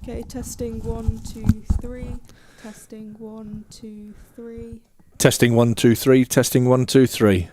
Okay, testing 1, 2, 3. Testing 1, 2, 3. Testing 1, 2, 3. Testing 1, 2, 3.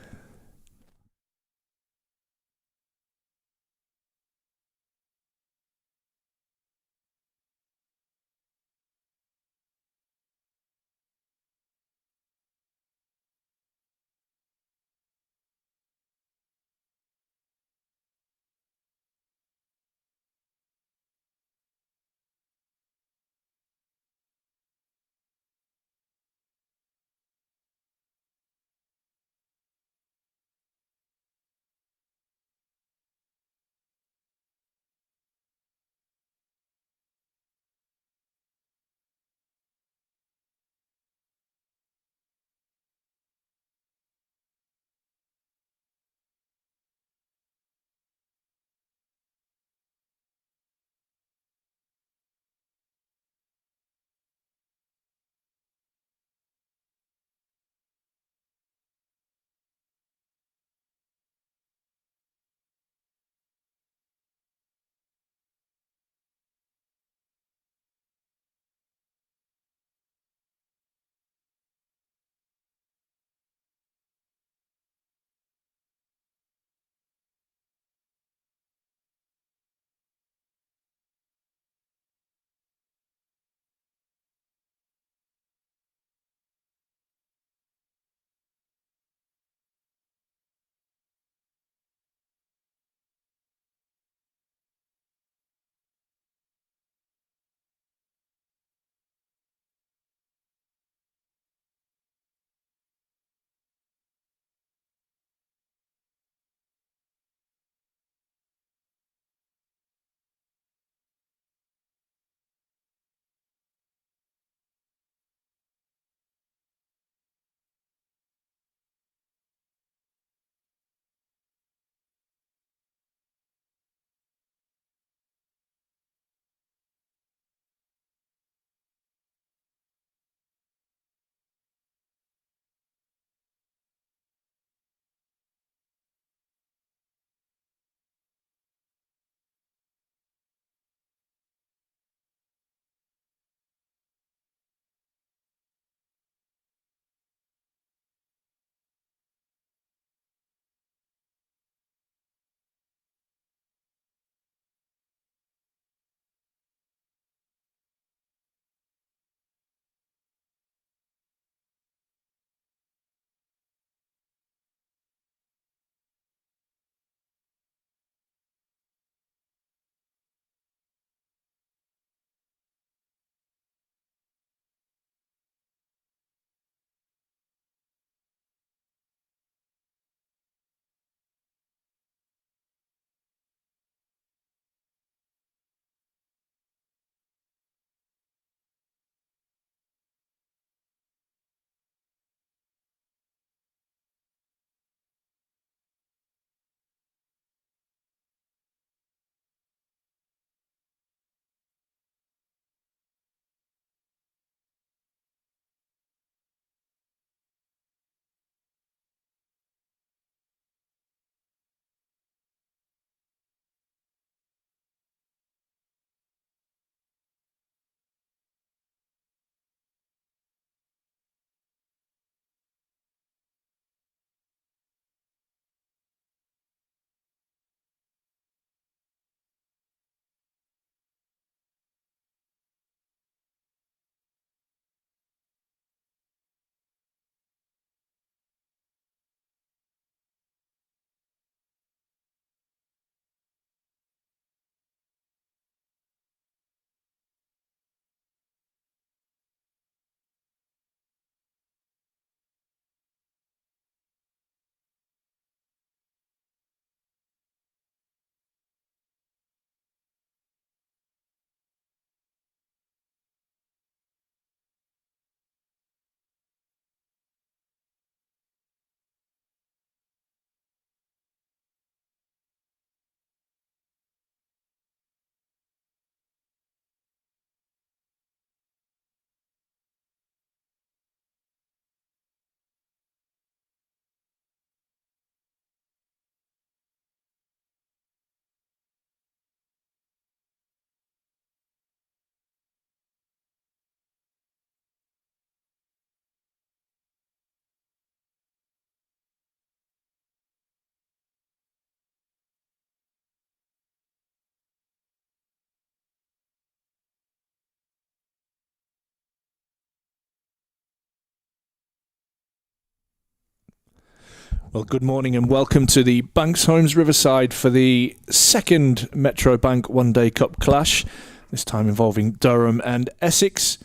Well, good morning and welcome to the Banks Homes Riverside for the second Metro Bank One Day Cup clash, this time involving Durham and Essex.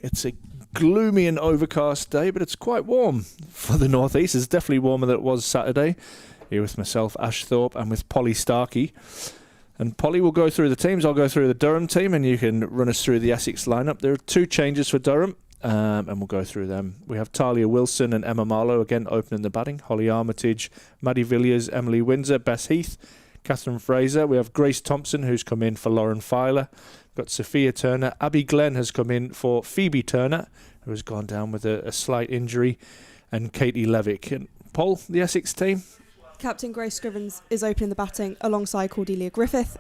It's a gloomy and overcast day, but it's quite warm for the northeast. It's definitely warmer than it was Saturday. Here with myself, Ash Thorpe, and with Polly Starkey. And Polly will go through the teams. I'll go through the Durham team, and you can run us through the Essex lineup. There are two changes for Durham. And we'll go through them. We have Talia Wilson and Emma Marlowe again opening the batting. Holly Armitage, Maddie Villiers, Emily Windsor, Bess Heath, Catherine Fraser. We have Grace Thompson, who's come in for Lauren Filer. We've got Sophia Turner. Abby Glenn has come in for Phoebe Turner, who has gone down with a slight injury, and Katie Levick. And Paul, the Essex team? Captain Grace Scrivens is opening the batting alongside Cordelia Griffith.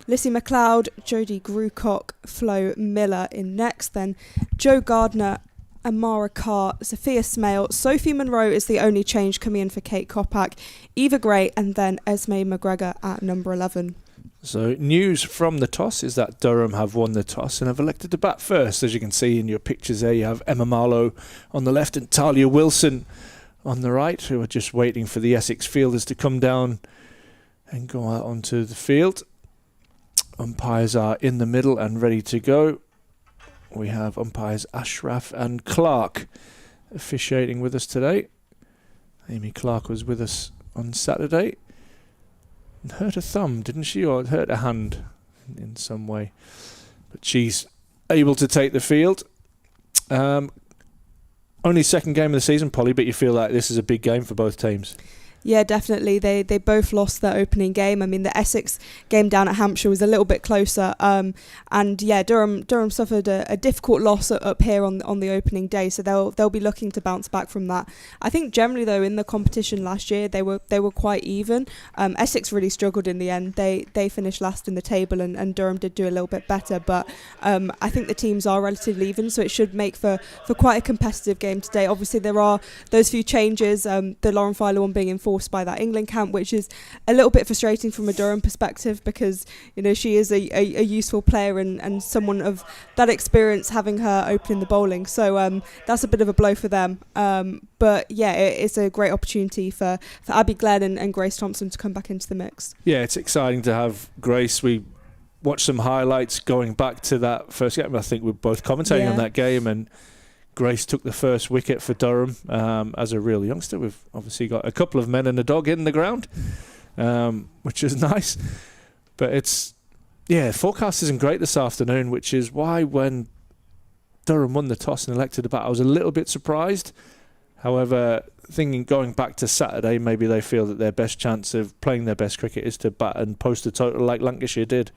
Lissy McLeod, Jodie Grucock, Flo Miller in next. Then Jo Gardner, Amara Carr, Sophia Smale. Sophie Monroe is the only change coming in for Kate Kopak. Eva Gray, and then Esme McGregor at number 11. So news from the toss is that Durham have won the toss and have elected to bat first. As you can see in your pictures there, you have Emma Marlowe on the left and Talia Wilson on the right, who are just waiting for the Essex fielders to come down and go out onto the field. Umpires are in the middle and ready to go. We have umpires Ashraf and Clark officiating with us today. Amy Clark was with us on Saturday and hurt a thumb, didn't she? Or hurt a hand in some way. But she's able to take the field. Only second game of the season, Polly, but you feel like this is a big game for both teams. Yeah, definitely. They both lost their opening game. I mean, the Essex game down at Hampshire was a little bit closer. And yeah, Durham suffered a difficult loss up here on the opening day, so they'll be looking to bounce back from that. I think generally though in the competition last year they were quite even. Essex really struggled in the end. They finished last in the table, and Durham did do a little bit better. But I think the teams are relatively even, so it should make for quite a competitive game today. Obviously there are those few changes. The Lauren Filer one being enforced by that England camp, which is a little bit frustrating from a Durham perspective, because she is a useful player and someone of that experience, having her opening the bowling. So that's a bit of a blow for them. But yeah, it's a great opportunity for Abby Glenn and Grace Thompson to come back into the mix. Yeah, it's exciting to have Grace. We watched some highlights going back to that first game. I think we're both commentating on that game, and Grace took the first wicket for Durham as a real youngster. We've obviously got a couple of men and a dog in the ground, which is nice. But forecast isn't great this afternoon, which is why when Durham won the toss and elected to bat, I was a little bit surprised. However, thinking going back to Saturday, maybe they feel that their best chance of playing their best cricket is to bat and post a total like Lancashire did.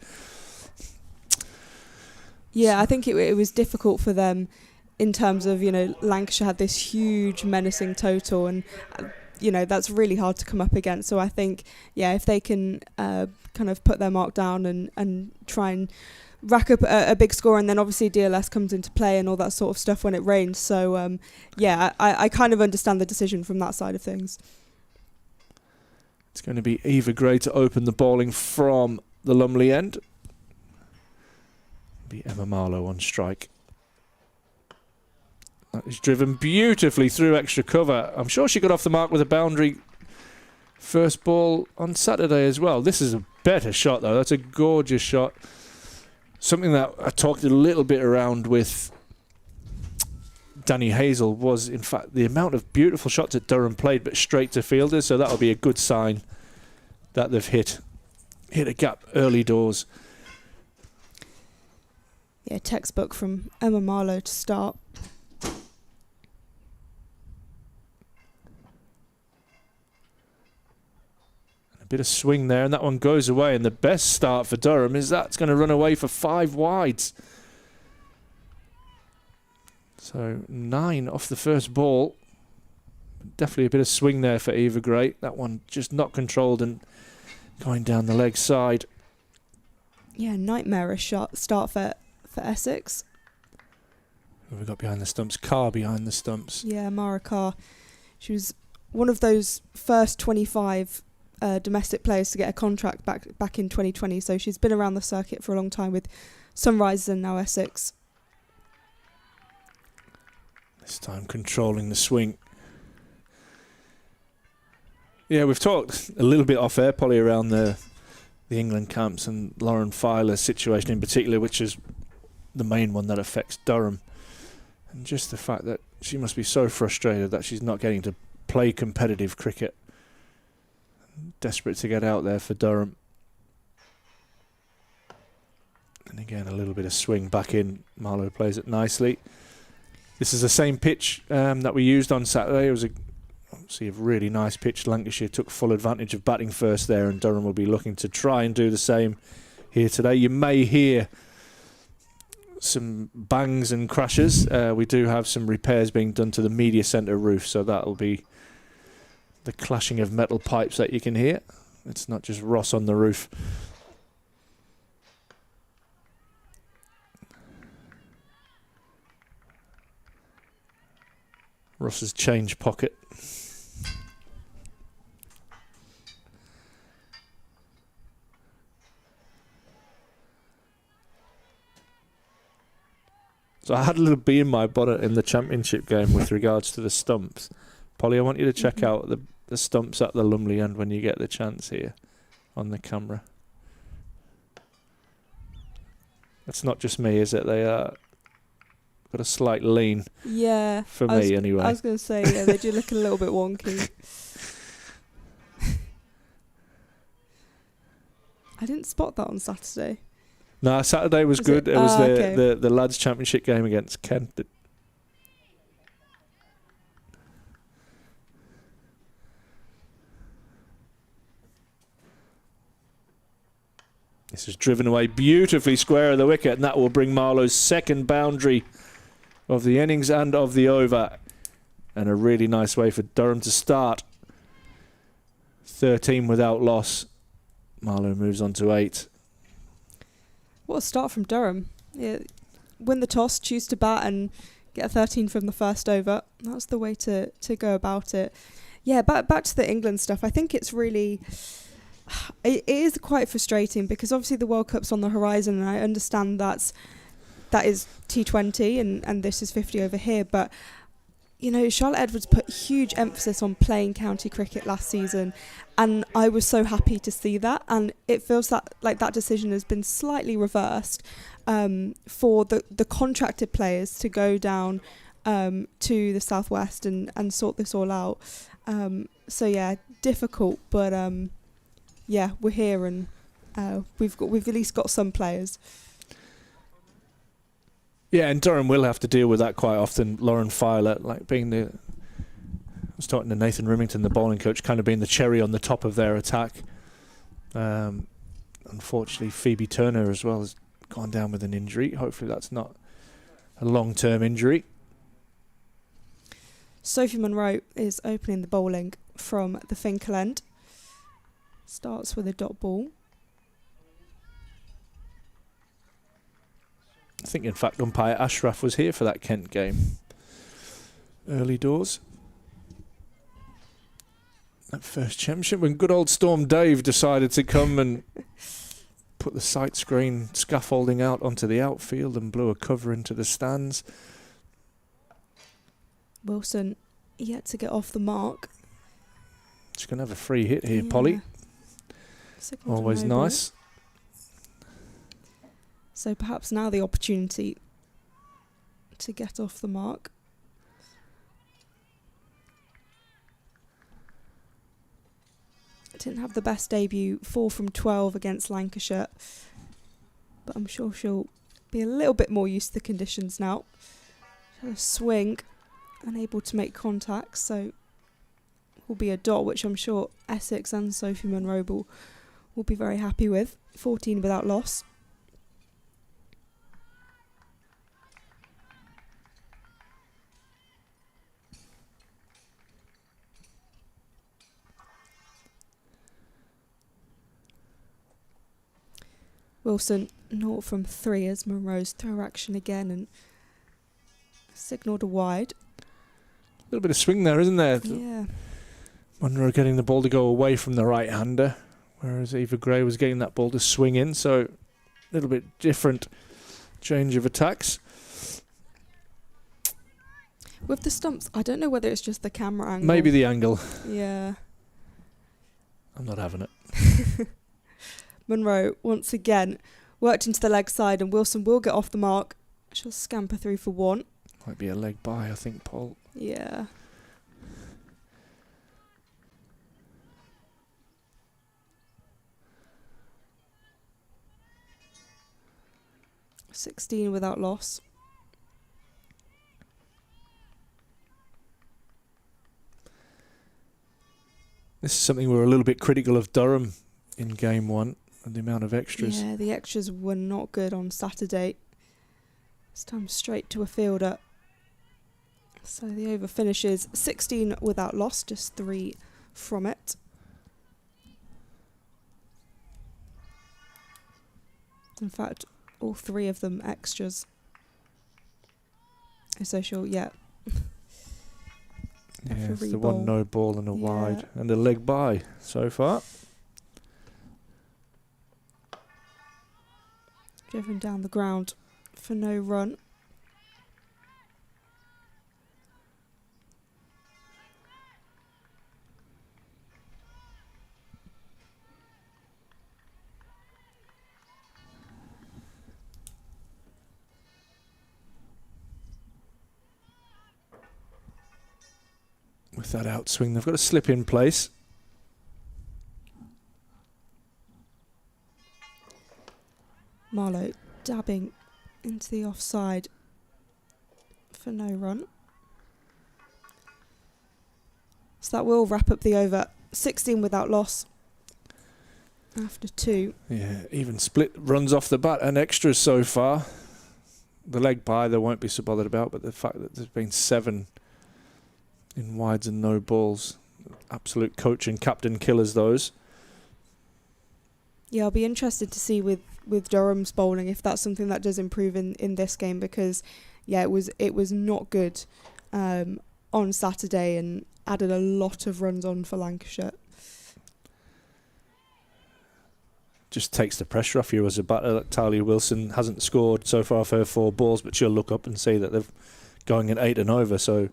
Yeah, I think it was difficult for them in terms of, Lancashire had this huge menacing total, and, that's really hard to come up against. So I think, if they can kind of put their mark down and try and rack up a big score, and then obviously DLS comes into play and all that sort of stuff when it rains. So, I kind of understand the decision from that side of things. It's going to be Eva Gray to open the bowling from the Lumley end. Be Emma Marlowe on strike. That is driven beautifully through extra cover. I'm sure she got off the mark with a boundary first ball on Saturday as well. This is a better shot though. That's a gorgeous shot. Something that I talked a little bit around with Danny Hazel was, in fact, the amount of beautiful shots that Durham played, but straight to fielders. So that'll be a good sign that they've hit a gap early doors. Yeah, textbook from Emma Marlowe to start. A bit of swing there, and that one goes away. And the best start for Durham is that's going to run away for 5 wides. So 9 off the first ball. Definitely a bit of swing there for Eva Gray. That one just not controlled and going down the leg side. Yeah, nightmarish start for Essex. Who have we got behind the stumps? Carr behind the stumps. Yeah, Mara Carr. She was one of those first 25 domestic players to get a contract back in 2020. So she's been around the circuit for a long time with Sunrisers and now Essex. This time controlling the swing. Yeah, we've talked a little bit off air, Polly, around the England camps and Lauren Filer's situation in particular, which is the main one that affects Durham. And just the fact that she must be so frustrated that she's not getting to play competitive cricket. Desperate to get out there for Durham. And again, a little bit of swing back in. Marlowe plays it nicely. This is the same pitch that we used on Saturday. It was obviously a really nice pitch. Lancashire took full advantage of batting first there, and Durham will be looking to try and do the same here today. You may hear some bangs and crashes. We do have some repairs being done to the media centre roof, so that'll be the clashing of metal pipes that you can hear. It's not just Ross on the roof. Ross's change pocket. So I had a little bee in my bonnet in the championship game with regards to the stumps. Polly, I want you to check out the stumps at the Lumley end when you get the chance here on the camera. It's not just me, is it? They are got a slight lean. Yeah. For me, anyway. I was going to say, yeah, they do look a little bit wonky. I didn't spot that on Saturday. No, Saturday was good. It was okay. the lads' championship game against Kent. This is driven away beautifully square of the wicket, and that will bring Marlowe's second boundary of the innings and of the over. And a really nice way for Durham to start. 13 without loss. Marlowe moves on to 8. What a start from Durham. Yeah, win the toss, choose to bat and get a 13 from the first over. That's the way to go about it. Yeah, back to the England stuff. I think it's really... It is quite frustrating because obviously the World Cup's on the horizon, and I understand that is T20 and this is 50 over here, but you know, Charlotte Edwards put huge emphasis on playing county cricket last season, and I was so happy to see that, and it feels that like that decision has been slightly reversed for the contracted players to go down to the southwest and sort this all out. So yeah, difficult, but yeah, we're here, and we've at least got some players. Yeah, and Durham will have to deal with that quite often. Lauren Filer, like being I was talking to Nathan Rimington, the bowling coach, kind of being the cherry on the top of their attack. Unfortunately, Phoebe Turner as well has gone down with an injury. Hopefully that's not a long-term injury. Sophie Monroe is opening the bowling from the Finkel end. Starts with a dot ball. I think, in fact, umpire Ashraf was here for that Kent game. Early doors. That first championship when good old Storm Dave decided to come and put the sight screen scaffolding out onto the outfield and blew a cover into the stands. Wilson yet to get off the mark. She's going to have a free hit here, Polly. Always nice. So perhaps now the opportunity to get off the mark. Didn't have the best debut, 4 from 12 against Lancashire, but I'm sure she'll be a little bit more used to the conditions now. She had a swing, unable to make contact, so will be a dot, which I'm sure Essex and Sophie Monroe will be very happy with. 14 without loss. Wilson 0 from 3 as Monroe's throw action again and signalled a wide. A little bit of swing there, isn't there? Yeah. Monroe getting the ball to go away from the right-hander, whereas Eva Gray was getting that ball to swing in, so a little bit different change of attacks. With the stumps, I don't know whether it's just the camera angle. Maybe the angle. Yeah. I'm not having it. Monroe, once again, worked into the leg side, and Wilson will get off the mark. She'll scamper through for 1. Might be a leg by, I think, Paul. Yeah. .16 without loss. This is something we were a little bit critical of Durham in game 1, and the amount of extras. Yeah, the extras were not good on Saturday. This time straight to a fielder. So the over finishes 16 without loss, just 3 from it. In fact, all 3 of them extras. So she'll, Yeah, it's the one no ball and a wide, and a leg by so far. Driven down the ground for no run. With that outswing, they've got a slip in place. Marlowe dabbing into the offside for no run. So that will wrap up the over. 16 without loss after 2. Yeah, even split runs off the bat and extras so far. The leg by they won't be so bothered about, but the fact that there's been 7 in wides and no balls, absolute coach and captain killers those. Yeah, I'll be interested to see with Durham's bowling if that's something that does improve in this game, because yeah, it was not good on Saturday and added a lot of runs on for Lancashire. Just takes the pressure off you as a batter. Talia Wilson hasn't scored so far for her 4 balls, but she'll look up and see that they're going at 8 and over, so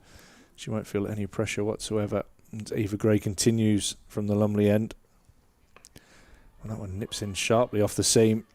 she won't feel any pressure whatsoever. And Eva Gray continues from the Lumley end. And that one nips in sharply off the seam.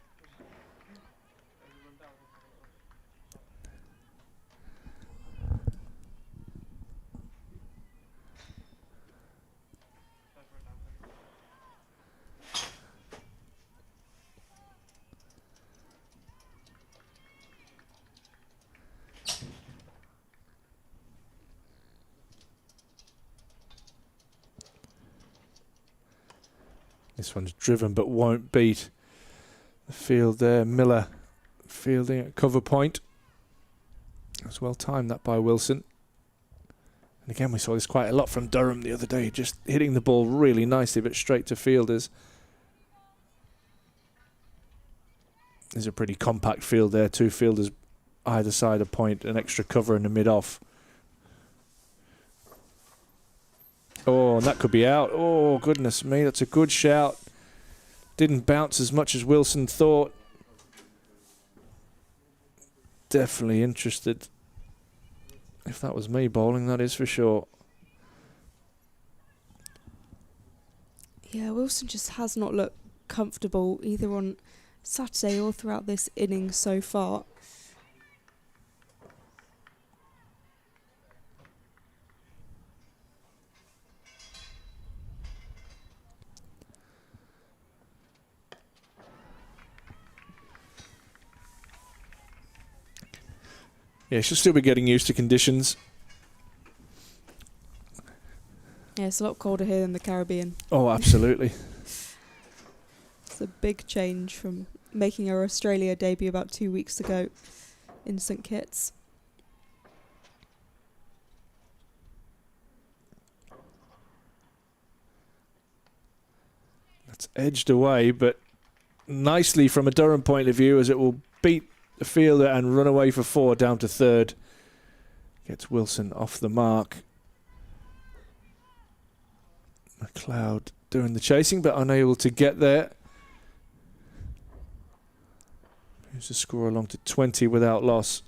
This one's driven but won't beat the field there. Miller fielding at cover point. That's well timed, that by Wilson. And again, we saw this quite a lot from Durham the other day, just hitting the ball really nicely but straight to fielders. There's a pretty compact field there, 2 fielders either side of point, an extra cover in the mid-off. Oh, and that could be out. Oh, goodness me, that's a good shout. Didn't bounce as much as Wilson thought. Definitely interested. If that was me bowling, that is for sure. Yeah, Wilson just has not looked comfortable either on Saturday or throughout this innings so far. Yeah, she'll still be getting used to conditions. Yeah, it's a lot colder here than the Caribbean. Oh, absolutely. It's a big change from making her Australia debut about 2 weeks ago in St Kitts. That's edged away, but nicely from a Durham point of view, as it will beat the fielder and run away for 4 down to 3rd. Gets Wilson off the mark. McLeod doing the chasing but unable to get there. Moves the score along to 20 without loss.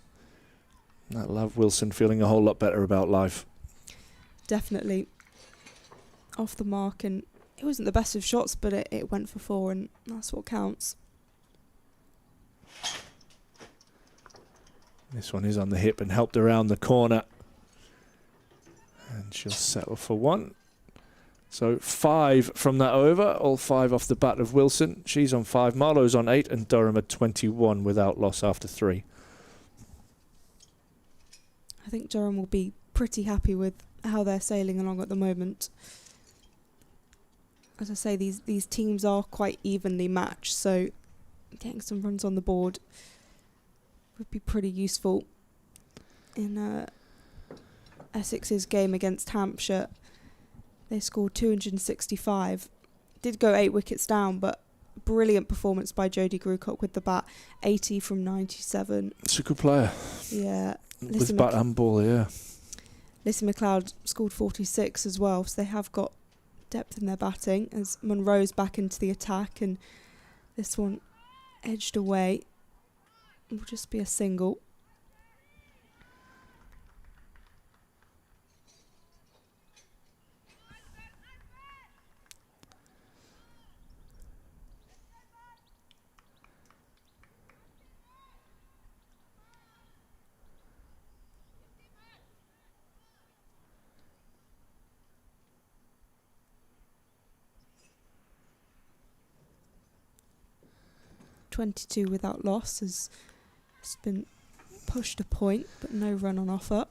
That'll have Wilson feeling a whole lot better about life. Definitely off the mark and it wasn't the best of shots, but it went for 4, and that's what counts. This one is on the hip and helped around the corner. And she'll settle for 1. So 5 from that over, all 5 off the bat of Wilson. She's on 5, Marlowe's on 8, and Durham at 21 without loss after 3. I think Durham will be pretty happy with how they're sailing along at the moment. As I say, these teams are quite evenly matched, so getting some runs on the board would be pretty useful. In Essex's game against Hampshire, they scored 265. Did go 8 wickets down, but brilliant performance by Jodie Grucock with the bat, 80 from 97. It's a good player. Yeah. With bat and ball, yeah. Lissy McLeod scored 46 as well, so they have got depth in their batting as Monroe's back into the attack, and this one edged away. It will just be a single. .22 without loss has been pushed a point, but no run on offer.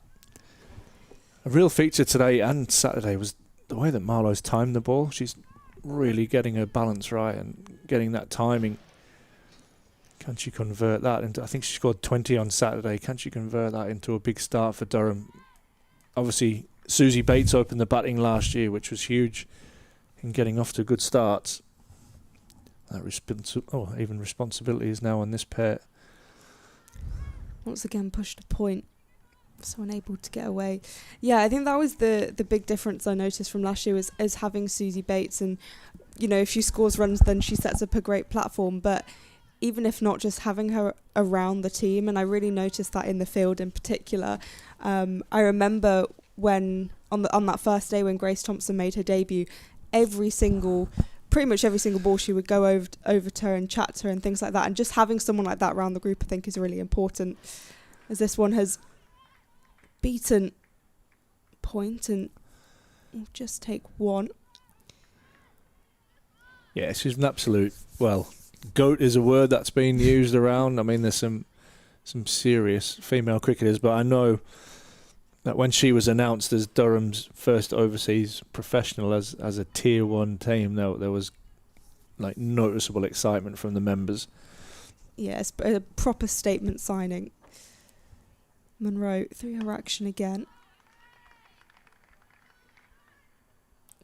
A real feature today and Saturday was the way that Marlowe's timed the ball. She's really getting her balance right and getting that timing. Can she convert that into, I think she scored 20 on Saturday, can she convert that into a big start for Durham? Obviously, Susie Bates opened the batting last year, which was huge in getting off to good starts. That even responsibility is now on this pair. Once again pushed a point, so unable to get away. Yeah, I think that was the big difference I noticed from last year was as having Susie Bates, and you know, if she scores runs then she sets up a great platform, but even if not, just having her around the team, and I really noticed that in the field in particular. I remember when on that first day when Grace Thompson made her debut, pretty much every single ball she would go over to her and chat to her and things like that, and just having someone like that around the group I think is really important, as this one has beaten point and will just take 1. Yeah, she's an absolute, well, GOAT is a word that's been used around. I mean, there's some serious female cricketers, but I know that when she was announced as Durham's first overseas professional as a tier 1 team, there was like noticeable excitement from the members. Yes, but a proper statement signing. Monroe through her action again.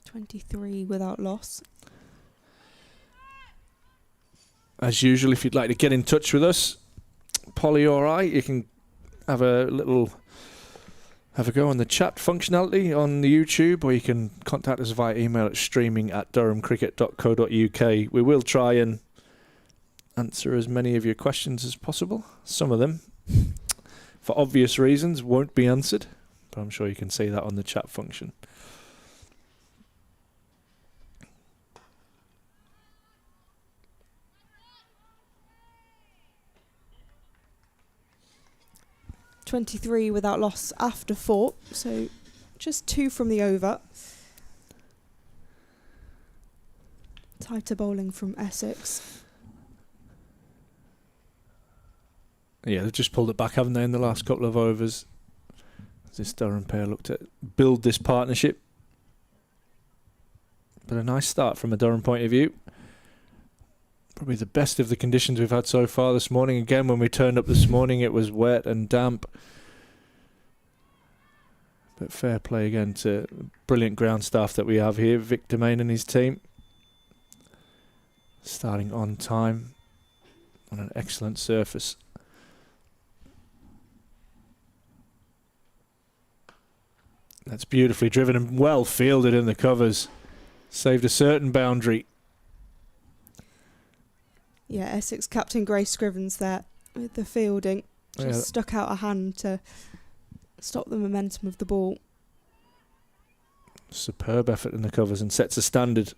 23 without loss. As usual, if you'd like to get in touch with us, Polly or I, you can have a go on the chat functionality on the YouTube, or you can contact us via email at streaming@durhamcricket.co.uk. We will try and answer as many of your questions as possible. Some of them, for obvious reasons, won't be answered, but I'm sure you can see that on the chat function. .23 without loss after 4, so just 2 from the over. Tighter bowling from Essex. Yeah, they've just pulled it back, haven't they, in the last couple of overs. This Durham pair looked to build this partnership. But a nice start from a Durham point of view. Probably the best of the conditions we've had so far this morning. Again, when we turned up this morning, it was wet and damp. But fair play again to brilliant ground staff that we have here. Vic Domain and his team. Starting on time on an excellent surface. That's beautifully driven and well fielded in the covers. Saved a certain boundary. Yeah, Essex captain Grace Scrivens there with the fielding. Just stuck out a hand to stop the momentum of the ball. Superb effort in the covers and sets a standard.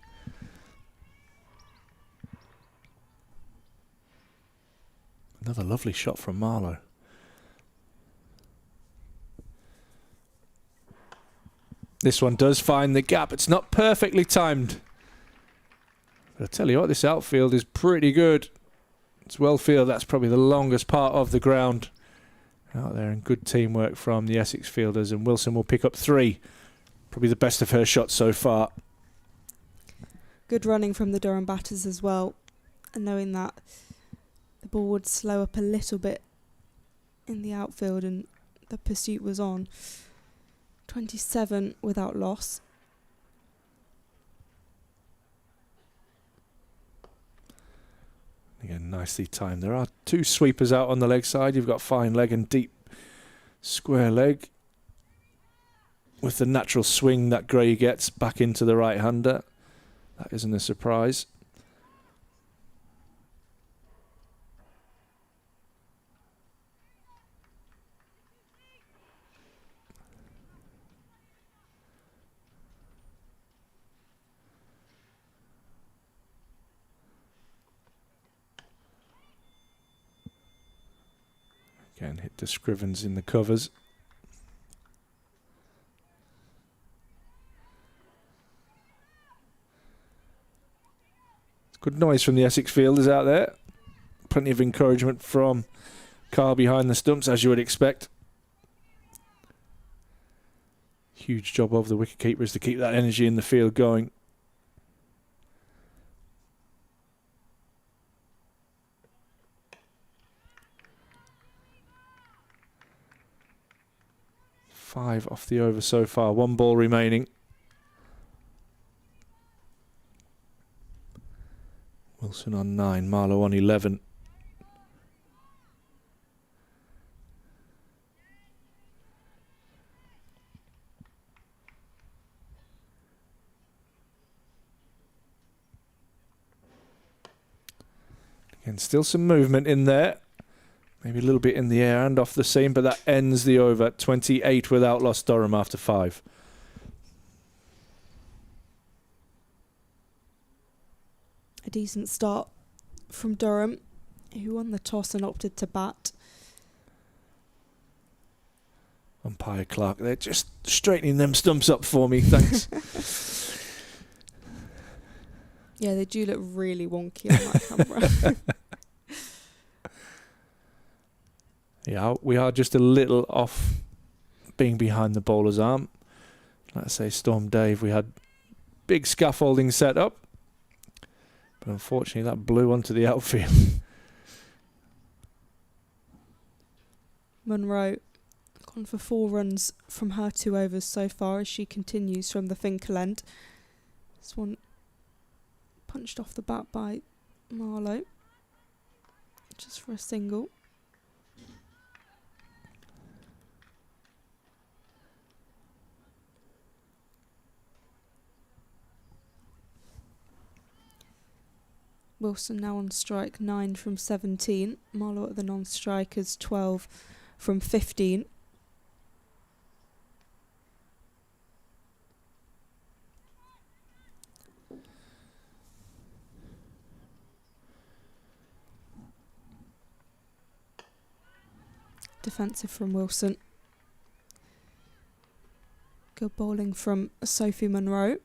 Another lovely shot from Marlowe. This one does find the gap. It's not perfectly timed. But I tell you what, this outfield is pretty good. It's well field. That's probably the longest part of the ground out there, and good teamwork from the Essex fielders. And Wilson will pick up 3. Probably the best of her shots so far. Good running from the Durham batters as well. And knowing that the ball would slow up a little bit in the outfield and the pursuit was on. 27 without loss. Again, nicely timed. There are 2 sweepers out on the leg side. You've got fine leg and deep square leg. With the natural swing that Gray gets back into the right-hander. That isn't a surprise. Again, hit to Scrivens in the covers. It's good noise from the Essex fielders out there. Plenty of encouragement from Carr behind the stumps, as you would expect. Huge job of the wicketkeepers to keep that energy in the field going. Five off the over so far. 1 ball remaining. Wilson on 9. Marlowe on 11. Again, still some movement in there. Maybe a little bit in the air and off the seam, but that ends the over. 28 without loss, Durham after 5. A decent start from Durham, who won the toss and opted to bat. Umpire Clark, they're just straightening them stumps up for me, thanks. Yeah, they do look really wonky on that camera. Yeah, we are just a little off being behind the bowler's arm. Let's say Storm Dave, we had big scaffolding set up, but unfortunately that blew onto the outfield. Monroe gone for 4 runs from her 2 overs so far as she continues from the Finkel end. This one punched off the bat by Marlowe, just for a single. Wilson now on strike, 9 from 17. Marlowe at the non-strikers, 12 from 15. Defensive from Wilson. Good bowling from Sophie Monroe.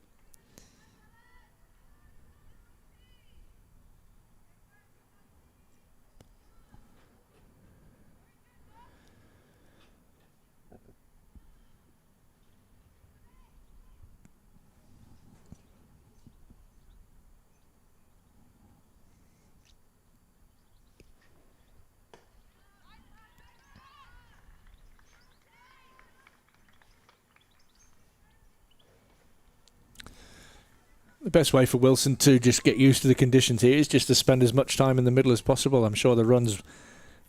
The best way for Wilson to just get used to the conditions here is just to spend as much time in the middle as possible. I'm sure the runs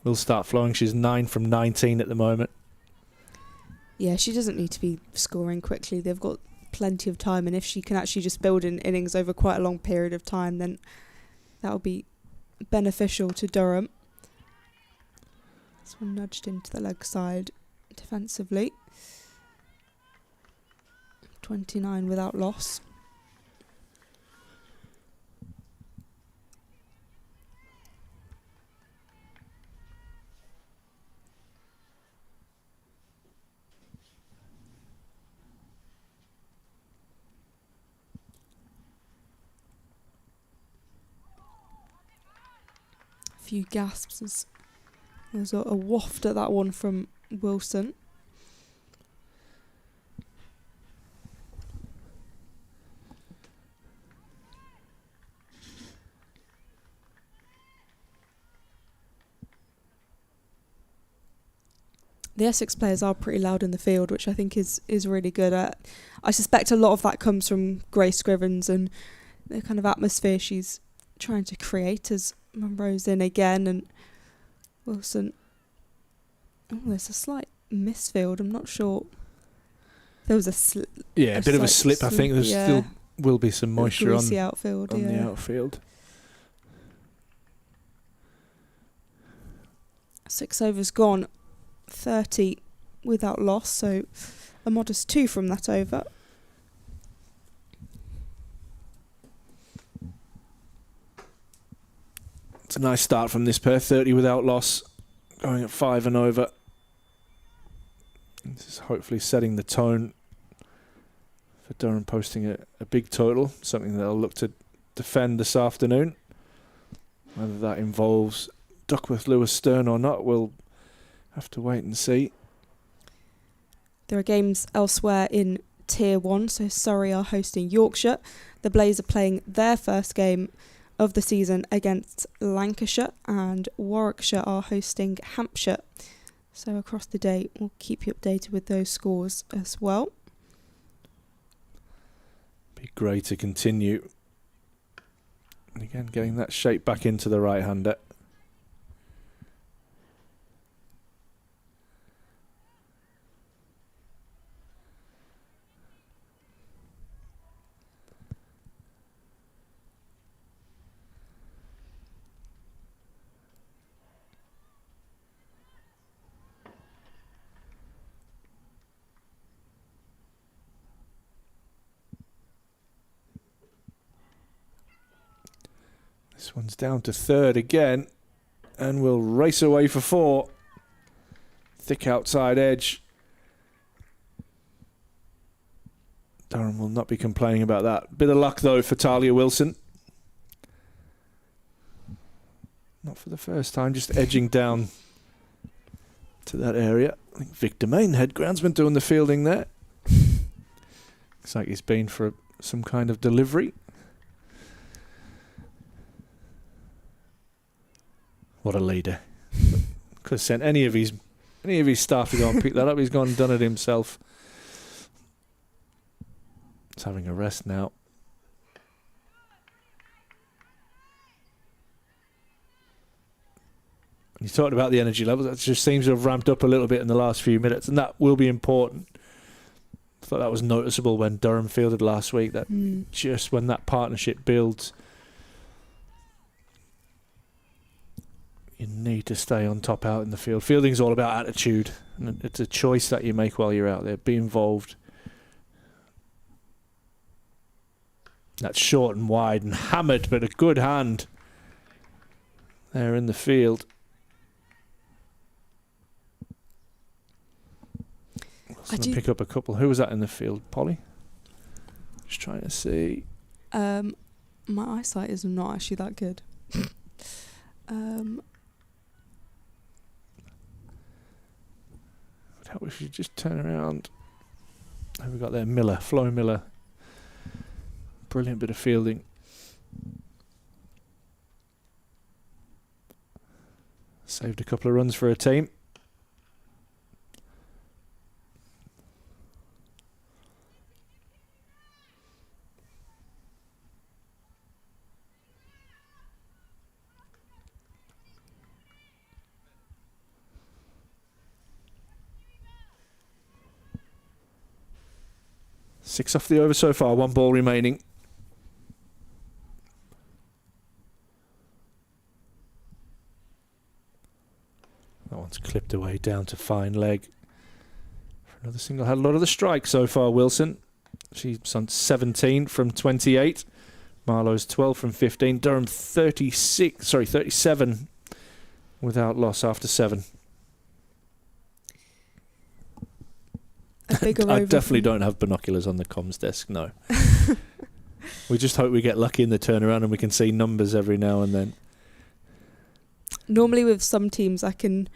will start flowing. She's 9 from 19 at the moment. Yeah, she doesn't need to be scoring quickly. They've got plenty of time, and if she can actually just build in innings over quite a long period of time, then that'll be beneficial to Durham. This one nudged into the leg side defensively. 29 without loss. few gasps as there's a waft at that one from Wilson. The Essex players are pretty loud in the field, which I think is really good. I suspect a lot of that comes from Grace Scrivens and the kind of atmosphere she's trying to create as Monroe's in again, and Wilson. Oh, there's a slight misfield. I'm not sure. There was a bit of a slip. I think there still will be some moisture on the outfield. The outfield. 6 overs gone, 30 without loss, so a modest 2 from that over. It's a nice start from this pair, 30 without loss, going at 5 and over. This is hopefully setting the tone for Durham posting a big total, something they'll look to defend this afternoon. Whether that involves Duckworth Lewis Stern or not, we'll have to wait and see. There are games elsewhere in Tier 1, so Surrey are hosting Yorkshire. The Blaze are playing their first game of the season against Lancashire, and Warwickshire are hosting Hampshire. So across the day, we'll keep you updated with those scores as well. Be great to continue. And again, getting that shape back into the right-hander. This one's down to third again, and we'll race away for 4. Thick outside edge. Durham will not be complaining about that. Bit of luck though for Talia Wilson. Not for the first time, just edging down to that area. I think Victor Main, head groundsman, doing the fielding there. Looks like he's been for some kind of delivery. What a leader. Could have sent any of his staff to go and pick that up. He's gone and done it himself. He's having a rest now. You talked about the energy levels. That just seems to have ramped up a little bit in the last few minutes, and that will be important. I thought that was noticeable when Durham fielded last week, that just when that partnership builds, you need to stay on top out in the field. Fielding's all about attitude, and it's a choice that you make while you're out there. Be involved. That's short and wide and hammered, but a good hand there in the field. Wilson will pick up a couple. Who was that in the field? Polly? Just trying to see. My eyesight is not actually that good. We should just turn around. Who we got there? Miller, Flo Miller. Brilliant bit of fielding. Saved a couple of runs for a team. Six off the over so far, 1 ball remaining. That one's clipped away down to fine leg. For another single, had a lot of the strike so far, Wilson. She's on 17 from 28. Marlowe's 12 from 15. Durham 37 without loss after 7. I definitely don't have binoculars on the comms desk, no. We just hope we get lucky in the turnaround and we can see numbers every now and then. Normally with some teams I can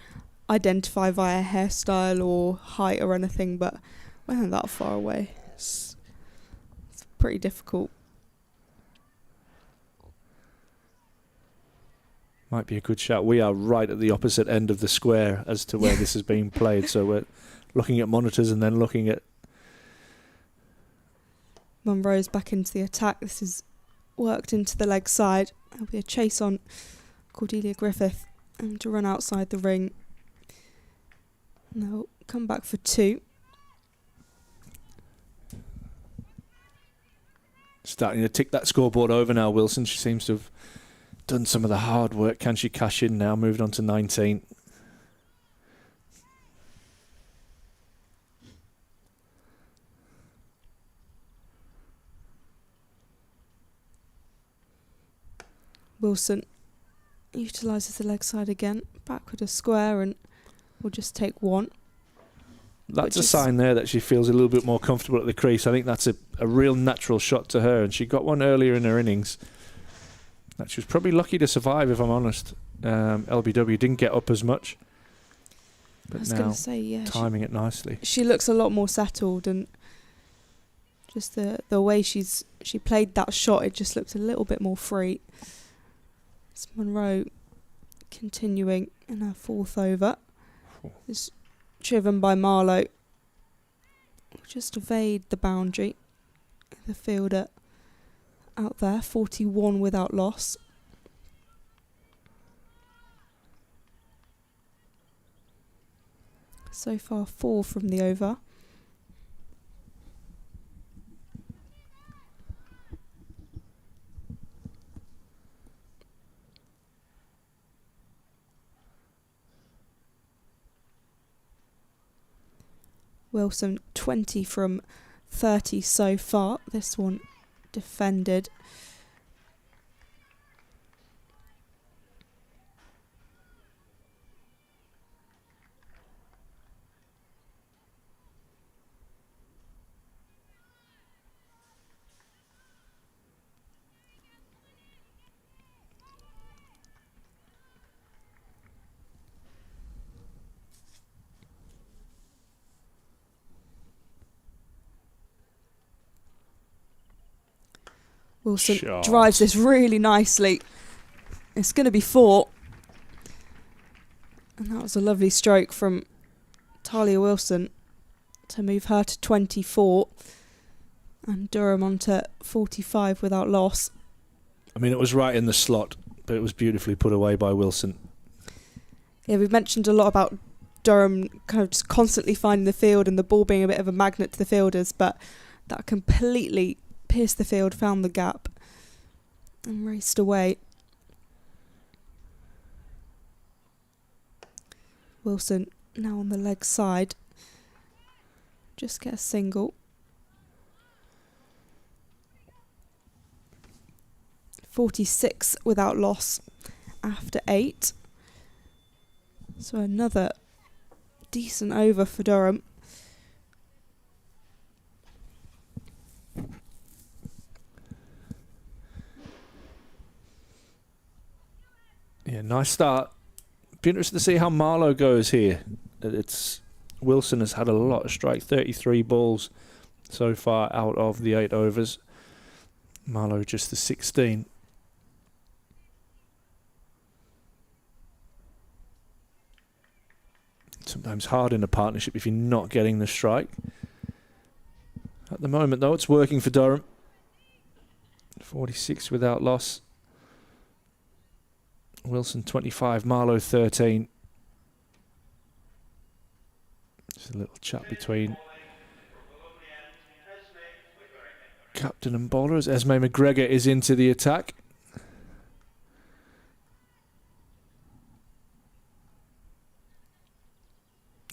identify via hairstyle or height or anything, but when they're that far away, it's pretty difficult. Might be a good shout. We are right at the opposite end of the square as to where this is being played, so we're looking at monitors and then looking at... Monroe's back into the attack. This is worked into the leg side. There'll be a chase on Cordelia Griffith and to run outside the ring. And they'll come back for 2. Starting to tick that scoreboard over now, Wilson. She seems to have done some of the hard work. Can she cash in now? Moved on to 19. Wilson utilises the leg side again. Back with a square and will just take 1. That's a sign there that she feels a little bit more comfortable at the crease. I think that's a real natural shot to her, and she got one earlier in her innings that she was probably lucky to survive, if I'm honest. LBW didn't get up as much, but I was now going to say, yeah, timing it nicely. She looks a lot more settled, and just the way she played that shot, it just looked a little bit more free. It's Monroe continuing in her 4th over. Is driven by Marlowe. Just evade the boundary. The fielder out there, 41 without loss. So far 4 from the over. Wilson 20 from 30 so far. This one defended. Wilson drives this really nicely. It's going to be 4. And that was a lovely stroke from Talia Wilson to move her to 24. And Durham on to 45 without loss. I mean, it was right in the slot, but it was beautifully put away by Wilson. Yeah, we've mentioned a lot about Durham kind of just constantly finding the field and the ball being a bit of a magnet to the fielders, but that completely pierced the field, found the gap and raced away. Wilson now on the leg side. Just get a single. 46 without loss after 8. So another decent over for Durham. Yeah, nice start. Be interested to see how Marlowe goes here. Wilson has had a lot of strike, 33 balls so far out of the 8 overs. Marlowe just the 16. Sometimes hard in a partnership if you're not getting the strike. At the moment, though, it's working for Durham. 46 without loss. Wilson 25, Marlowe 13. Just a little chat between captain and bowler as Esme McGregor is into the attack.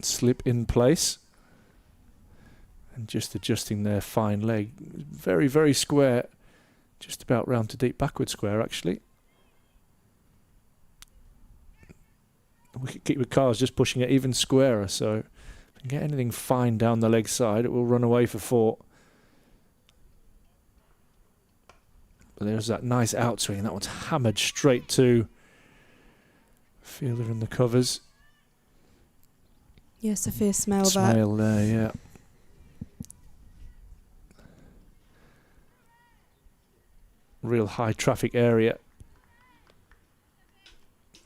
Slip in place. And just adjusting their fine leg. Very, very square. Just about round to deep backward square, actually. Wicketkeeper Carr's just pushing it even squarer, so if we can get anything fine down the leg side, it will run away for 4. But there's that nice outswing. That one's hammered straight to Fielder in the covers. Yeah, Sophia Smale there, yeah. Real high traffic area.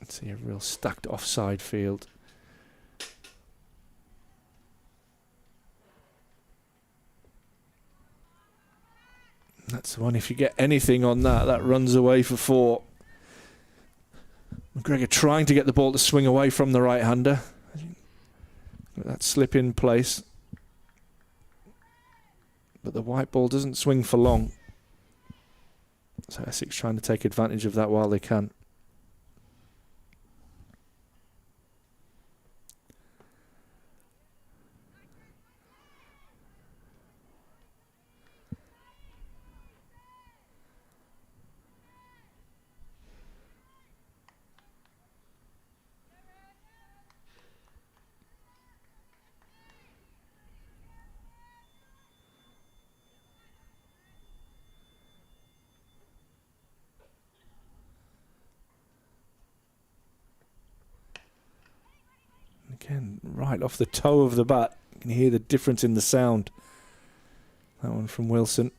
Let's see a real stacked offside field. That's the one, if you get anything on that, that runs away for 4. McGregor trying to get the ball to swing away from the right-hander. That slip in place. But the white ball doesn't swing for long. So Essex trying to take advantage of that while they can. Again, right off the toe of the bat. You can hear the difference in the sound. That one from Wilson.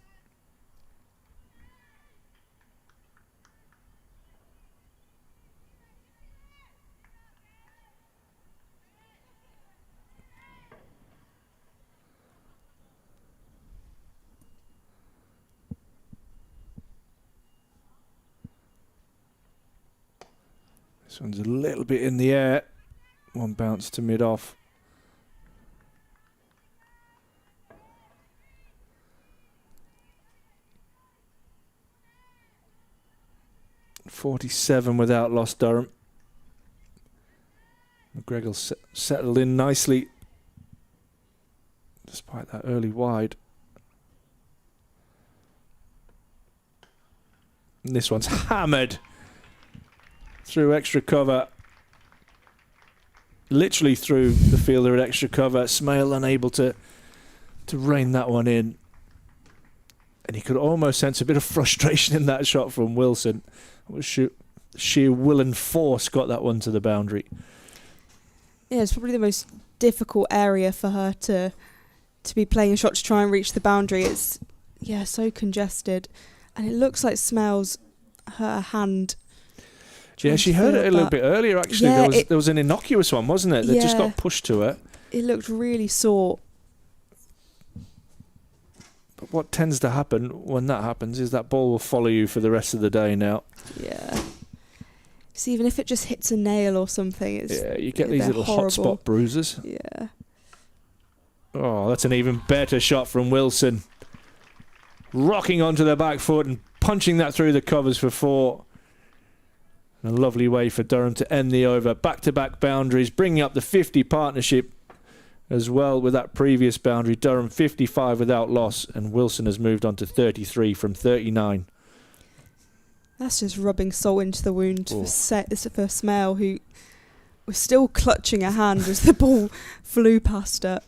This one's a little bit in the air. One bounce to mid-off. .47 without loss, Durham. McGregor settled in nicely despite that early wide. And this one's hammered through extra cover. Literally through the fielder at extra cover. Smale unable to rein that one in. And you could almost sense a bit of frustration in that shot from Wilson. It was sheer will and force got that one to the boundary. Yeah, it's probably the most difficult area for her to be playing a shot to try and reach the boundary. It's, yeah, so congested. And it looks like Smale's her hand. Yeah, she heard it a little bit earlier, actually. Yeah, there was an innocuous one, wasn't it? That just got pushed to her. It looked really sore. But what tends to happen when that happens is that ball will follow you for the rest of the day now. Yeah. So even if it just hits a nail or something, it's... Yeah, you get these little hot spot bruises. Yeah. Oh, that's an even better shot from Wilson. Rocking onto the back foot and punching that through the covers for 4. A lovely way for Durham to end the over. Back-to-back boundaries, bringing up the 50 partnership as well with that previous boundary. Durham 55 without loss, and Wilson has moved on to 33 from 39. That's just rubbing salt into the wound for Smale, who was still clutching her hand as the ball flew past her.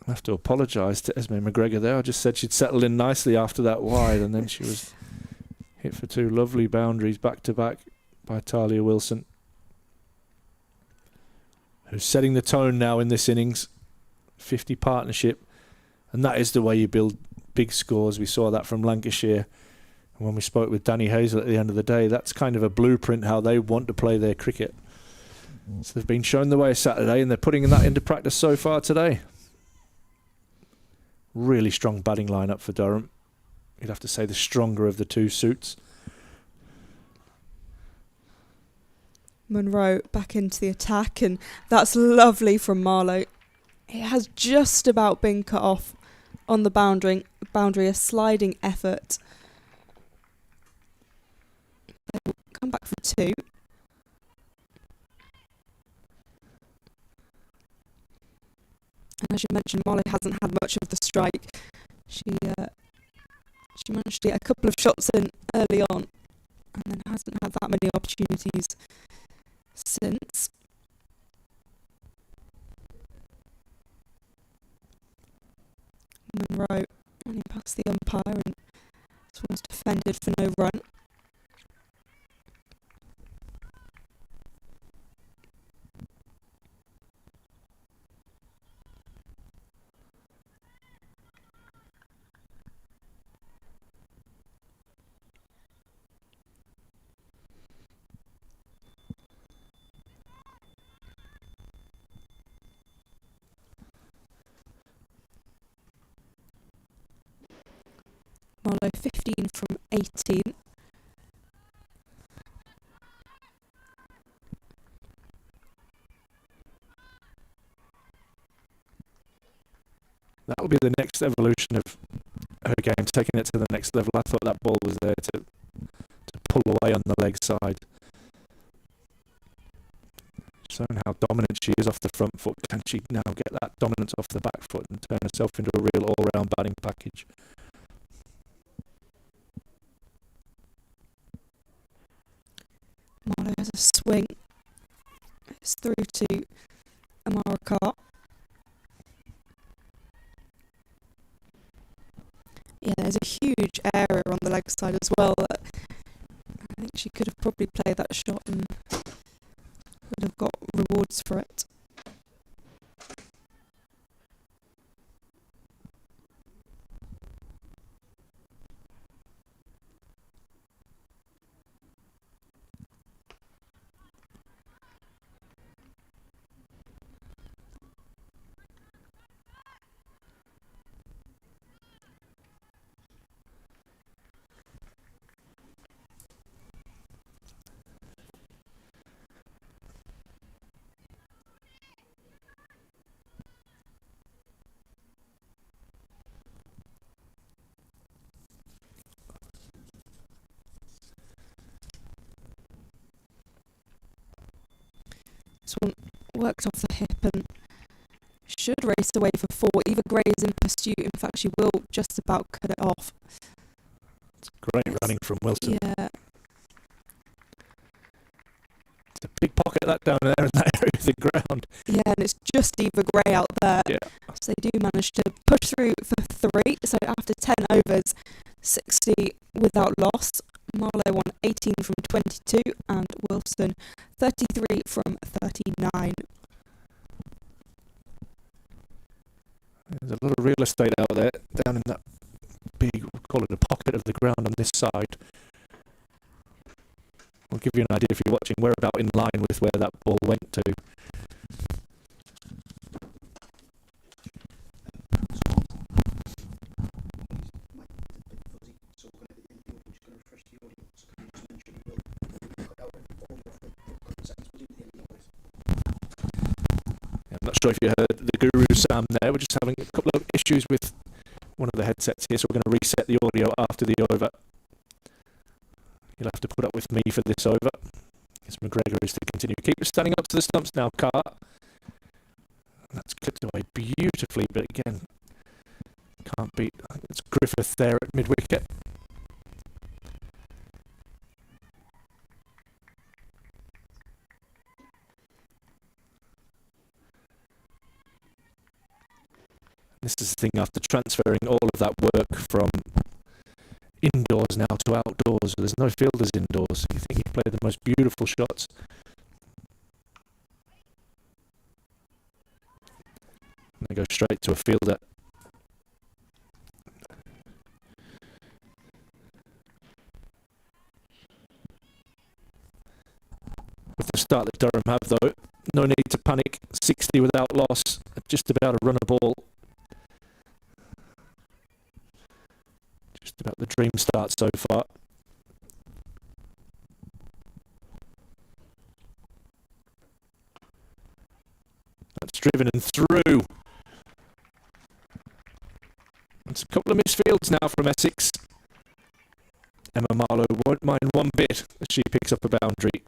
I have to apologise to Esme McGregor there. I just said she'd settled in nicely after that wide, and then she was hit for 2 lovely boundaries back-to-back by Talia Wilson, who's setting the tone now in this innings. 50 partnership, and that is the way you build big scores. We saw that from Lancashire, and when we spoke with Danny Hazel at the end of the day, that's kind of a blueprint how they want to play their cricket. So they've been shown the way Saturday, and they're putting that into practice so far today. Really strong batting lineup for Durham. You'd have to say the stronger of the 2 suits. Monroe back into the attack, and that's lovely from Marlowe. It has just about been cut off on the boundary, a sliding effort. They will come back for 2. And as you mentioned, Marlowe hasn't had much of the strike. She managed to get a couple of shots in early on, and then hasn't had that many opportunities since. Monroe running past the umpire, and this one's defended for no run. Marlow 15 from 18. That'll be the next evolution of her game, taking it to the next level. I thought that ball was there to pull away on the leg side. Showing how dominant she is off the front foot. Can she now get that dominance off the back foot and turn herself into a real all-round batting package? Marlow has a swing. It's through to Amara Carr. Yeah, there's a huge area on the leg side as well. I think she could have probably played that shot and would have got rewards for it. This one worked off the hip and should race away for 4. Eva Gray is in pursuit. In fact, she will just about cut it off. It's great running from Wilson. Yeah. It's a big pocket that down there in that area of the ground. Yeah, and it's just Eva Gray out there. Yeah. So they do manage to push through for 3. So after 10 overs, 60 without loss. Marlow won 18 from 22 and Wilson 33 from 39. There's a lot of real estate out there, down in that big, we'll call it a pocket of the ground on this side. I'll give you an idea if you're watching, we're about in line with where that ball went to. I'm not sure if you heard the Guru Sam there. We're just having a couple of issues with one of the headsets here, so we're going to reset the audio after the over. You'll have to put up with me for this over. As McGregor is to continue. Keep standing up to the stumps now, Carr. That's clipped away beautifully, but again, can't beat. It's Griffith there at mid-wicket. This is the thing, after transferring all of that work from indoors now to outdoors, there's no fielders indoors. You think you play the most beautiful shots. And they go straight to a fielder. With the start that Durham have though, no need to panic. 60 without loss, just about to run a ball. Just about the dream start so far. That's driven and through. It's a couple of misfields now from Essex. Emma Marlow won't mind one bit as she picks up a boundary.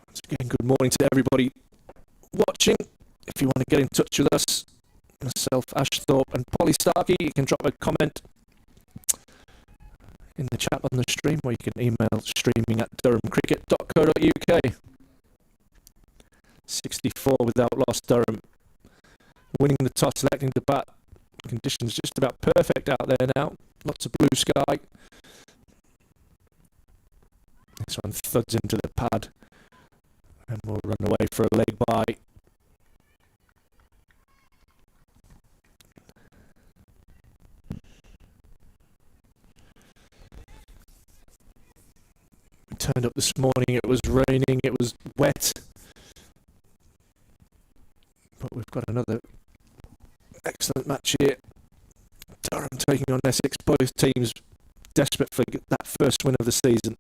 Once again, good morning to everybody watching. If you want to get in touch with us, myself, Ash Thorpe and Polly Starkey, you can drop a comment in the chat on the stream, or you can email streaming@durhamcricket.co.uk. 64 without loss, Durham winning the toss, selecting to bat. Conditions just about perfect out there now. Lots of blue sky. This one thuds into the pad and will run away for a leg by. turned up this morning, it was raining, it was wet. But we've got another excellent match here. Durham taking on Essex, both teams desperate for that first win of the season.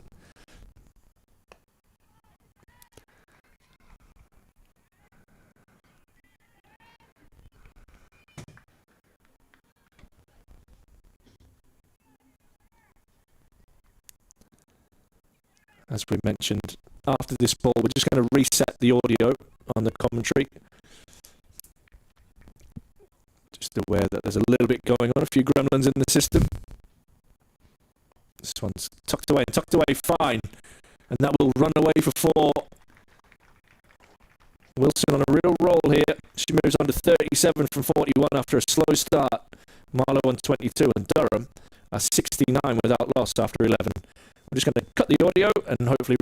As we mentioned, after this ball, we're just going to reset the audio on the commentary. Just aware that there's a little bit going on, a few gremlins in the system. This one's tucked away, fine. And that will run away for 4. Wilson on a real roll here. She moves on to 37 from 41 after a slow start. Marlow on 22 and Durham are 69 without loss after 11. We're just going to cut the audio and hopefully...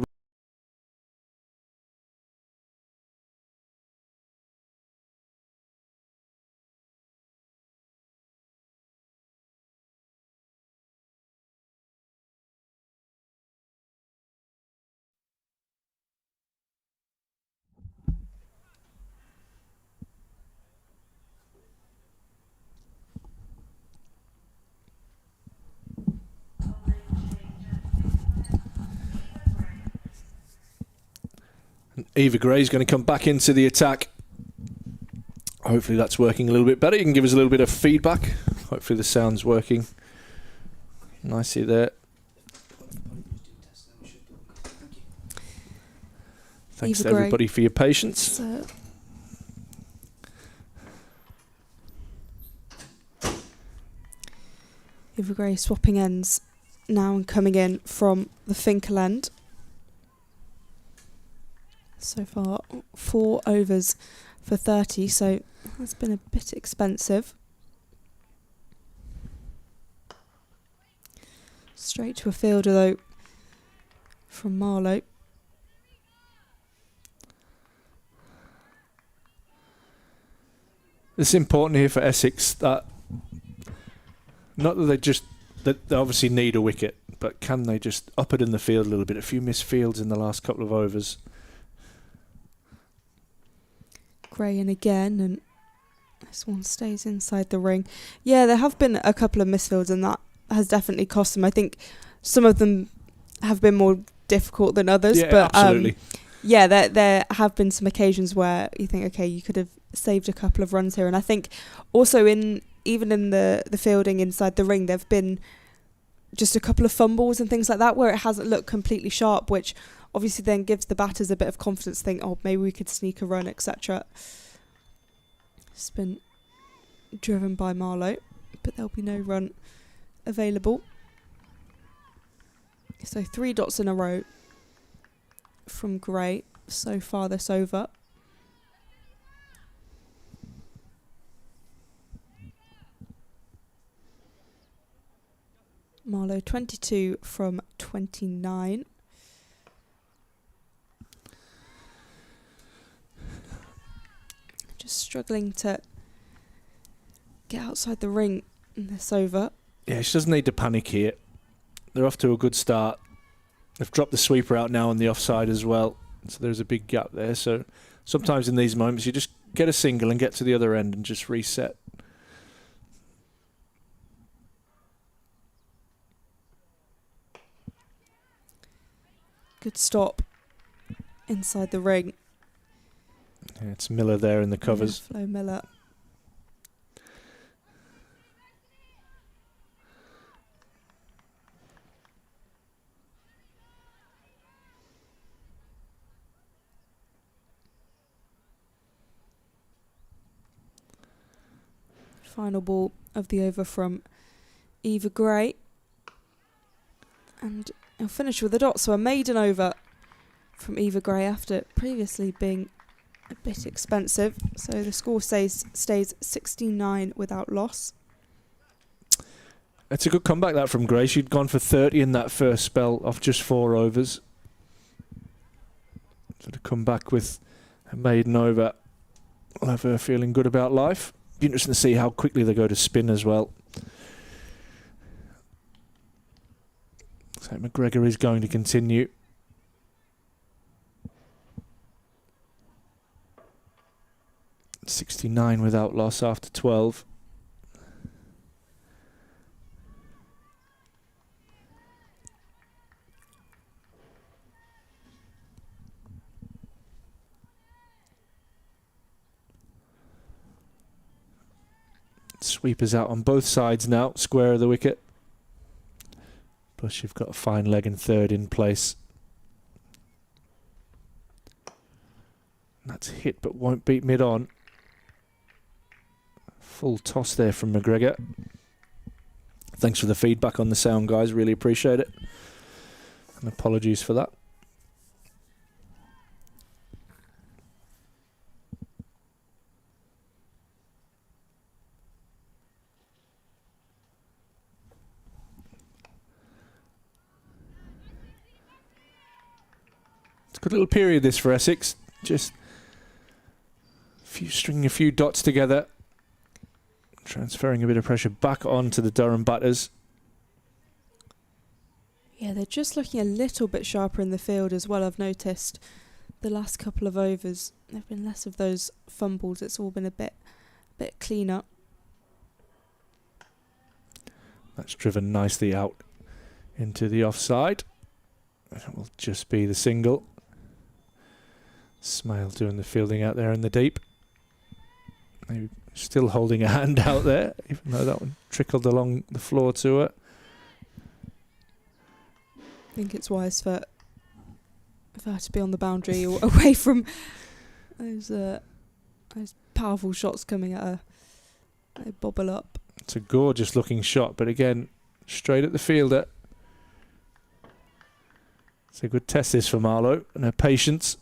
Eva Gray's going to come back into the attack. Hopefully that's working a little bit better. You can give us a little bit of feedback. Hopefully the sound's working nicely there. Thanks Eva to everybody for your patience. So Eva Gray swapping ends now and coming in from the Finkel end. So far, 4 overs for 30, so that's been a bit expensive. Straight to a fielder though from Marlow. It's important here for Essex that not that they obviously need a wicket, but can they just up it in the field a little bit? A few missed fields in the last couple of overs. Gray in again, and this one stays inside the ring. Yeah, there have been a couple of misfields, and that has definitely cost them. I think some of them have been more difficult than others, Yeah, but absolutely. Yeah, there have been some occasions where you think, okay, you could have saved a couple of runs here. And I think also even in the fielding inside the ring, there have been just a couple of fumbles and things like that where it hasn't looked completely sharp, which obviously then gives the batters a bit of confidence to think, oh, maybe we could sneak a run, etc. It's been driven by Marlow, but there'll be no run available. So 3 dots in a row from Gray so far this over. Marlow 22 from 29. Just struggling to get outside the ring in this over. Yeah, she doesn't need to panic here. They're off to a good start. They've dropped the sweeper out now on the offside as well. So there's a big gap there. So sometimes in these moments you just get a single and get to the other end and just reset. Good stop inside the ring. Yeah, it's Miller there in the covers. Yeah, Flo Miller. Final ball of the over from Eva Gray. And I'll finish with a dot. So a maiden over from Eva Gray after previously being a bit expensive. So the score stays 69 without loss. It's a good comeback that from Gray. She'd gone for 30 in that first spell off just 4 overs. So to come back with a maiden over, I'll have her feeling good about life. Be interesting to see how quickly they go to spin as well. So McGregor is going to continue. 69 without loss after 12. Sweepers out on both sides now, square of the wicket. Plus you've got a fine leg and third in place. That's hit but won't beat mid-on. Full toss there from McGregor. Thanks for the feedback on the sound, guys. Really appreciate it. And apologies for that. It's a good little period this for Essex. Just stringing a few dots together. Transferring a bit of pressure back onto the Durham batters. Yeah, they're just looking a little bit sharper in the field as well, I've noticed. The last couple of overs, there have been less of those fumbles. It's all been a bit cleaner. That's driven nicely out into the offside. It will just be the single. Smale doing the fielding out there in the deep. Maybe still holding a hand out there, even though that one trickled along the floor to her. I think it's wise for her to be on the boundary or away from those powerful shots coming at her. They bobble up. It's a gorgeous looking shot, but again, straight at the fielder. It's a good test this for Marlowe and her patience.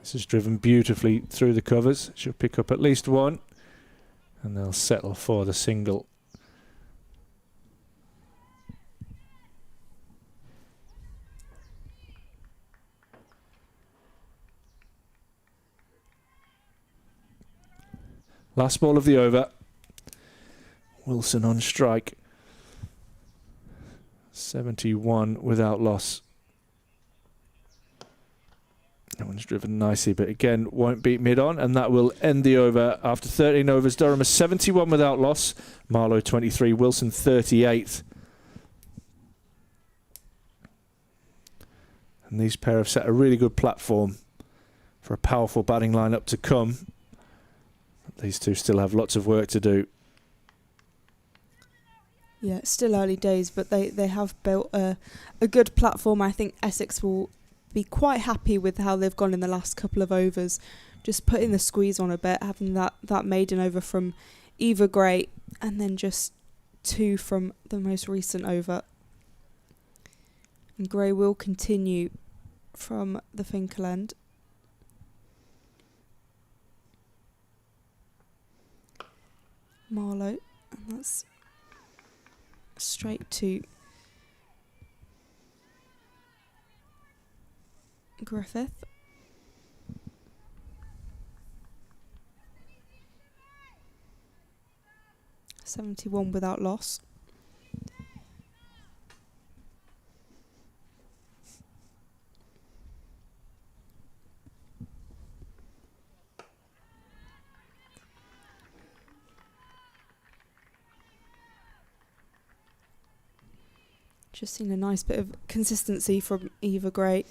This is driven beautifully through the covers. She'll pick up at least one, and they'll settle for the single. Last ball of the over. Wilson on strike. 71 without loss. That one's driven nicely, but again, won't beat mid-on, and that will end the over. After 13 overs, Durham is 71 without loss. Marlowe 23, Wilson 38. And these pair have set a really good platform for a powerful batting lineup to come. These two still have lots of work to do. Yeah, it's still early days, but they have built a good platform. I think Essex will be quite happy with how they've gone in the last couple of overs. Just putting the squeeze on a bit, having that maiden over from Eva Gray, and then just two from the most recent over. And Gray will continue from the Finkel end. Marlowe, and that's straight to Griffith. .71 without loss. Just seen a nice bit of consistency from Eva Gray.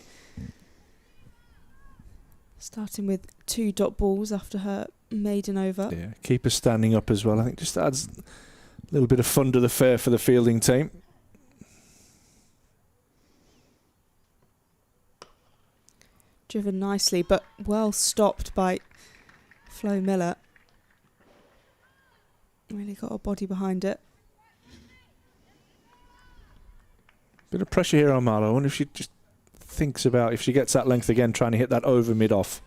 Starting with 2 dot balls after her maiden over. Yeah, keeper standing up as well. I think just adds a little bit of fun to the fare for the fielding team. Driven nicely, but well stopped by Flo Miller. Really got a body behind it. Bit of pressure here on Marlowe. I wonder if she just thinks about, if she gets that length again, trying to hit that over mid-off.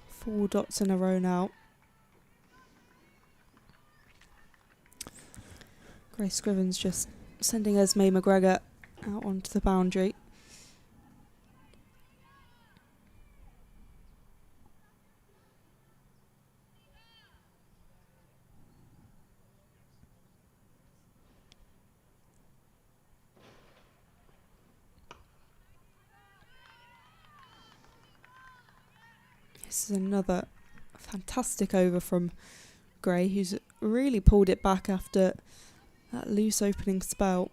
Four dots in a row now. Grace Scrivens just sending Esme McGregor out onto the boundary. This is another fantastic over from Gray, who's really pulled it back after that loose opening spell.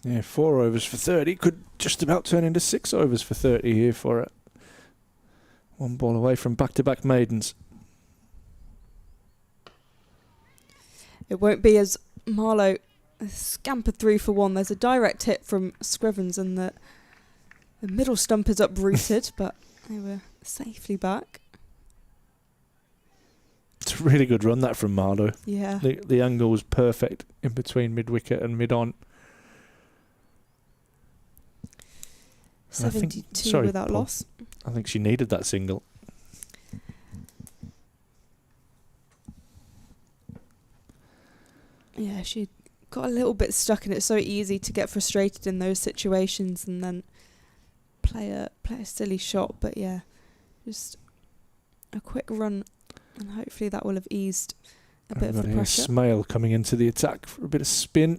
Yeah, 4 overs for 30. Could just about turn into 6 overs for 30 here for it. 1 ball away from back-to-back maidens. It won't be as Marlowe scampered through for 1. There's a direct hit from Scrivens and the middle stump is uprooted, but they were safely back. It's a really good run, that, from Marlowe. Yeah. The angle was perfect in between mid-wicket and mid-on. 72 without Paul, loss. I think she needed that single. Yeah, she got a little bit stuck, and it's so easy to get frustrated in those situations and then play a silly shot. But yeah, just a quick run, and hopefully that will have eased a bit of the pressure. Smale coming into the attack for a bit of spin.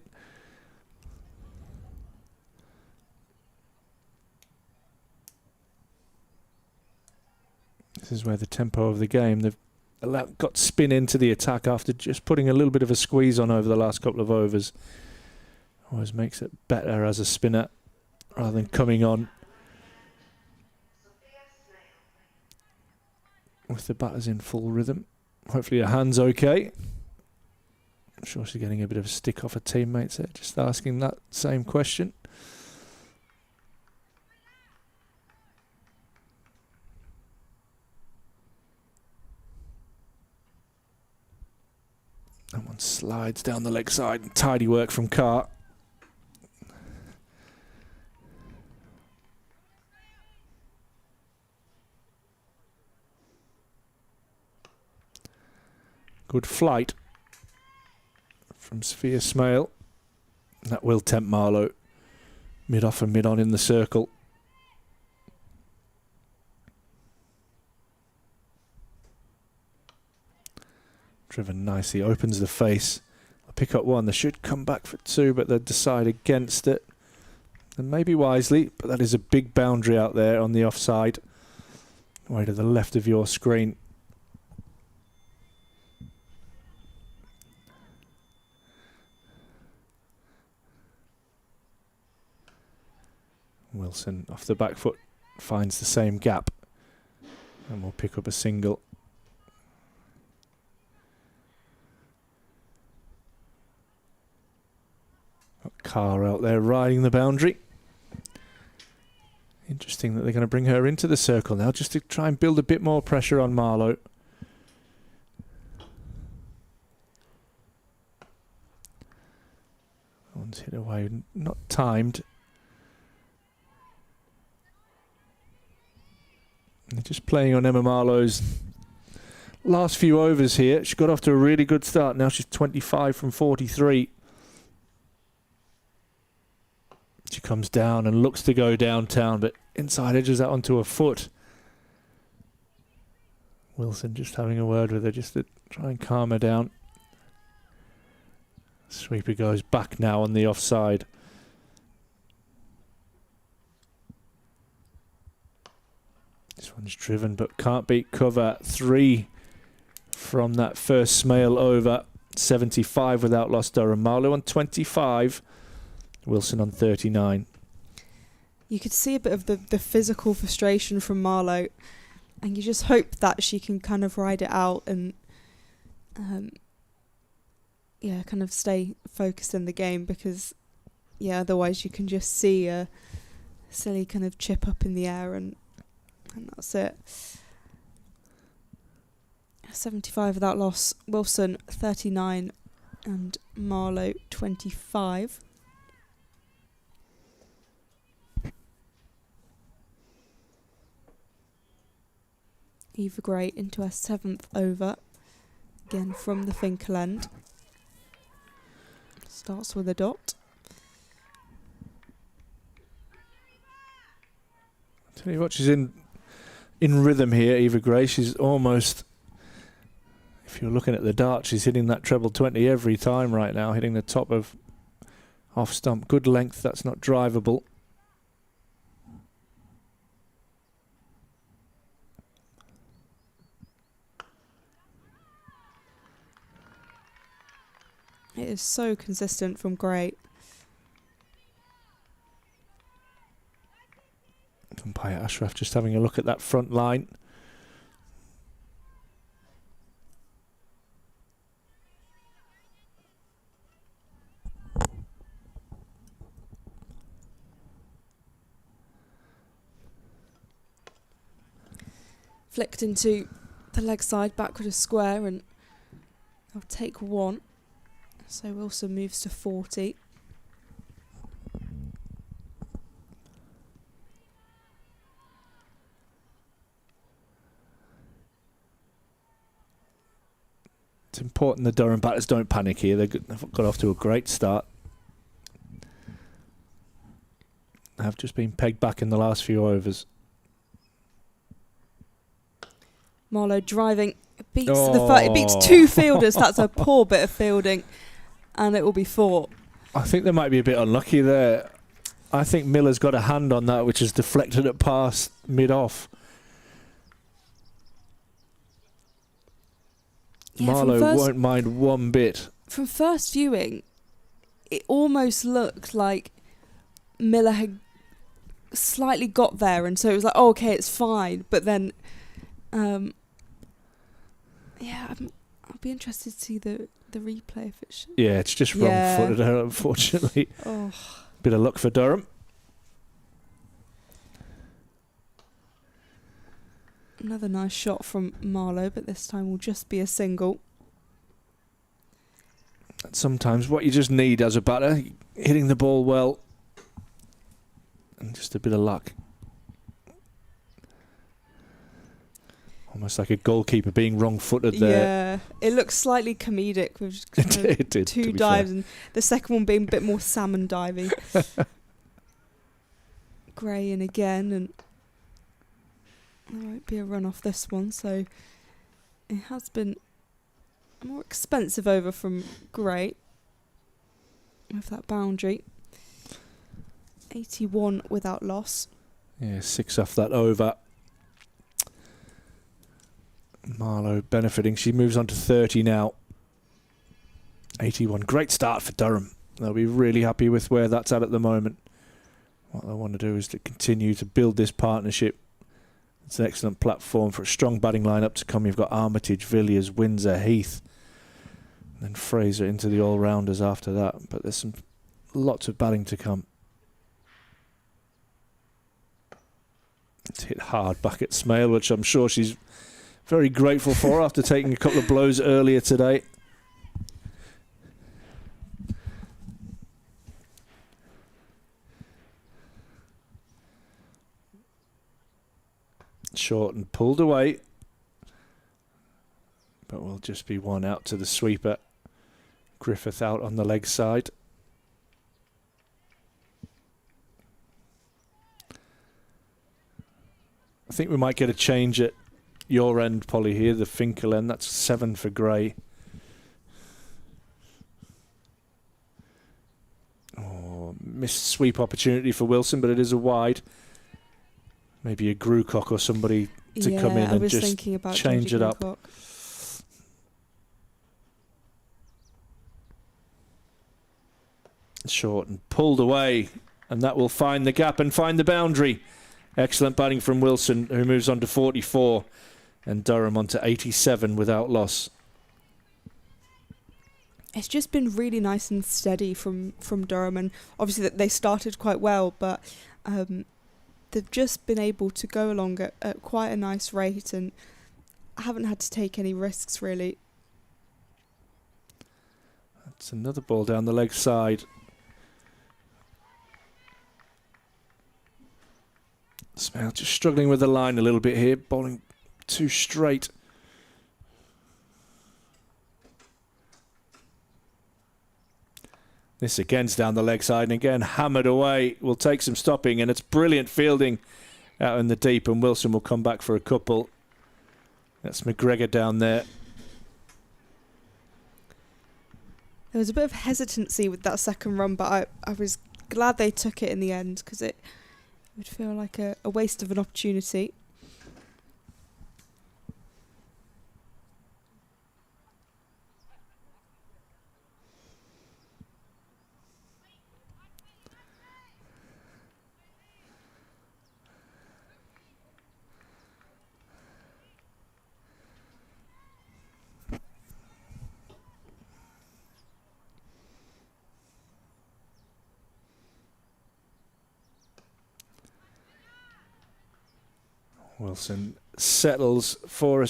This is where the tempo of the game, they've got spin into the attack after just putting a little bit of a squeeze on over the last couple of overs. Always makes it better as a spinner rather than coming on with the batters in full rhythm. Hopefully her hand's okay. I'm sure she's getting a bit of a stick off her teammates there, just asking that same question. That one slides down the leg side. Tidy work from Carr. Good flight from Sophia Smale. That will tempt Marlowe. Mid-off and mid-on in the circle. Driven nicely, opens the face. I'll pick up 1. They should come back for 2, but they'll decide against it. And maybe wisely, but that is a big boundary out there on the offside. Way to the left of your screen. Wilson off the back foot finds the same gap. And we'll pick up a single. Got Carr out there riding the boundary. Interesting that they're going to bring her into the circle now just to try and build a bit more pressure on Marlowe. One's hit away, not timed. They're just playing on Emma Marlowe's last few overs here. She got off to a really good start. Now she's 25 from 43. She comes down and looks to go downtown, but inside edges out onto her foot. Wilson just having a word with her just to try and calm her down. Sweeper goes back now on the offside. This one's driven but can't beat cover. 3 from that first Smale over. 75 without loss. Durham. Marlowe on 25. Wilson on 39. You could see a bit of the physical frustration from Marlowe, and you just hope that she can kind of ride it out and kind of stay focused in the game, because otherwise you can just see a silly kind of chip up in the air and that's it. 75 without loss. Wilson 39 and Marlowe 25. Eva Gray into her 7th over. Again from the Finkel end. Starts with a dot. Tell you what, she's in rhythm here, Eva Gray. She's almost, if you're looking at the dart, she's hitting that treble 20 every time right now, hitting the top of off stump. Good length, that's not drivable. It is so consistent from Gray. Umpire Ashraf just having a look at that front line. Flicked into the leg side, backward a square, and I'll take one. So Wilson moves to 40. It's important the Durham batters don't panic here. They've got off to a great start. Have just been pegged back in the last few overs. Marlowe driving. It beats it beats two fielders. That's a poor bit of fielding. And it will be 4. I think they might be a bit unlucky there. I think Miller's got a hand on that, which has deflected it past mid-off. Yeah, Marlowe won't mind one bit. From first viewing, it almost looked like Miller had slightly got there, and so it was like, oh, okay, it's fine. But then, yeah, I'll be interested to see the replay if it's... Yeah, it's just wrong-footed, unfortunately. Oh. Bit of luck for Durham. Another nice shot from Marlowe, but this time will just be a single. That's sometimes what you just need as a batter, hitting the ball well, and just a bit of luck. Almost like a goalkeeper being wrong-footed there. Yeah, it looks slightly comedic with It did, two dives, and the second one being a bit more salmon diving. Gray in again, and there won't be a run off this one, so it has been a more expensive over from Gray with that boundary. 81 without loss. Yeah, 6 off that over. Marlowe benefiting. She moves on to 30 now. 81. Great start for Durham. They'll be really happy with where that's at the moment. What they want to do is to continue to build this partnership. It's an excellent platform for a strong batting lineup to come. You've got Armitage, Villiers, Windsor, Heath, and then Fraser into the all-rounders after that. But there's lots of batting to come. It's hit hard back at Smale, which I'm sure she's very grateful for after taking a couple of blows earlier today. Short and pulled away, but will just be one out to the sweeper. Griffith out on the leg side. I think we might get a change at your end, Polly, here, the Finkel end. That's 7 for Gray. Oh, missed sweep opportunity for Wilson, but it is a wide. Maybe a Grucock or somebody to come in and just change it up. Grucock. Short and pulled away, and that will find the gap and find the boundary. Excellent batting from Wilson, who moves on to 44, and Durham on to 87 without loss. It's just been really nice and steady from Durham, and obviously that they started quite well, but they've just been able to go along at quite a nice rate and haven't had to take any risks, really. That's another ball down the leg side. Smale just struggling with the line a little bit here, bowling too straight. This again's down the leg side, and again hammered away. Will take some stopping, and it's brilliant fielding out in the deep, and Wilson will come back for a couple. That's McGregor down there. There was a bit of hesitancy with that second run, but I was glad they took it in the end, because it would feel like a waste of an opportunity. Wilson settles for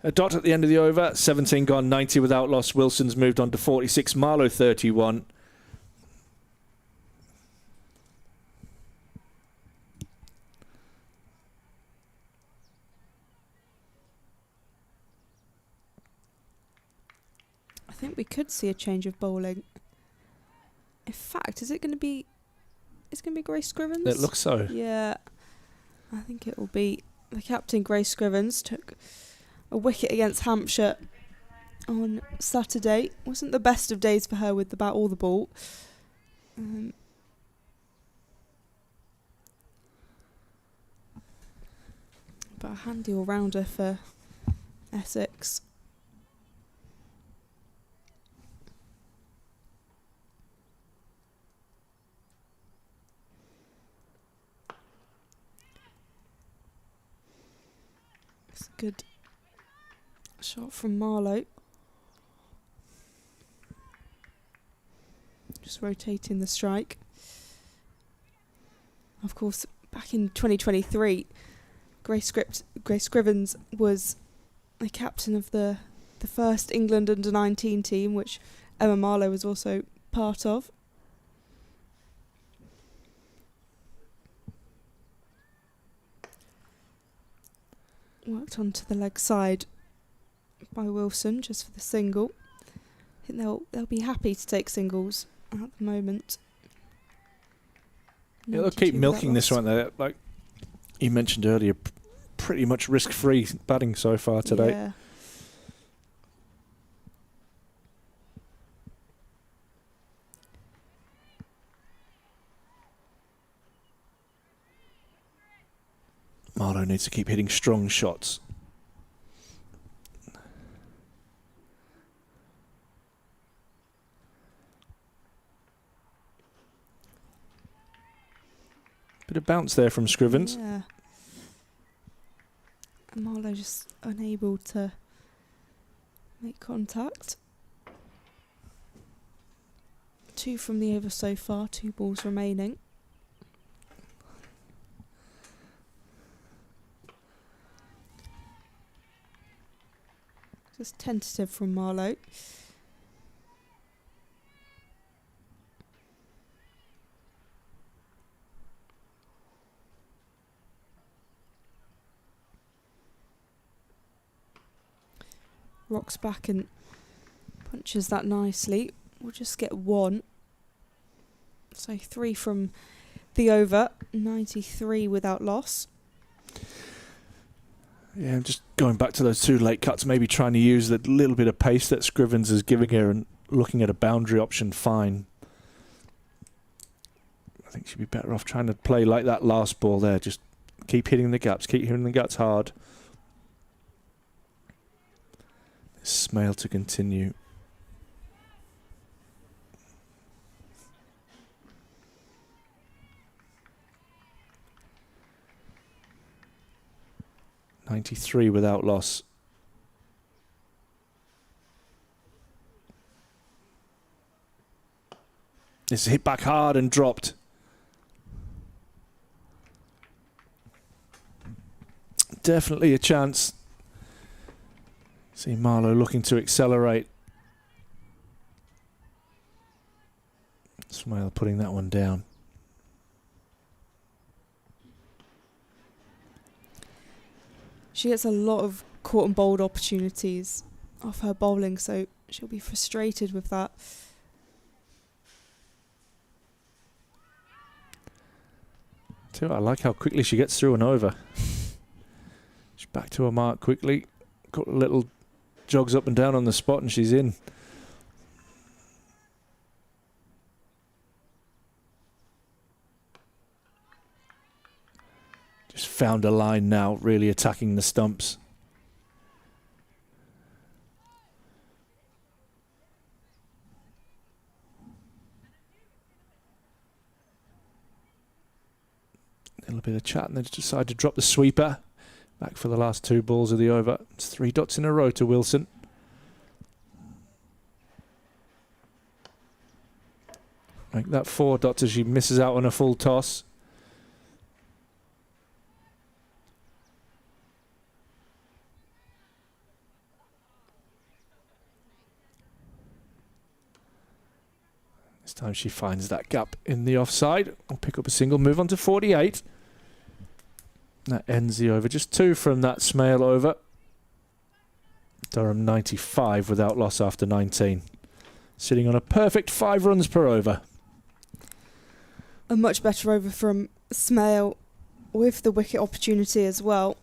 a dot at the end of the over. 17 gone, 90 without loss. Wilson's moved on to 46. Marlowe 31. I think we could see a change of bowling. In fact, is it going to be? It's going to be Grace Scrivens. It looks so. Yeah, I think it will be the captain. Grace Scrivens took a wicket against Hampshire on Saturday. Wasn't the best of days for her with the bat or the ball. But a handy all-rounder for Essex. It's a good shot from Marlowe. Just rotating the strike. Of course, back in 2023, Grace Scrivens was the captain of the first England under-19 team, which Emma Marlowe was also part of. Worked onto the leg side by Wilson just for the single. I think they'll be happy to take singles at the moment. Yeah, they'll keep milking this one. Like you mentioned earlier, pretty much risk-free batting so far today. Yeah. Marlowe needs to keep hitting strong shots. Bit of bounce there from Scrivens. Yeah. And Marlowe just unable to make contact. 2 from the over so far, 2 balls remaining. Just tentative from Marlowe. Rocks back and punches that nicely. We'll just get 1. So 3 from the over, 93 without loss. Yeah, just going back to those 2 late cuts, maybe trying to use that little bit of pace that Scrivens is giving her and looking at a boundary option fine. I think she'd be better off trying to play like that last ball there. Just keep hitting the gaps, keep hitting the gaps hard. Smale to continue. .93 without loss. It's hit back hard and dropped. Definitely a chance. See Marlowe looking to accelerate. Smale putting that one down. She gets a lot of caught and bowled opportunities off her bowling, so she'll be frustrated with that. Too, I like how quickly she gets through and over. She's back to her mark quickly. Got a little jogs up and down on the spot and she's in. Just found a line now, really attacking the stumps. A little bit of chat and then decide to drop the sweeper. Back for the last 2 balls of the over. It's 3 dots in a row to Wilson. Make that 4 dots as she misses out on a full toss. This time she finds that gap in the offside. I'll pick up a single, move on to 48. That ends the over. Just 2 from that Smale over. Durham 95 without loss after 19. Sitting on a perfect 5 runs per over. A much better over from Smale with the wicket opportunity as well.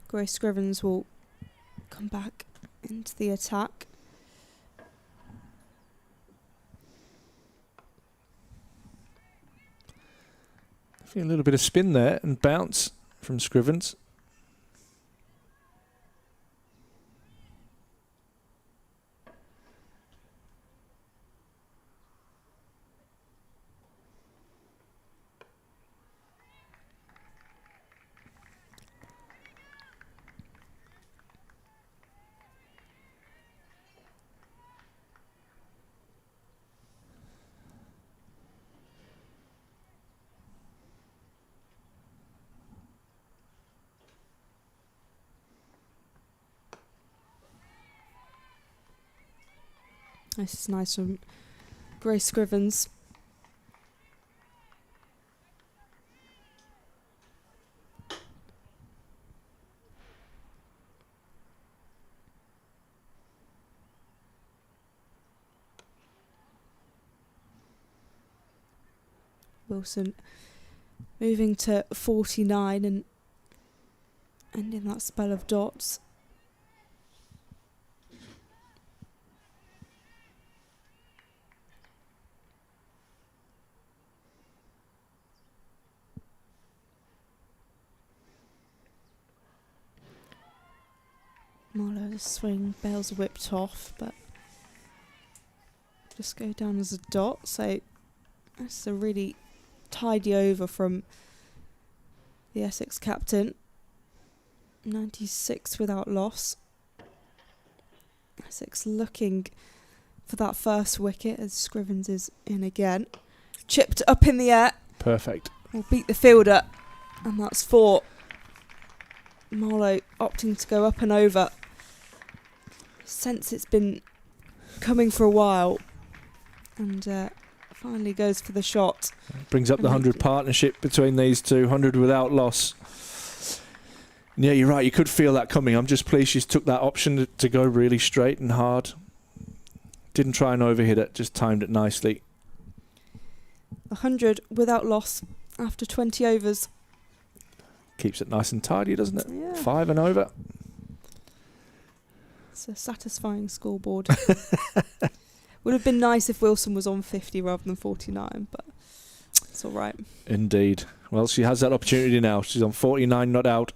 Grace Scrivens will come back into the attack. I feel a little bit of spin there and bounce from Scrivens. This is nice from Grace Scrivens. Wilson moving to 49 and ending that spell of dots. Marlowe's swing, bail's whipped off, but just go down as a dot. So that's a really tidy over from the Essex captain. 96 without loss. Essex looking for that first wicket as Scrivens is in again. Chipped up in the air. Perfect. Will beat the fielder, and that's 4. Marlowe opting to go up and over. Sense it's been coming for a while, and finally goes for the shot. Brings up the 100 partnership between these two, 100 without loss. And yeah, you're right, you could feel that coming. I'm just pleased she's took that option to go really straight and hard. Didn't try and overhit it, just timed it nicely. 100 without loss after 20 overs. Keeps it nice and tidy, doesn't it? Yeah. 5 and over. It's a satisfying scoreboard. Would have been nice if Wilson was on 50 rather than 49, but it's all right. Indeed. Well, she has that opportunity now. She's on 49, not out.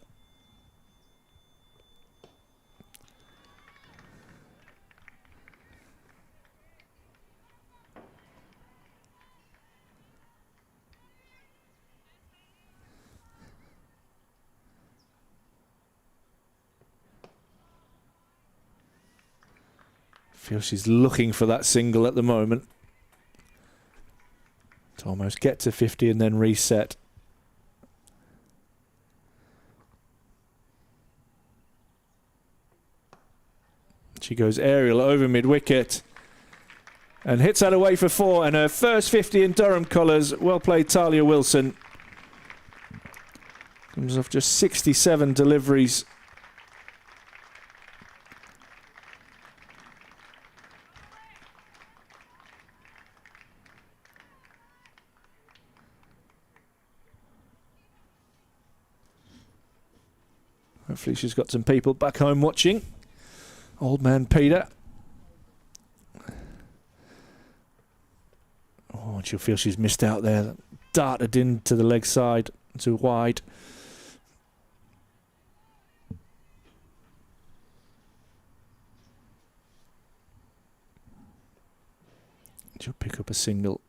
Feel she's looking for that single at the moment to almost get to 50 and then reset. She goes aerial over mid-wicket and hits that away for 4, and her first 50 in Durham colours. Well played, Talia Wilson. Comes off just 67 deliveries Hopefully she's got some people back home watching. Old man Peter. Oh, and she'll feel she's missed out there. Darted into the leg side, too wide. She'll pick up a single.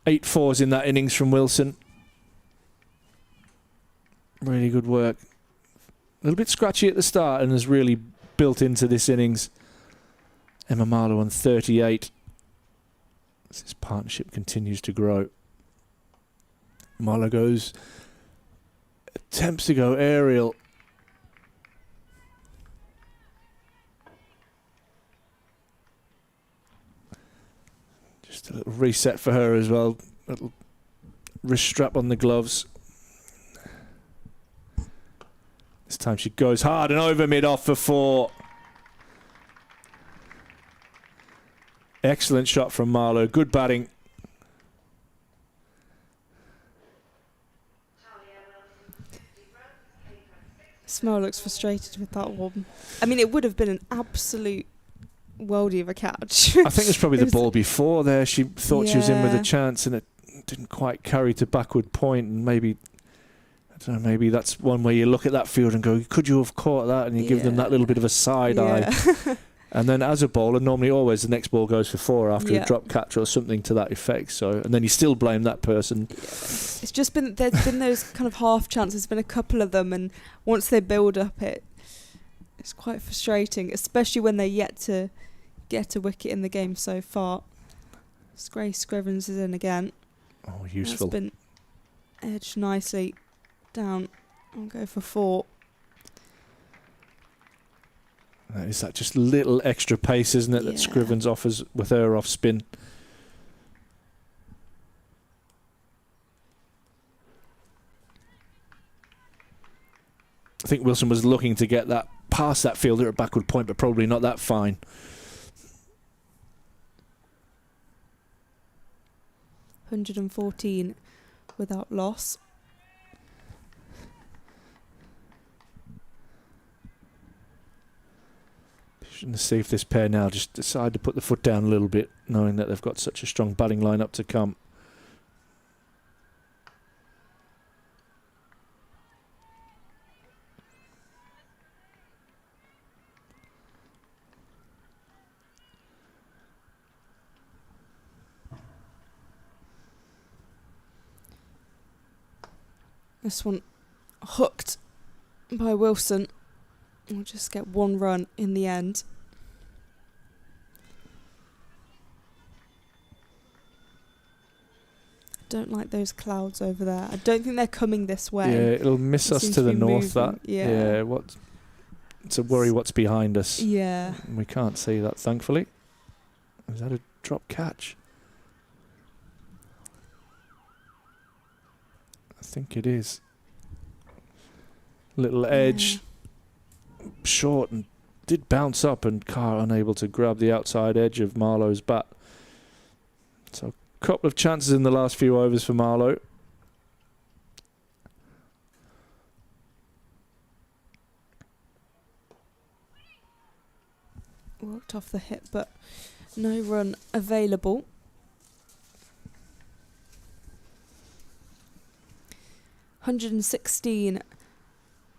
8 fours in that innings from Wilson. Really good work. A little bit scratchy at the start and has really built into this innings. Emma Marlowe on 38. As this partnership continues to grow. Marlowe goes, attempts to go aerial. Just a little reset for her as well. A little wrist strap on the gloves. This time she goes hard and over mid-off for 4. Excellent shot from Marlowe. Good batting. Smile looks frustrated with that one. I mean, it would have been an absolute worldie of a catch. I think it was probably the ball before there. She thought she was in with a chance and it didn't quite carry to backward point. And maybe, I don't know, maybe that's one where you look at that field and go, could you have caught that? And you give them that little bit of a side eye. And then as a bowler, normally always the next ball goes for 4 after a drop catch or something to that effect. So, and then you still blame that person. It's just been, there's been those kind of half chances. There's been a couple of them, and once they build up, it's quite frustrating, especially when they're yet to get a wicket in the game so far. Grace Scrivens is in again. Oh, useful. It's been edged nicely down. I'll go for 4. Is that just little extra pace, isn't it, that Scrivens offers with her off spin? I think Wilson was looking to get that past that fielder at backward point, but probably not that fine. $114 without loss. To see if this pair now just decide to put the foot down a little bit, knowing that they've got such a strong batting lineup to come. This one hooked by Wilson. We'll just get 1 run in the end. Don't like those clouds over there. I don't think they're coming this way. Yeah, it'll miss us to the north. Moving. It's a worry what's behind us. Yeah. We can't see that, thankfully. Is that a drop catch? I think it is. Little edge. Short and did bounce up, and Carr unable to grab the outside edge of Marlowe's bat. So a couple of chances in the last few overs for Marlowe. Worked off the hip, but no run available. $116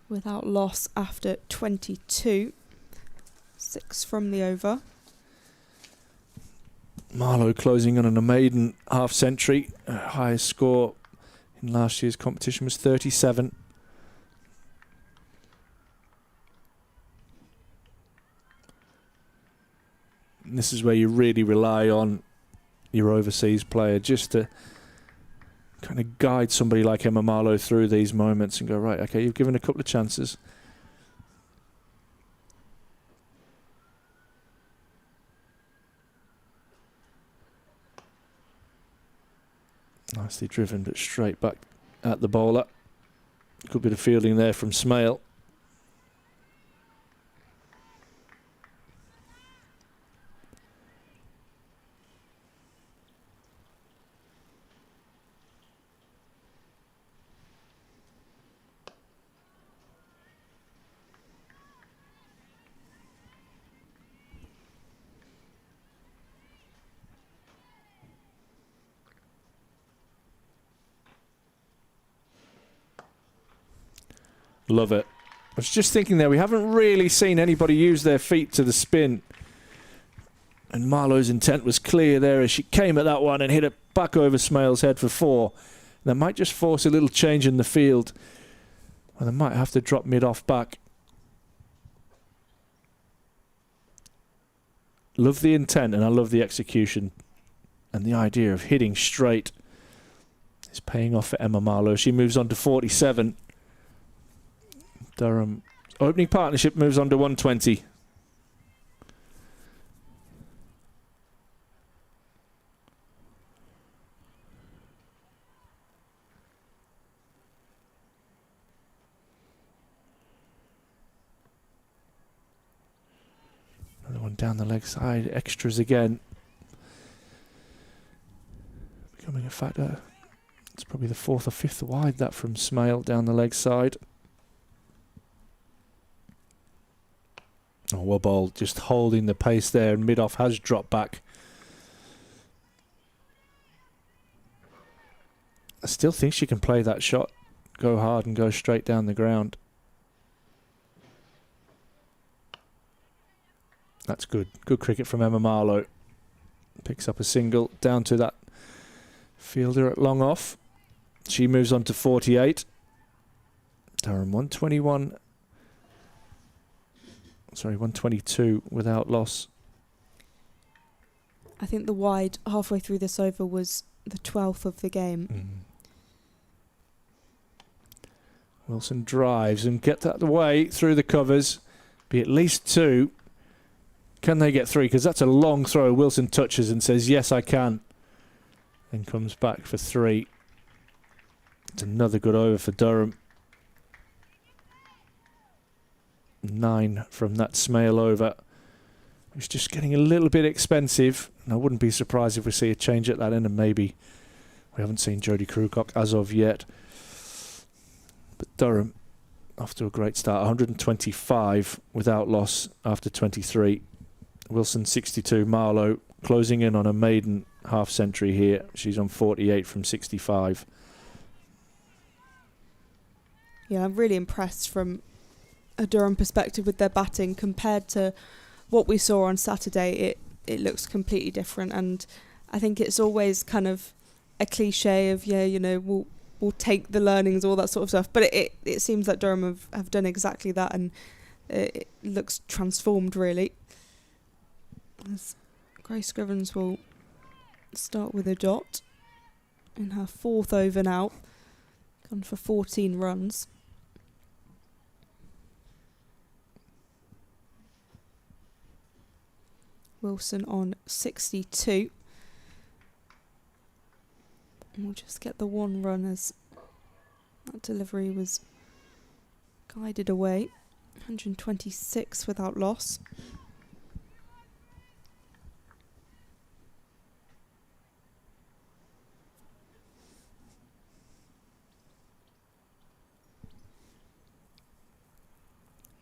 without loss after 22. 6 from the over. Marlowe closing on a maiden half century. Highest score in last year's competition was 37. And this is where you really rely on your overseas player just to kind of guide somebody like Emma Marlowe through these moments and go, right, okay, you've given a couple of chances. Nicely driven, but straight back at the bowler. Good bit of fielding there from Smale. Love it. I was just thinking there, we haven't really seen anybody use their feet to the spin. And Marlowe's intent was clear there as she came at that one and hit it back over Smale's head for 4. That might just force a little change in the field. And they might have to drop mid-off back. Love the intent and I love the execution. And the idea of hitting straight is paying off for Emma Marlowe. She moves on to 47. Durham opening partnership moves on to 120. Another one down the leg side, extras again. Becoming a factor. It's probably the 4th or 5th wide, that from Smale down the leg side. Oh, well bowled, just holding the pace there, and mid-off has dropped back. I still think she can play that shot, go hard and go straight down the ground. That's good. Good cricket from Emma Marlowe. Picks up a single down to that fielder at long off. She moves on to 48. Durham 121. Sorry, 122 without loss. I think the wide halfway through this over was the 12th of the game. Wilson drives and get that away through the covers. Be at least 2. Can they get 3? Because that's a long throw. Wilson touches and says, yes, I can. Then comes back for 3. It's another good over for Durham. 9 from that Smale over. It's just getting a little bit expensive. And I wouldn't be surprised if we see a change at that end, and maybe we haven't seen Jodie Crucock as of yet. But Durham off to a great start. 125 without loss after 23. Wilson 62. Marlowe closing in on a maiden half century here. She's on 48 from 65. Yeah, I'm really impressed from a Durham perspective with their batting compared to what we saw on Saturday. It looks completely different, and I think it's always kind of a cliche of we'll take the learnings, all that sort of stuff. But it seems that Durham have done exactly that, and it looks transformed really. As Grace Scrivens will start with a dot in her 4th over now, gone for 14 runs. Wilson on 62. And we'll just get the 1 run as that delivery was guided away. 126 without loss.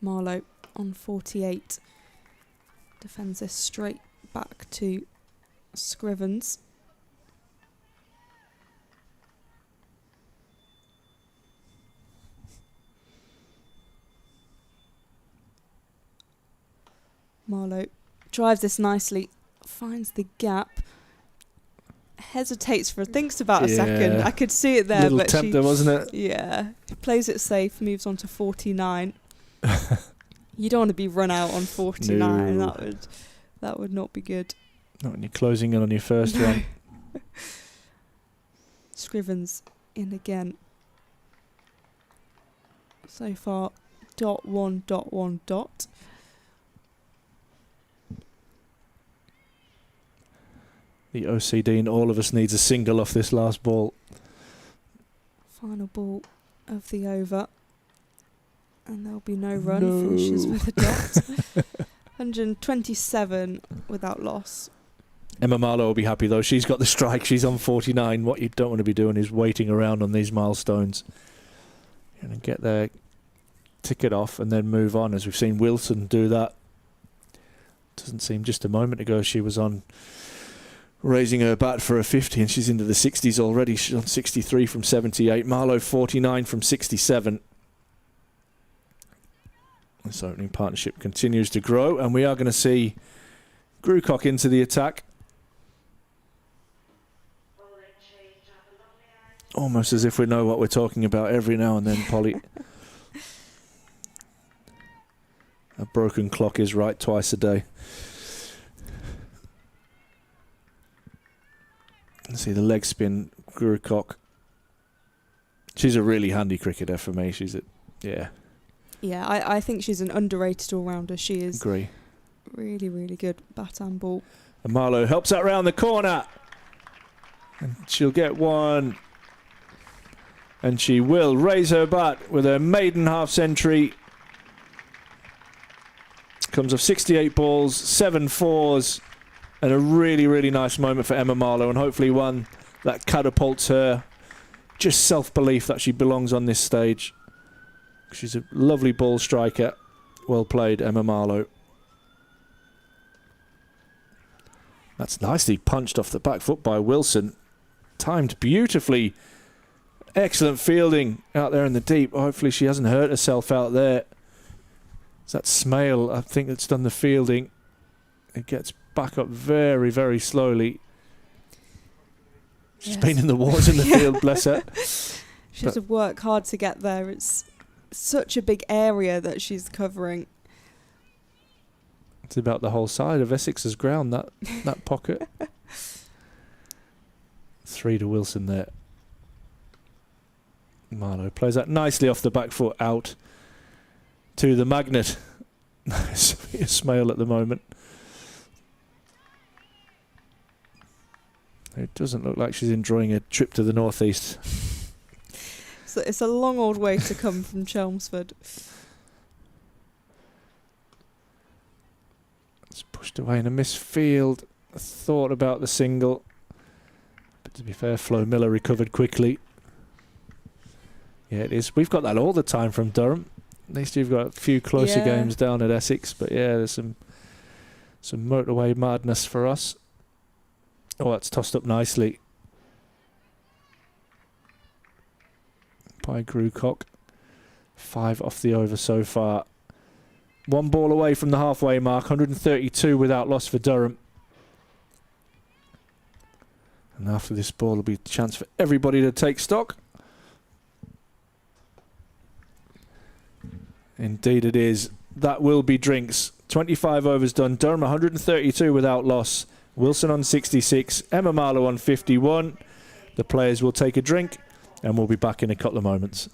Marlowe on 48. Defends this straight back to Scrivens. Marlowe drives this nicely, finds the gap, hesitates thinks about a second. I could see it there, little but tempter, wasn't it? Yeah, plays it safe, moves on to 49. You don't want to be run out on 49. No. That would not be good. Not when you're closing in on your first one. Scrivens in again. So far, dot one. The OCD in all of us needs a single off this last ball. Final ball of the over. And there'll be no run. Finishes with a dot. 127 without loss. Emma Marlowe will be happy though. She's got the strike. She's on 49. What you don't want to be doing is waiting around on these milestones. You're going to get there, tick it off, and then move on, as we've seen Wilson do that. Doesn't seem just a moment ago she was on raising her bat for a 50, and she's into the 60s already. She's on 63 from 78. Marlowe 49 from 67. This opening partnership continues to grow, and we are going to see Grucock into the attack. Almost as if we know what we're talking about every now and then, Polly. A broken clock is right twice a day. Let's see the leg spin, Grucock. She's a really handy cricketer for me. Yeah. Yeah, I think she's an underrated all-rounder. She is. Agree. Really, really good bat and ball. And Marlowe helps that round the corner. And she'll get one. And she will raise her bat with her maiden half-century. Comes off 68 balls, 7 fours, and a really, really nice moment for Emma Marlowe, and hopefully one that catapults her just self-belief that she belongs on this stage. She's a lovely ball striker. Well played, Emma Marlowe. That's nicely punched off the back foot by Wilson. Timed beautifully. Excellent fielding out there in the deep. Hopefully she hasn't hurt herself out there. It's that Smale, I think, that's done the fielding. It gets back up very, very slowly. She's been in the wars in the field, bless her. She has to work hard to get there. It's such a big area that she's covering. It's about the whole side of Essex's ground, that pocket. 3 to Wilson there. Marlowe plays that nicely off the back foot out to the magnet. Smale at the moment. It doesn't look like she's enjoying a trip to the northeast. So it's a long old way to come from Chelmsford. It's pushed away in a misfield. I thought about the single. But to be fair, Flo Miller recovered quickly. Yeah, it is. We've got that all the time from Durham. At least you've got a few closer games down at Essex. But yeah, there's some motorway madness for us. Oh, that's tossed up nicely by Grucock. 5 off the over so far. 1 ball away from the halfway mark. 132 without loss for Durham. And after this ball, there'll be a chance for everybody to take stock. Indeed it is. That will be drinks. 25 overs done. Durham 132 without loss. Wilson on 66. Emma Marlowe on 51. The players will take a drink and we'll be back in a couple of moments.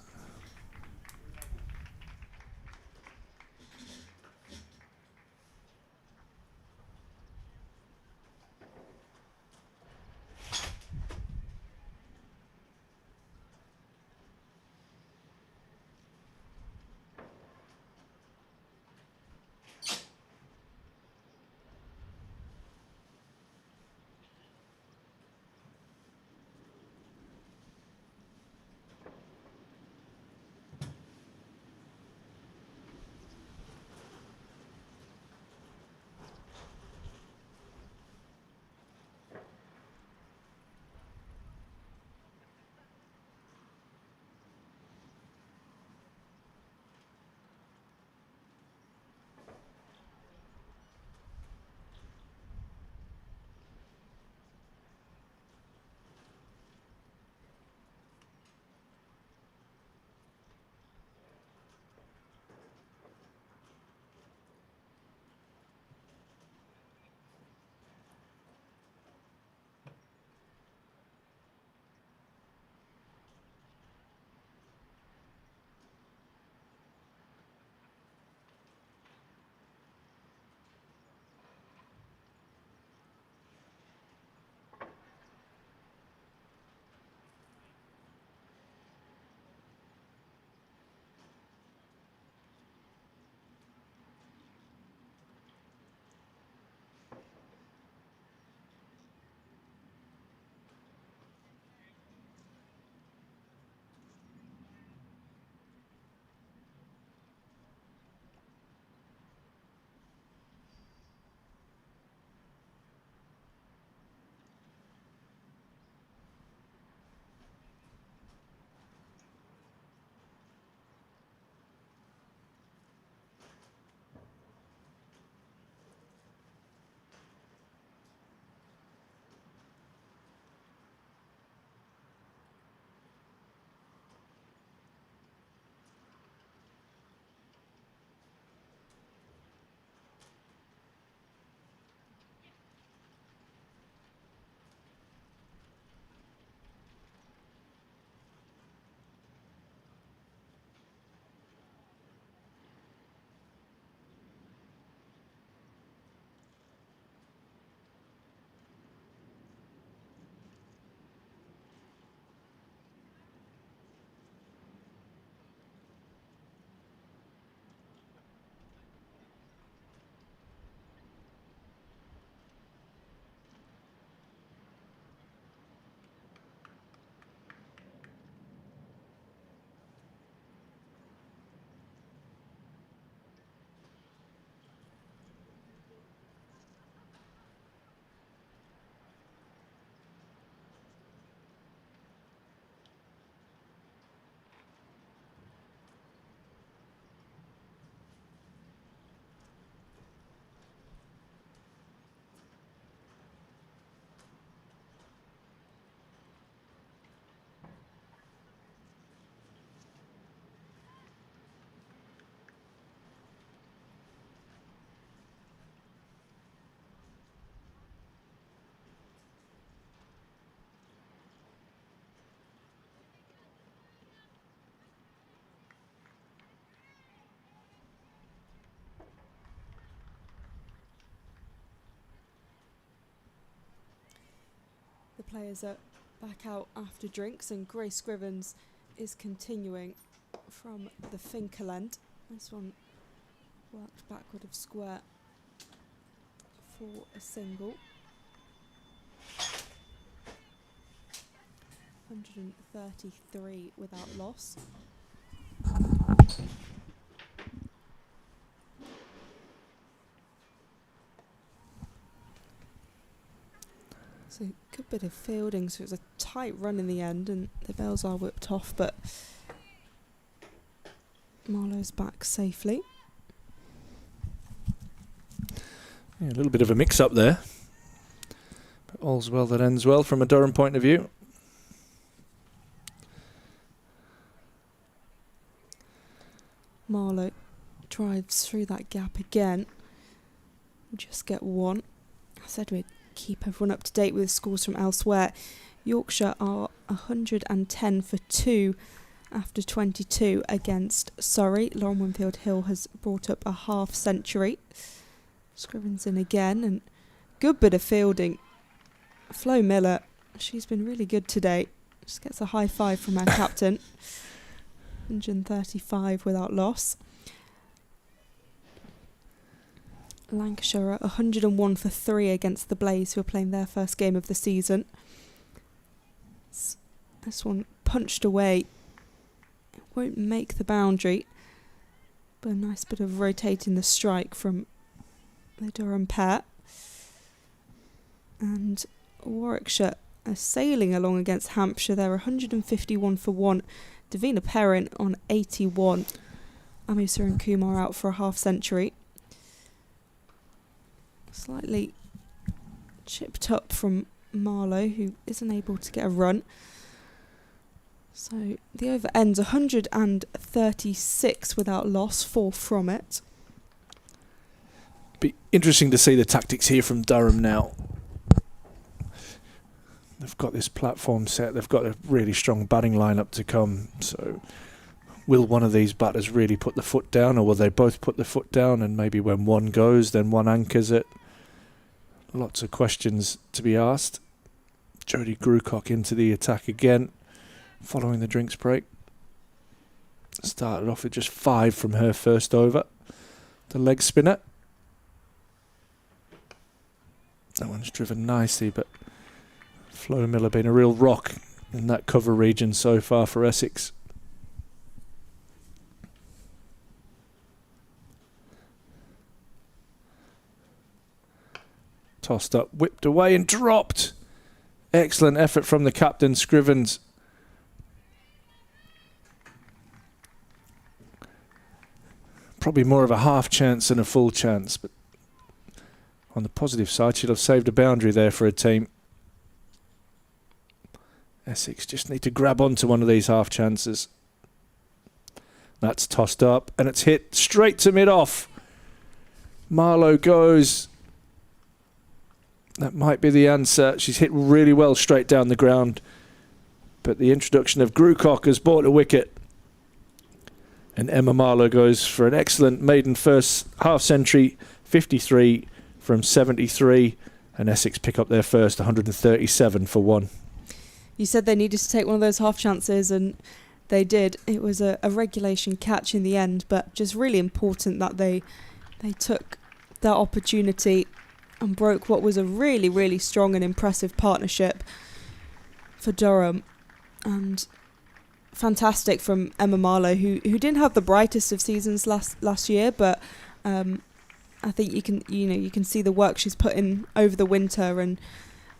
players are back out after drinks, and Grace Scrivens is continuing from the Finkel end. This one worked backward of square for a single. 133 without loss. So good bit of fielding, so it was a tight run in the end and the bells are whipped off, but Marlowe's back safely. Yeah, a little bit of a mix-up there. But all's well that ends well from a Durham point of view. Marlowe drives through that gap again. Just get one. I said we'd keep everyone up to date with scores from elsewhere. Yorkshire are 110 for 2 after 22 against Surrey. Lauren Winfield Hill has brought up a half century. Scrivens in again, and good bit of fielding. Flo Miller, she's been really good today. Just gets a high five from our captain. 135 without loss. Lancashire are 101 for 3 against the Blaze, who are playing their first game of the season. This one punched away. It won't make the boundary, but a nice bit of rotating the strike from the Durham pair. And Warwickshire are sailing along against Hampshire. They're 151 for 1. Davina Perrin on 81. Amusa and Kumar out for a half century. Slightly chipped up from Marlowe, who isn't able to get a run. So the over ends 136 without loss, 4 from it. Be interesting to see the tactics here from Durham now. They've got this platform set. They've got a really strong batting lineup to come. So will one of these batters really put the foot down, or will they both put the foot down, and maybe when one goes, then one anchors it? Lots of questions to be asked. Jodie Grucock into the attack again, following the drinks break. Started off with just 5 from her first over. The leg spinner. That one's driven nicely, but Flo Miller been a real rock in that cover region so far for Essex. Tossed up, whipped away and dropped. Excellent effort from the captain, Scrivens. Probably more of a half chance than a full chance, but on the positive side, she'll have saved a boundary there for a team. Essex just need to grab onto one of these half chances. That's tossed up and it's hit straight to mid-off. Marlowe goes. That might be the answer. She's hit really well straight down the ground, but the introduction of Grucock has bought a wicket. And Emma Marlowe goes for an excellent maiden first half century, 53 from 73, and Essex pick up their first 137 for 1. You said they needed to take one of those half chances, and they did. It was a regulation catch in the end, but just really important that they took that opportunity and broke what was a really, really strong and impressive partnership for Durham. And fantastic from Emma Marlowe, who didn't have the brightest of seasons last year, but I think you can see the work she's put in over the winter, and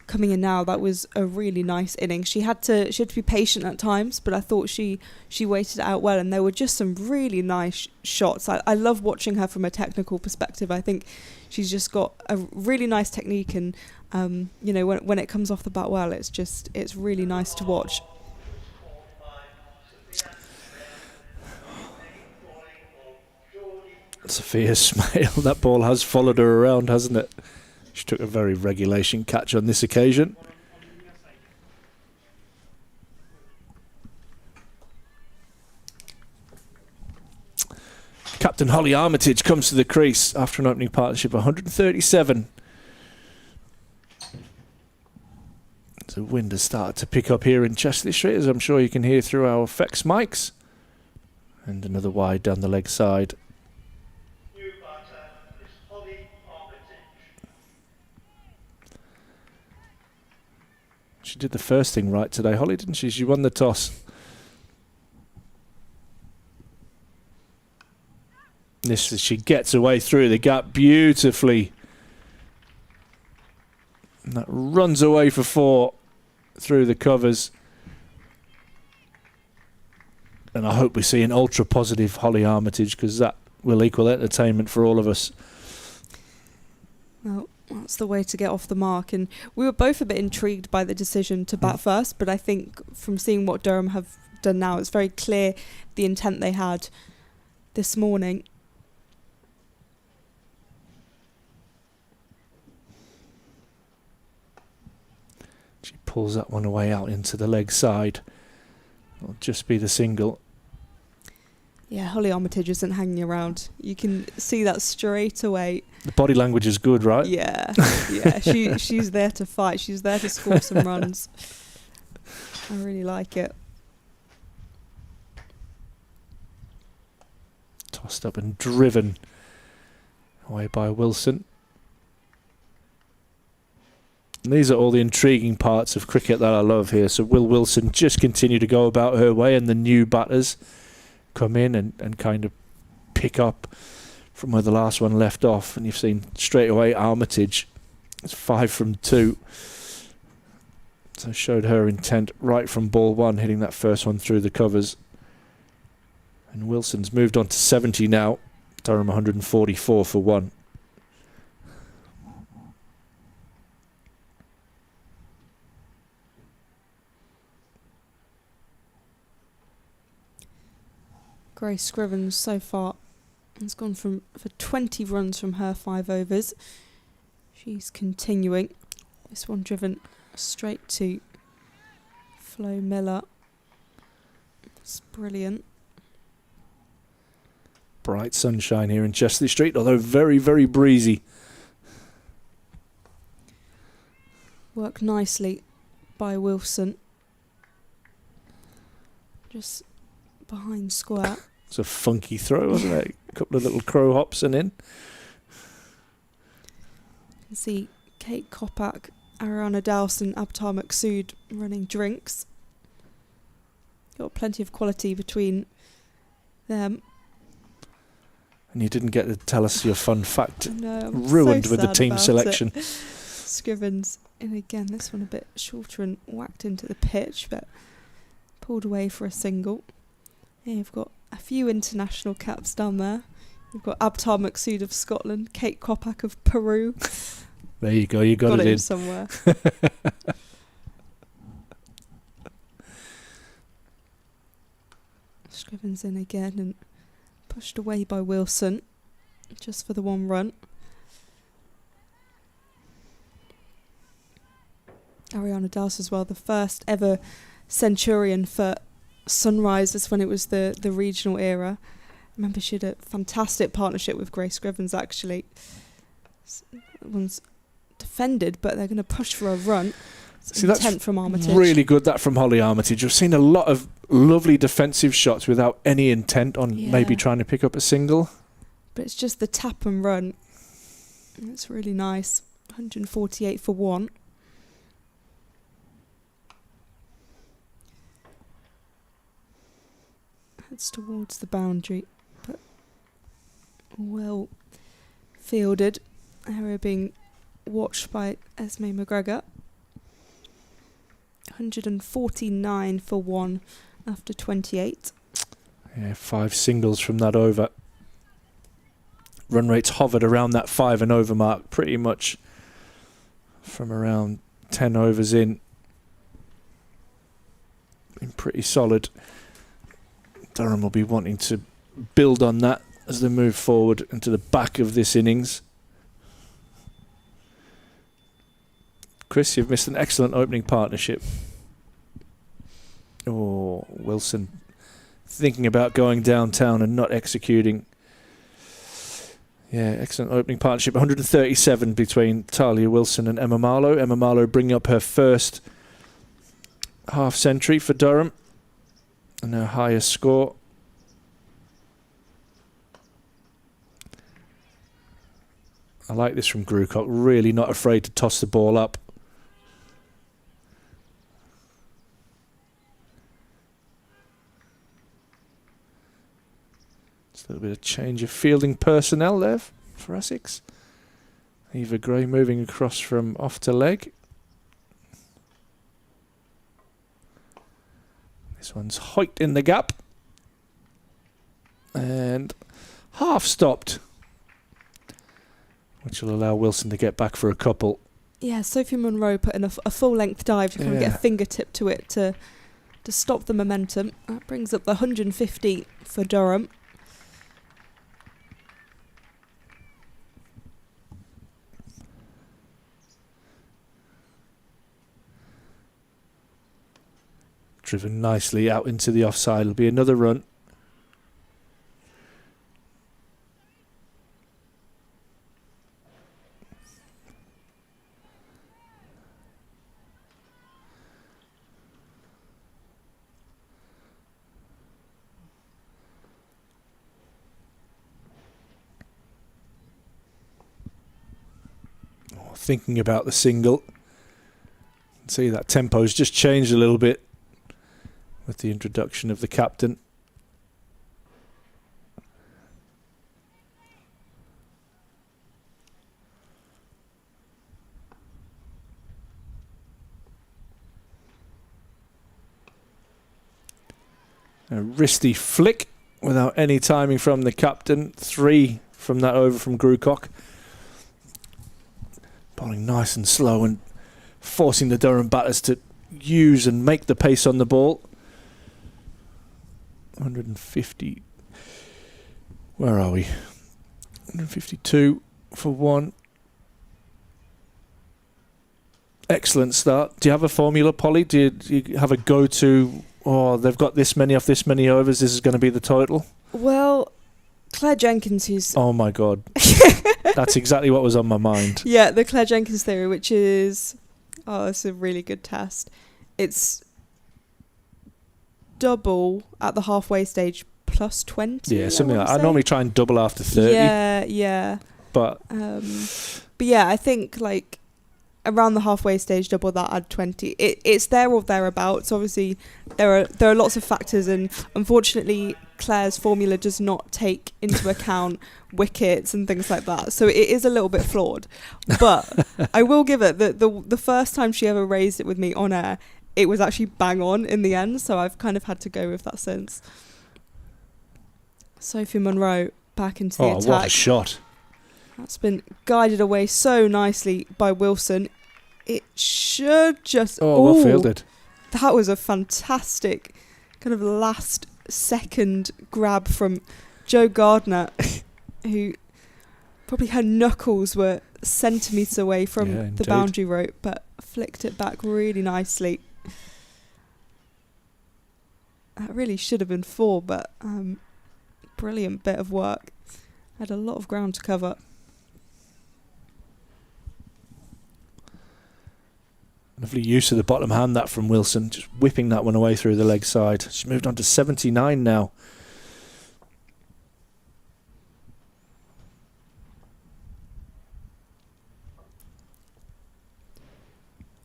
coming in now, that was a really nice innings. She had to be patient at times, but I thought she waited it out well, and there were just some really nice shots. I love watching her from a technical perspective. I think she's just got a really nice technique, and when it comes off the bat well, it's really nice to watch. Sophia Smale, that ball has followed her around, hasn't it? She took a very regulation catch on this occasion. Captain Holly Armitage comes to the crease after an opening partnership of 137. It's The wind has started to pick up here in Chesley Street, as I'm sure you can hear through our effects mics. And another wide down the leg side. New batter is Holly Armitage. She did the first thing right today, Holly, didn't she? She won the toss. She gets away through the gap beautifully. And that runs away for 4 through the covers. And I hope we see an ultra positive Holly Armitage, because that will equal entertainment for all of us. Well, that's the way to get off the mark. And we were both a bit intrigued by the decision to bat first, but I think from seeing what Durham have done now, it's very clear the intent they had this morning. She pulls that one away out into the leg side. It'll just be the single. Yeah, Holly Armitage isn't hanging around. You can see that straight away. The body language is good, right? Yeah, yeah. She's there to fight. She's there to score some runs. I really like it. Tossed up and driven away by Wilson. And these are all the intriguing parts of cricket that I love here. So will Wilson just continue to go about her way, and the new batters come in and kind of pick up from where the last one left off? And you've seen straight away Armitage, it's 5 from 2. So showed her intent right from ball 1, hitting that first one through the covers. And Wilson's moved on to 70 now. Durham 144 for 1. Grace Scrivens so far has gone for 20 runs from her 5 overs. She's continuing. This one driven straight to Flo Miller. It's brilliant. Bright sunshine here in Chesley Street, although very, very breezy. Worked nicely by Wilson. Just behind square. It's a funky throw, wasn't it? A couple of little crow hops and in. You can see Kate Kopak, Ariana Dowson, Abtar Maqsood running drinks. Got plenty of quality between them. And you didn't get to tell us your fun fact. No, I'm Ruined so with the sad team about selection. it. Scrivens in again. This one a bit shorter and whacked into the pitch, but pulled away for a single. Yeah, you've got a few international caps down there. You've got Abtar Maqsood of Scotland, Kate Kopak of Peru. There you go, you got it in somewhere. Scrivens in again and pushed away by Wilson just for the 1 run. Ariana Dowse as well, the first ever Centurion for Sunrisers when it was the regional era. I remember she had a fantastic partnership with Grace Scrivens actually. One's defended, but they're going to push for a run. See, that's intent from Armitage. really good, that from Holly Armitage. I've seen a lot of lovely defensive shots without any intent on maybe trying to pick up a single. But it's just the tap and run. It's really nice. 148 for 1. Heads towards the boundary, but well fielded. Area being watched by Esme McGregor. 149 for 1 after 28. Yeah, 5 singles from that over. Run rates hovered around that 5 and over mark pretty much from around 10 overs in. Been pretty solid. Durham will be wanting to build on that as they move forward into the back of this innings. Chris, you've missed an excellent opening partnership. Oh, Wilson thinking about going downtown and not executing. Yeah, excellent opening partnership. 137 between Talia Wilson and Emma Marlowe. Emma Marlowe bringing up her first half century for Durham and her highest score. I like this from Grucock, really not afraid to toss the ball up. Just a little bit of change of fielding personnel there for Essex. Eva Gray moving across from off to leg. This one's Hoyt in the gap. And half stopped, which will allow Wilson to get back for a couple. Yeah, Sophie Monroe put in a full-length dive to kind of get a fingertip to it to stop the momentum. That brings up the 150 for Durham. Driven nicely out into the offside. It'll be another run. Thinking about the single. See, that tempo's just changed a little bit with the introduction of the captain. A wristy flick without any timing from the captain. 3 from that over from Grucock. Bowling nice and slow and forcing the Durham batters to use and make the pace on the ball. 150. Where are we? 152 for 1. Excellent start. Do you have a formula, Polly? Do you have a go-to? Oh, they've got this many off this many overs. This is going to be the total. Well, Claire Jenkins, who's... Oh, my God. That's exactly what was on my mind. Yeah, the Claire Jenkins theory, which is... Oh, it's a really good test. It's double at the halfway stage plus 20. Yeah, something like that. I normally try and double after 30. Yeah. But yeah, I think like around the halfway stage, double that, add 20. It's there or thereabouts. Obviously, there are lots of factors, and unfortunately, Claire's formula does not take into account wickets and things like that. So it is a little bit flawed. But I will give it that the first time she ever raised it with me on air, it was actually bang on in the end. So I've kind of had to go with that since. Sophie Monroe back into the attack. Oh, what a shot. That's been guided away so nicely by Wilson. It should just... Oh, well fielded. That was a fantastic kind of last second grab from Jo Gardner, who probably her knuckles were centimetres away from the boundary rope, but flicked it back really nicely. That really should have been 4, but brilliant bit of work. Had a lot of ground to cover. Lovely use of the bottom hand, that from Wilson, just whipping that one away through the leg side. She's moved on to 79 now.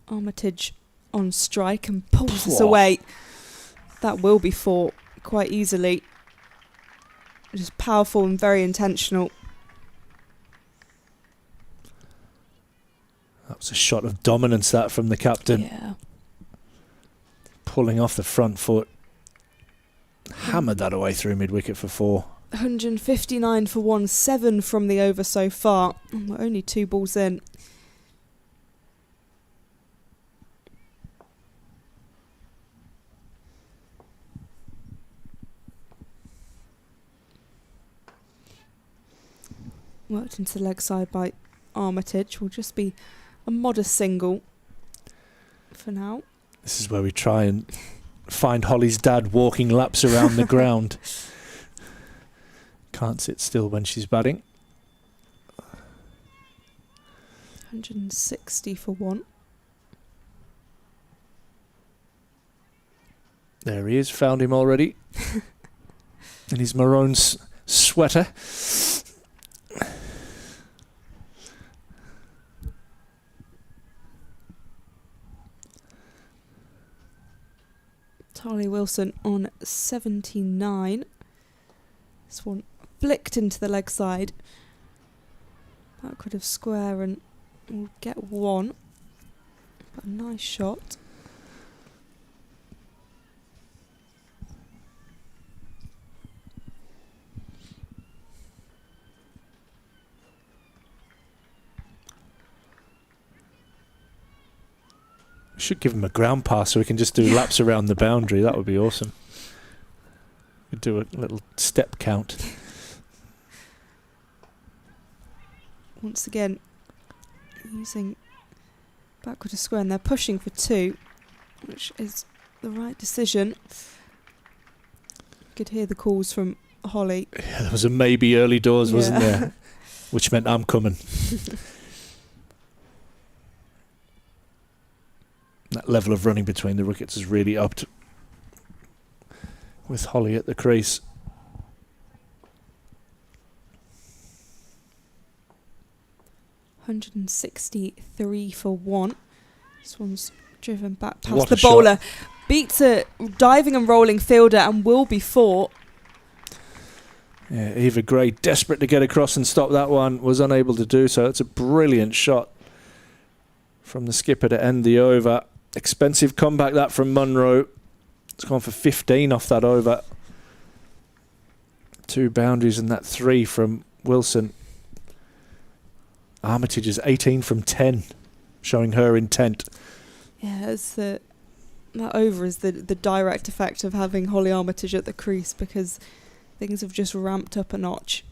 Armitage on strike and pulls this away. That will be 4 quite easily. Just powerful and very intentional. That was a shot of dominance, that, from the captain. Yeah. Pulling off the front foot. Hammered that away through mid-wicket for 4. 159 for 1, 7 from the over so far. And we're only 2 balls in. Worked into the leg side by Armitage. Will just be a modest single for now. This is where we try and find Holly's dad walking laps around the ground. Can't sit still when she's batting. 160 for 1. There he is, found him already. In his maroon sweater. Charlie Wilson on 79. This one flicked into the leg side. That could have square and we'll get one. But a nice shot. Should give him a ground pass so we can just do laps around the boundary. That would be awesome. We'd do a little step count. Once again, using backward to square, and they're pushing for 2, which is the right decision. You could hear the calls from Holly. Yeah, there was a maybe early doors, wasn't there? Which meant I'm coming. That level of running between the wickets is really upped with Holly at the crease. $163 for 1. This one's driven back past What the a bowler. shot. Beats a diving and rolling fielder and will be 4. Yeah, Eva Gray, desperate to get across and stop that one, was unable to do so. It's a brilliant shot from the skipper to end the over. Expensive comeback that from Munro. It's gone for 15 off that over. 2 boundaries and that 3 from Wilson. Armitage is 18 from 10, showing her intent. Yeah, it's that over is the direct effect of having Holly Armitage at the crease, because things have just ramped up a notch.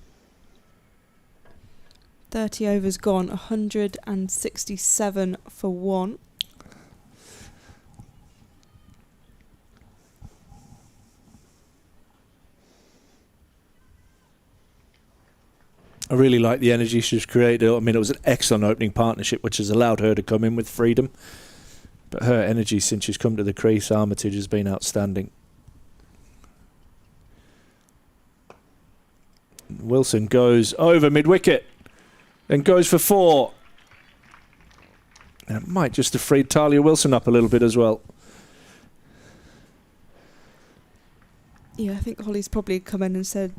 30 overs gone, 167 for 1. I really like the energy she's created. I mean, it was an excellent opening partnership, which has allowed her to come in with freedom. But her energy since she's come to the crease, Armitage, has been outstanding. Wilson goes over mid-wicket and goes for 4. And it might just have freed Talia Wilson up a little bit as well. Yeah, I think Holly's probably come in and said,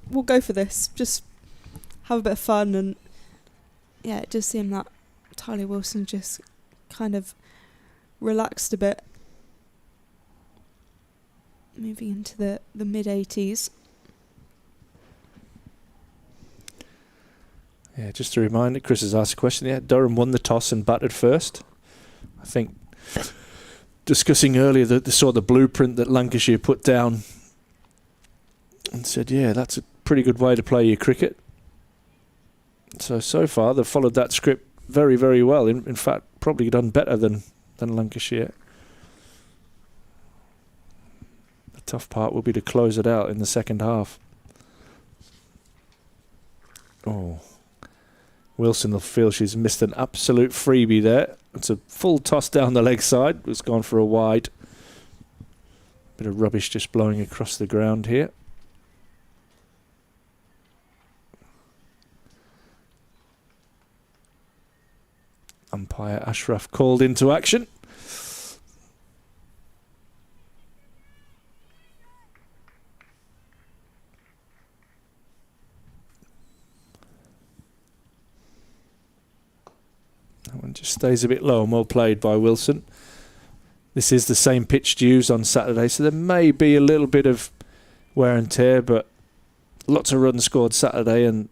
we'll go for this. Just have a bit of fun. And yeah, it does seem that Talia Wilson just kind of relaxed a bit. Moving into the mid-80s. Yeah, just a reminder, Chris has asked a question. Yeah, Durham won the toss and batted first. I think discussing earlier that they saw the blueprint that Lancashire put down and said, yeah, that's a pretty good way to play your cricket. So far, they've followed that script very, very well. In fact, probably done better than Lancashire. The tough part will be to close it out in the second half. Oh. Wilson will feel she's missed an absolute freebie there. It's a full toss down the leg side. It's gone for a wide. Bit of rubbish just blowing across the ground here. Umpire Ashraf called into action. That one just stays a bit low and well played by Wilson. This is the same pitch used on Saturday, so there may be a little bit of wear and tear, but lots of runs scored Saturday, and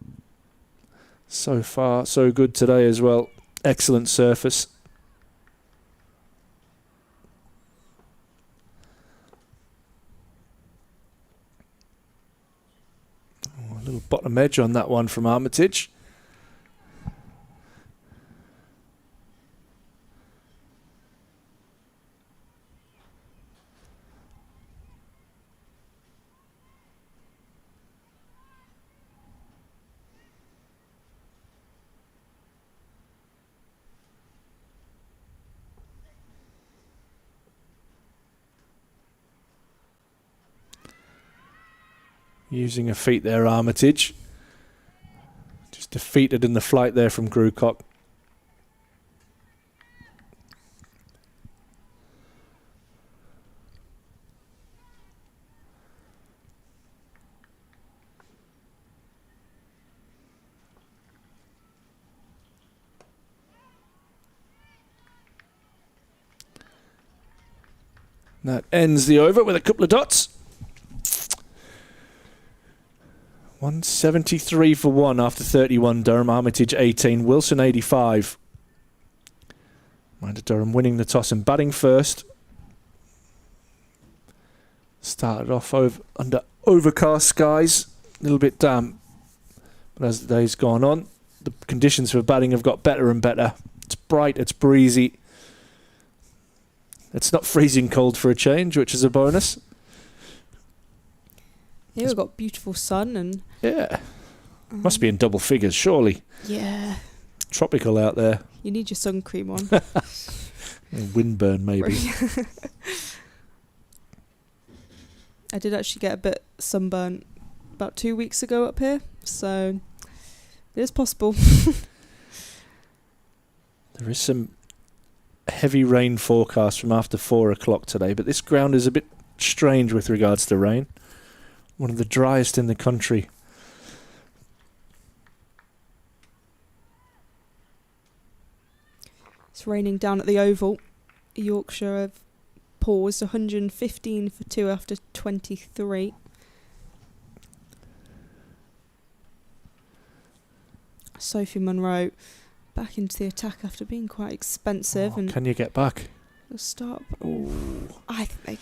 so far so good today as well. Excellent surface. Oh, a little bottom edge on that one from Armitage. using her feet there, Armitage. Just defeated in the flight there from Grucock. That ends the over with a couple of dots. 173 for 1 after 31. Durham, Armitage 18, Wilson 85. Mind Durham winning the toss and batting first. Started off under overcast skies, a little bit damp. But as the day's gone on, the conditions for batting have got better and better. It's bright, it's breezy. It's not freezing cold for a change, which is a bonus. Yeah, we've got beautiful sun and... Yeah. Must be in double figures, surely. Yeah. Tropical out there. You need your sun cream on. Windburn, maybe. I did actually get a bit sunburnt about 2 weeks ago up here, so it is possible. There is some heavy rain forecast from after 4 o'clock today, but this ground is a bit strange with regards to rain. One of the driest in the country. It's raining down at the Oval. Yorkshire have paused 115 for 2 after 23. Sophie Munro back into the attack after being quite expensive. And can you get back? they'll start. I think they...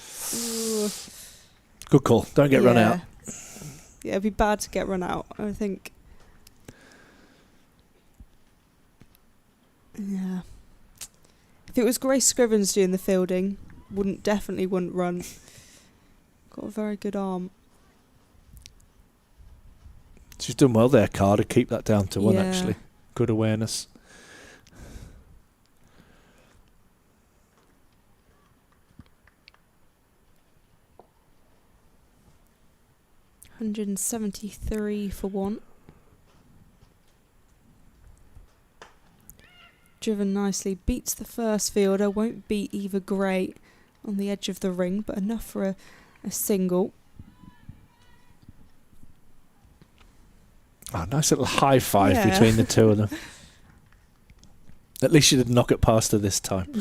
Good call. Don't get run out. Yeah, it'd be bad to get run out, I think. Yeah. If it was Grace Scrivens doing the fielding, definitely wouldn't run. Got a very good arm. She's done well there, Carr, to keep that down to 1, Yeah. actually. Good awareness. $173 for 1. Driven nicely, beats the first fielder, won't beat Eva Gray on the edge of the ring, but enough for a single. Oh, nice little high five Yeah. between the two of them. At least she didn't knock it past her this time.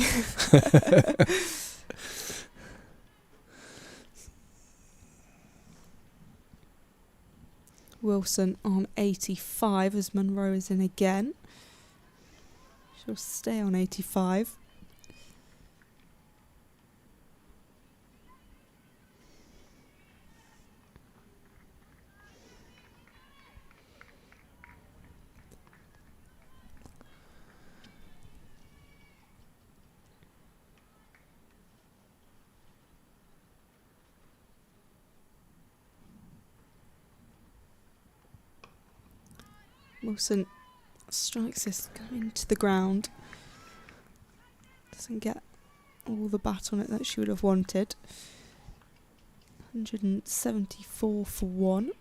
Wilson on 85 as Munro is in again. She'll stay on 85. Wilson strikes this into the ground. Doesn't get all the bat on it that she would have wanted. 174 for 1.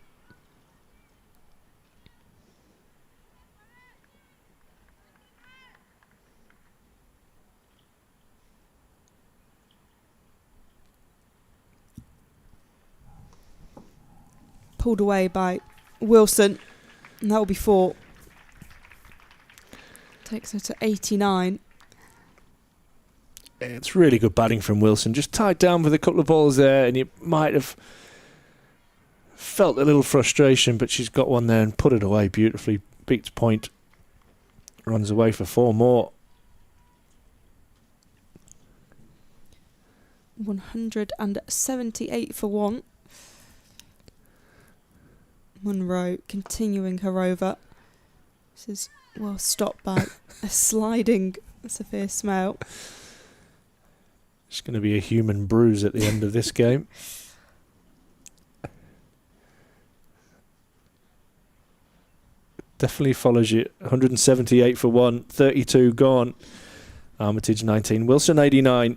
Pulled away by Wilson. And that will be 4. Takes her to 89. It's really good batting from Wilson. Just tied down with a couple of balls there, and you might have felt a little frustration, but she's got one there and put it away beautifully. Beats point. Runs away for 4 more. 178 for 1. Munro continuing her over. This is well stopped by a sliding Sophia Smale. It's going to be a human bruise at the end of this game. Definitely follows you. 178 for 1, 32 gone. Armitage 19, Wilson 89.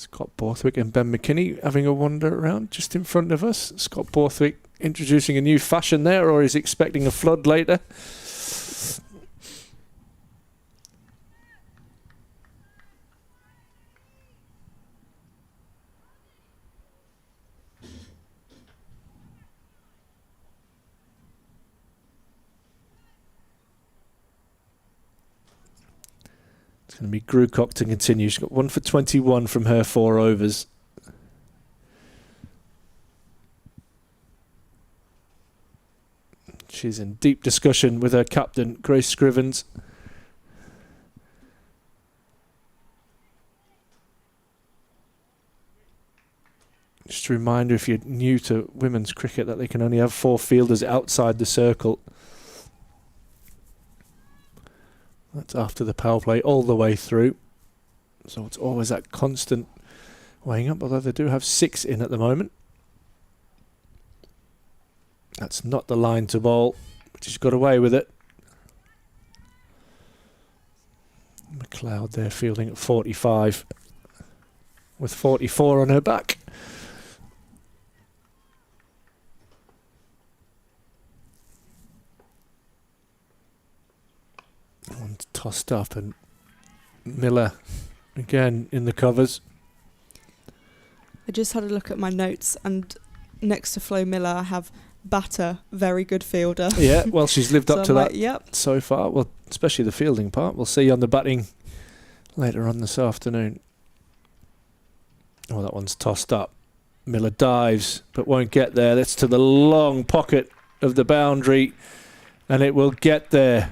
Scott Borthwick and Ben McKinney having a wander around just in front of us. Scott Borthwick introducing a new fashion there, or is expecting a flood later. It's going to be Grucock to continue. She's got 1 for 21 from her 4 overs. She's in deep discussion with her captain, Grace Scrivens. Just a reminder, if you're new to women's cricket, that they can only have 4 fielders outside the circle. That's after the power play all the way through. So it's always that constant weighing up, although they do have 6 in at the moment. That's not the line to bowl, but she's got away with it. McLeod there fielding at 45 with 44 on her back. One's tossed up, and Miller again in the covers. I just had a look at my notes, and next to Flo Miller I have batter, very good fielder. Yeah, well, she's lived So up to I'm that like, yep. so far. Well, especially the fielding part. We'll see on the batting later on this afternoon. Oh, that one's tossed up. Miller dives, but won't get there. That's to the long pocket of the boundary, and it will get there,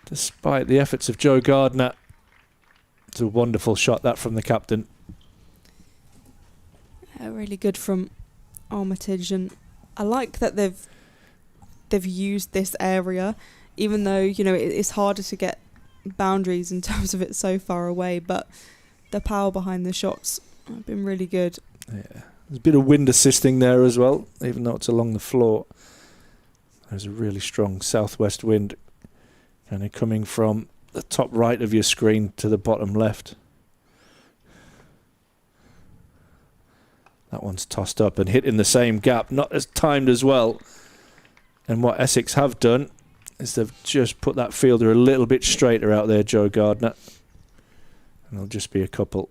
despite the efforts of Joe Gardner. It's a wonderful shot, that, from the captain. Really good from Armitage, and I like that they've used this area, even though, you know, it's harder to get boundaries in terms of it so far away, but the power behind the shots have been really good. Yeah, there's a bit of wind assisting there as well, even though it's along the floor. There's a really strong southwest wind, and they're coming from the top right of your screen to the bottom left. That one's tossed up and hit in the same gap, not as timed as well. And what Essex have done is they've just put that fielder a little bit straighter out there, Joe Gardner. And there'll just be a couple.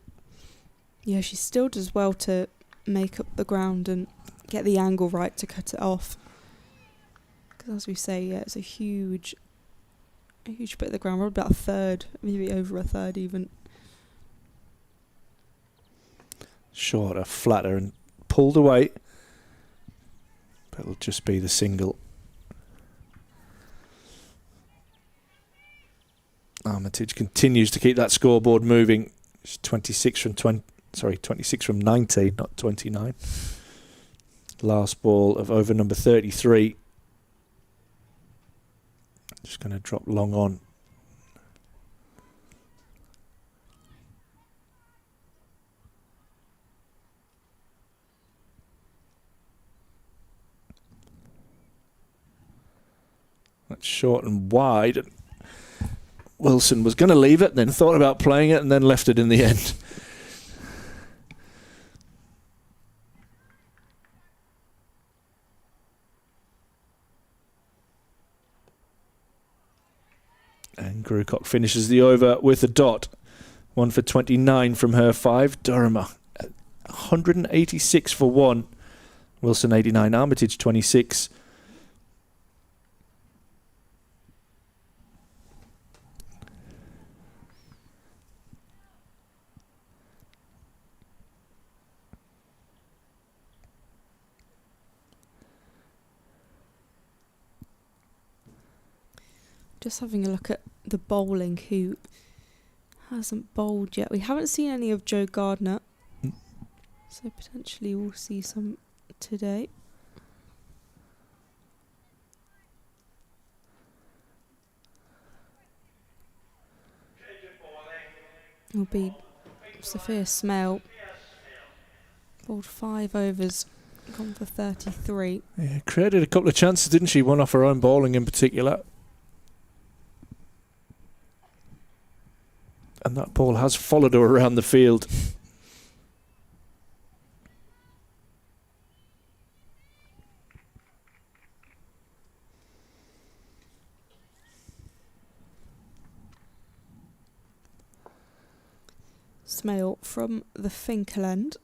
Yeah, she still does well to make up the ground and get the angle right to cut it off. Because as we say, yeah, it's a huge bit of the ground. We're about a third, maybe over a third even. Shorter, flatter, and pulled away. But it'll just be the single. Armitage continues to keep that scoreboard moving. It's 26 from 19, not 29. Last ball of over number 33. Just going to drop long on. That's short and wide. Wilson was going to leave it, then thought about playing it, and then left it in the end. And Grucock finishes the over with a dot. 1 for 29 from her 5. Durham 186 for 1. Wilson 89. Armitage 26. Just having a look at the bowling, who hasn't bowled yet. We haven't seen any of Joe Gardner, so potentially we'll see some today. Will be Sophia Smale. Bowled 5 overs, gone for 33. Yeah, created a couple of chances, didn't she? One off her own bowling in particular. And that ball has followed her around the field. Smail from the Finkel end.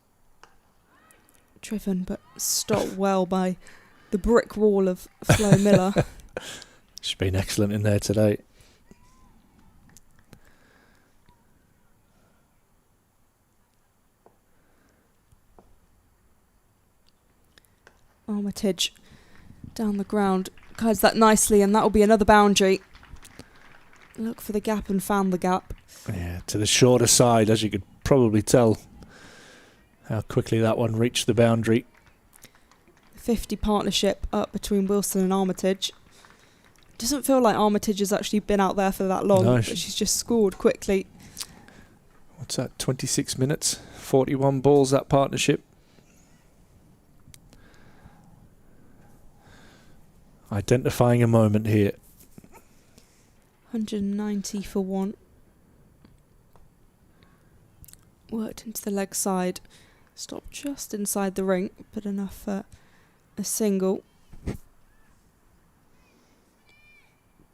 Driven but stopped well by the brick wall of Flo Miller. She's been excellent in there today. Armitage down the ground. Guides that nicely, and that'll be another boundary. Look for the gap and found the gap. Yeah, to the shorter side, as you could probably tell how quickly that one reached the boundary. 50 partnership up between Wilson and Armitage. Doesn't feel like Armitage has actually been out there for that long, No, but she's just scored quickly. What's that, 26 minutes? 41 balls, that partnership. Identifying a moment here. 190 for one. Worked into the leg side. Stopped just inside the ring, but enough for a single.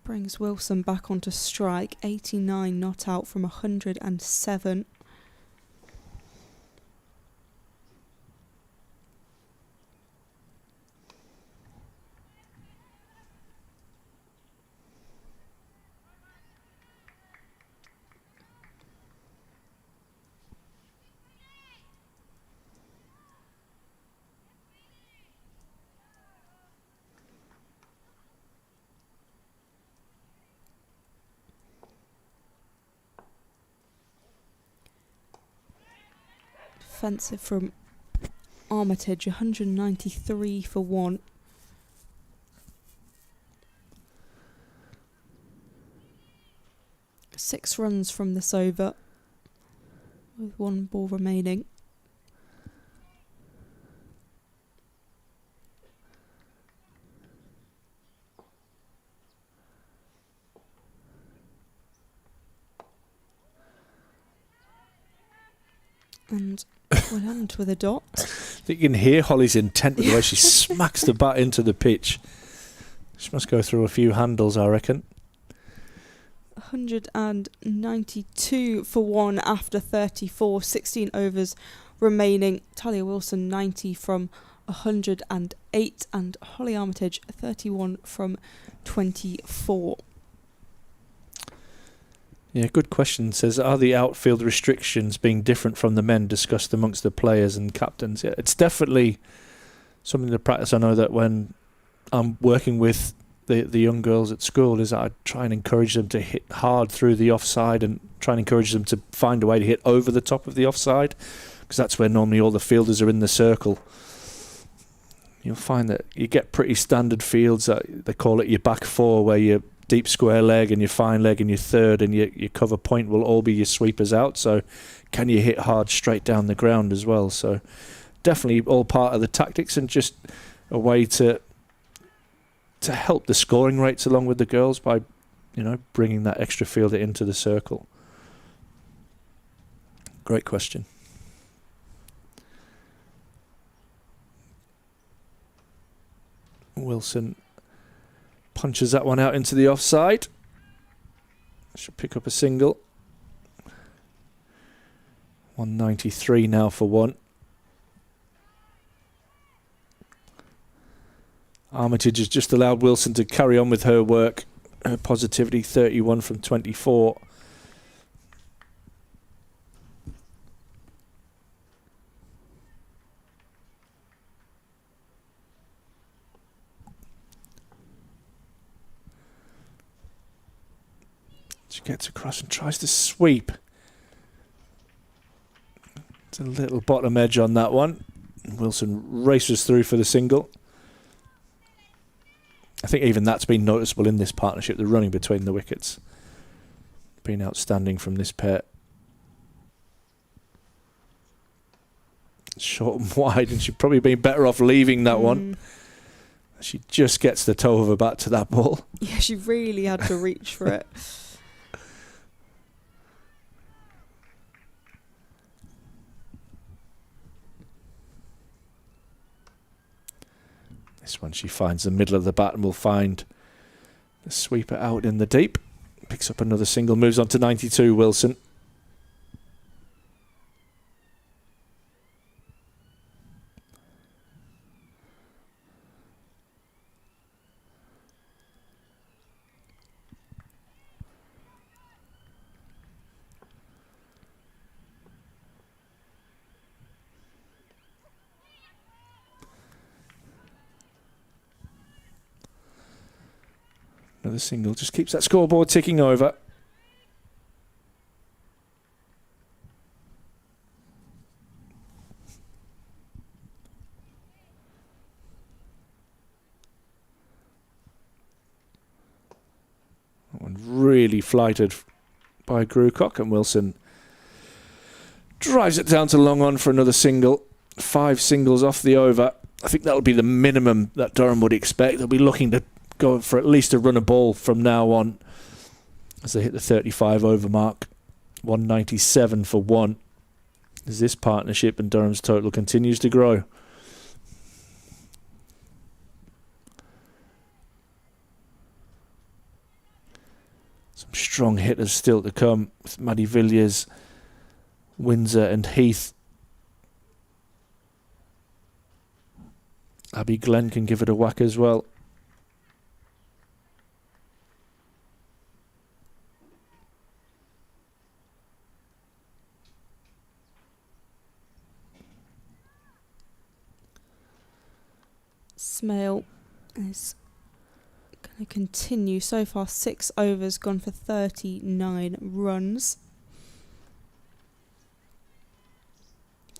Brings Wilson back onto strike. 89 not out from 107. Defensive from Armitage, 193 for one. Six runs from this over, with one ball remaining. And we'll end with a dot. You can hear Holly's intent with the way she smacks the bat into the pitch. She must go through a few handles, I reckon. 192 for one after 34, 16 overs remaining. Talia Wilson 90 from 108 and Holly Armitage 31 from 24. Yeah, good question. Says, are the outfield restrictions being different from the men discussed amongst the players and captains? Yeah, it's definitely something to practice. I know that when I'm working with the young girls at school, is that I try and encourage them to hit hard through the offside and try and encourage them to find a way to hit over the top of the offside, because that's where normally all the fielders are in the circle. You'll find that you get pretty standard fields. They call it your back four, where you deep square leg and your fine leg and your third and your cover point will all be your sweepers out. So can you hit hard straight down the ground as well? So definitely all part of the tactics and just a way to help the scoring rates along with the girls by, bringing that extra fielder into the circle. Great question. Wilson punches that one out into the offside. Should pick up a single. 193 now for one. Armitage has just allowed Wilson to carry on with her work. Her positivity, 31 from 24. She gets across and tries to sweep. It's a little bottom edge on that one. Wilson races through for the single. I think even that's been noticeable in this partnership, the running between the wickets. Been outstanding from this pair. Short and wide, and she'd probably been better off leaving that one. She just gets the toe of her bat to that ball. Yeah, she really had to reach for it. This one she finds the middle of the bat and will find the sweeper out in the deep. Picks up another single, moves on to 92, Wilson. Another single just keeps that scoreboard ticking over. That one really flighted by Grewcock, and Wilson drives it down to long on for another single. 5 singles off the over. I think that'll be the minimum that Durham would expect. They'll be looking to go for at least a run a ball from now on as they hit the 35 over mark. 197 for 1 as this partnership and Durham's total continues to grow. Some strong hitters still to come with Maddie Villiers, Windsor and Heath. Abby Glenn can give it a whack as well. Smale is going to continue. So far 6 overs, gone for 39 runs.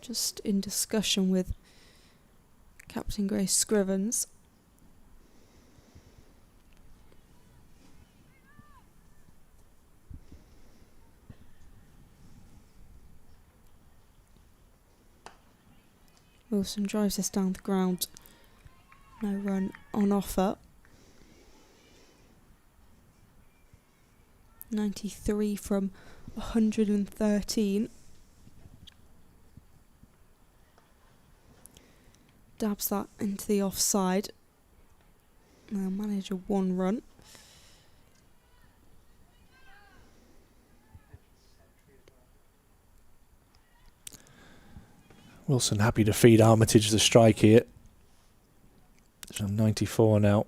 Just in discussion with Captain Grace Scrivens. Wilson drives this down the ground. No run on offer. 93 from 113. Dabs that into the offside. Now manage a 1 run. Wilson happy to feed Armitage the strike here. He's on 94 now.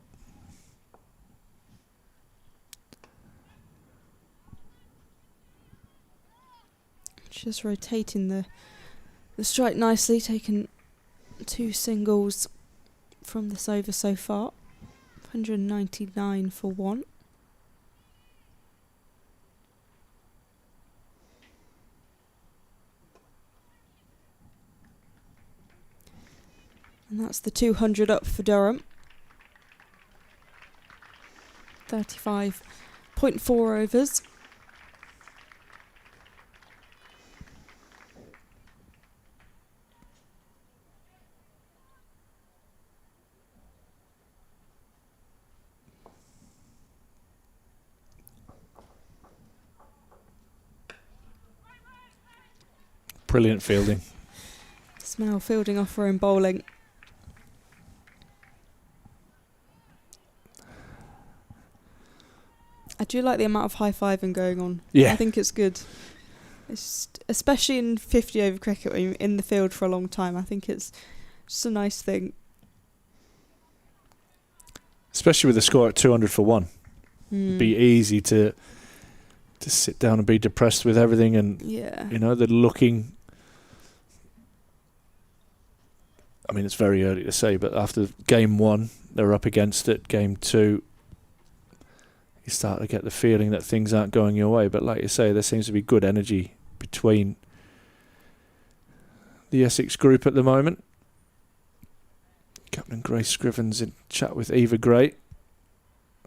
Just rotating the strike nicely, taking 2 singles from this over so far. 199 for 1. And that's the 200 up for Durham. 35.4 overs. Brilliant fielding. Smell fielding off her own bowling. I do like the amount of high-fiving going on. Yeah. I think it's good. It's especially in 50 over cricket when you're in the field for a long time. I think it's just a nice thing. Especially with the score at 200 for 1. It'd be easy to sit down and be depressed with everything, and Yeah. you know, they're looking. I mean, it's very early to say, but after game 1, they're up against it. Game 2, you start to get the feeling that things aren't going your way. But like you say, there seems to be good energy between the Essex group at the moment. Captain Grace Scrivens in chat with Eva Gray.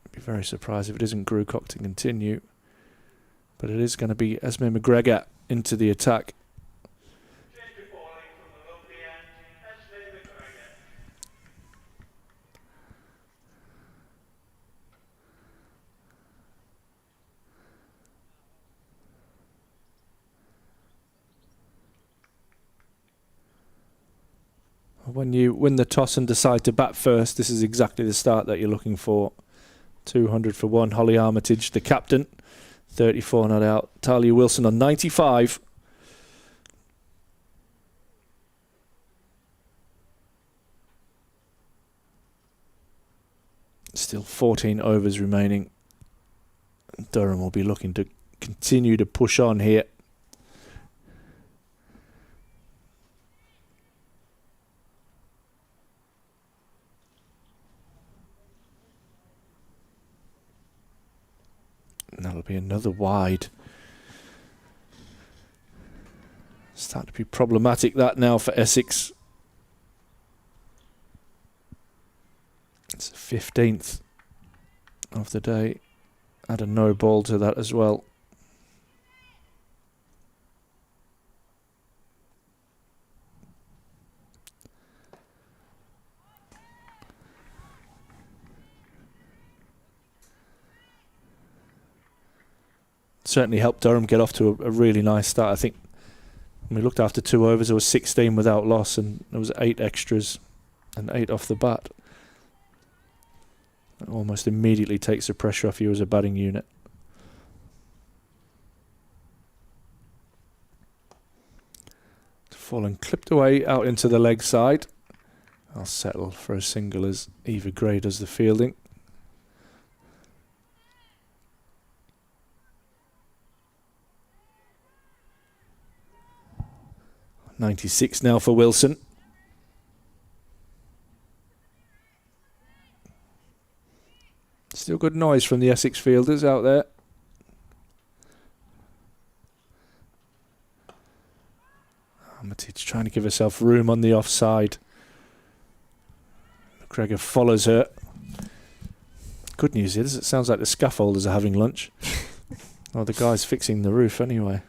I'd be very surprised if it isn't Grewcock to continue. But it is going to be Esme McGregor into the attack. Gently falling from the lovely end, Esme McGregor. When you win the toss and decide to bat first, this is exactly the start that you're looking for. 200 for 1. Holly Armitage, the captain. 34 not out. Talia Wilson on 95. Still 14 overs remaining. Durham will be looking to continue to push on here. That'll be another wide. Starting to be problematic that now for Essex. It's the 15th of the day. Add a no ball to that as well. Certainly helped Durham get off to a really nice start. I think when we looked after 2 overs, there was 16 without loss, and there was 8 extras and 8 off the bat. That almost immediately takes the pressure off you as a batting unit. Fallen clipped away out into the leg side. I'll settle for a single as Eva Gray does the fielding. .96 now for Wilson. Still good noise from the Essex fielders out there. Armitage trying to give herself room on the offside. McGregor follows her. Good news is it sounds like the scaffolders are having lunch. Oh, the guy's fixing the roof anyway.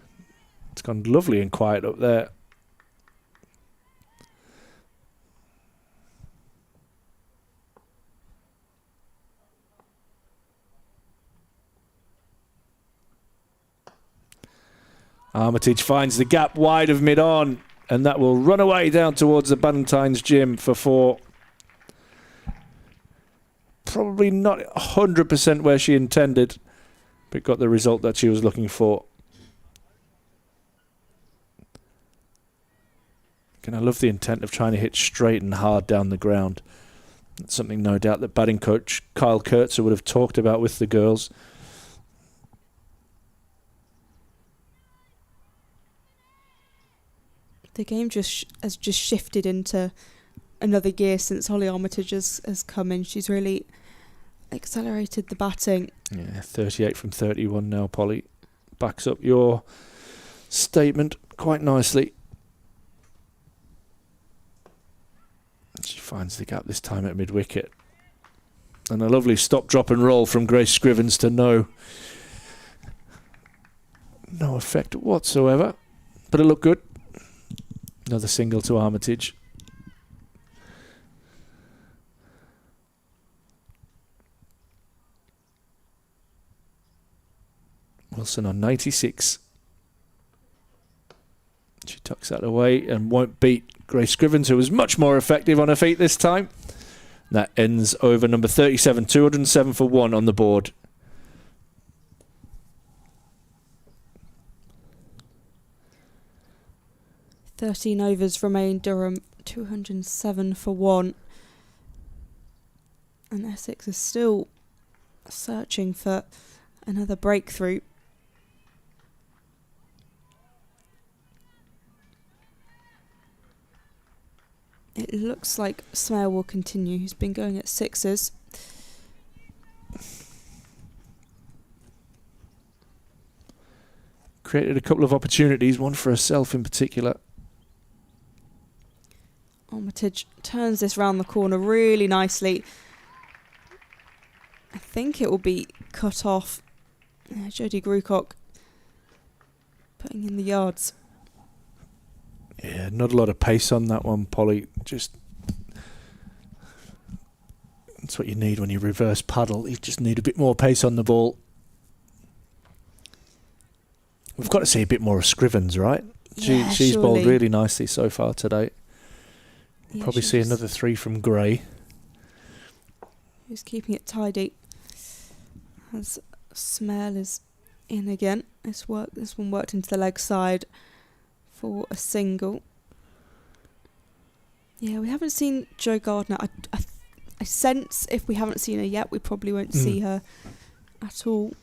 It's gone lovely and quiet up there. Armitage finds the gap wide of mid-on, and that will run away down towards the Bannatynes gym for 4. Probably not 100% where she intended, but got the result that she was looking for. And I love the intent of trying to hit straight and hard down the ground. That's something no doubt that batting coach Kyle Kurtzer would have talked about with the girls. The game has just shifted into another gear since Holly Armitage has come in. She's really accelerated the batting. Yeah, 38 from 31 now, Polly. Backs up your statement quite nicely. She finds the gap this time at mid-wicket. And a lovely stop, drop and roll from Grace Scrivens to no effect whatsoever. But it looked good. Another single to Armitage. Wilson on 96. She tucks that away and won't beat Grace Scrivens, who was much more effective on her feet this time. That ends over number 37, 207 for 1 on the board. "13 overs remain, Durham 207 for 1. And Essex is still searching for another breakthrough. It looks like Smale will continue. He's been going at 6s. Created a couple of opportunities, one for herself in particular. Armitage turns this round the corner really nicely. I think it will be cut off. Jodie Grucock putting in the yards. Yeah, not a lot of pace on that one, Polly. Just that's what you need when you reverse paddle. You just need a bit more pace on the ball. We've got to see a bit more of Scrivens, right? Yeah, she's surely. bowled really nicely so far today. Yeah, Probably see another 3 from Gray. Who's keeping it tidy. As Smale is in again. This one worked into the leg side for a single. Yeah, we haven't seen Jo Gardner. I sense if we haven't seen her yet, we probably won't see her at all.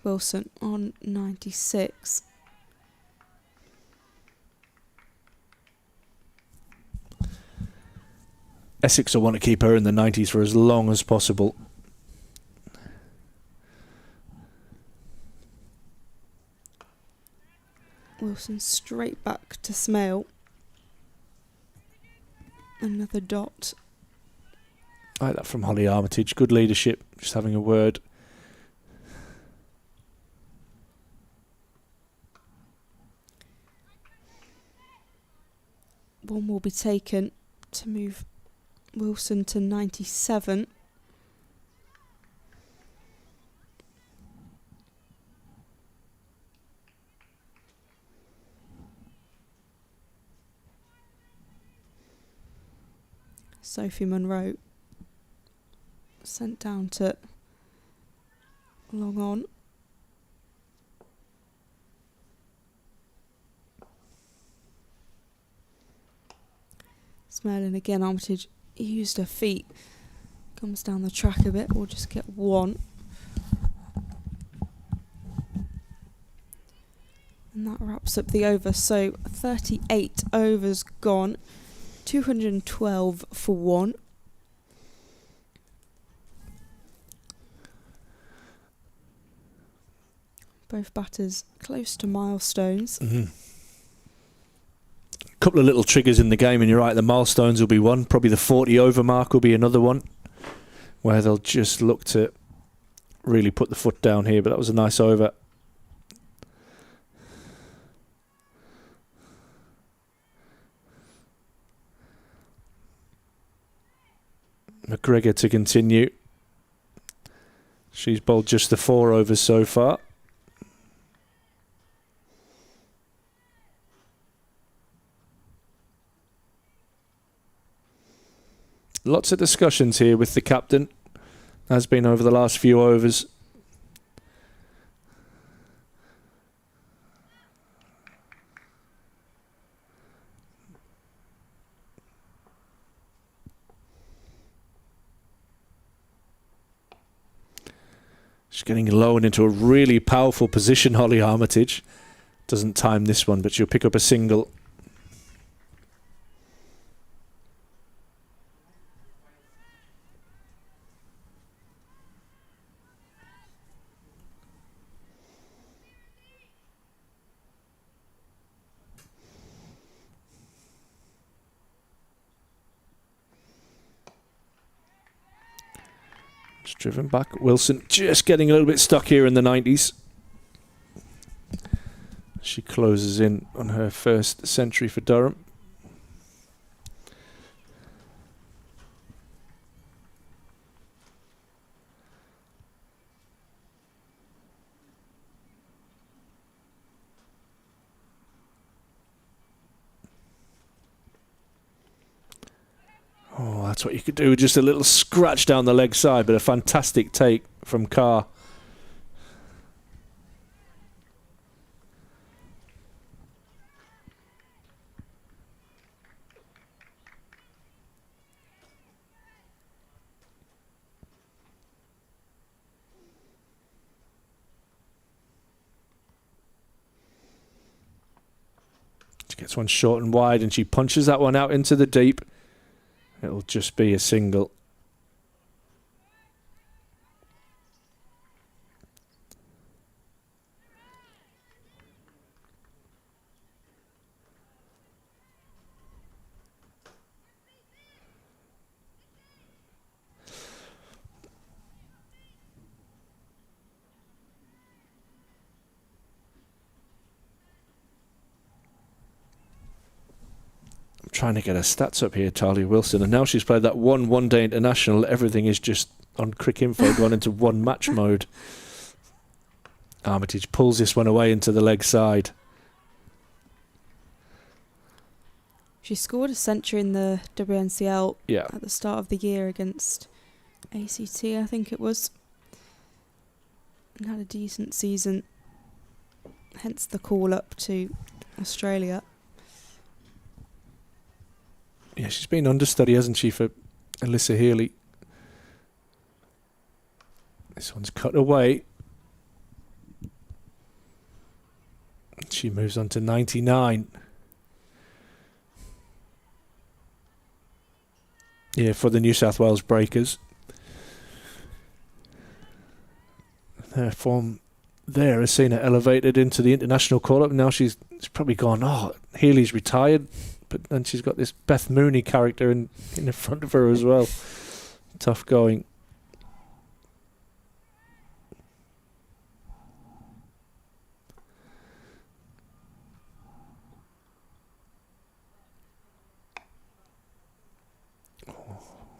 Wilson on 96. Essex will want to keep her in the 90s for as long as possible. Wilson straight back to Smale. Another dot. I like that from Holly Armitage. Good leadership, just having a word. One will be taken to move Wilson to 97. Sophie Monroe sent down to long on. Smelling again, Armitage used her feet. Comes down the track a bit, we'll just get one. And that wraps up the over, so 38 overs gone. 212 for one. Both batters close to milestones. A couple of little triggers in the game, and you're right, the milestones will be one. Probably the 40 over mark will be another one, where they'll just look to really put the foot down here. But that was a nice over. McGregor to continue. She's bowled just the 4 overs so far. Lots of discussions here with the captain. Has been over the last few overs. She's getting low and into a really powerful position, Holly Armitage. Doesn't time this one, but she'll pick up a single. Driven back. Wilson just getting a little bit stuck here in the 90s. She closes in on her first century for Durham. Oh, that's what you could do. Just a little scratch down the leg side, but a fantastic take from Carr. She gets one short and wide, and she punches that one out into the deep. It'll just be a single. Trying to get her stats up here, Talia Wilson, and now she's played that one-day international. Everything is just on Crick Info gone into one match mode. Armitage pulls this one away into the leg side. She scored a century in the WNCL Yeah. at the start of the year against ACT, I think it was, and had a decent season, hence the call up to Australia. Yeah, she's been understudy, hasn't she, for Alyssa Healy. This one's cut away. She moves on to 99. Yeah, for the New South Wales Breakers. Their form there has seen her elevated into the international call-up. Now she's probably gone, oh, Healy's retired, but then she's got this Beth Mooney character in the front of her as well. Tough going.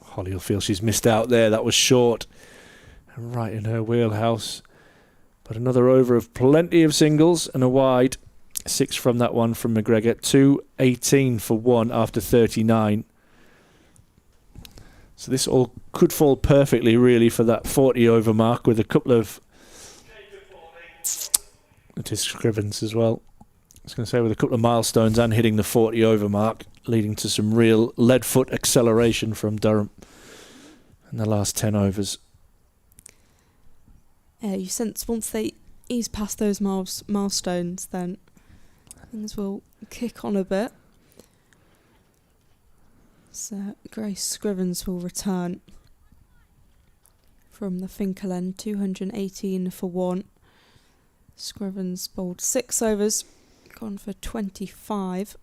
Holly will feel she's missed out there. That was short. Right in her wheelhouse. But another over of plenty of singles and a wide. 6 from that one from McGregor. 2.18 for 1 after 39. So this all could fall perfectly, really, for that 40 over mark with a couple of... It is Scrivens as well. I was going to say with a couple of milestones and hitting the 40 over mark, leading to some real lead foot acceleration from Durham in the last 10 overs. Yeah, you sense once they ease past those milestones, then things will kick on a bit. So Grace Scrivens will return from the Finkel end, 218 for 1. Scrivens bowled 6 overs, gone for 25.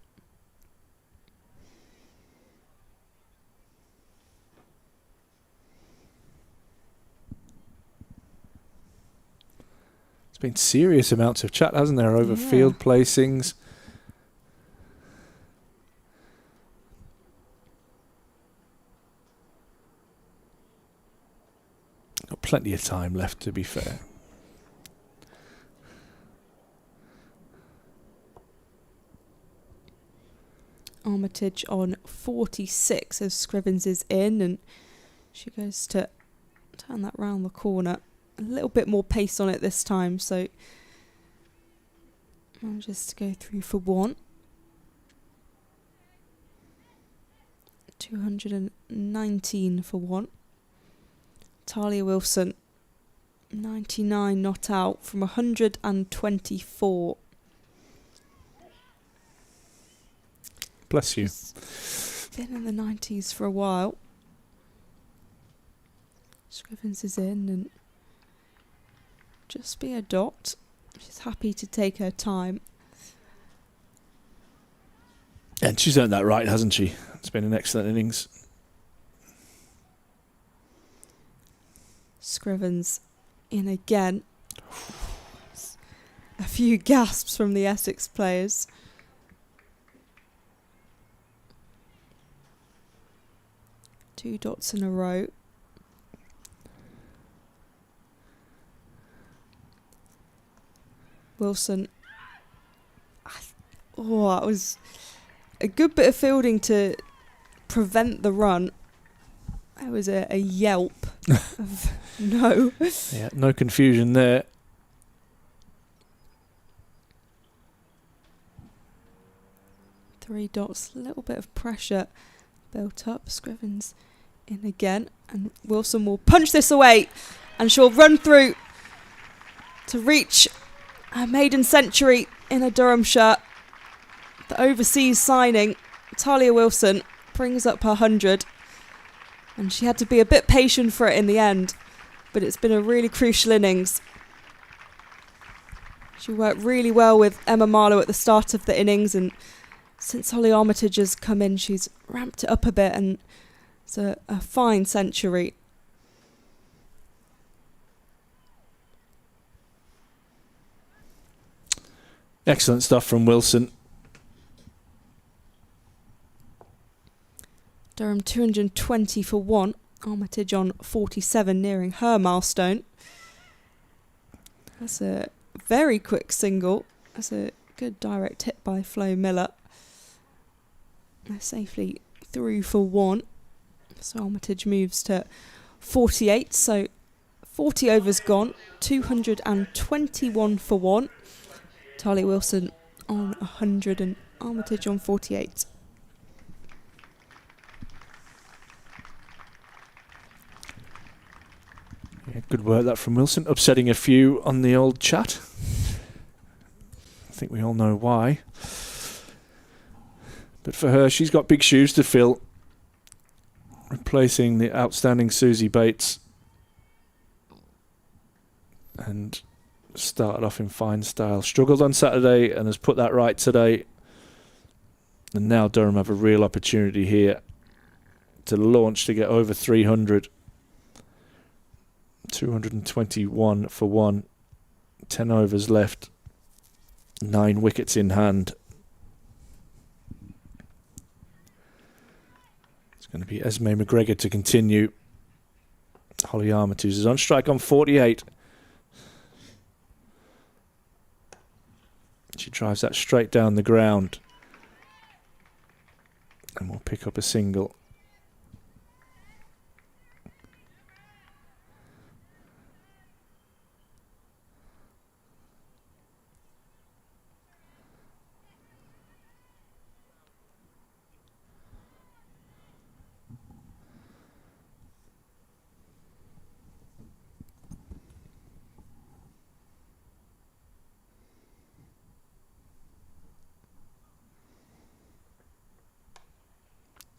There's been serious amounts of chat, hasn't there, over field placings. Got plenty of time left, to be fair. Armitage on 46 as Scrivens is in, and she goes to turn that round the corner. A little bit more pace on it this time, so manages to go through for 1. 219 for 1. Talia Wilson, 99 not out from 124. Bless you. She's been in the 90s for a while. Scrivens is in and just be a dot. She's happy to take her time. And she's earned that right, hasn't she? It's been an excellent innings. Scrivens in again. A few gasps from the Essex players. Two dots in a row. Wilson. Oh, that was a good bit of fielding to prevent the run. There was a yelp of no. Yeah, no confusion there. Three dots, a little bit of pressure built up. Scrivens in again, and Wilson will punch this away, and she'll run through to reach her maiden century in a Durham shirt. The overseas signing, Talia Wilson, brings up her 100, and she had to be a bit patient for it in the end, but it's been a really crucial innings. She worked really well with Emma Marlowe at the start of the innings, and since Holly Armitage has come in, she's ramped it up a bit, and it's a fine century. Excellent stuff from Wilson. Durham 220 for 1. Armitage on 47, nearing her milestone. That's a very quick single. That's a good direct hit by Flo Miller. They're safely through for 1. So Armitage moves to 48. So 40 overs gone. 221 for 1. Talia Wilson on 100 and Armitage on 48. Yeah, good work that from Wilson. Upsetting a few on the old chat. I think we all know why. But for her, she's got big shoes to fill. replacing the outstanding Susie Bates. And started off in fine style. Struggled on Saturday and has put that right today. And now Durham have a real opportunity here to launch to get over 300. 221 for one. 10 overs left. 9 wickets in hand. It's going to be Esme McGregor to continue. Holly Armitage is on strike on 48. She drives that straight down the ground. And we'll pick up a single.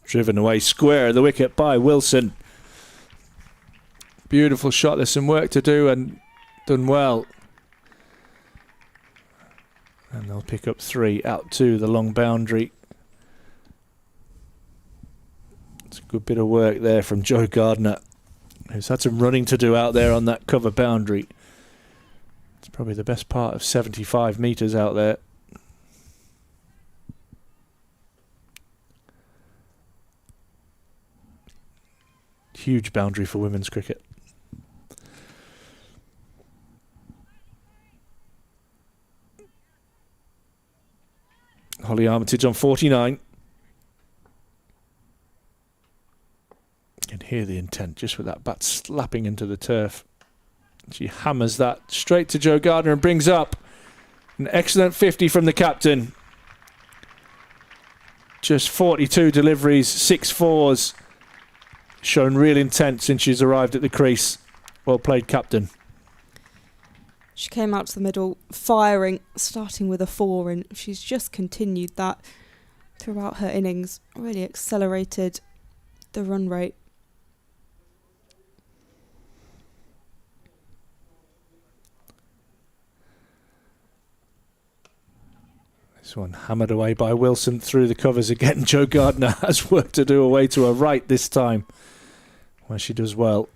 Driven away square of the wicket by Wilson. Beautiful shot. There's some work to do and done well. And they'll pick up 3 out to the long boundary. It's a good bit of work there from Joe Gardner, who's had some running to do out there on that cover boundary. It's probably the best part of 75 metres out there. Huge boundary for women's cricket. Holly Armitage on 49. You can hear the intent just with that bat slapping into the turf. She hammers that straight to Joe Gardner and brings up an excellent 50 from the captain. Just 42 deliveries, 6 fours. Shown real intent since she's arrived at the crease. Well played, captain. She came out to the middle, firing, starting with a 4, and she's just continued that throughout her innings. Really accelerated the run rate. This one hammered away by Wilson through the covers again. Joe Gardner has work to do away to her right this time, where she does well.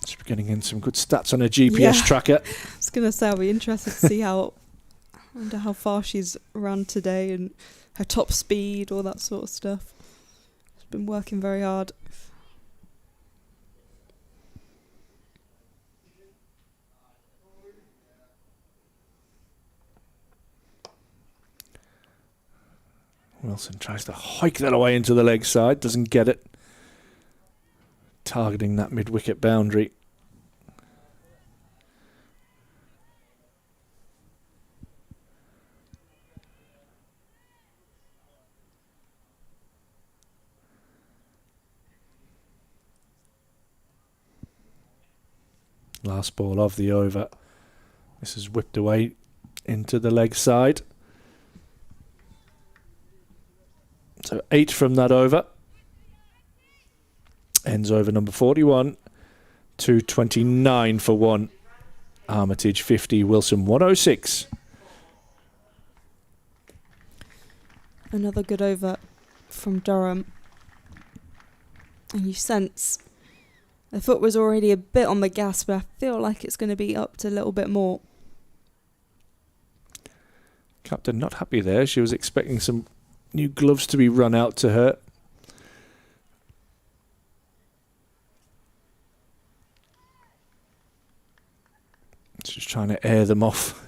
She's getting in some good stats on her GPS tracker. I was going to say, I'll be interested to see I wonder how far she's run today and her top speed, all that sort of stuff. She's been working very hard. Wilson tries to hike that away into the leg side, doesn't get it. Targeting that mid-wicket boundary. Last ball of the over. This is whipped away into the leg side. So 8 from that over. Ends over number 41. 229 for 1. Armitage 50, Wilson 106. Another good over from Durham. And you sense the foot was already a bit on the gas, but I feel like it's going to be up to a little bit more. Captain not happy there. She was expecting some new gloves to be run out to her. She's trying to air them off.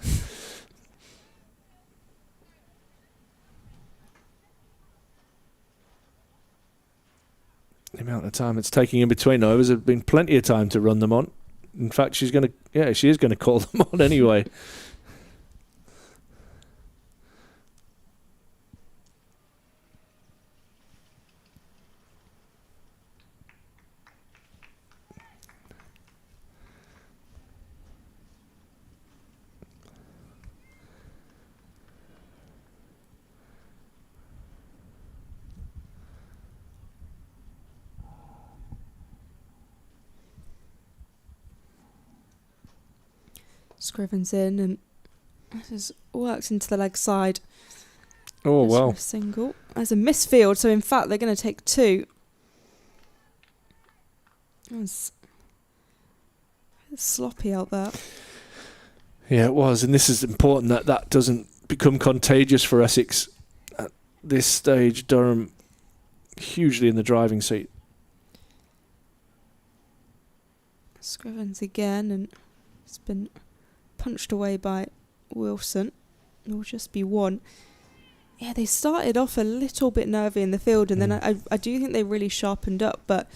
The amount of time it's taking in between overs, there's been plenty of time to run them on. In fact, she is going to call them on anyway. Scrivens in, and this is works into the leg side. Oh, Just for well. a single. There's a misfield, so in fact they're going to take two. It's sloppy out there. Yeah, it was. And this is important that that doesn't become contagious for Essex. At this stage, Durham hugely in the driving seat. Scrivens again, and it's been punched away by Wilson. It will just be one. Yeah, they started off a little bit nervy in the field, and then I do think they really sharpened up, but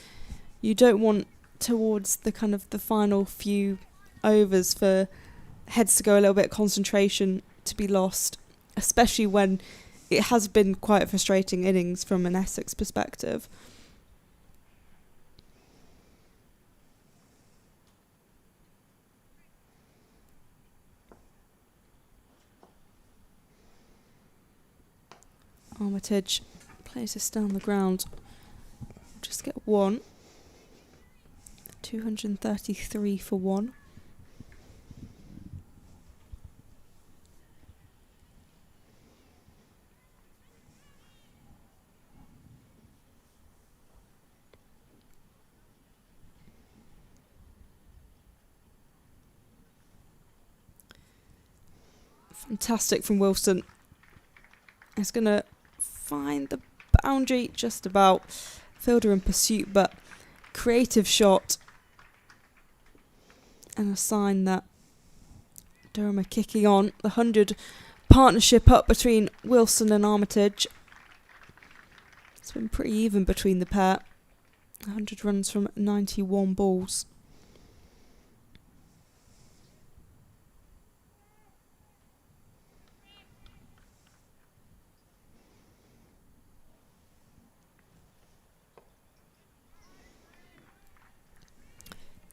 you don't want towards the kind of the final few overs for heads to go a little bit, concentration to be lost, especially when it has been quite a frustrating innings from an Essex perspective. Armitage plays this down the ground. Just get one. 233 for one. Fantastic from Wilson. It's going to find the boundary just about. Fielder in pursuit, but creative shot. And a sign that Durham are kicking on. The 100 partnership up between Wilson and Armitage. It's been pretty even between the pair. 100 runs from 91 balls.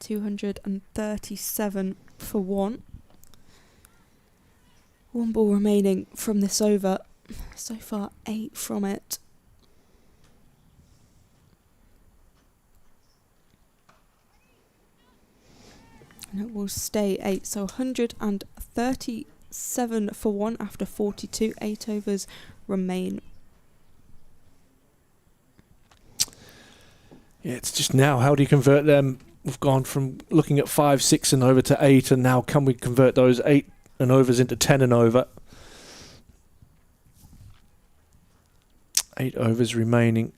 $237 for one. One ball remaining from this over. So far, 8 from it. And it will stay 8. So 137 for one after 42. 8 overs remain. Yeah, it's just now, how do you convert them? We've gone from looking at 5, 6 and over to 8, and now can we convert those 8 and overs into 10 and over? 8 overs remaining.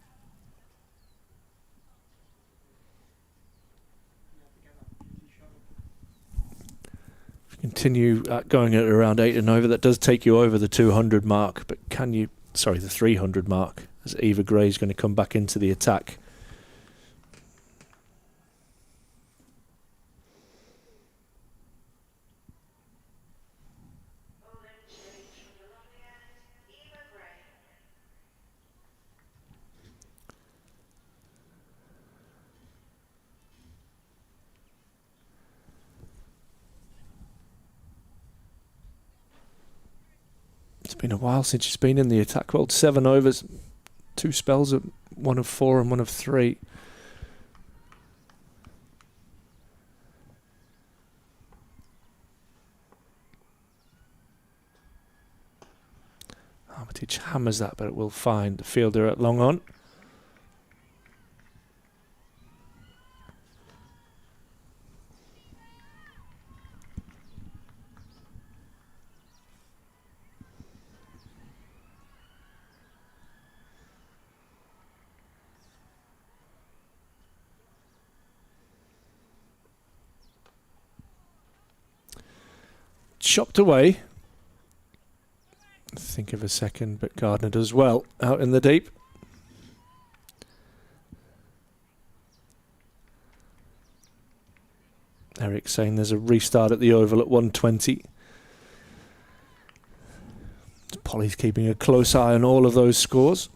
If you continue going at around 8 and over, that does take you over the 200 mark, but can you, sorry, the 300 mark, as Eva Gray's going to come back into the attack. It's been a while since she's been in the attack world. 7 overs, 2 spells, 1 of 4 and 1 of 3. Armitage hammers that, but it will find the fielder at long on. Chopped away. Think of a second, but Gardner does well out in the deep. Eric saying there's a restart at the Oval at 120. Polly's keeping a close eye on all of those scores.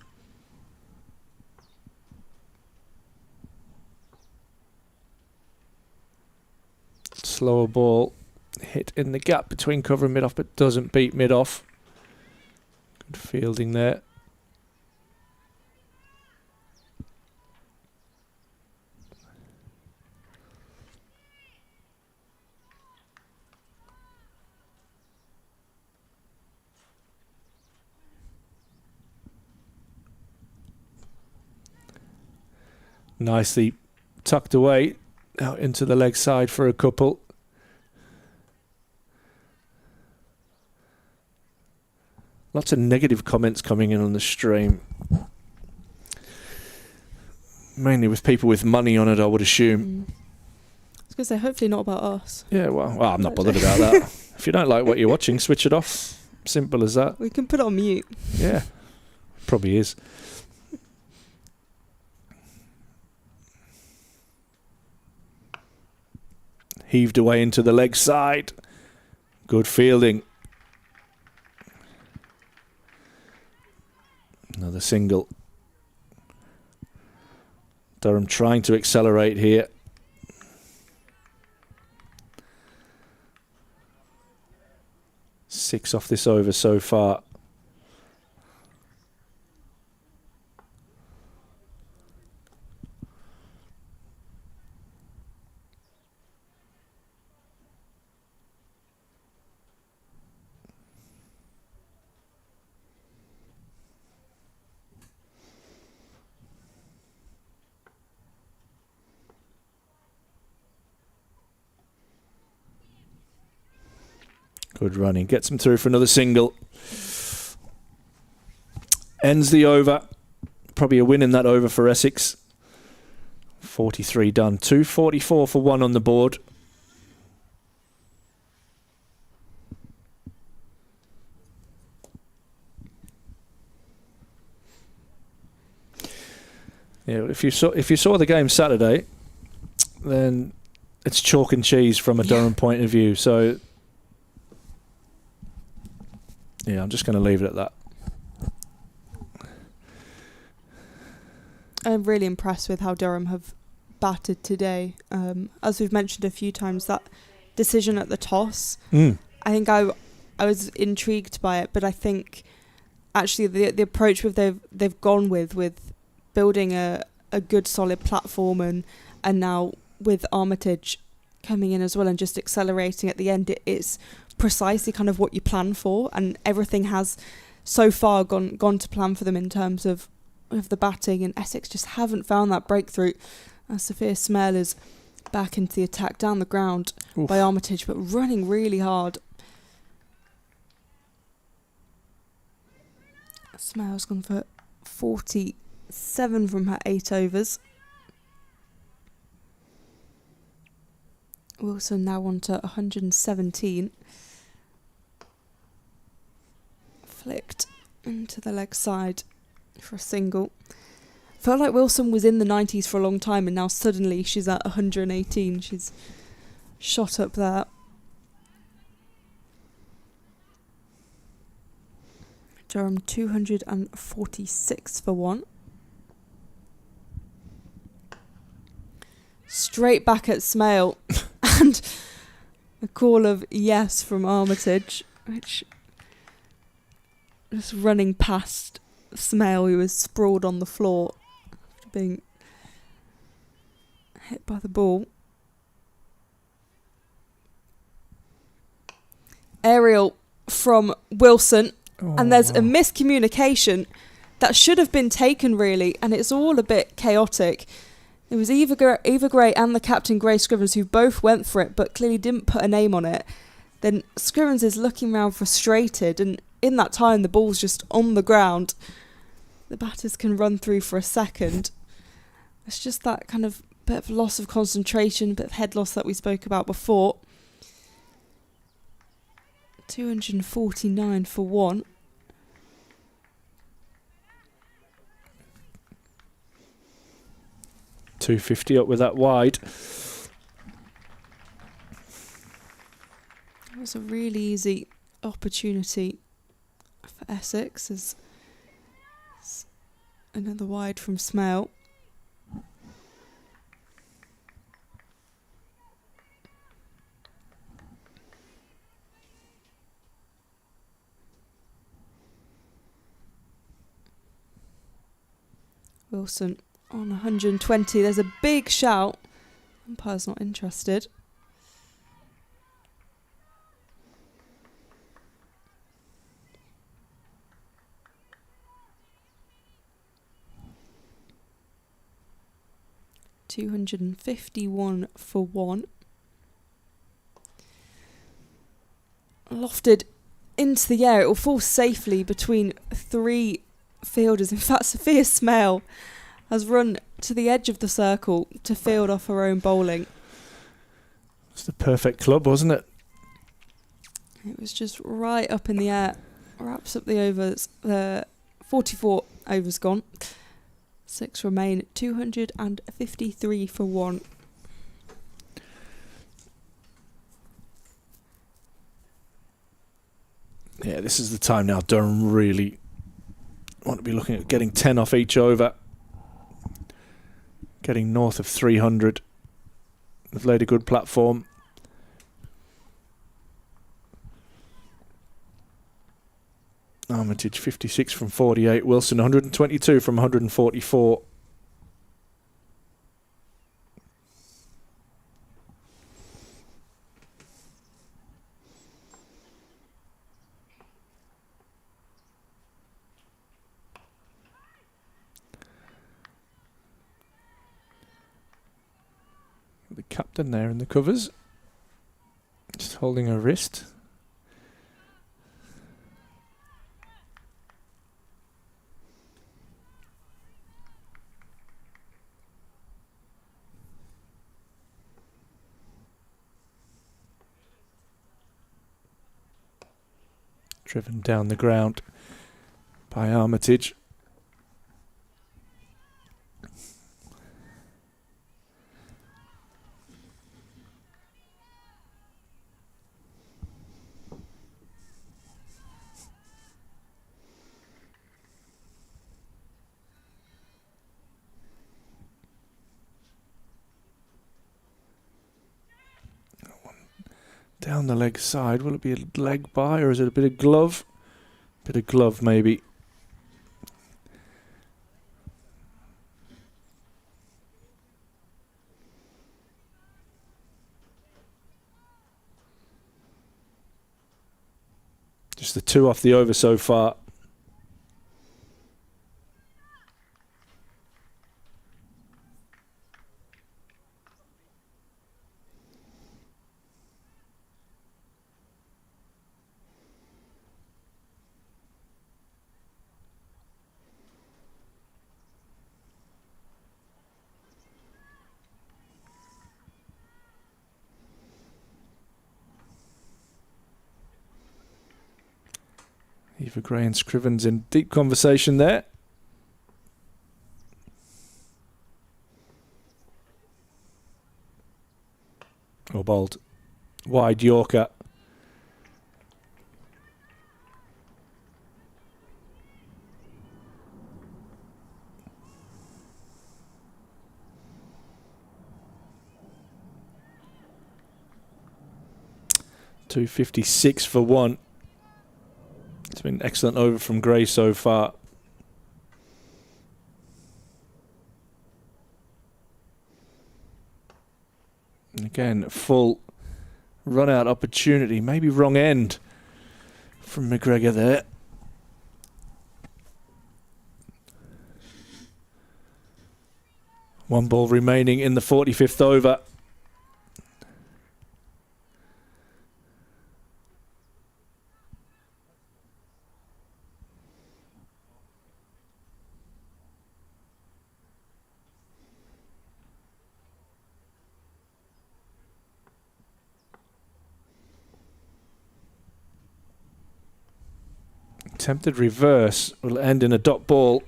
Slower ball hit in the gap between cover and mid-off, but doesn't beat mid-off. Good fielding there. Nicely tucked away out into the leg side for a couple. Lots of negative comments coming in on the stream. Mainly with people with money on it, I would assume. I was going to say, hopefully not about us. Yeah, well, I'm not bothered about that. If you don't like what you're watching, switch it off. Simple as that. We can put it on mute. Yeah, probably is. Heaved away into the leg side. Good fielding. Another single. Durham trying to accelerate here. Six off this over so far. Good running. Gets him through for another single. Ends the over. Probably a win in that over for Essex. 43 done. 244 for one on the board. Yeah, if you saw the game Saturday, then it's chalk and cheese from a Durham point of view. So yeah, I'm just going to leave it at that. I'm really impressed with how Durham have batted today. As we've mentioned a few times, that decision at the toss, I think I was intrigued by it, but I think actually the approach they've gone with building a good solid platform and now with Armitage coming in as well and just accelerating at the end, it's precisely kind of what you plan for, and everything has so far gone to plan for them in terms of the batting, and Essex just haven't found that breakthrough. Sophia Smale is back into the attack down the ground by Armitage, but running really hard. Smale's gone for 47 from her 8 overs. Wilson now on to 117. Flicked into the leg side for a single. Felt like Wilson was in the 90s for a long time, and now suddenly she's at 118. She's shot up there. Durham 246 for one. Straight back at Smale and a call of yes from Armitage, which just running past Smale, who was sprawled on the floor after being hit by the ball. Aerial from Wilson, and there's a miscommunication that should have been taken really, and it's all a bit chaotic. It was Eva Gray and the captain Grace Scrivens who both went for it but clearly didn't put a name on it. Then Scrivens is looking around frustrated, and in that time the ball's just on the ground. The batters can run through for a second. It's just that kind of bit of loss of concentration, bit of head loss that we spoke about before. 249 for one. .250 up with that wide. It was a really easy opportunity for Essex as another wide from Smale. Wilson on 120. There's a big shout. Umpire's not interested. 251 for 1. Lofted into the air. It will fall safely between 3 fielders. In fact, Sophia Smale has run to the edge of the circle to field off her own bowling. It's the perfect club, wasn't it? It was just right up in the air. Wraps up the overs. 44 overs gone. 6 remain. 253 for 1. Yeah, this is the time now Durham really want to be looking at getting 10 off each over. Getting north of 300. They've laid a good platform. Armitage 56 from 48. Wilson 122 from 144. The captain there in the covers, just holding her wrist. Driven down the ground by Armitage. Down the leg side. Will it be a leg by or is it a bit of glove? Bit of glove maybe. Just the 2 off the over so far. Eva Gray and Scrivens in deep conversation there. Oh, bowled. Wide Yorker. .256 for 1. It's been an excellent over from Gray so far. And again, full run-out opportunity. Maybe wrong end from McGregor there. One ball remaining in the 45th over. Attempted reverse will end in a dot ball.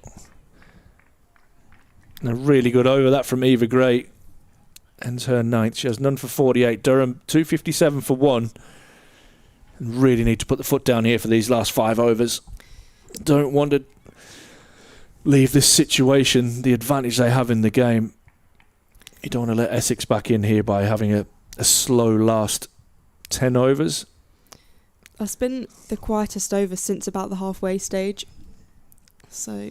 And a really good over that from Eva Gray. Ends her 9th. She has none for 48. Durham 257 for 1. And really need to put the foot down here for these last 5 overs. Don't want to leave this situation, the advantage they have in the game. You don't want to let Essex back in here by having a slow last 10 overs. That's been the quietest over since about the halfway stage. So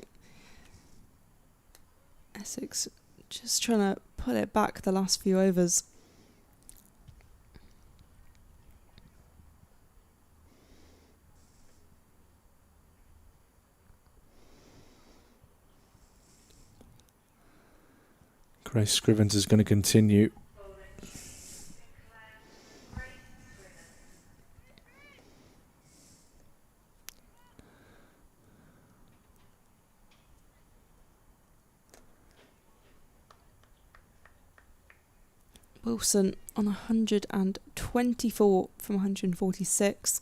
Essex just trying to put it back the last few overs. Grace Scrivens is going to continue. Wilson on 124 from 146.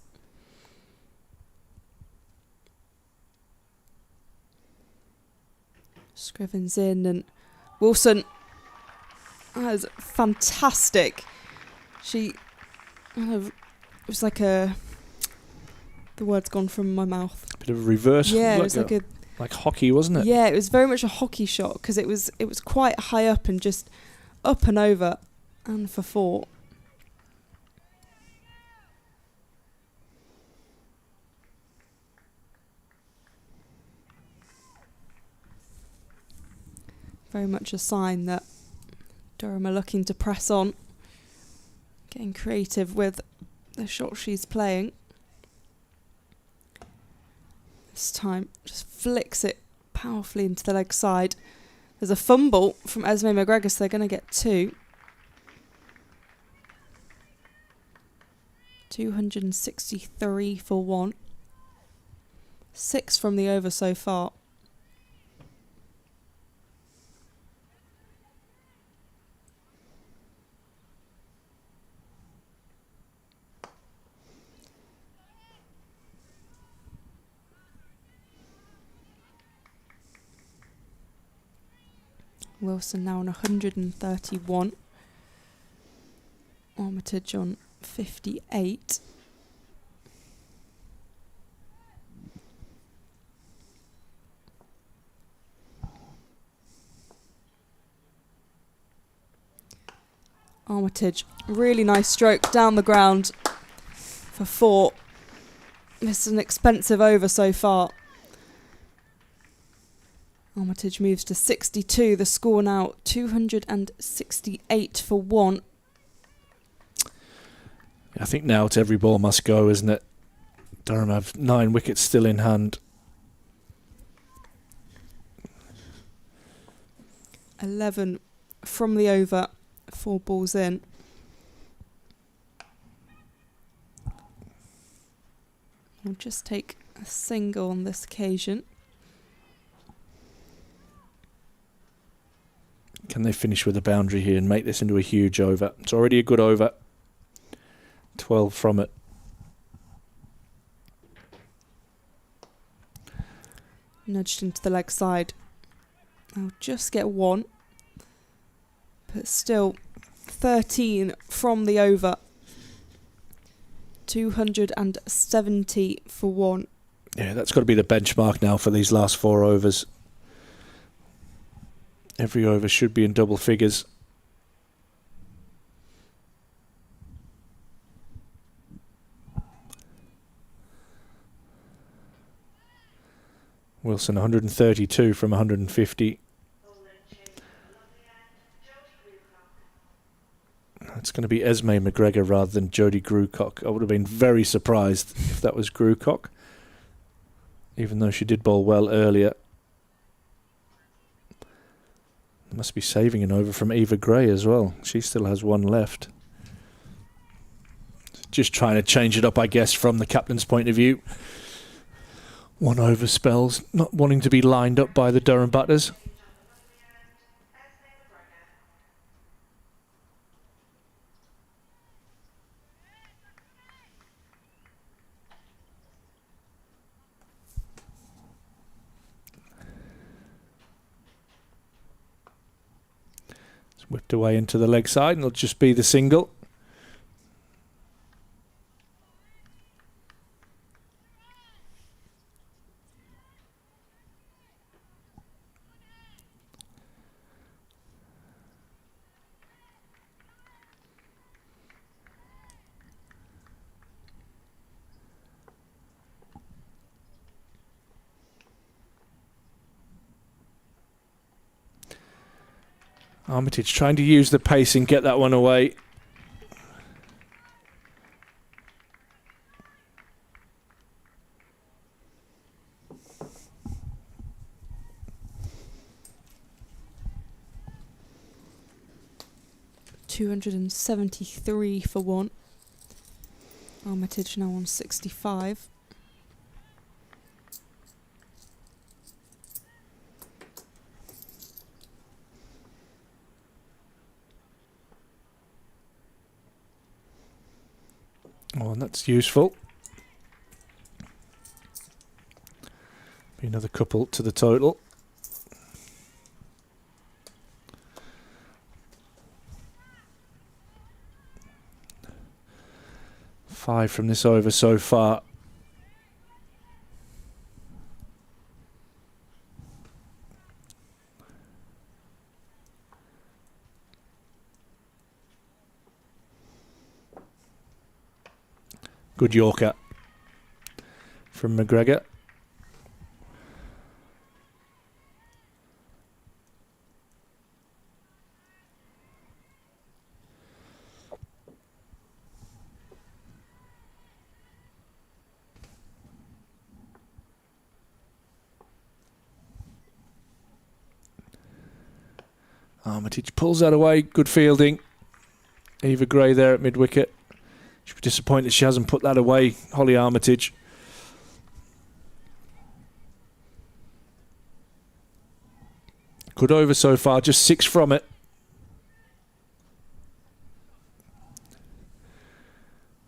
Scrivens in, and Wilson, that was fantastic. She kind of, it was like the word's gone from my mouth. Bit of a reverse. Yeah, it was like hockey, wasn't it? Yeah, it was very much a hockey shot because it was quite high up and just up and over, and for 4. Very much a sign that Durham are looking to press on, getting creative with the shot she's playing. This time, just flicks it powerfully into the leg side. There's a fumble from Esme McGregor, so they're going to get 2. 263 for 1. 6 from the over so far. Wilson now on 131. Armitage on 58. Armitage, really nice stroke down the ground for 4. This is an expensive over so far. Armitage moves to 62. The score now 268 for 1. I think now it's every ball must go, isn't it? Durham have 9 wickets still in hand. 11 from the over, 4 balls in. We'll just take a single on this occasion. Can they finish with a boundary here and make this into a huge over? It's already a good over. 12 from it. Nudged into the leg side. I'll just get 1. But still 13 from the over. 270 for 1. Yeah, that's got to be the benchmark now for these last 4 overs. Every over should be in double figures. Wilson 132 from 150. It's going to be Esme McGregor rather than Jodie Grucock. I would have been very surprised if that was Grucock, even though she did bowl well earlier. Must be saving an over from Eva Gray as well. She still has 1 left. Just trying to change it up, I guess, from the captain's point of view. 1 over spells, not wanting to be lined up by the Durham batters. Whipped away into the leg side, and it'll just be the single. Armitage trying to use the pace and get that one away. 273 for 1. Armitage now on 65. Oh, and that's useful. Be another couple to the total. Five from this over so far. Good Yorker from McGregor. Armitage pulls that away. Good fielding. Eva Gray there at mid-wicket. She'll be disappointed she hasn't put that away, Holly Armitage. Good over so far, just 6 from it.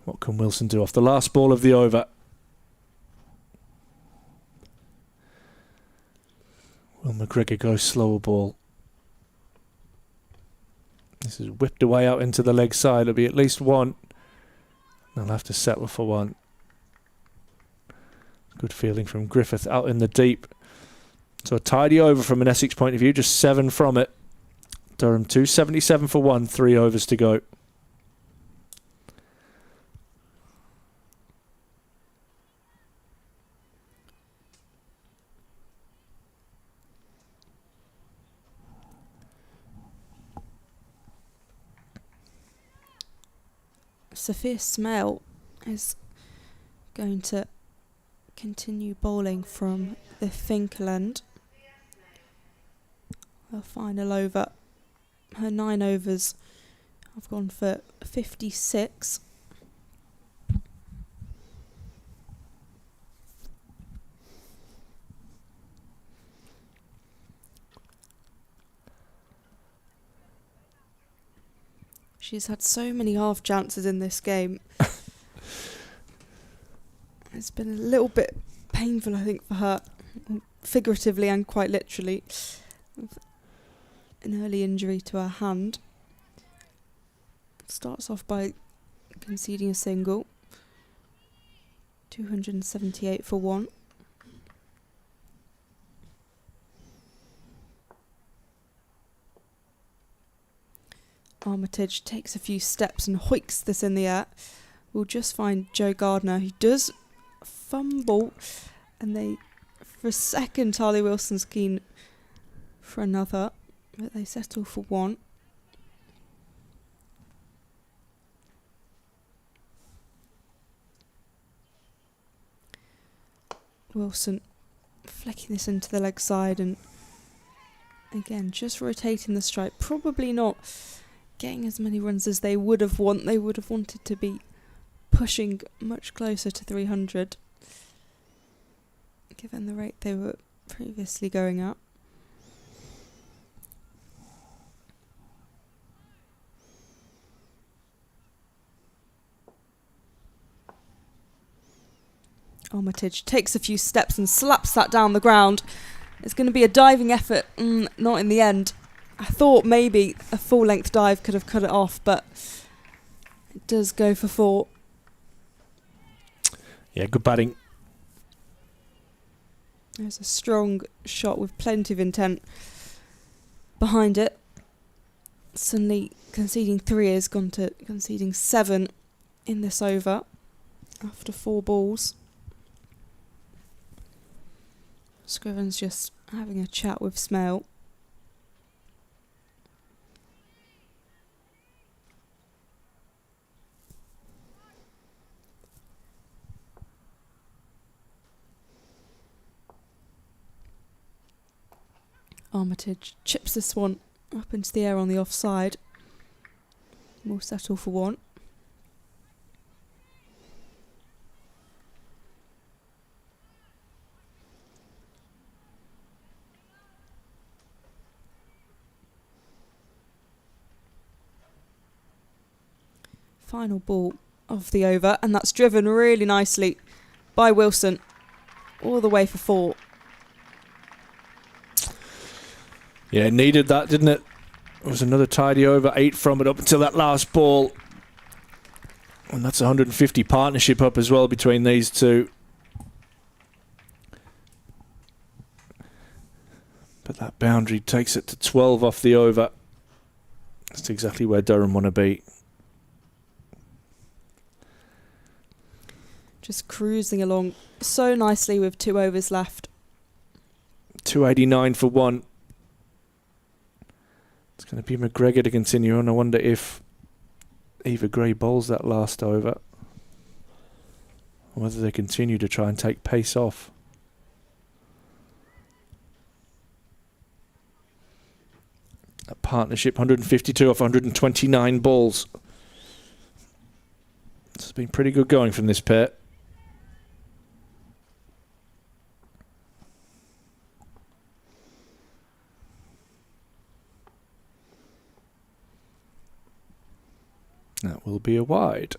What can Wilson do off the last ball of the over? Will McGregor go slower ball? This is whipped away out into the leg side. It'll be at least 1. They'll have to settle for 1. Good fielding from Griffith out in the deep. So a tidy over from an Essex point of view, just 7 from it. Durham 277 for 1, 3 overs to go. Sophia Smale is going to continue bowling from the Finkel end. Her final over, her 9 overs have gone for 56. She's had so many half chances in this game. It's been a little bit painful, I think, for her, figuratively and quite literally. An early injury to her hand. Starts off by conceding a single. 278 for 1. Armitage takes a few steps and hoiks this in the air. We'll just find Joe Gardner, who does fumble, and they, for a second, Harley Wilson's keen for another, but they settle for 1. Wilson flicking this into the leg side, and again just rotating the strike. Probably not getting as many runs as they would have They would have wanted to be pushing much closer to 300, given the rate they were previously going at. Armitage takes a few steps and slaps that down the ground. It's going to be a diving effort, not in the end. I thought maybe a full-length dive could have cut it off, but it does go for 4. Yeah, good batting. There's a strong shot with plenty of intent behind it. Suddenly conceding 3 has gone to conceding 7 in this over after 4 balls. Scriven's just having a chat with Smale. Armitage chips this one up into the air on the offside. We'll settle for one. Final ball of the over, and that's driven really nicely by Wilson all the way for 4. Yeah, it needed that, didn't it? It was another tidy over, 8 from it up until that last ball. And that's 150 partnership up as well between these two. But that boundary takes it to 12 off the over. That's exactly where Durham want to be. Just cruising along so nicely with 2 overs left. 289 for 1. It's going to be McGregor to continue on. I wonder if Eva Gray bowls that last over, or whether they continue to try and take pace off. A partnership, 152 off 129 balls. This has been pretty good going from this pair. That will be a wide.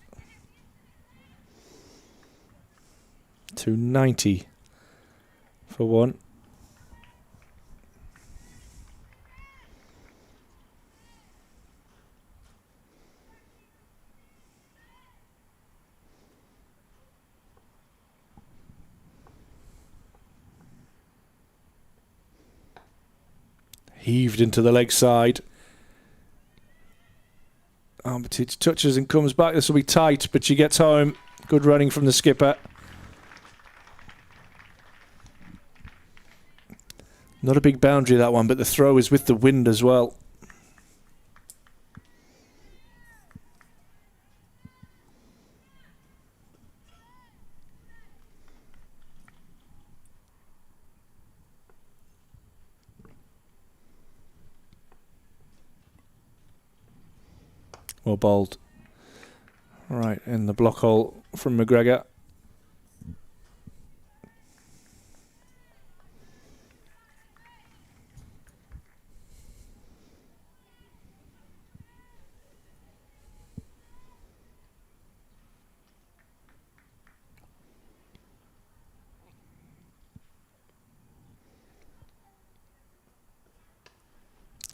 290 for 1. Heaved into the leg side. Armitage touches and comes back. This will be tight, but she gets home. Good running from the skipper. Not a big boundary, that one, but the throw is with the wind as well. Well bowled. Right, in the block hole from McGregor.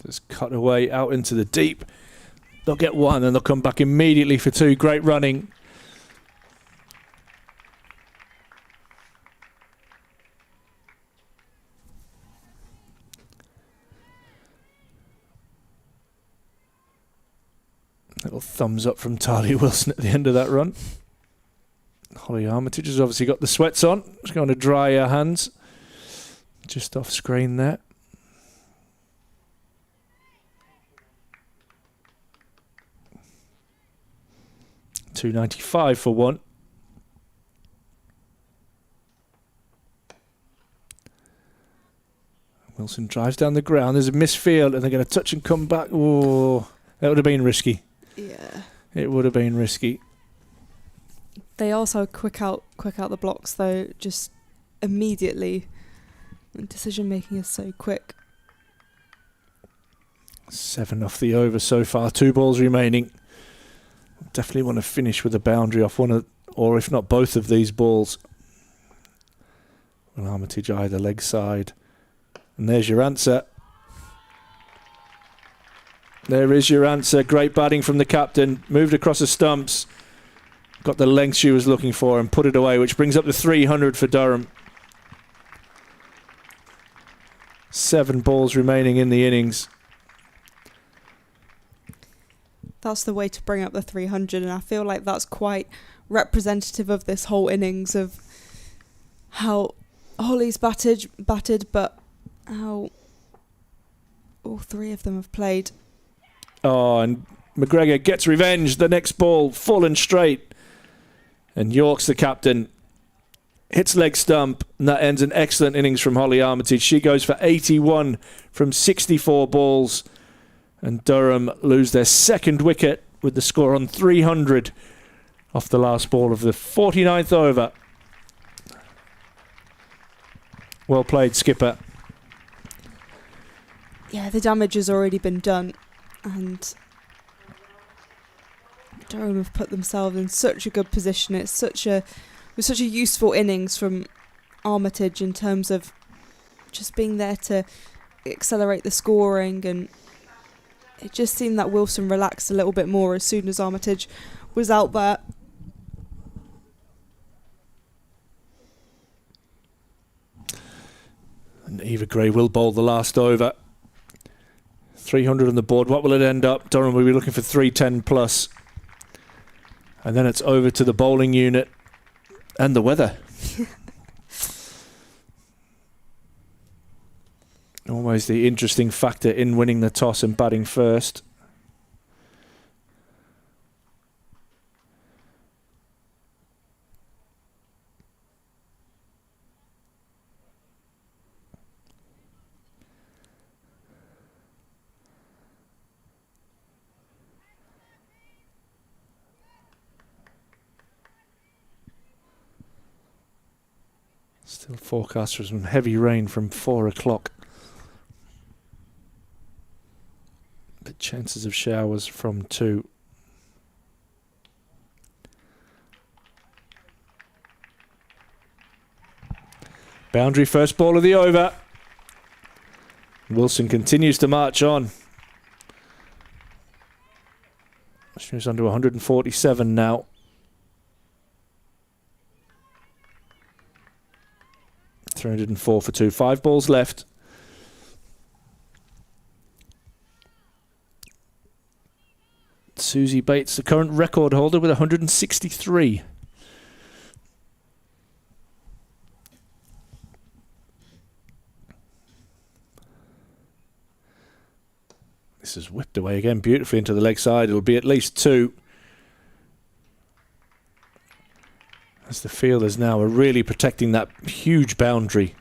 Just cut away out into the deep. They'll get 1 and they'll come back immediately for 2. Great running. Little thumbs up from Talia Wilson at the end of that run. Holly Armitage has obviously got the sweats on. She's going to dry her hands. Just off screen there. $2.95 for 1. Wilson drives down the ground. There's a misfield and they're going to touch and come back. Oh, that would have been risky. Yeah. It would have been risky. They also quick out the blocks though, just immediately. Decision making is so quick. 7 off the over so far. 2 balls remaining. Definitely want to finish with a boundary off one of, or if not both of these balls. Well, Armitage either leg side. And there's your answer. There is your answer. Great batting from the captain. Moved across the stumps. Got the length she was looking for and put it away, which brings up to 300 for Durham. 7 balls remaining in the innings. That's the way to bring up the 300, and I feel like that's quite representative of this whole innings, of how Holly's batted, but how all 3 of them have played. Oh, and McGregor gets revenge. The next ball, full and straight. And York's the captain. Hits leg stump, and that ends an excellent innings from Holly Armitage. She goes for 81 from 64 balls. And Durham lose their 2nd wicket with the score on 300 off the last ball of the 49th over. Well played, skipper. Yeah, the damage has already been done, and Durham have put themselves in such a good position. It was such a useful innings from Armitage in terms of just being there to accelerate the scoring, and it just seemed that Wilson relaxed a little bit more as soon as Armitage was out there. And Eva Gray will bowl the last over. 300 on the board. What will it end up? Durham will be looking for 310 plus. And then it's over to the bowling unit and the weather. Always the interesting factor in winning the toss and batting first. Still forecast for some heavy rain from 4 o'clock. But chances of showers from 2. Boundary first ball of the over. Wilson continues to march on. She's under 147 now. .304 for 2. 5 balls left. Susie Bates, the current record holder, with 163. This is whipped away again beautifully into the leg side. It'll be at least 2. As the fielders now are really protecting that huge boundary.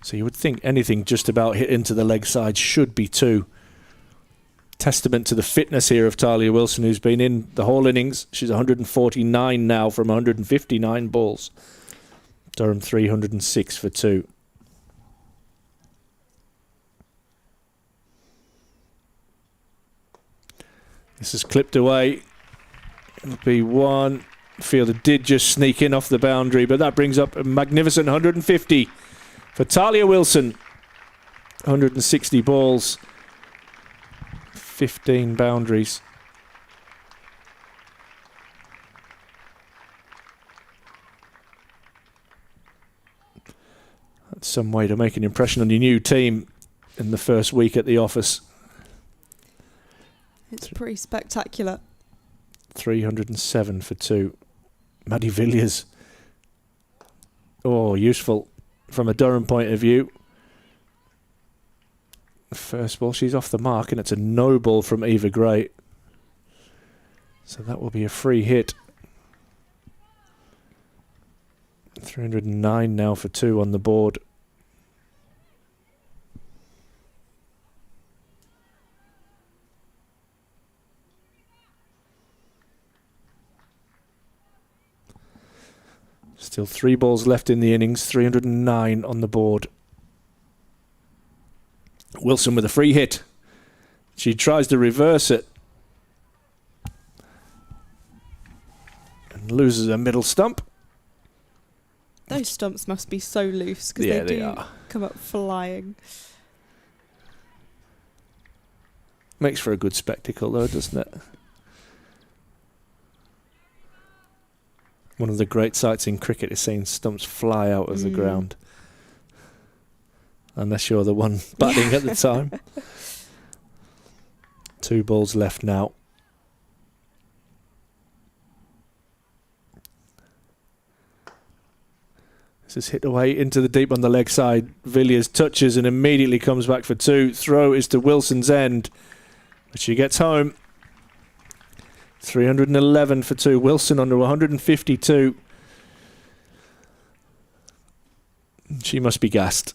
So you would think anything just about hit into the leg side should be 2. Testament to the fitness here of Talia Wilson, who's been in the whole innings. She's 149 now from 159 balls. Durham 306 for 2. This is clipped away. It'll be 1. Fielder did just sneak in off the boundary, but that brings up a magnificent 150 for Talia Wilson. 160 balls, 15 boundaries. That's some way to make an impression on your new team in the first week at the office. It's pretty spectacular. 307 for 2. Maddie Villiers. Oh, useful from a Durham point of view. First ball, she's off the mark, and it's a no ball from Eva Gray. So that will be a free hit. 309 now for 2 on the board. Still 3 balls left in the innings, 309 on the board. Wilson with a free hit. She tries to reverse it. And loses her middle stump. Those stumps must be so loose because Yeah, they they do are. come up flying. Makes for a good spectacle though, doesn't it? One of the great sights in cricket is seeing stumps fly out of the ground. Unless you're the one batting at the time. 2 balls left now. This is hit away into the deep on the leg side. Villiers touches and immediately comes back for 2. Throw is to Wilson's end, but she gets home. 311 for 2. Wilson under 152. She must be gassed.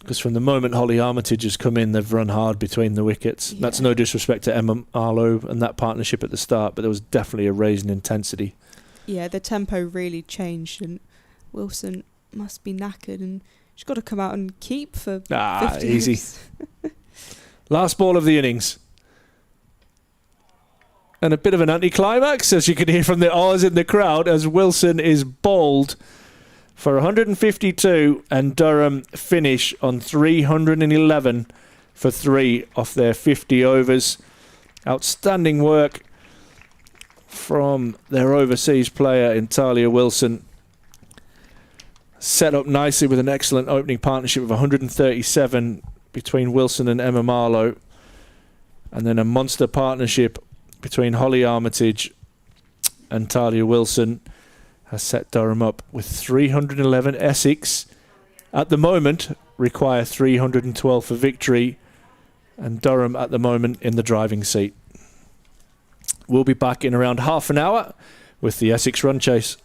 Because from the moment Holly Armitage has come in, they've run hard between the wickets. Yeah. That's no disrespect to Emma Marlowe and that partnership at the start, but there was definitely a raise in intensity. Yeah, the tempo really changed, and Wilson must be knackered, and she's got to come out and keep for 50 easy. overs. Last ball of the innings. And a bit of an anticlimax, as you can hear from the ahs in the crowd, as Wilson is bowled for 152 and Durham finish on 311 for 3 off their 50 overs. Outstanding work from their overseas player, Intalia Wilson. Set up nicely with an excellent opening partnership of 137 between Wilson and Emma Marlowe. And then a monster partnership between Holly Armitage and Talia Wilson has set Durham up with 311. Essex, at the moment, require 312 for victory, and Durham at the moment in the driving seat. We'll be back in around half an hour with the Essex run chase.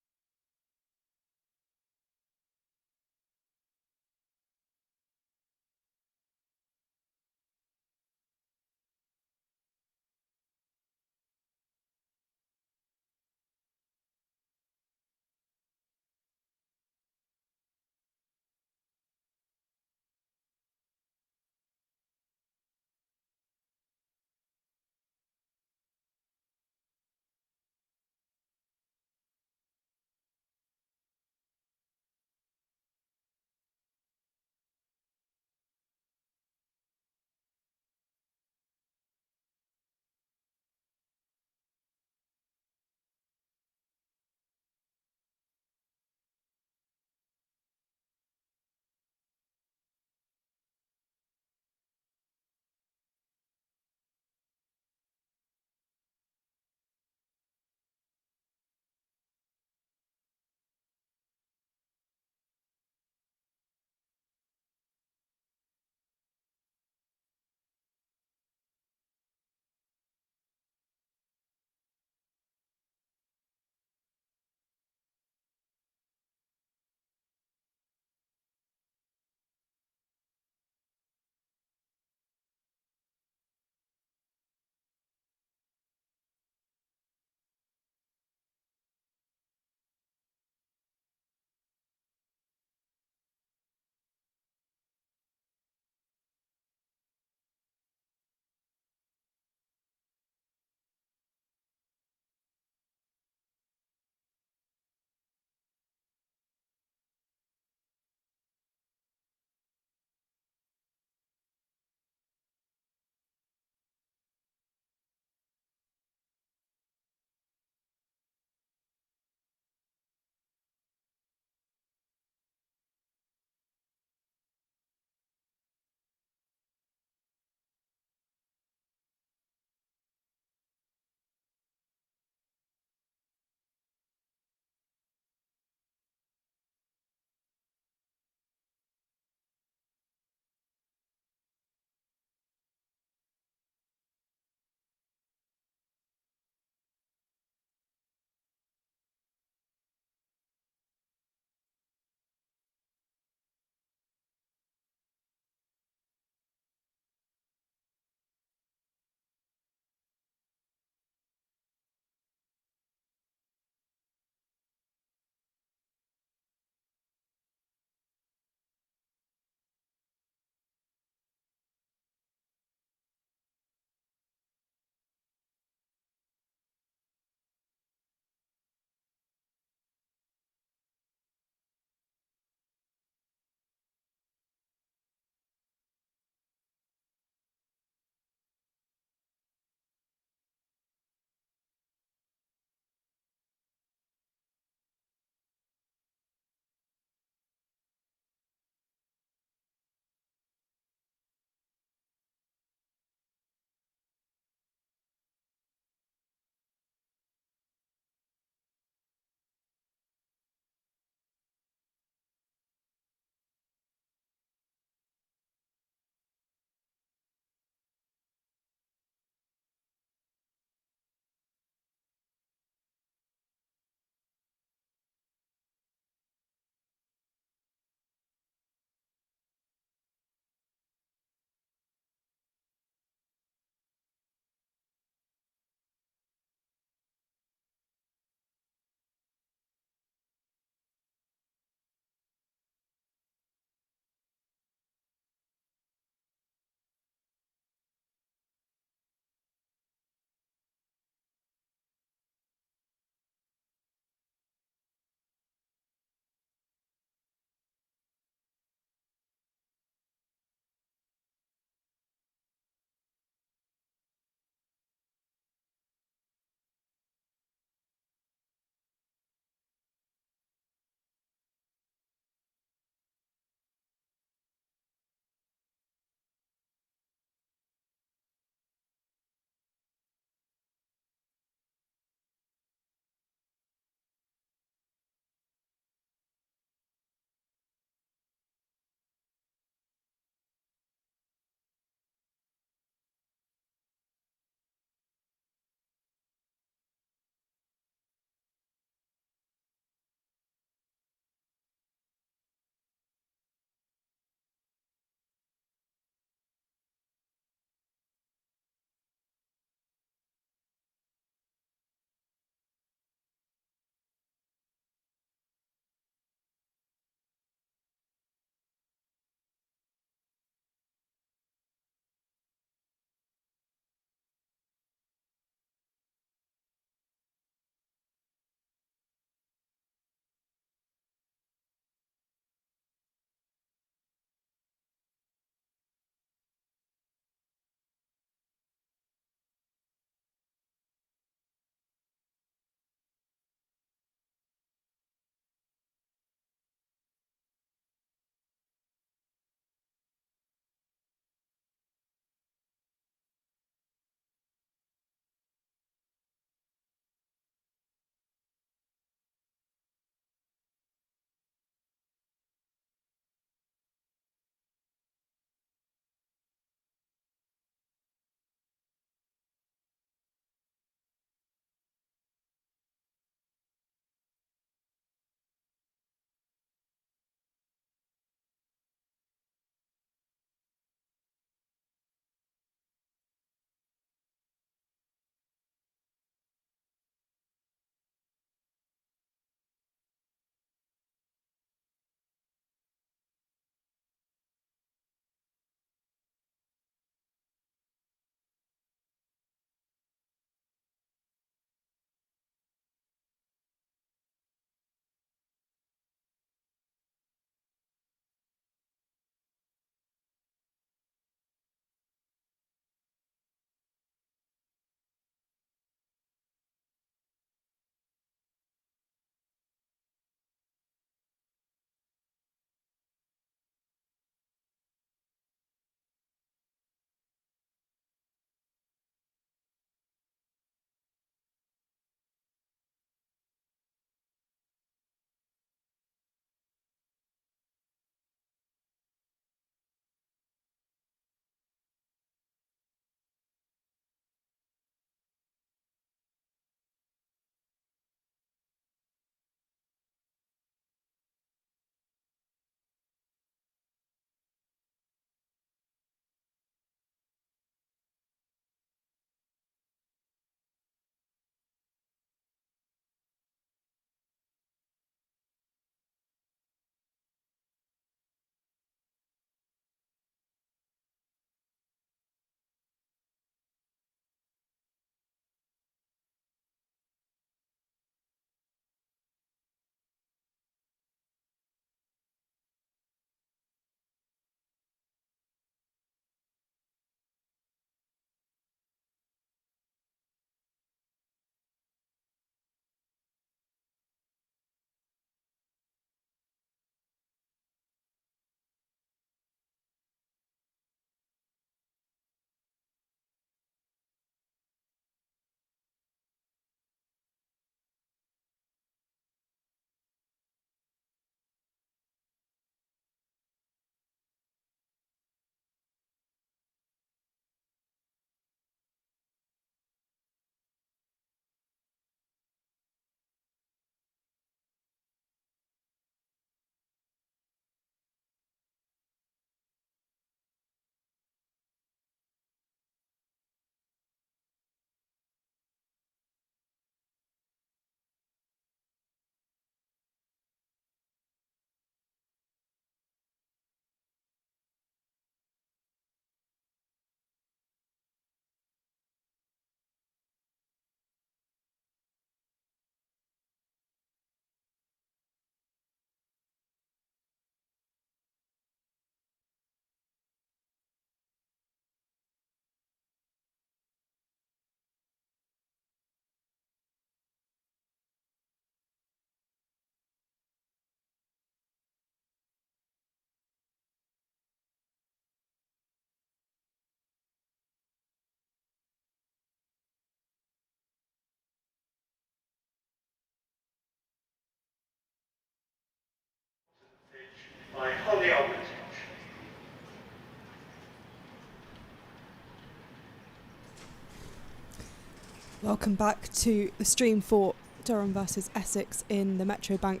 Welcome back to the stream for Durham versus Essex in the Metro Bank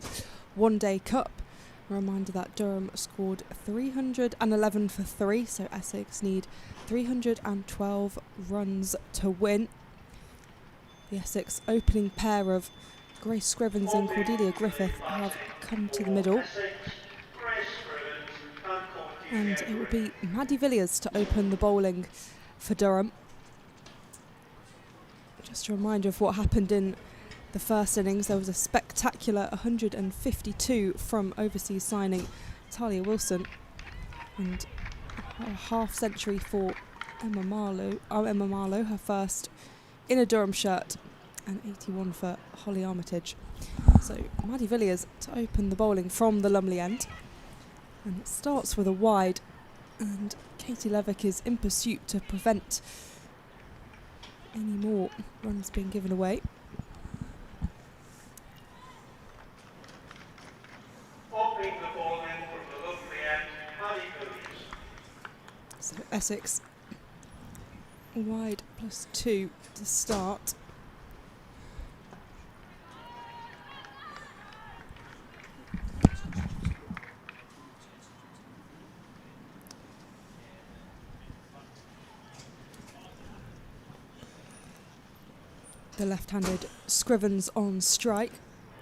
One Day Cup. A reminder that Durham scored 311 for 3, so Essex need 312 runs to win. The Essex opening pair of Grace Scrivens and Cordelia Griffith have come to the middle. And it will be Maddie Villiers to open the bowling for Durham. Just a reminder of what happened in the first innings. There was a spectacular 152 from overseas signing Talia Wilson, and a half century for Emma Marlowe, her first in a Durham shirt, and 81 for Holly Armitage. So Maddie Villiers to open the bowling from the Lumley end, and it starts with a wide, and Katie Levick is in pursuit to prevent any more runs being given away. Opening the bowling from the lovely end, Maddie Villiers. So Essex wide +2 to start. The left-handed Scrivens on strike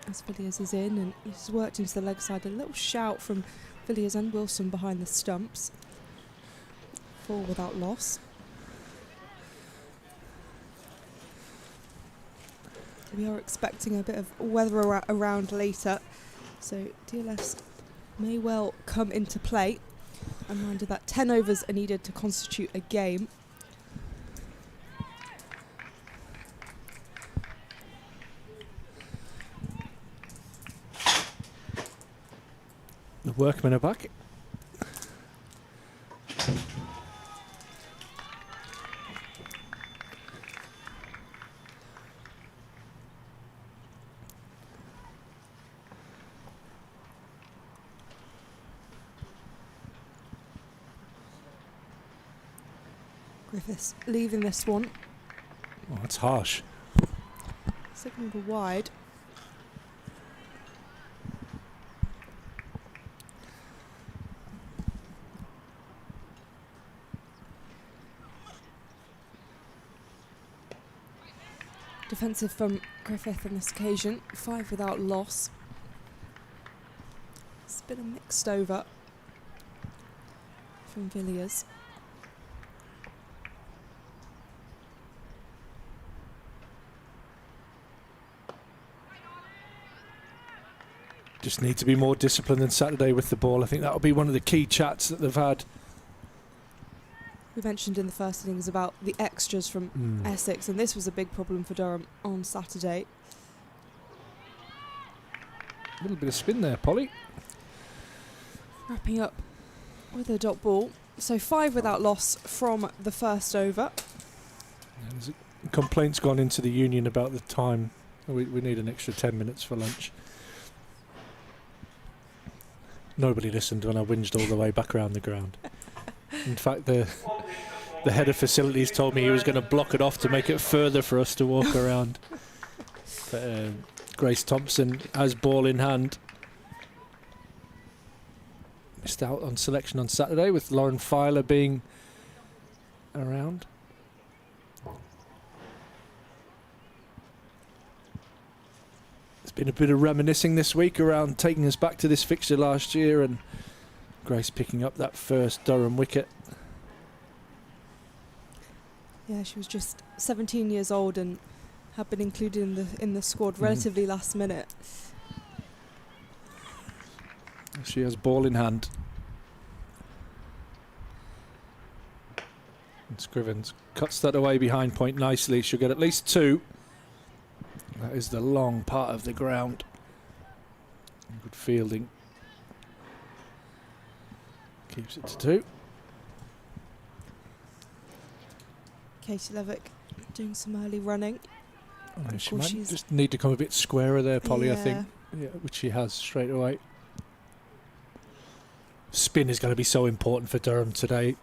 as Villiers is in, and he's worked into the leg side. A little shout from Villiers and Wilson behind the stumps. 4 without loss. We are expecting a bit of weather around later, so DLS may well come into play. A reminder that 10 overs are needed to constitute a game. The workmen are back. Griffiths leaving this one. Oh, that's harsh. Signalled a wide. Defensive from Griffith on this occasion, 5 without loss. It's been a mixed over from Villiers. Just need to be more disciplined than Saturday with the ball. I think that'll be one of the key chats that they've had. We mentioned in the first innings about the extras from Essex, and this was a big problem for Durham on Saturday. A little bit of spin there, Polly. Wrapping up with a dot ball. So 5 without loss from the first over. There's complaints gone into the union about the time. We need an extra 10 minutes for lunch. Nobody listened when I whinged all the way back around the ground. In fact, the head of facilities told me he was going to block it off to make it further for us to walk around. But Grace Thompson has ball in hand. Missed out on selection on Saturday with Lauren Filer being around. There's been a bit of reminiscing this week around taking us back to this fixture last year, and Grace picking up that first Durham wicket. Yeah, she was just 17 years old and had been included in the squad relatively last minute. She has ball in hand. And Scrivens cuts that away behind point nicely. She'll get at least 2. That is the long part of the ground. Good fielding. Keeps it to 2. Katie Levick doing some early running. She might just need to come a bit squarer there, Polly, I think. Yeah. Yeah, which she has straight away. Spin is going to be so important for Durham today.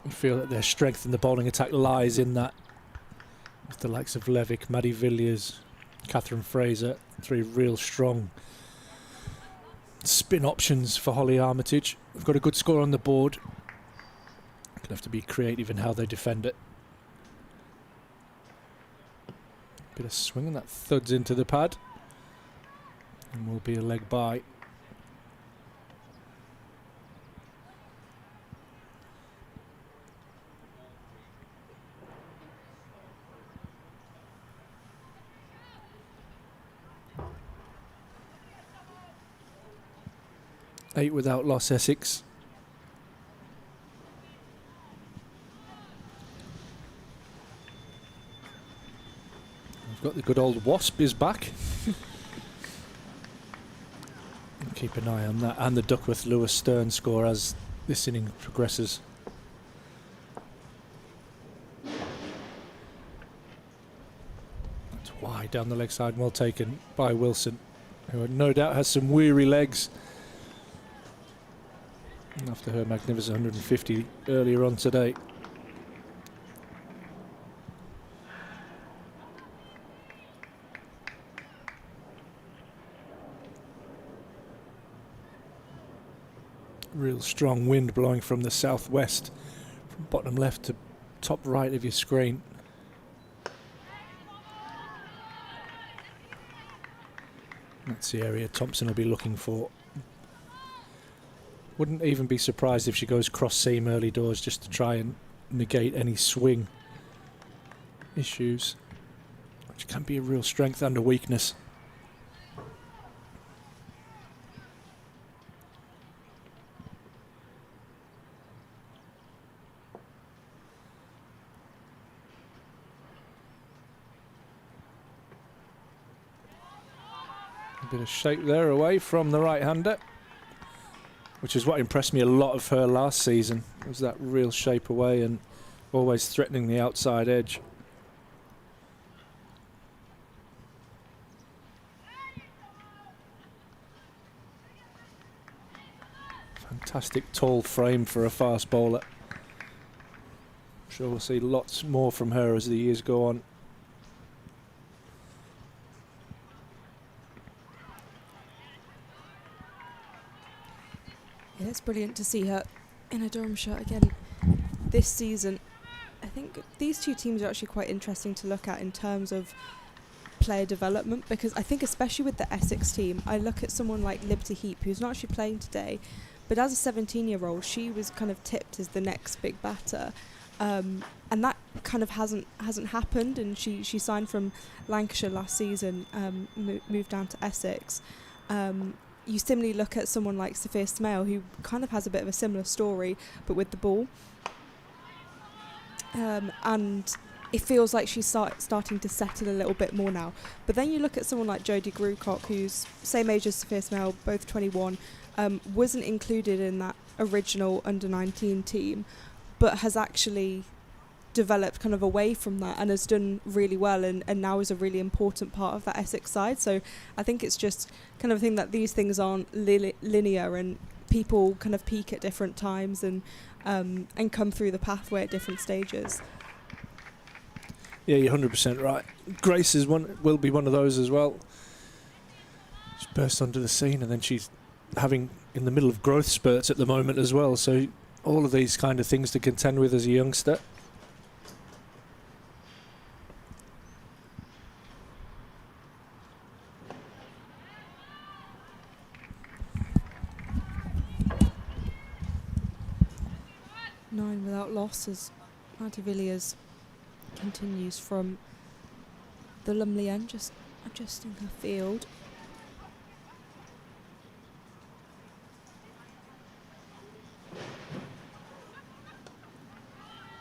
I feel that their strength in the bowling attack lies in that With the likes of Levick, Maddie Villiers, Catherine Fraser, 3 real strong spin options for Holly Armitage. We've got a good score on the board. Gonna have to be creative in how they defend it. Bit of swing and that thuds into the pad. And will be a leg by. Eight without loss, Essex. We've got the good old Wasp is back. Keep an eye on that, and the Duckworth Lewis Stern score as this inning progresses. That's wide down the leg side, well taken by Wilson, who no doubt has some weary legs after her magnificent 150 earlier on today. Real strong wind blowing from the southwest, from bottom left to top right of your screen. That's the area Thompson will be looking for. Wouldn't even be surprised if she goes cross seam early doors just to try and negate any swing issues, which can be a real strength and a weakness. A bit of shape there away from the right-hander, which is what impressed me a lot of her last season, was that real shape away and always threatening the outside edge. Fantastic tall frame for a fast bowler. I'm sure we'll see lots more from her as the years go on. Yeah, it's brilliant to see her in a Durham shirt again this season. I think these two teams are actually quite interesting to look at in terms of player development, because I think especially with the Essex team, I look at someone like Liberty Heap, who's not actually playing today, but as a 17-year-old, she was kind of tipped as the next big batter. And that kind of hasn't happened, and she signed from Lancashire last season, moved down to Essex. You similarly look at someone like Sophia Smale, who kind of has a bit of a similar story, but with the ball. And it feels like she's starting to settle a little bit more now. But then you look at someone like Jodie Grucock, who's same age as Sophia Smale, both 21, wasn't included in that original under-19 team, but has actually developed kind of away from that and has done really well, and now is a really important part of that Essex side. So I think it's just kind of a thing that these things aren't linear, and people kind of peak at different times and come through the pathway at different stages. Yeah, you're 100% right. Grace will be one of those as well. She burst onto the scene, and then she's having in the middle of growth spurts at the moment as well. So all of these kind of things to contend with as a youngster. Nine without loss as Maddie Villiers continues from the Lumley end, just adjusting her field.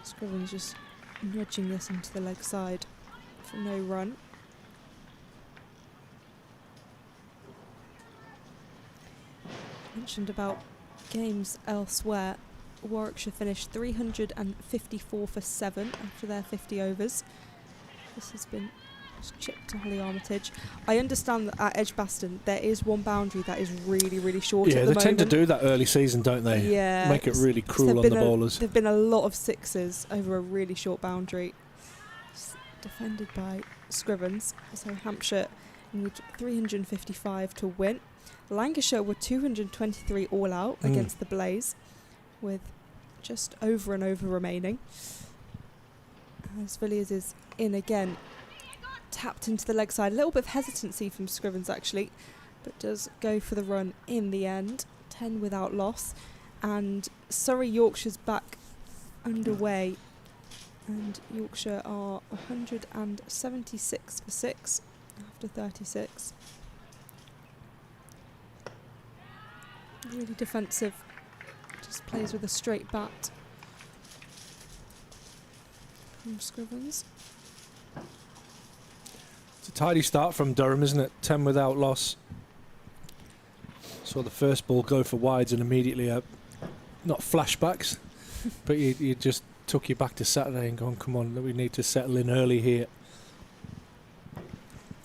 Scriven's just nudging this into the leg side for no run. Mentioned about games elsewhere. Warwickshire finished 354 for 7 after their 50 overs. This has been chipped to Holly Armitage. I understand that at Edgbaston there is one boundary that is really, really short at the moment. Yeah, they tend to do that early season, don't they? Yeah. Make it really cruel on the bowlers. There have been a lot of sixes over a really short boundary. defended by Scrivens. So Hampshire need 355 to win. Lancashire were 223 all out against the Blaze, with just over and over remaining. As Villiers is in again, tapped into the leg side. A little bit of hesitancy from Scrivens actually, but does go for the run in the end. 10 without loss. And Surrey Yorkshire's back underway. And Yorkshire are 176 for 6 after 36. Really defensive. Just plays with a straight bat from Scrivens. It's a tidy start from Durham, isn't it? 10 without loss. Saw the first ball go for wides and immediately, not flashbacks, but you just took you back to Saturday and gone, come on, we need to settle in early here.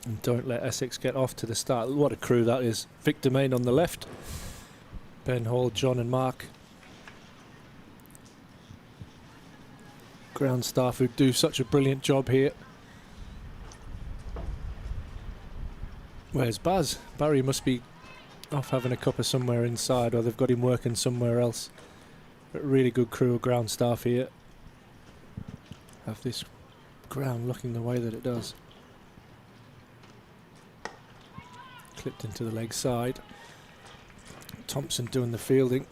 And don't let Essex get off to the start. What a crew that is. Victor Main on the left. Ben Hall, John and Mark. Ground staff who do such a brilliant job here. Where's Baz? Barry must be off having a cuppa somewhere inside, or they've got him working somewhere else. But really good crew of ground staff here. Have this ground looking the way that it does. Clipped into the leg side. Thompson doing the fielding.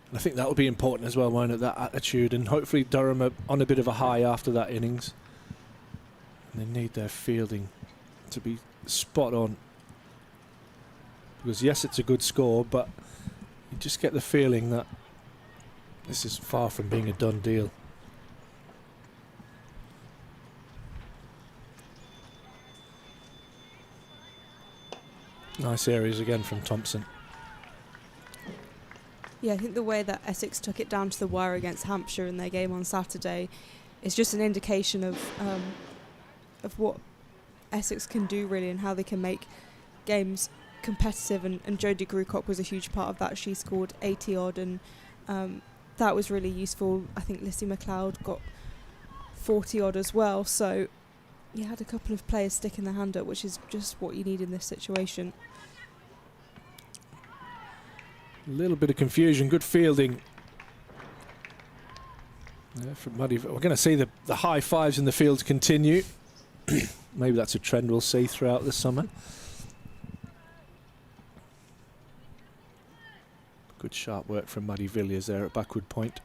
And I think that will be important as well, won't it? That attitude, and hopefully Durham are on a bit of a high after that innings. And they need their fielding to be spot on. Because yes, it's a good score, but you just get the feeling that this is far from being a done deal. Nice areas again from Thompson. Yeah, I think the way that Essex took it down to the wire against Hampshire in their game on Saturday is just an indication of what Essex can do really, and how they can make games competitive. And Jodie Grewcock was a huge part of that. She scored 80 odd, and that was really useful. I think Lissy McLeod got 40 odd as well. So you had a couple of players sticking their hand up, which is just what you need in this situation. A little bit of confusion, good fielding. Yeah, from Muddy. We're going to see the high fives in the fields continue. Maybe that's a trend we'll see throughout the summer. Good sharp work from Muddy Villiers there at backward point.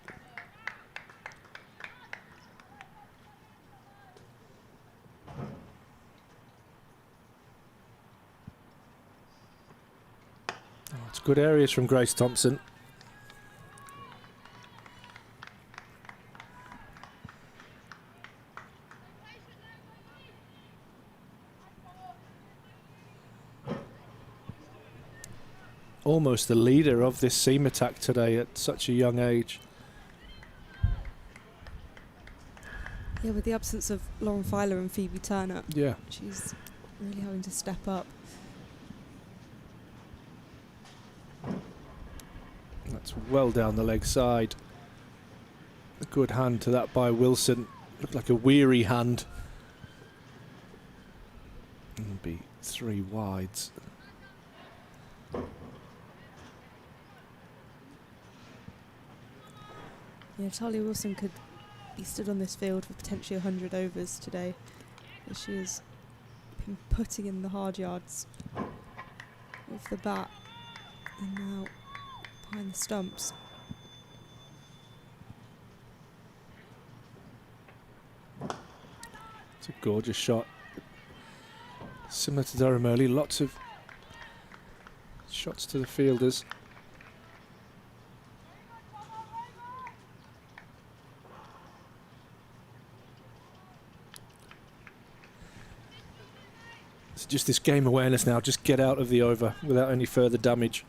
Oh, it's good areas from Grace Thompson. Almost the leader of this seam attack today at such a young age. Yeah, with the absence of Lauren Filer and Phoebe Turner, Yeah. she's really having to step up. That's well down the leg side. A good hand to that by Wilson. Looked like a weary hand. And be 3 wides. Yeah, Talia Wilson could be stood on this field for potentially 100 overs today, as she has been putting in the hard yards with the bat, and now behind the stumps. It's a gorgeous shot. Similar to Durham early, lots of shots to the fielders. It's just this game awareness now, just get out of the over without any further damage.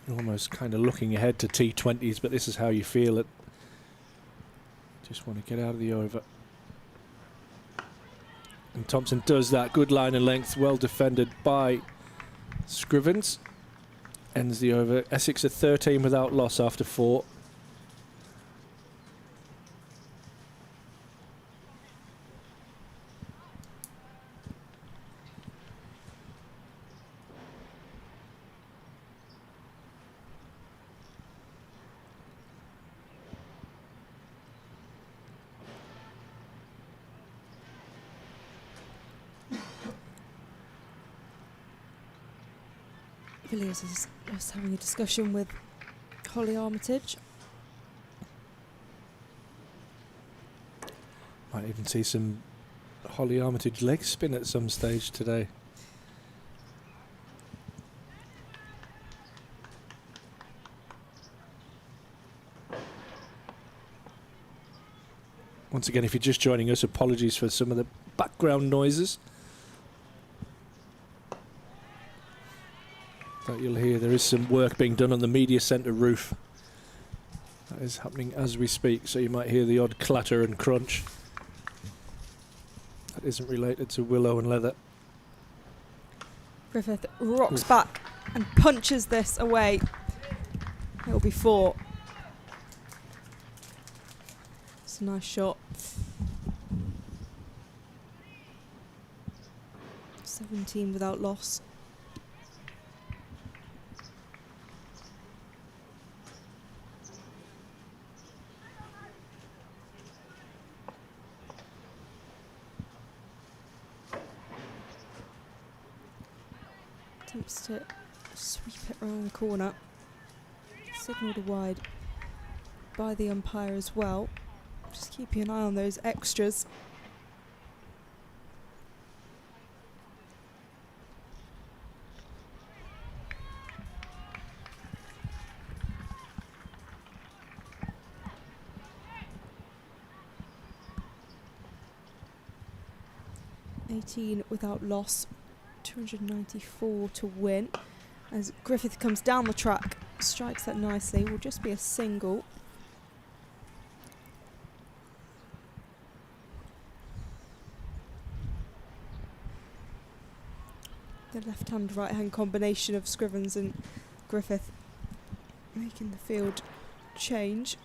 You're almost kind of looking ahead to T20s, but this is how you feel it. Just want to get out of the over. And Thompson does that. Good line and length, well defended by Scrivens. Ends the over. Essex at 13 without loss after 4. Villiers is just having a discussion with Holly Armitage. Might even see some Holly Armitage leg spin at some stage today. Once again, if you're just joining us, apologies for some of the background noises that you'll hear. There is some work being done on the media centre roof. That is happening as we speak, so you might hear the odd clatter and crunch. That isn't related to willow and leather. Griffith rocks back and punches this away. It'll be 4. It's a nice shot. 17 without loss. Attempts to sweep it round the corner. Signalled wide by the umpire as well. Just keeping an eye on those extras. Without loss, 294 to win. As Griffith comes down the track, strikes that nicely, will just be a single. The left-hand, right-hand combination of Scrivens and Griffith making the field change.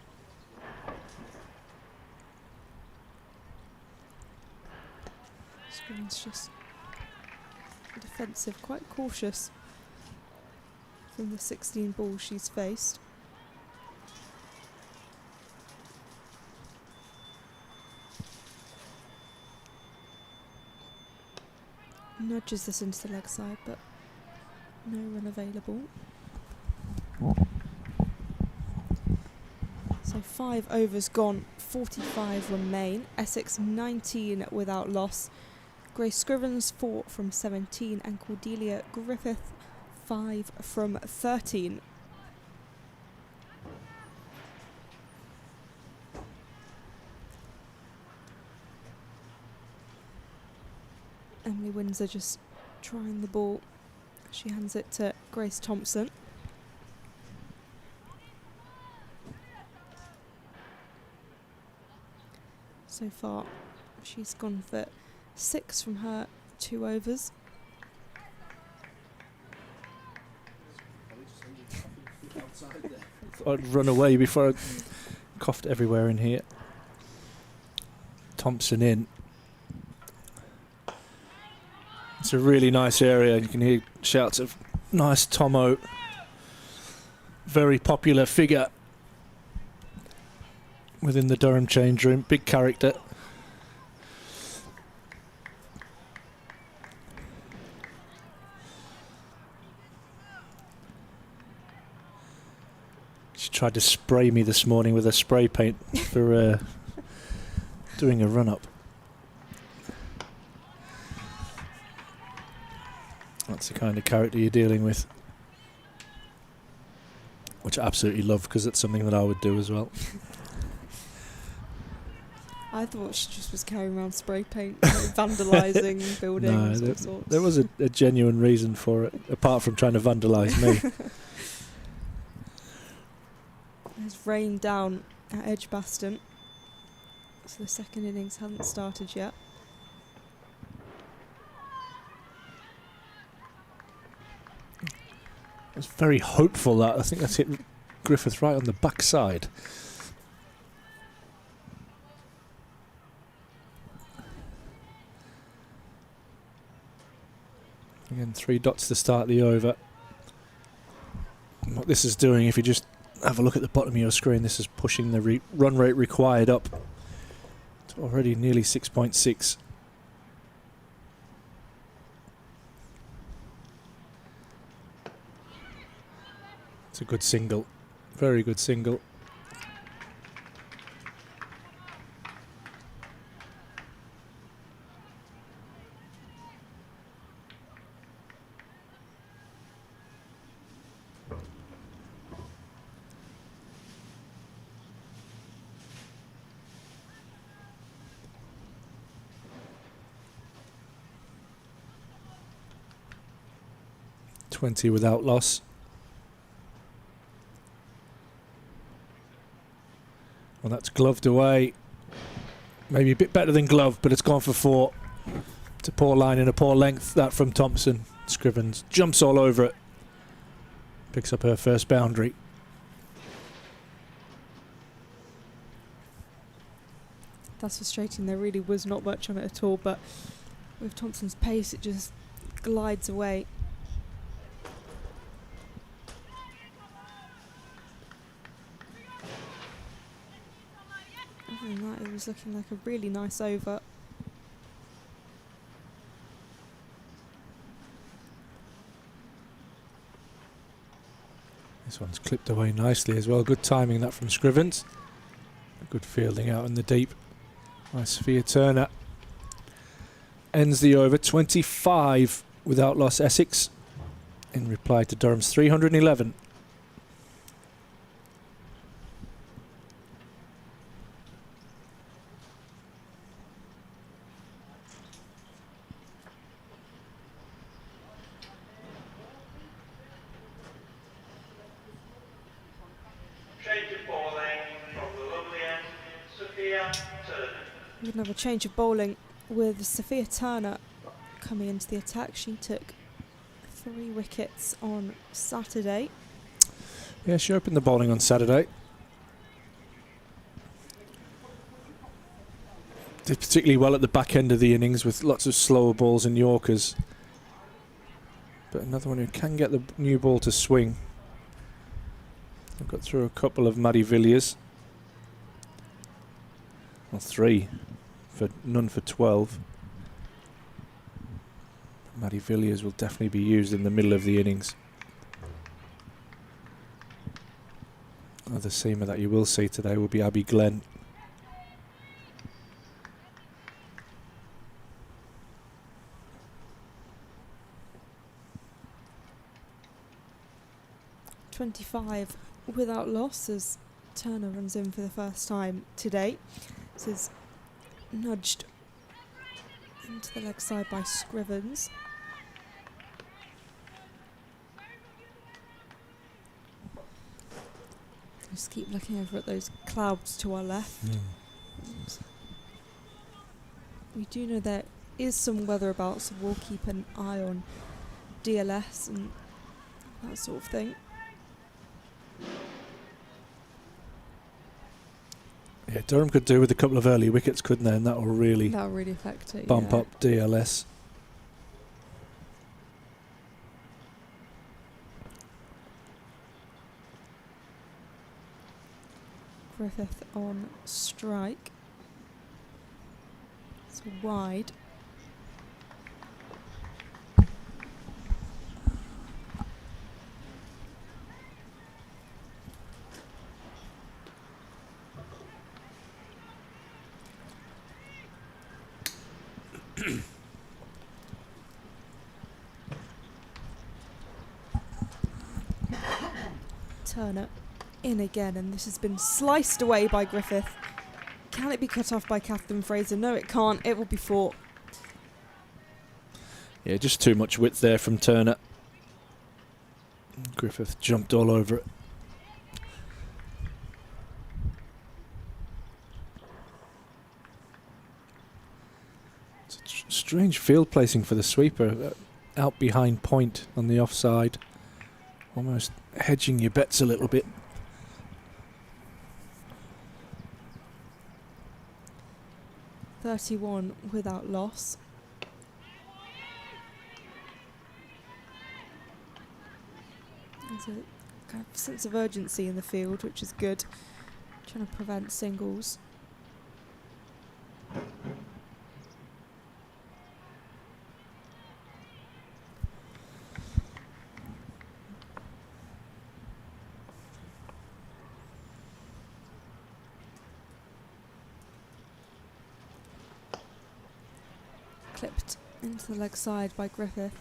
Scrivens just defensive, quite cautious from the 16 balls she's faced. Nudges this into the leg side, but no run available. So 5 overs gone, 45 remain. Essex 19 without loss. Grace Scrivens 4 from 17 and Cordelia Griffith 5 from 13. Emily Windsor just trying the ball. She hands it to Grace Thompson. So far, she's gone for 6 from her 2 overs. I'd run away before I coughed everywhere in here. Thompson in. It's a really nice area. You can hear shouts of nice Tomo. Very popular figure within the Durham change room. Big character. She tried to spray me this morning with a spray paint for doing a run-up. That's the kind of character you're dealing with, which I absolutely love because it's something that I would do as well. I thought she just was carrying around spray paint, vandalising buildings, all sorts. There was a genuine reason for it, apart from trying to vandalise me. There's rain down at Edgbaston, so the second innings hasn't started yet. I was very hopeful that I think that's hit Griffith right on the backside. Again, 3 dots to start the over. And what this is doing, if you just have a look at the bottom of your screen, this is pushing the run rate required up to already nearly 6.6. It's a good single. Very good single. .20 without loss. Well, that's gloved away. Maybe a bit better than glove, but it's gone for 4. It's a poor line and a poor length, that from Thompson. Scrivens jumps all over it. Picks up her first boundary. That's frustrating. There really was not much on it at all, but with Thompson's pace, it just glides away. Other than that, it was looking like a really nice over. This one's clipped away nicely as well. Good timing that from Scrivens. Good fielding out in the deep. Nice Sophia Turner. Ends the over 25 without loss Essex in reply to Durham's 311. Change of bowling from the lovely end, Sophia Turner. We have another change of bowling with Sophia Turner coming into the attack. She took 3 wickets on Saturday. Yeah, she opened the bowling on Saturday. Did particularly well at the back end of the innings with lots of slower balls and Yorkers. But another one who can get the new ball to swing. I've got through a couple of Maddie Villiers. Well, 3 for none for 12. Maddie Villiers will definitely be used in the middle of the innings. Other seamer that you will see today will be Abby Glenn. .25 without loss as Turner runs in for the first time today. This is nudged into the leg side by Scrivens. Just keep looking over at those clouds to our left. We do know there is some weather about, so we'll keep an eye on DLS and that sort of thing. Yeah, Durham could do with a couple of early wickets, couldn't they? And that will really affect it. bump up DLS. Griffith on strike. It's wide. Turner in again, and this has been sliced away by Griffith. Can it be cut off by Catherine Fraser? No, it can't. It will be 4. Yeah, just too much width there from Turner. Griffith jumped all over it. It's a strange field placing for the sweeper. Out behind point on the offside. Almost hedging your bets a little bit. .31 without loss. There's a kind of sense of urgency in the field, which is good. Trying to prevent singles. Clipped into the leg side by Griffith.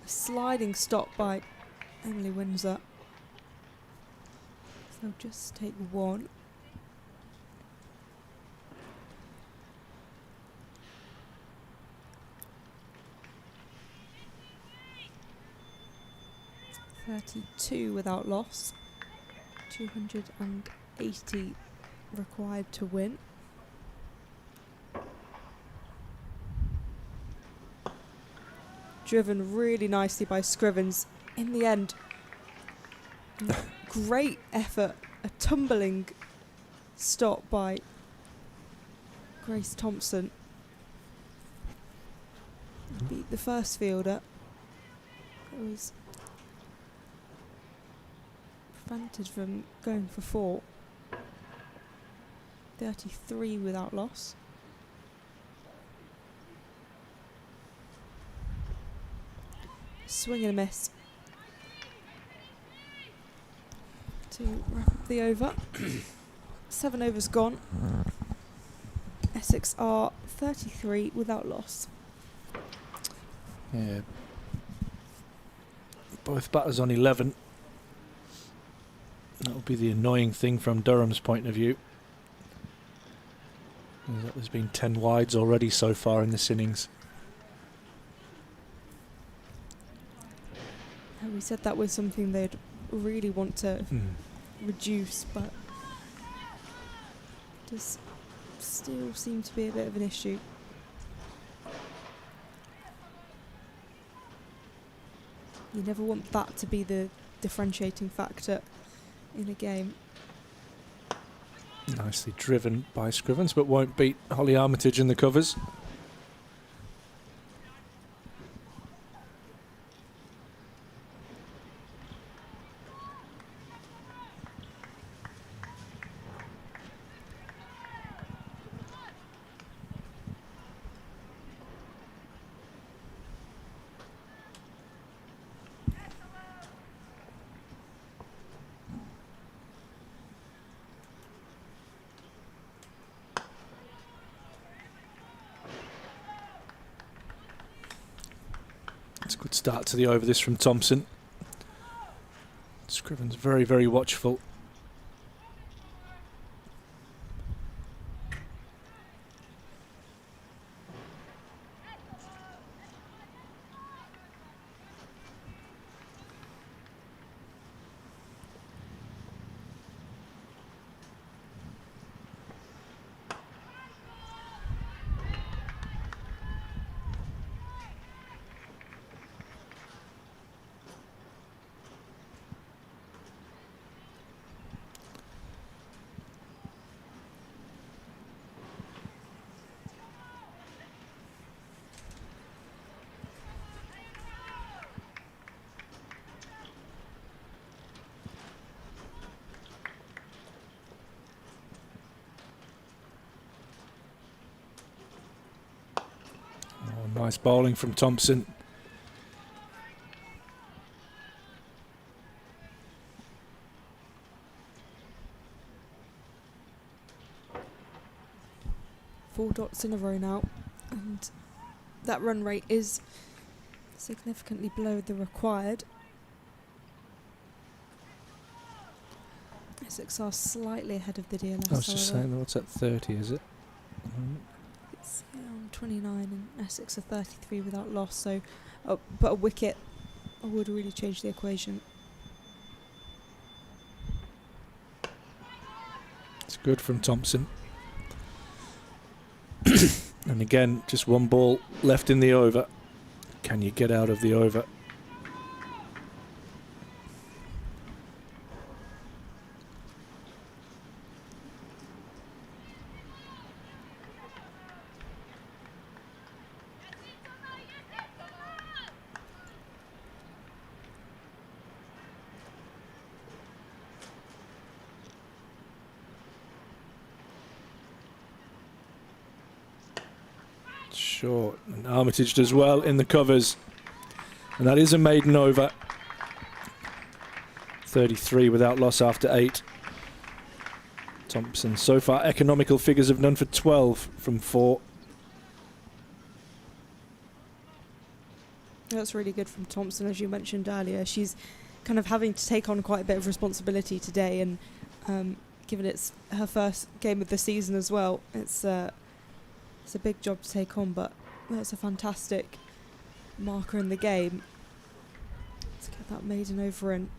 A sliding stop by Emily Windsor. So they'll just take one. .32 without loss. 280 required to win. Driven really nicely by Scrivens. In the end, great effort. A tumbling stop by Grace Thompson. Beat the first fielder. It was prevented from going for 4. 33 without loss. Swing and a miss to wrap up the over. 7 overs gone. Essex are 33 without loss. Yeah. Both batters on 11. That'll be the annoying thing from Durham's point of view. There's been 10 wides already so far in this innings. And we said that was something they'd really want to reduce, but does still seem to be a bit of an issue. You never want that to be the differentiating factor in a game. Nicely driven by Scrivens, but won't beat Holly Armitage in the covers. It's a good start to the over this from Thompson. Scrivens very, very watchful. Nice bowling from Thompson. Four dots in a row now, and that run rate is significantly below the required. Essex are slightly ahead of the DLS. I was just saying, what's at 30, is it? It's on 29 and Essex are 33 without loss, so but a wicket would really change the equation. It's good from Thompson. And again, just one ball left in the over. Can you get out of the over? Short, and Armitage does well in the covers, and that is a maiden over. 33 without loss after 8. Thompson so far economical figures have none for 12 from 4. That's really good from Thompson, as you mentioned earlier. She's kind of having to take on quite a bit of responsibility today, and given it's her first game of the season as well, it's a big job to take on, but that's a fantastic marker in the game. Let's get that maiden over in.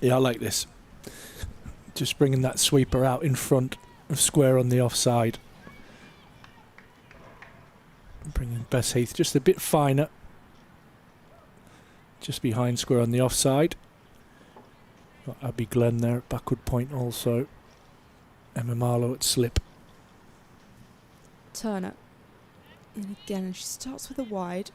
Yeah, I like this. Just bringing that sweeper out in front of square on the offside. Bringing Bess Heath just a bit finer. Just behind square on the offside. Got Abby Glenn there at backward point also. Emma Marlowe at slip. Turner in again, and she starts with a wide.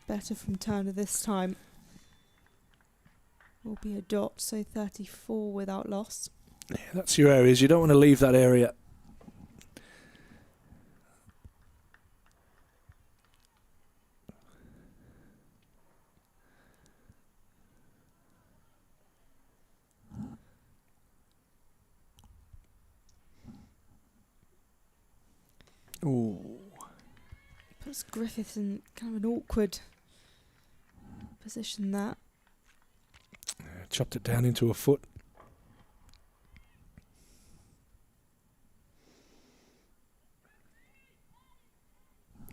Better from Turner this time. Will be a dot, so 34 without loss. Yeah, that's your areas. You don't want to leave that area. Ooh. Puts Griffith in kind of an awkward position there. Chopped it down into a foot.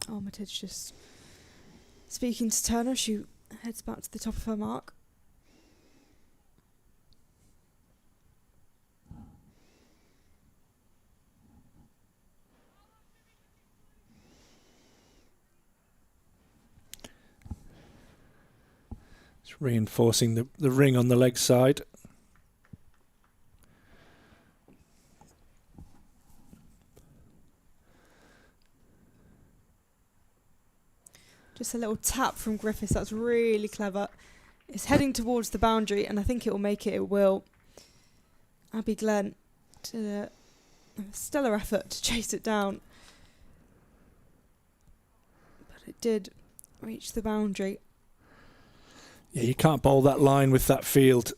Armitage just speaking to Turner. She heads back to the top of her mark. It's reinforcing the ring on the leg side. Just a little tap from Griffiths. That's really clever. It's heading towards the boundary, and I think it will make it. It will. Abby Glenn did a stellar effort to chase it down, but it did reach the boundary. Yeah, you can't bowl that line with that field.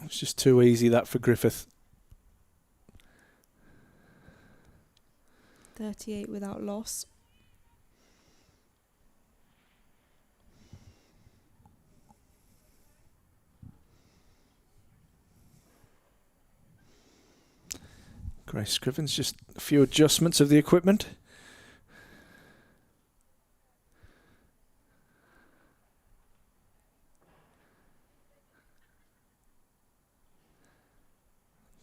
It's just too easy, that, for Griffith. 38 without loss. Grace Scrivens, just a few adjustments of the equipment.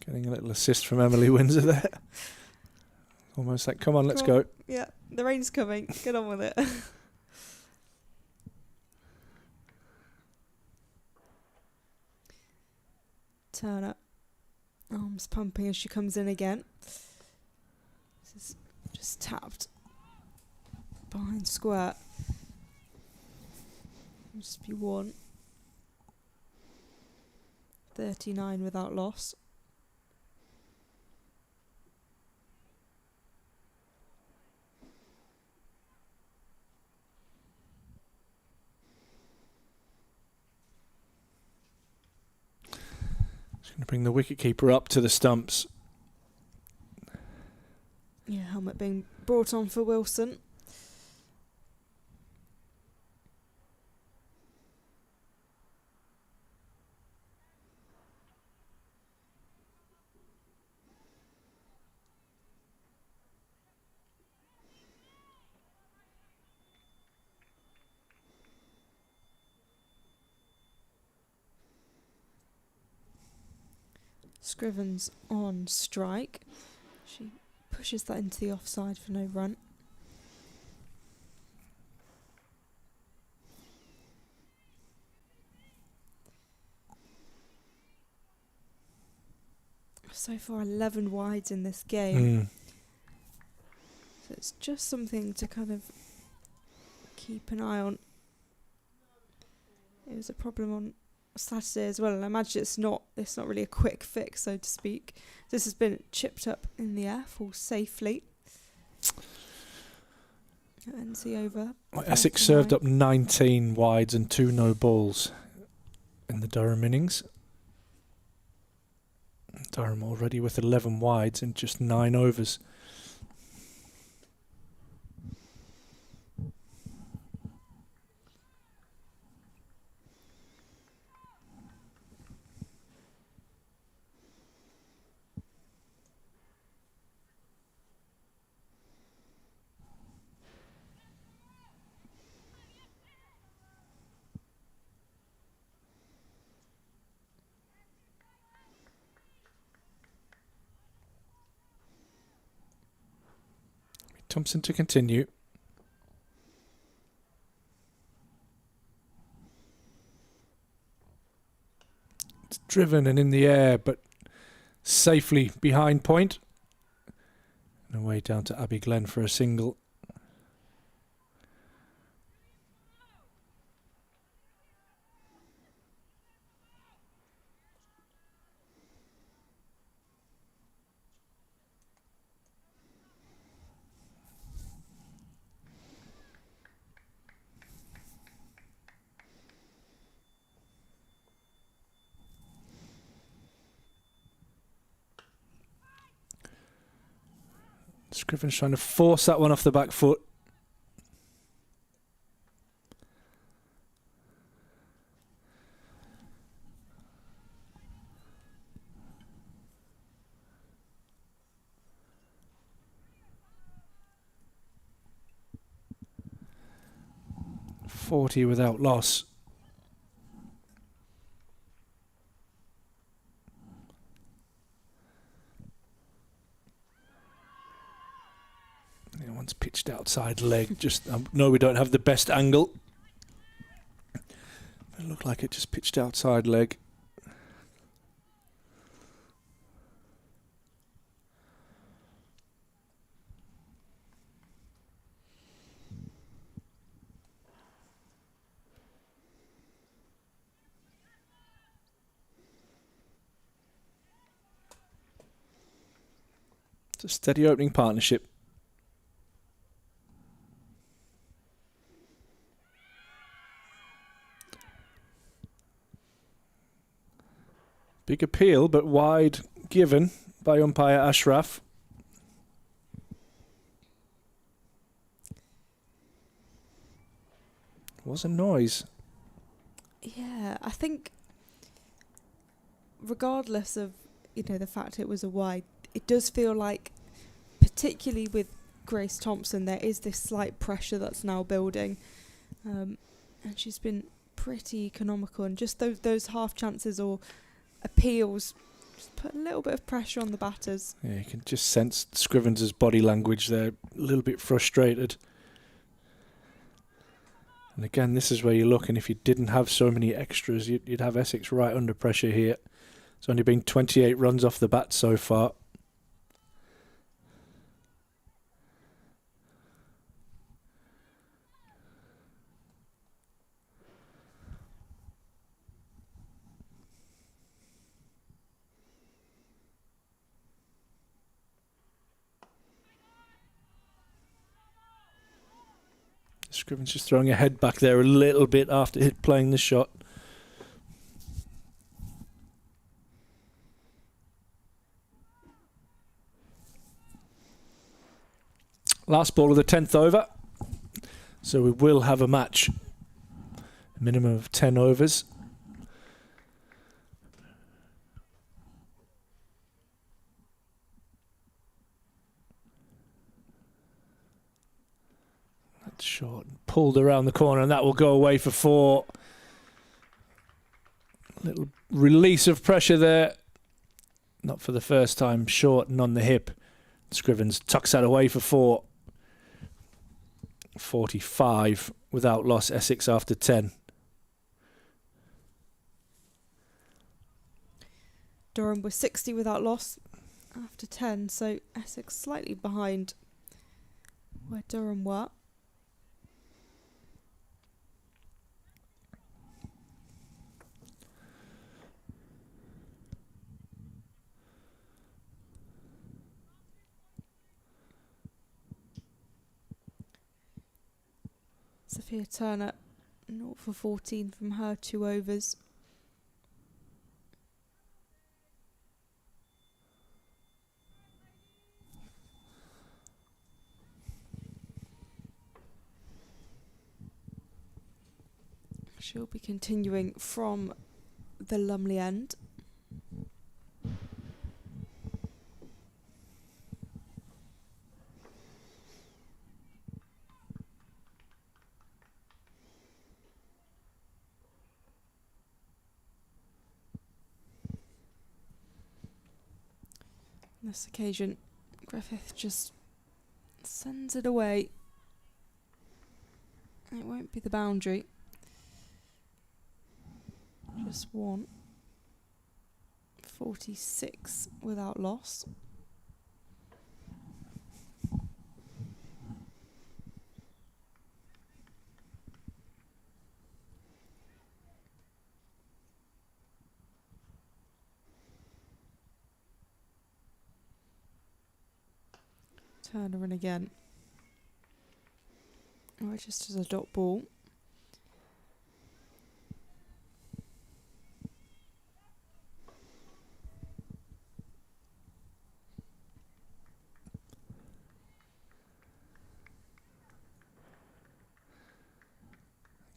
Getting a little assist from Emily Windsor there. Almost like, come on, let's go. Yeah, the rain's coming. Get on with it. Turner, arms pumping as she comes in again. This is just tapped behind square. Just be one. 39 without loss. Just going to bring the wicketkeeper up to the stumps. Yeah, helmet being brought on for Wilson. Scrivens on strike. She pushes that into the offside for no run. So far 11 wides in this game. Mm. So it's just something to kind of keep an eye on. It was a problem on Saturday as well, and I imagine it's not really a quick fix, so to speak. This has been chipped up in the air, falls safely. NC over. Well, Essex served up 19 wides and 2 no balls in the Durham innings. Durham already with 11 wides in just 9 overs. Thompson to continue. It's driven and in the air, but safely behind point. And away down to Abbey Glen for a single. Scriven's trying to force that one off the back foot. .40 without loss. One's pitched outside leg. Just no, we don't have the best angle. It looked like it just pitched outside leg. It's a steady opening partnership. Big appeal, but wide given by umpire Ashraf. Was a noise. Yeah, I think regardless of, the fact it was a wide, it does feel like, particularly with Grace Thompson, there is this slight pressure that's now building. And she's been pretty economical, and just those half chances or appeals just put a little bit of pressure on the batters. Yeah, you can just sense Scrivens' body language there, a little bit frustrated. And again, this is where you look, and if you didn't have so many extras, you'd have Essex right under pressure here. It's only been 28 runs off the bat so far. Scrivens just throwing a head back there a little bit after playing the shot. Last ball of the 10th over. So we will have a match. A minimum of 10 overs. That's short. Pulled around the corner, and that will go away for 4. Little release of pressure there. Not for the first time. Short and on the hip. Scrivens tucks that away for 4. 45 without loss. Essex after 10. Durham was 60 without loss after 10, so Essex slightly behind where Durham were. Sophia Turner 0 for 14 from her 2 overs. She'll be continuing from the Lumley end. On this occasion, Griffith just sends it away. It won't be the boundary. Just 1. 46 without loss. Turner in again. Oh, just as a dot ball.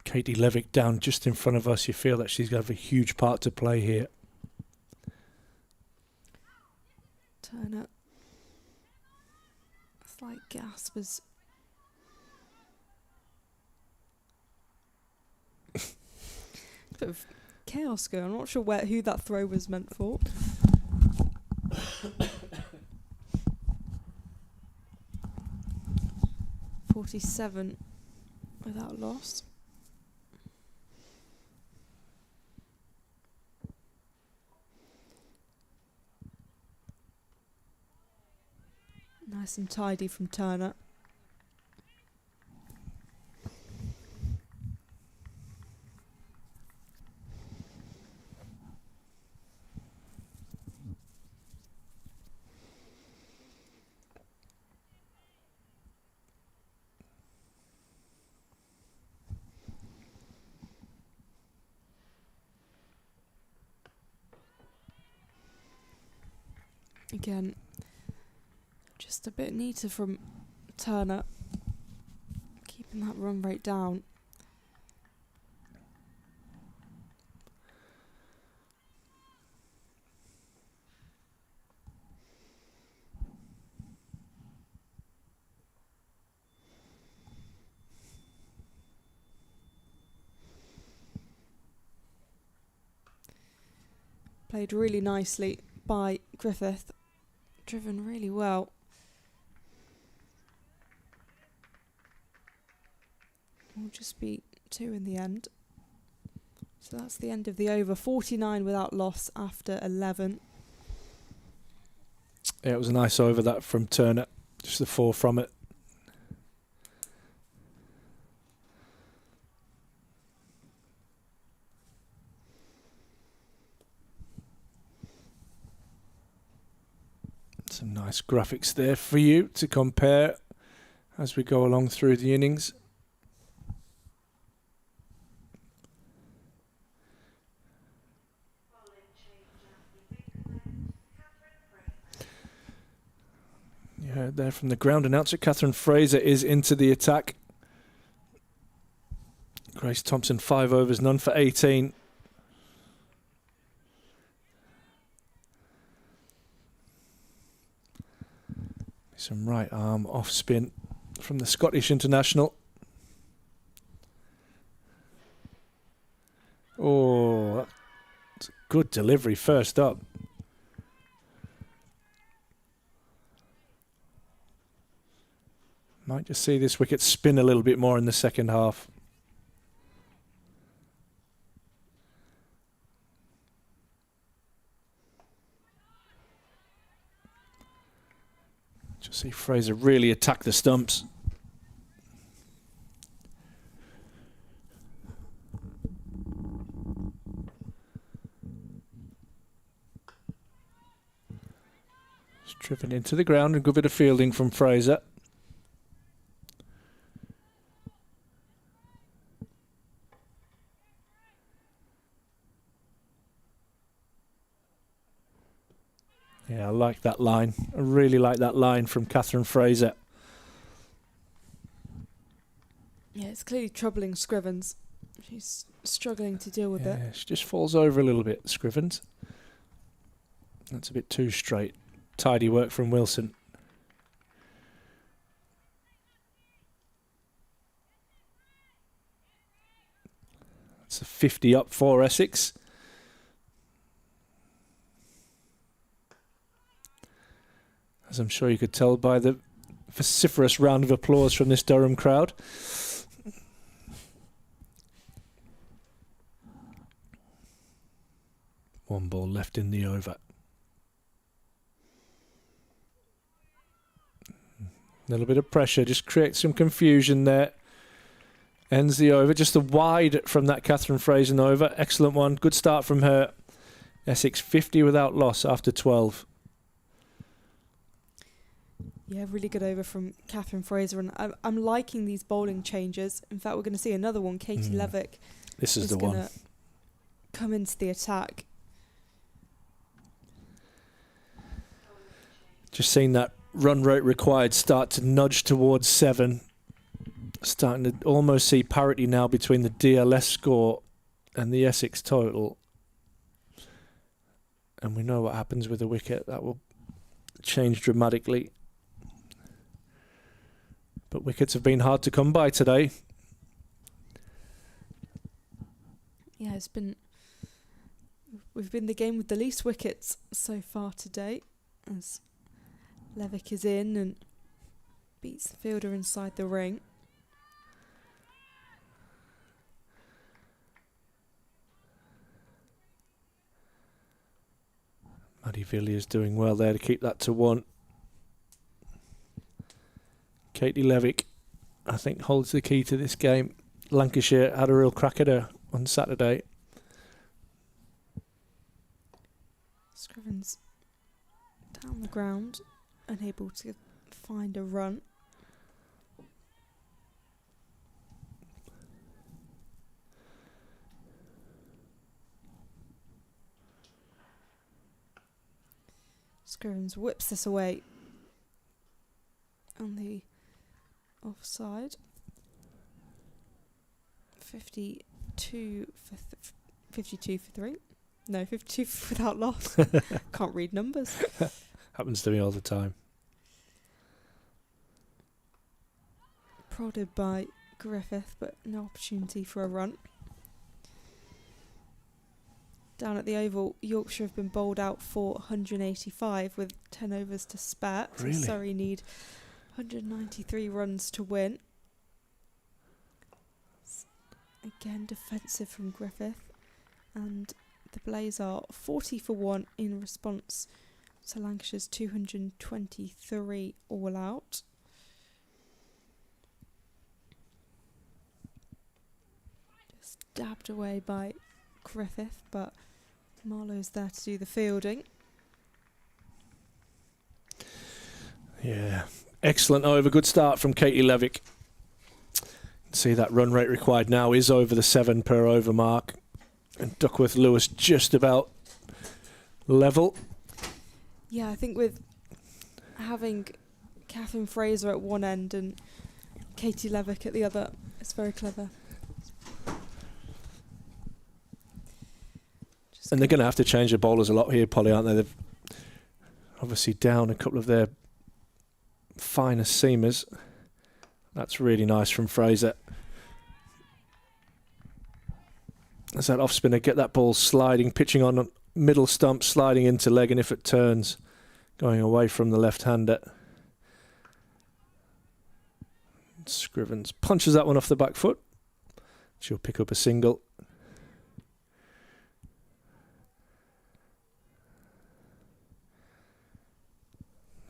Katie Levick down just in front of us. You feel that she's going to have a huge part to play here. Turner. Slight gasp as bit of chaos going. I'm not sure who that throw was meant for. .47 without loss. Nice and tidy from Turner. Again, just a bit neater from Turner, keeping that run rate down. Played really nicely by Griffith, driven really well. Will just be 2 in the end. So that's the end of the over. 49 without loss after 11. Yeah, it was a nice over that from Turner. Just the 4 from it. Some nice graphics there for you to compare as we go along through the innings. You heard there from the ground announcer, Catherine Fraser is into the attack. Grace Thompson 5 overs, none for 18. Some right arm off spin from the Scottish international. Oh, that's a good delivery first up. Might just see this wicket spin a little bit more in the second half. Just see Fraser really attack the stumps. Just driven into the ground, and good bit of fielding from Fraser. Yeah, I like that line. I really like that line from Catherine Fraser. Yeah, it's clearly troubling Scrivens. She's struggling to deal with it. Yeah, she just falls over a little bit, Scrivens. That's a bit too straight. Tidy work from Wilson. That's a 50 up for Essex. As I'm sure you could tell by the vociferous round of applause from this Durham crowd. One ball left in the over. A little bit of pressure, just creates some confusion there. Ends the over, just a wide from that Catherine Fraser over. Excellent one, good start from her. Essex 50 without loss after 12. Yeah, really good over from Catherine Fraser, and I'm liking these bowling changes. In fact, we're going to see another one. Katie Levick This is the one. Come into the attack. Just seen that run rate required start to nudge towards 7. Starting to almost see parity now between the DLS score and the Essex total. And we know what happens with the wicket. That will change dramatically. But wickets have been hard to come by today. Yeah, we've been the game with the least wickets so far today, as Levick is in and beats the fielder inside the ring. Maddie Villiers doing well there to keep that to 1. Katie Levick, I think, holds the key to this game. Lancashire had a real crack at her on Saturday. Scrivens down the ground, unable to find a run. Scrivens whips this away on the offside. 52 for 3. No, 52 without loss. Can't read numbers. Happens to me all the time. Prodded by Griffith, but no opportunity for a run. Down at the Oval, Yorkshire have been bowled out for 185 with 10 overs to spare. So Really? Surrey need 193 runs to win. Again, defensive from Griffith. And the Blaze are 40 for 1 in response to Lancashire's 223 all out. Just dabbed away by Griffith, but Marlowe's there to do the fielding. Yeah, excellent over. Good start from Katie Levick. See that run rate required now is over the 7 per over mark. And Duckworth Lewis just about level. Yeah, I think with having Catherine Fraser at one end and Katie Levick at the other, it's very clever. And they're going to have to change the bowlers a lot here, Polly, aren't they? They've obviously down a couple of their finest seamers. That's really nice from Fraser. As that off spinner, get that ball sliding, pitching on middle stump, sliding into leg, and if it turns, going away from the left-hander. Scrivens punches that one off the back foot. She'll pick up a single.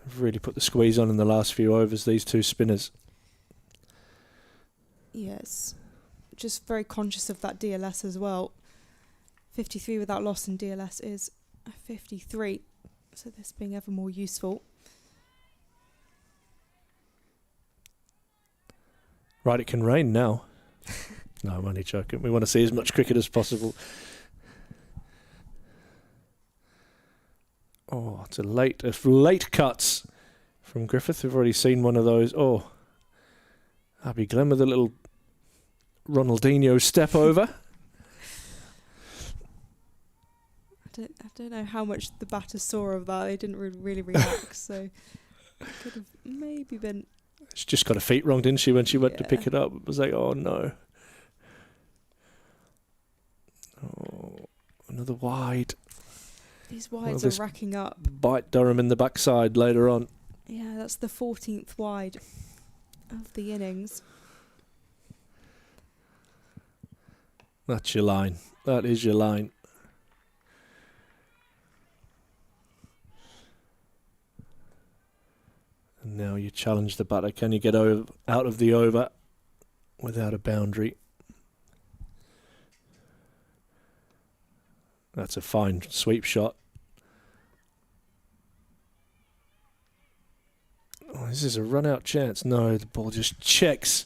They've really put the squeeze on in the last few overs, these two spinners. Yes. Just very conscious of that DLS as well. 53 without loss, and DLS is a 53. So this being ever more useful. Right, it can rain now. No, I'm only joking. We want to see as much cricket as possible. Oh, it's a late cuts from Griffith. We've already seen one of those. Oh, Abby Glenn with a little Ronaldinho step over. I don't know how much the batters saw of that. They didn't really react, so could have maybe been. She just got her feet wrong, didn't she, when she went to pick it up? It was like, oh no. Oh, another wide. These wides are racking up. Bite Durham in the backside later on. Yeah, that's the 14th wide of the innings. That's your line. That is your line. And now you challenge the batter. Can you get out of the over without a boundary? That's a fine sweep shot. Oh, this is a run-out chance. No, the ball just checks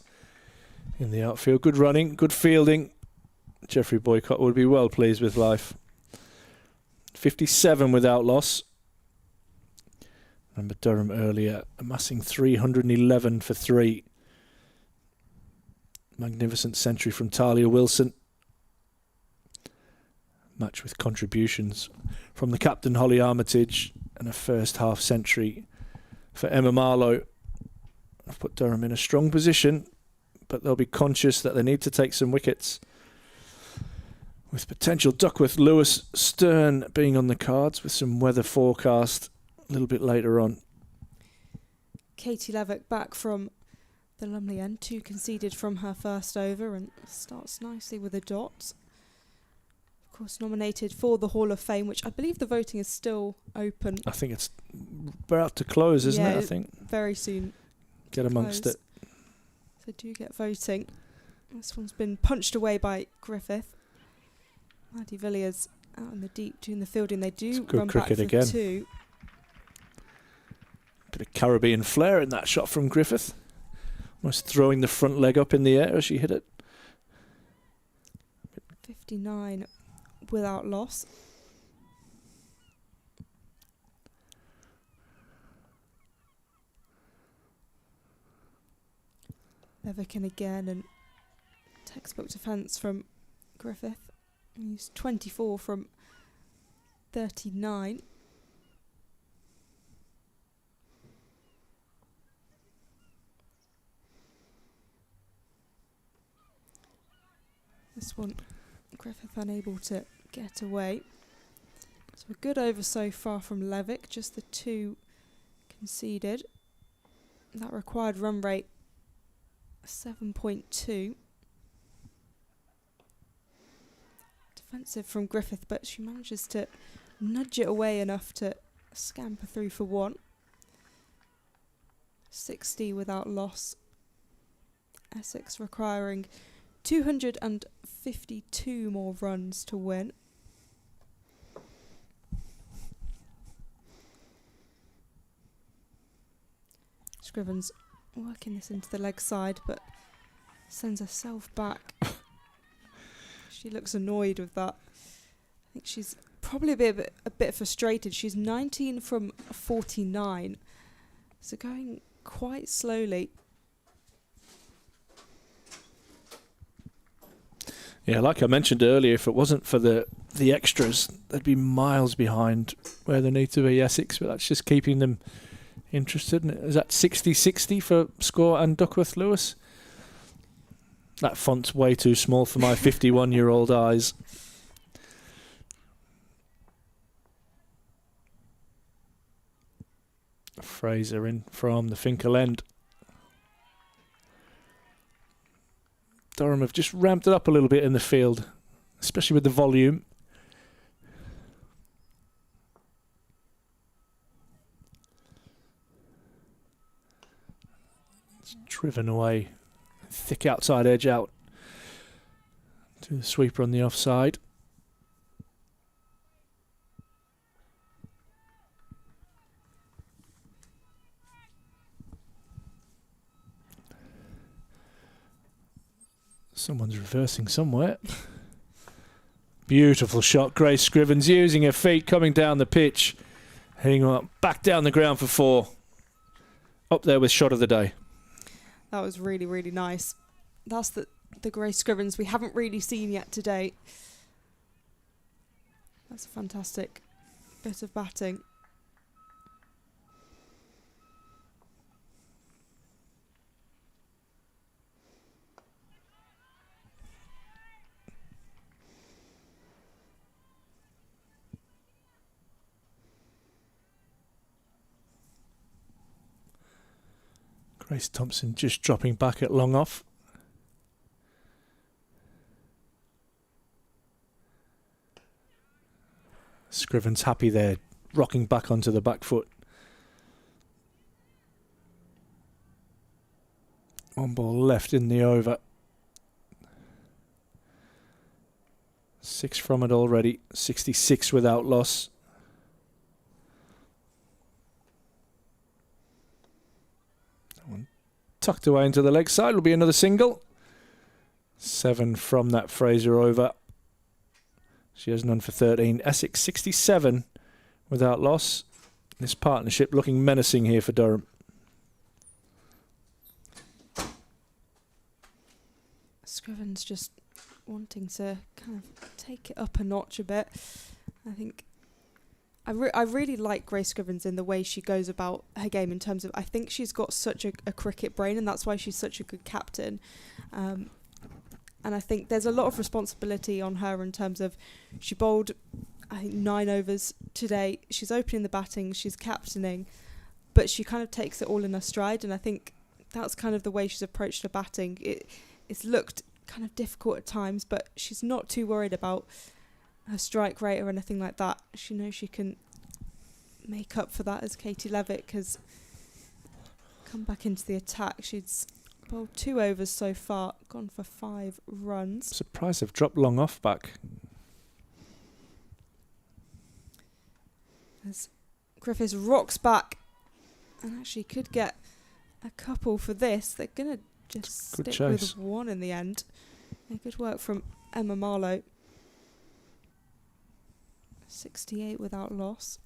in the outfield. Good running, good fielding. Jeffrey Boycott would be well pleased with life. 57 without loss. Remember Durham earlier, amassing 311 for 3. Magnificent century from Talia Wilson. Match with contributions from the captain Holly Armitage and a first half century for Emma Marlowe. I've put Durham in a strong position, but they'll be conscious that they need to take some wickets. With potential Duckworth Lewis Stern being on the cards with some weather forecast a little bit later on. Katie Levick back from the Lumley end, 2 conceded from her first over and starts nicely with a dot. Of course, nominated for the Hall of Fame, which I believe the voting is still open. I think it's about to close, isn't it? I think very soon. Get amongst it. So do get voting. This one's been punched away by Griffith. Maddie Villiers out in the deep doing the fielding. They do run back for again. 2. Bit of Caribbean flair in that shot from Griffith. Almost throwing the front leg up in the air as she hit it. 59 without loss. Levican again, and textbook defence from Griffith. He's 24 from 39. This one, Griffith unable to get away. So a good over so far from Levick, just the 2 conceded. That required run rate 7.2. Defensive from Griffith, but she manages to nudge it away enough to scamper through for 1. 60 without loss. Essex requiring 252 more runs to win. Scrivens working this into the leg side, but sends herself back. She looks annoyed with that. I think she's probably a bit frustrated. She's 19 from 49, so going quite slowly. Yeah, like I mentioned earlier, if it wasn't for the extras, they'd be miles behind where they need to be, Essex, but that's just keeping them interested. Is that 60-60 for Score and Duckworth Lewis? That font's way too small for my 51-year-old eyes. Fraser in from the Finkel end. Durham have just ramped it up a little bit in the field, especially with the volume. It's driven away. Thick outside edge out to the sweeper on the offside. Someone's reversing somewhere. Beautiful shot. Grace Scrivens using her feet, coming down the pitch. Hitting up, back down the ground for 4. Up there with shot of the day. That was really, really nice. That's the Grace Scrivens we haven't really seen yet today. That's a fantastic bit of batting. Grace Thompson just dropping back at long off. Scrivens happy there, rocking back onto the back foot. One ball left in the over. 6 from it already. 66 without loss. Tucked away into the leg side will be another single. 7 from that Fraser over. She has none for 13. Essex 67 without loss. This partnership looking menacing here for Durham. Scrivens just wanting to kind of take it up a notch a bit. I think I really like Grace Scrivens in the way she goes about her game in terms of, I think she's got such a cricket brain, and that's why she's such a good captain. And I think there's a lot of responsibility on her in terms of, she bowled, I think, 9 overs today. She's opening the batting, she's captaining, but she kind of takes it all in her stride, and I think that's kind of the way she's approached her batting. It's looked kind of difficult at times, but she's not too worried about her strike rate or anything like that. She knows she can make up for that, as Katie Levick has come back into the attack. She's bowled 2 overs so far, gone for 5 runs. Surprised they've dropped long off back. As Griffiths rocks back and actually could get a couple for this. They're going to just Good stick chase. with 1 in the end. Good work from Emma Marlowe. 68 without loss.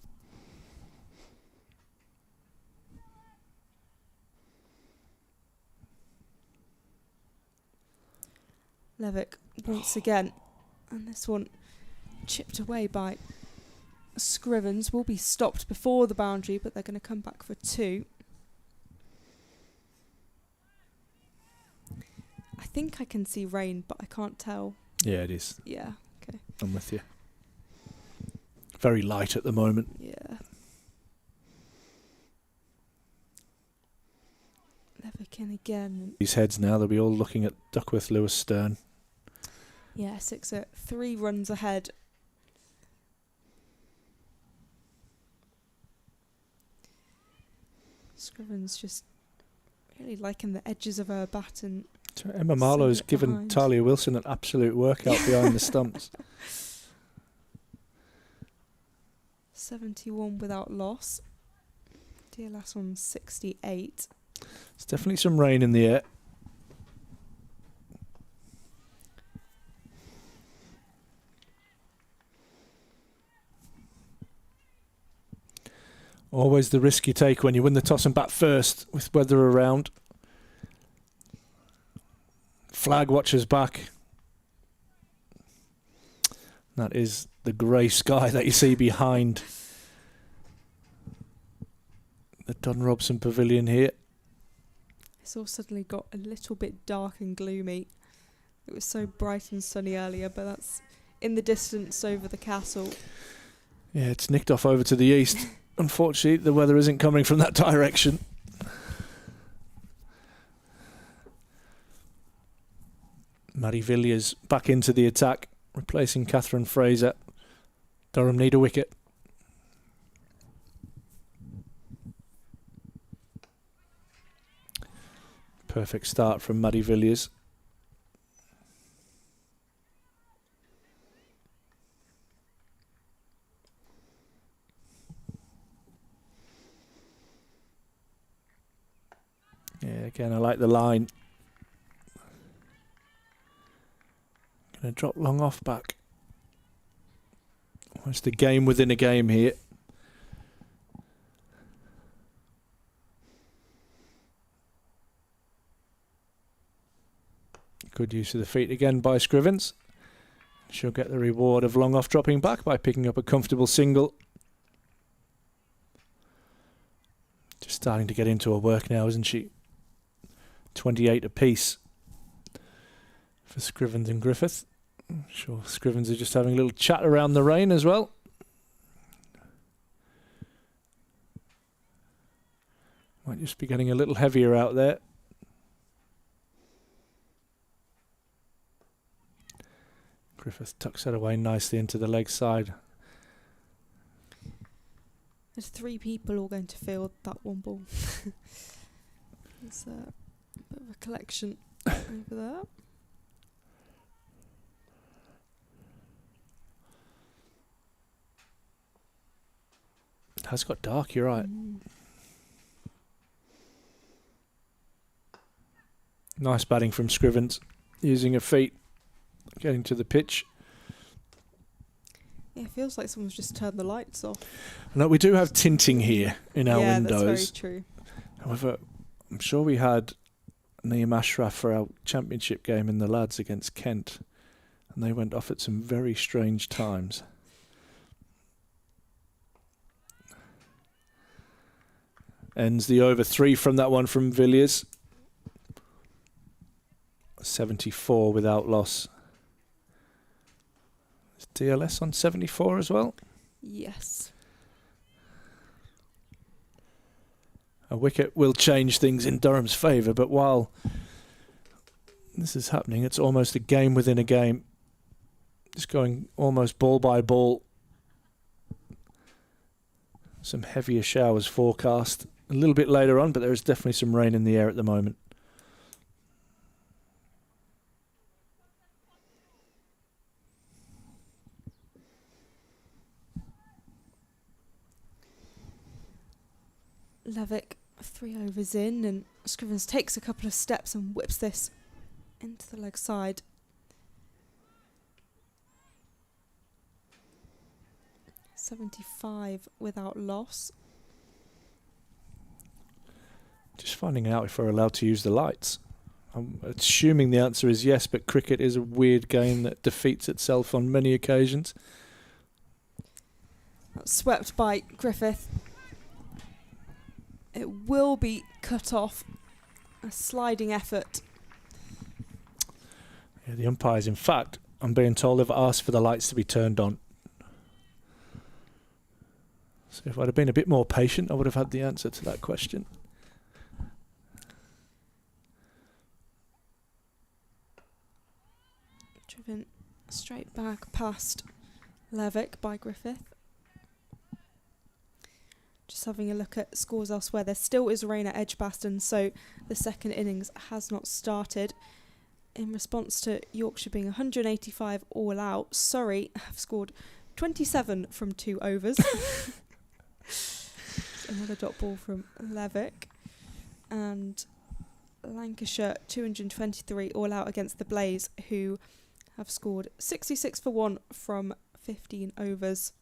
Levick once again, and this one chipped away by Scrivens. Will be stopped before the boundary, but they're going to come back for 2. I think I can see rain, but I can't tell. Yeah, it is. Yeah, okay. I'm with you. Very light at the moment. Yeah. Levick in again. These heads now, they'll be all looking at Duckworth Lewis Stern. Yeah, Essex are 3 runs ahead. Scrivens just really liking the edges of her bat, and So Emma Marlowe's it given behind. Talia Wilson an absolute workout behind the stumps. 71 without loss. Dear last one 68. There's definitely some rain in the air. Always the risk you take when you win the toss and bat first with weather around. Flag watchers back. That is the grey sky that you see behind the Don Robson Pavilion here. It's all suddenly got a little bit dark and gloomy. It was so bright and sunny earlier, but that's in the distance over the castle. Yeah, it's nicked off over to the east. Unfortunately, the weather isn't coming from that direction. Maddie Villiers back into the attack, replacing Catherine Fraser. Durham need a wicket. Perfect start from Muddy Villiers. Yeah, again, I like the line. Going to drop long off back. Almost a game within a game here. Good use of the feet again by Scrivens. She'll get the reward of long off dropping back by picking up a comfortable single. Just starting to get into her work now, isn't she? 28 apiece for Scrivens and Griffith. I'm sure Scrivens are just having a little chat around the rain as well. Might just be getting a little heavier out there. Griffith tucks that away nicely into the leg side. There's 3 people all going to field that one ball. There's a bit of a collection over there. It has got dark, you're right. Nice batting from Scrivens, using her feet, getting to the pitch. Yeah, it feels like someone's just turned the lights off. No, we do have tinting here in our windows. Yeah, that's very true. However, I'm sure we had Neem Ashraf for our championship game in the lads against Kent, and they went off at some very strange times. Ends the over 3 from that one from Villiers. 74 without loss. Is DLS on 74 as well? Yes. A wicket will change things in Durham's favour, but while this is happening, it's almost a game within a game. Just going almost ball by ball. Some heavier showers forecast a little bit later on, but there is definitely some rain in the air at the moment. Levick 3 overs in, and Scrivens takes a couple of steps and whips this into the leg side. .75 without loss. Just finding out if we're allowed to use the lights. I'm assuming the answer is yes, but cricket is a weird game that defeats itself on many occasions. That's swept by Griffith. It will be cut off. A sliding effort. Yeah, the umpires, in fact, I'm being told, have asked for the lights to be turned on. So if I'd have been a bit more patient, I would have had the answer to that question. Driven straight back past Levick by Griffith. Just having a look at scores elsewhere. There still is rain at Edgbaston, so the second innings has not started. In response to Yorkshire being 185 all out, Surrey have scored 27 from 2 overs. Another dot ball from Levick. And Lancashire 223 all out against the Blaze, who have scored 66 for 1 from 15 overs.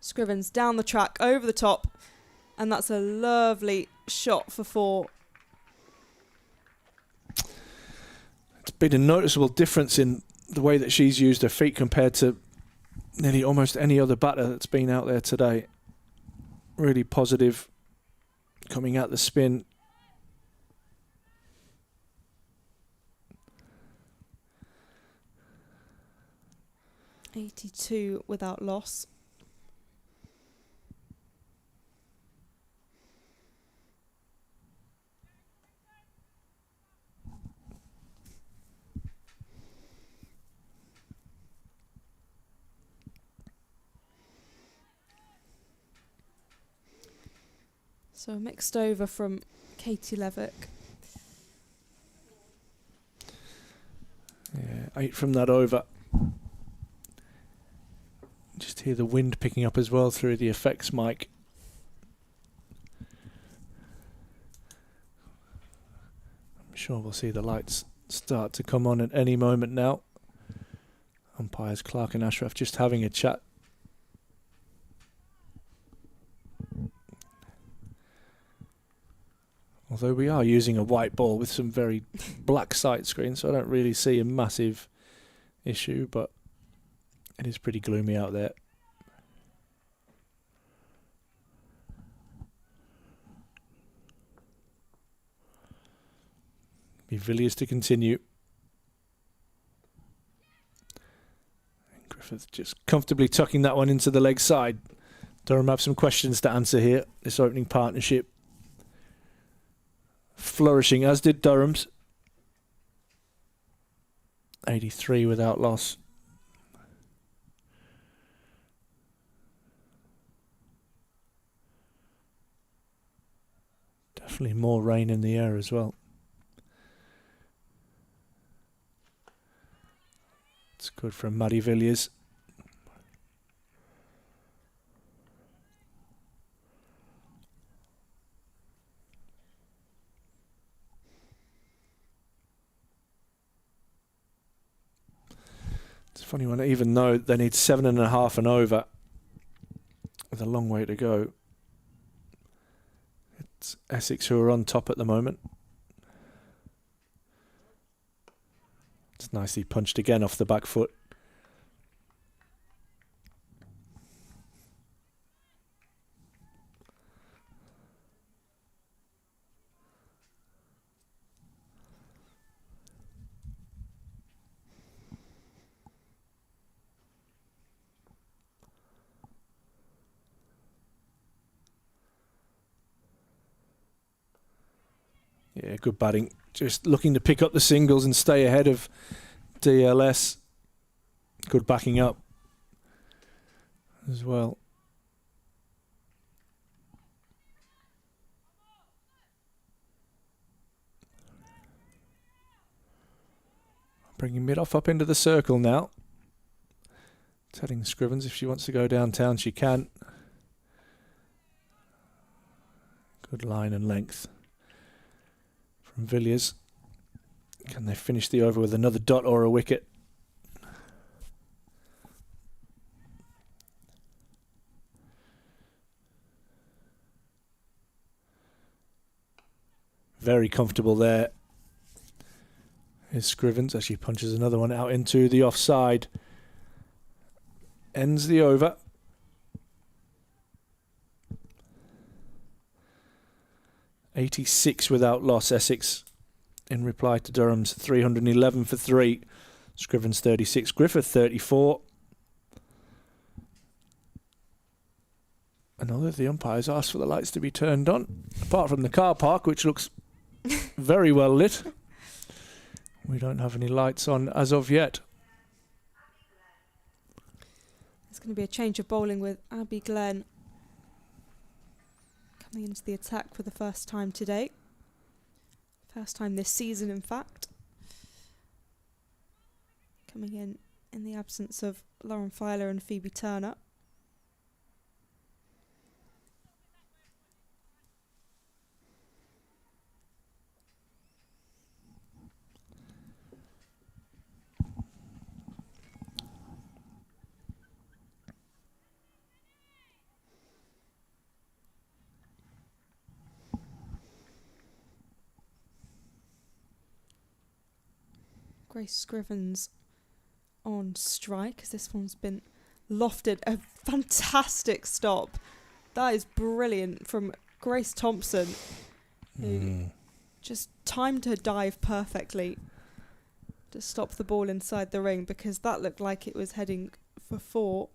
Scrivens down the track, over the top, and that's a lovely shot for 4. It's been a noticeable difference in the way that she's used her feet compared to nearly almost any other batter that's been out there today. Really positive, coming out the spin. .82 without loss. So a mixed over from Katie Levick. Yeah, 8 from that over. Just hear the wind picking up as well through the effects mic. I'm sure we'll see the lights start to come on at any moment now. Umpires Clark and Ashraf just having a chat. Although we are using a white ball with some very black sight screen, so I don't really see a massive issue, but it is pretty gloomy out there. Be Villiers to continue. And Griffith just comfortably tucking that one into the leg side. Durham have some questions to answer here. This opening partnership flourishing, as did Durham's. 83 without loss. Definitely more rain in the air as well. It's good from Maddie Villiers. It's a funny one, even though they need 7.5 and over, with a long way to go. It's Essex who are on top at the moment. It's nicely punched again off the back foot. Yeah, good batting. Just looking to pick up the singles and stay ahead of DLS. Good backing up as well. Bringing mid-off up into the circle now. Telling Scrivens if she wants to go downtown, she can. Good line and length from Villiers. Can they finish the over with another dot or a wicket? Very comfortable there. Here's Scrivens as she punches another one out into the offside. Ends the over. .86 without loss, Essex, in reply to Durham's 311 for 3. Scrivens 36, Griffith 34. And although the umpires asked for the lights to be turned on, apart from the car park, which looks very well lit, we don't have any lights on as of yet. There's going to be a change of bowling with Abby Glenn coming into the attack for the first time today. First time this season, in fact. Coming in the absence of Lauren Filer and Phoebe Turner. Grace Scrivens on strike, as this one's been lofted. A fantastic stop. That is brilliant from Grace Thompson, who just timed her dive perfectly to stop the ball inside the ring, because that looked like it was heading for 4.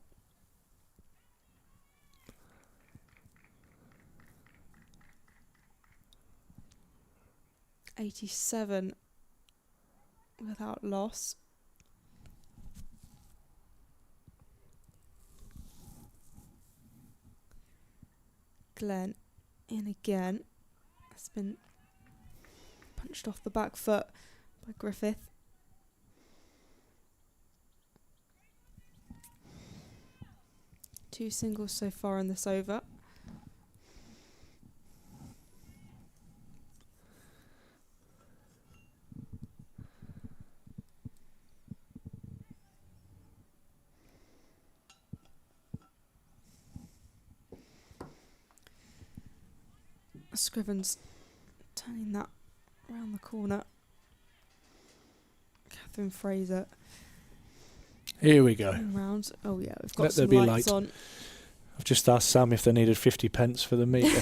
.87 without loss. Glenn in again. It's been punched off the back foot by Griffith. Two singles so far in this over. Scrivens turning that around the corner. Catherine Fraser. Here we go. Round. Oh yeah, we've got Let there some be lights light. on. I've just asked Sam if they needed 50 pence for the meter.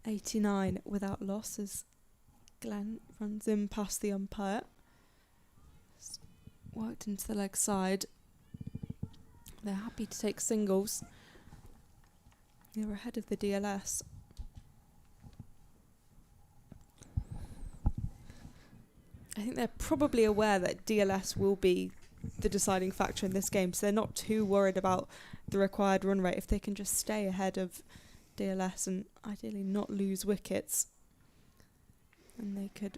89 without loss as Glenn runs in past the umpire. Worked into the leg side. They're happy to take singles. They were ahead of the DLS. I think they're probably aware that DLS will be the deciding factor in this game, so they're not too worried about the required run rate if they can just stay ahead of DLS and ideally not lose wickets. And they could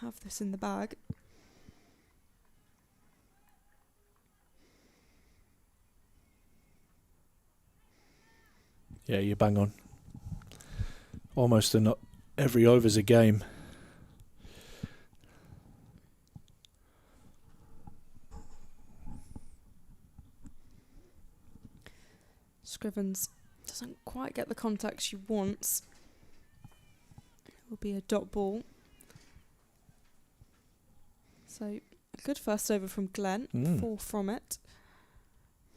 have this in the bag. Yeah, you bang on. Almost every over's a game. Scrivens doesn't quite get the contact she wants. It will be a dot ball. So, a good first over from Glenn. 4 from it.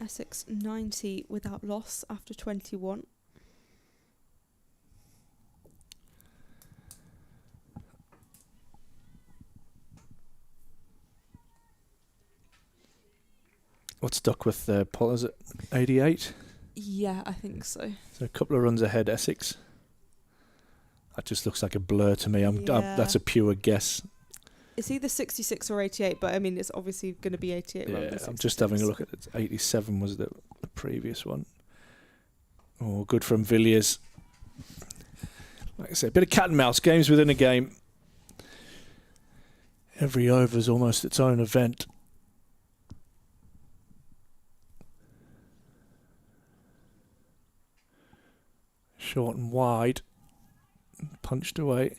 Essex 90 without loss after 21. What's Duckworth there, Paul? Is it 88? Yeah, I think so. So a couple of runs ahead, Essex. That just looks like a blur to me. That's a pure guess. It's either 66 or 88, but I mean, it's obviously going to be 88 rather than 66. I'm just having a look at it. 87 was the previous one. Oh, good from Villiers. Like I said, a bit of cat and mouse, games within a game. Every over is almost its own event. Short and wide. Punched away.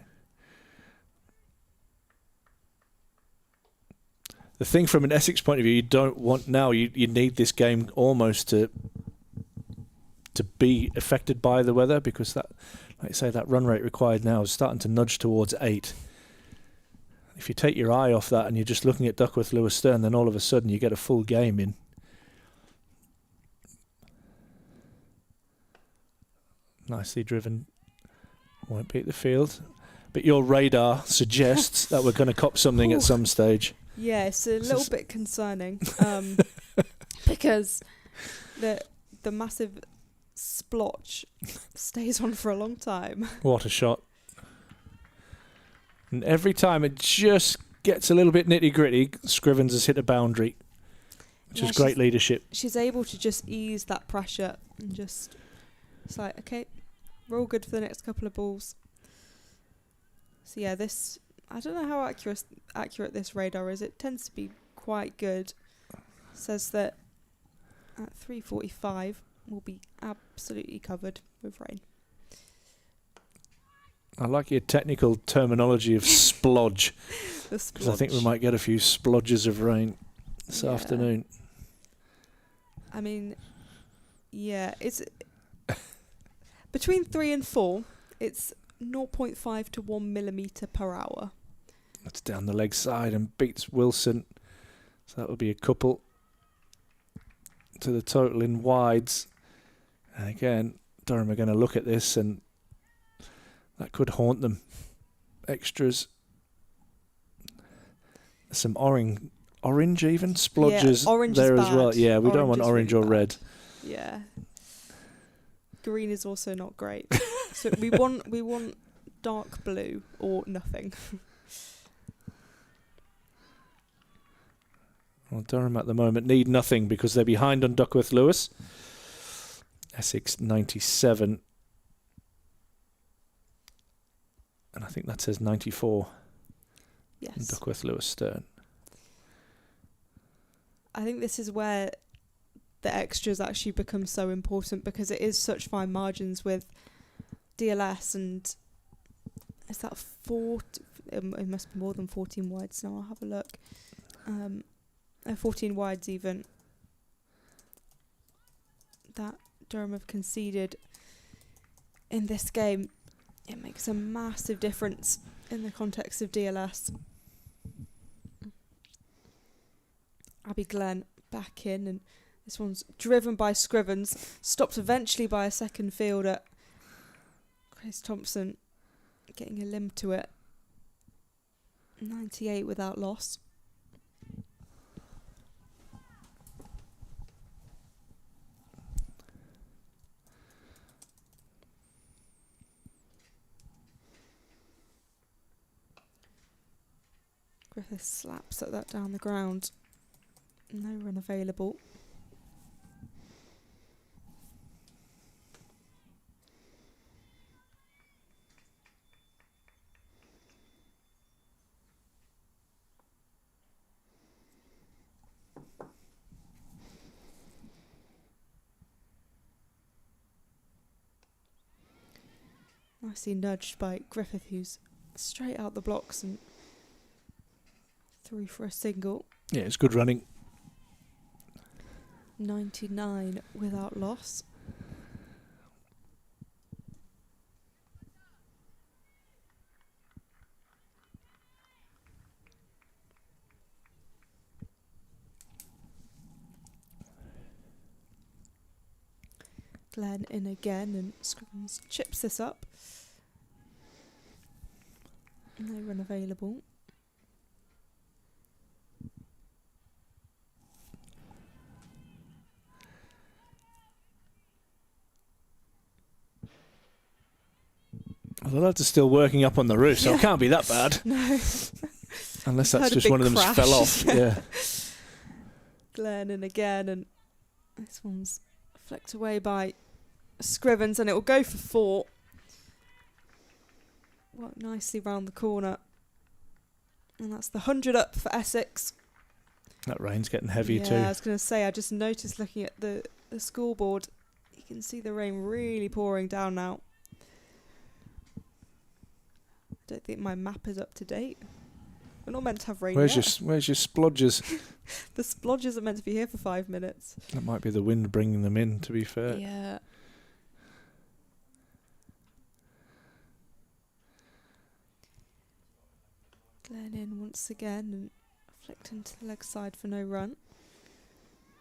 The thing from an Essex point of view, you don't want now, you need this game almost to be affected by the weather, because that, like I say, that run rate required now is starting to nudge towards 8. If you take your eye off that and you're just looking at Duckworth Lewis Stern, then all of a sudden you get a full game in. Nicely driven. Won't beat the field. But your radar suggests that we're going to cop something at some stage. Yeah, it's a little bit concerning because the massive splotch stays on for a long time. What a shot. And every time it just gets a little bit nitty-gritty, Scrivens has hit a boundary, which is great leadership. She's able to just ease that pressure and just, it's like, okay, we're all good for the next couple of balls. So yeah, this, I don't know how accurate this radar is. It tends to be quite good. Says that at 3:45 we'll be absolutely covered with rain. I like your technical terminology of splodge. Because I think we might get a few splodges of rain this afternoon. I mean, yeah, it's between 3 and 4. It's 0.5 to 1 millimetre per hour. That's down the leg side and beats Wilson. So that will be a couple to the total in wides. And again, Durham are going to look at this and that could haunt them. Extras. Some orange even? Splodges orange there is as well. bad. Yeah, we don't Orange want is orange really or bad. red. Yeah. Green is also not great. So we want dark blue or nothing. Well, Durham at the moment need nothing because they're behind on Duckworth Lewis. Essex 97. And I think that says 94. Yes. And Duckworth Lewis Stern. I think this is where the extras actually become so important, because it is such fine margins with DLS, and is that it must be more than 14 wides now. I'll have a look. 14 wides even that Durham have conceded in this game. It makes a massive difference in the context of DLS. Abby Glenn back in, and this one's driven by Scrivens, stopped eventually by a second fielder. Chris Thompson getting a limb to it. 98 without loss. Griffith slaps at that down the ground. No run available. Nicely nudged by Griffith, who's straight out the blocks and through for a single. Yeah, it's good running. 99 without loss. Glenn in again, and Scrivens chips this up. No run available. Well, the lads are still working up on the roof, so it can't be that bad. No. Unless that's Heard a just big one of them crash. fell off. Yeah. Glenn in again, and this one's flicked away by Scrivens, and it will go for 4. Worked nicely round the corner. And that's the 100 up for Essex. That rain's getting heavy too. Yeah, I was going to say, I just noticed looking at the scoreboard, you can see the rain really pouring down now. I don't think my map is up to date. We're not meant to have rain Where's yet. your splodges? The splodges are meant to be here for 5 minutes. That might be the wind bringing them in, to be fair. Yeah. Glenn in once again and flicked into the leg side for no run.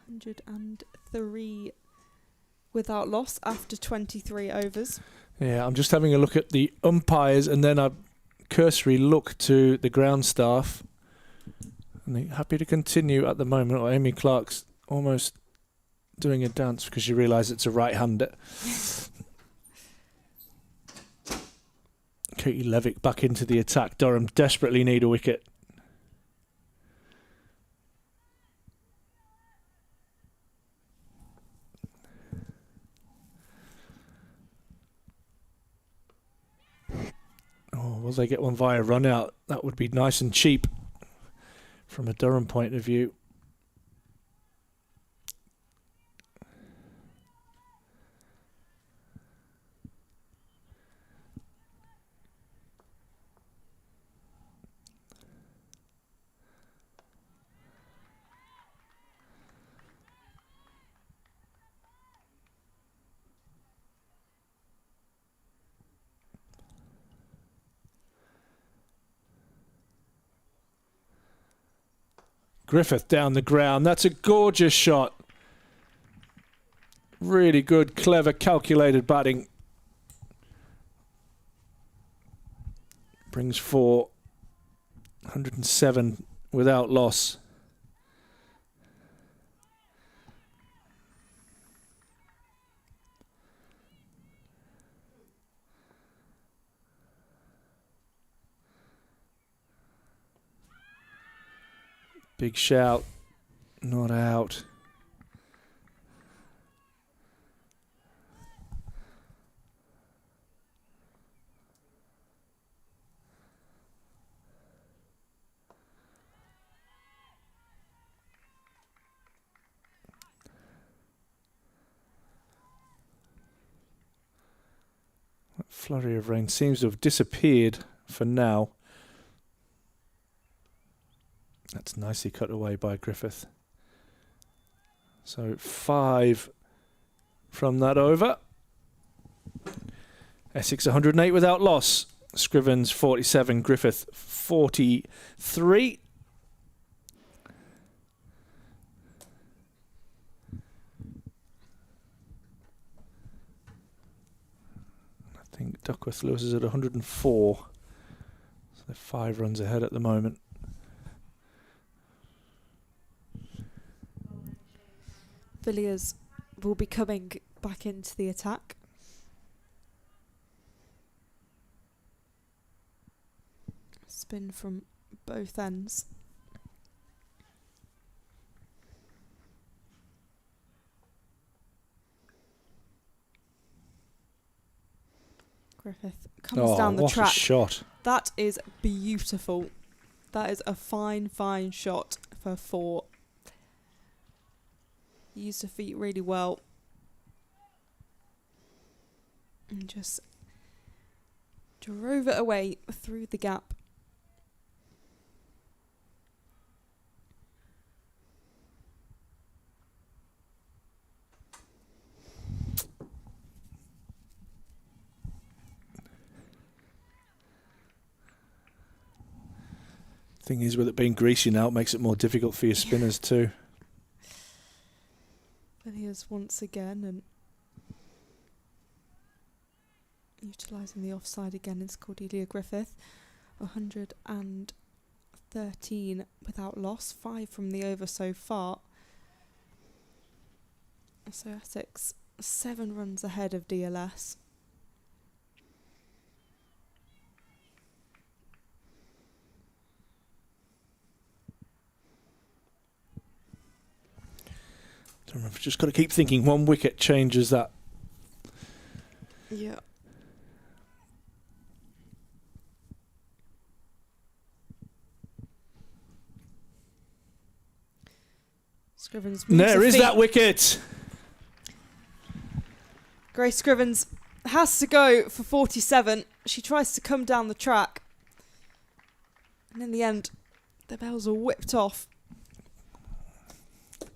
103 without loss after 23 overs. Yeah, I'm just having a look at the umpires, and then I cursory look to the ground staff. And they're happy to continue at the moment. Or Amy Clark's almost doing a dance because she realised it's a right-hander. Katie Levick back into the attack. Durham desperately need a wicket. Oh, will they get one via run out? That would be nice and cheap from a Durham point of view. Griffith down the ground. That's a gorgeous shot. Really good, clever, calculated batting. Brings 4. 107 without loss. Big shout, not out. flurry of rain seems to have disappeared for now. That's nicely cut away by Griffith. So 5 from that over. Essex 108 without loss. Scrivens 47, Griffith 43. I think Duckworth Lewis is at 104. So they're 5 runs ahead at the moment. Villiers will be coming back into the attack. Spin from both ends. Griffith comes down the track. What a shot. That is beautiful. That is a fine, fine shot for 4. He used her feet really well. And just drove it away through the gap. Thing is, with it being greasy now, it makes it more difficult for your spinners too. Villiers once again, and utilising the offside again is Cordelia Griffith. 113 without loss, 5 from the over so far. So Essex 7 runs ahead of DLS. I've just got to keep thinking 1 wicket changes that. Yeah. Scrivens. There is that wicket. Grace Scrivens has to go for 47. She tries to come down the track. And in the end, the bells are whipped off.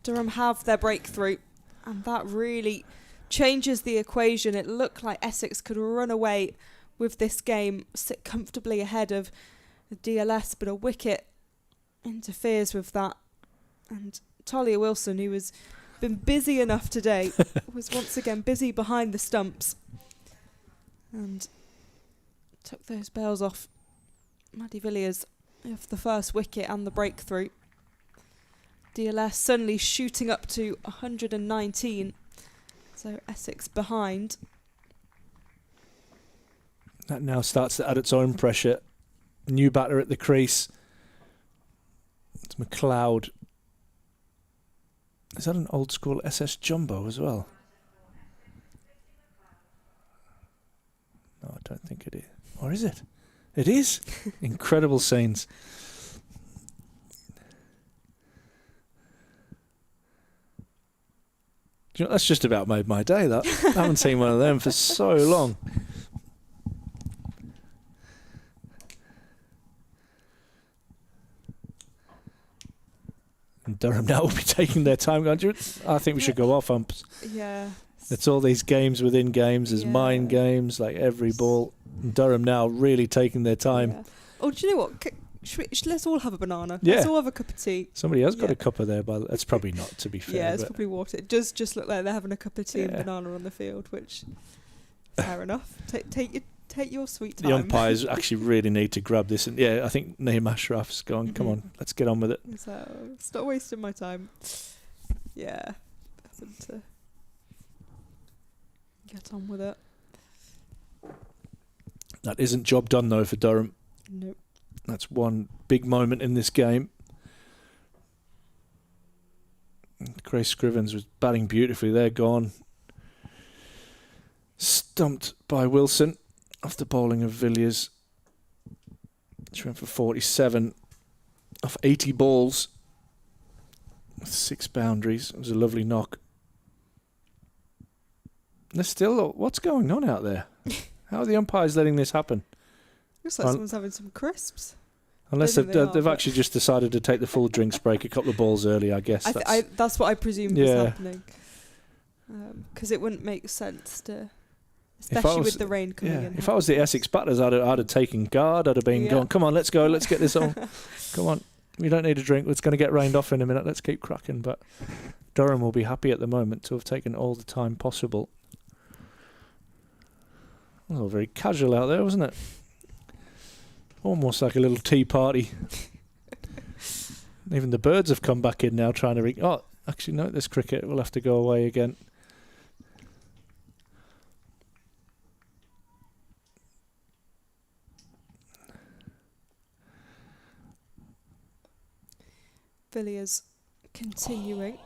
Durham have their breakthrough, and that really changes the equation. It looked like Essex could run away with this game, sit comfortably ahead of the DLS, but a wicket interferes with that. And Talia Wilson, who has been busy enough today, was once again busy behind the stumps and took those bails off Maddie Villiers of the first wicket and the breakthrough. DLS suddenly shooting up to 119. So Essex behind. That now starts to add its own pressure. New batter at the crease. It's McLeod. Is that an old school SS Jumbo as well? No, I don't think it is. Or is it? It is. Incredible scenes. You know, that's just about made my day, that. I haven't seen one of them for so long. And Durham now will be taking their time going, I think we should go off umps. Yeah. It's all these games within games. There's mind games, like every ball. And Durham now really taking their time. Yeah. Oh, do you know what? Let's all have a banana. Yeah. Let's all have a cup of tea. Somebody has got a cuppa there, but it's probably not, to be fair. Yeah, it's probably water. It does just look like they're having a cup of tea and banana on the field, which fair enough. Take your sweet time. The umpires actually really need to grab this, and I think Naeem Ashraf's gone. Come on, let's get on with it. So stop wasting my time. Yeah, nothing to get on with it. That isn't job done though for Durham. Nope. That's one big moment in this game. Grace Scrivens was batting beautifully. They're gone. Stumped by Wilson off the bowling of Villiers. She went for 47 off 80 balls with 6 boundaries. It was a lovely knock. There's still what's going on out there? How are the umpires letting this happen? Looks like someone's having some crisps. Unless Don't think they've actually just decided to take the full drinks break a couple of balls early, I guess. That's what I presumed was happening. Because it wouldn't make sense to, especially with the rain coming in. If I was the Essex batters, I'd have taken guard. I'd have been going, come on, let's go, let's get this on. Come on, we don't need a drink. It's going to get rained off in a minute. Let's keep cracking. But Durham will be happy at the moment to have taken all the time possible. Oh, very casual out there, wasn't it? Almost like a little tea party. Even the birds have come back in now trying to... Oh, actually, no, this cricket will have to go away again. Villiers continuing.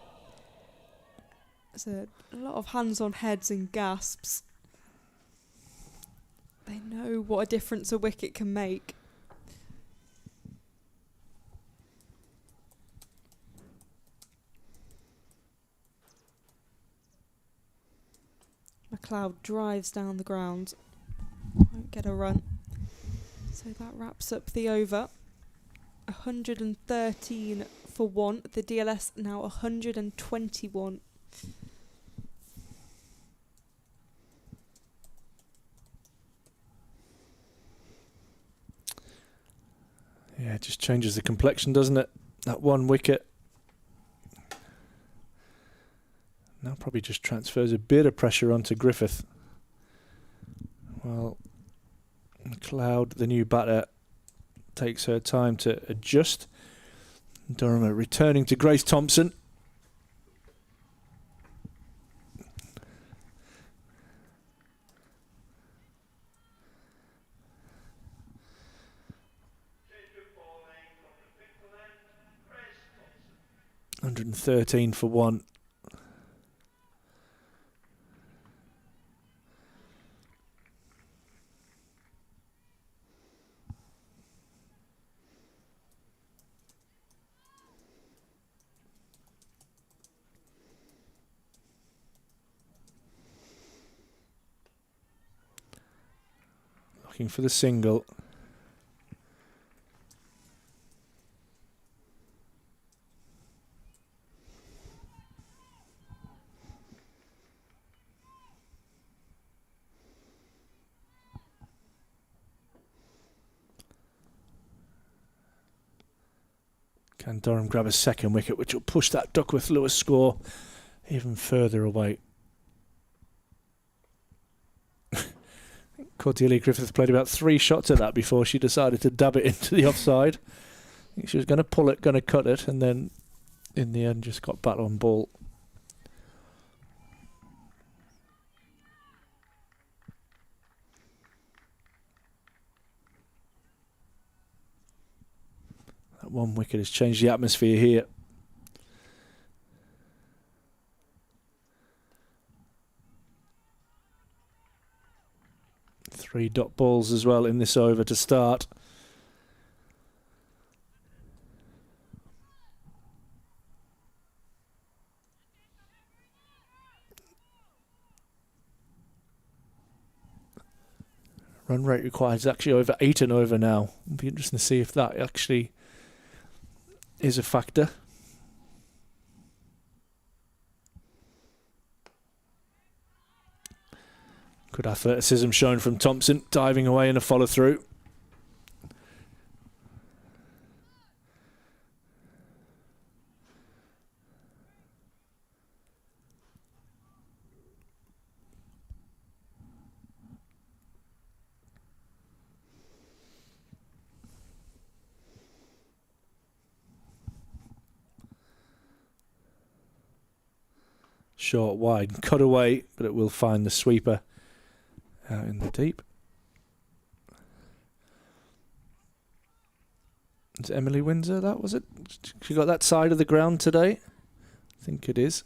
There's a lot of hands on heads and gasps. They know what a difference a wicket can make. McLeod drives down the ground. Won't get a run. So that wraps up the over. 113 for 1. The DLS now 121. Yeah, it just changes the complexion, doesn't it? That one wicket. Now probably just transfers a bit of pressure onto Griffith. Well, McLeod, the new batter, takes her time to adjust. Durham returning to Grace Thompson. Change of bowling from the big left, Grace Thompson. 113 for 1. Looking for the single. Can Durham grab a second wicket, which will push that Duckworth-Lewis score even further away? Cordelia Griffith played about 3 shots at that before she decided to dab it into the offside. I think she was going to pull it, going to cut it, and then in the end just got bat on ball. That one wicket has changed the atmosphere here. Three dot balls as well in this over to start. Run rate required is actually over 8 and over now. It'll be interesting to see if that actually is a factor. Good athleticism shown from Thompson, diving away in a follow through. Short, wide, cut away, but it will find the sweeper out in the deep. It's Emily Windsor, that was it? She got that side of the ground today? I think it is.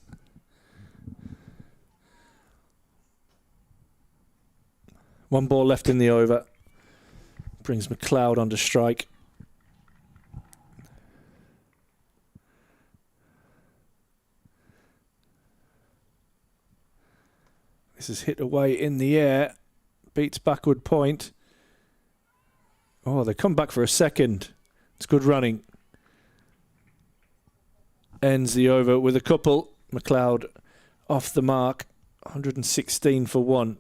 One ball left in the over. Brings McLeod onto strike. This is hit away in the air. beats backward point. Oh, they come back for a second. It's good running. Ends the over with a couple. McLeod off the mark. 116 for one.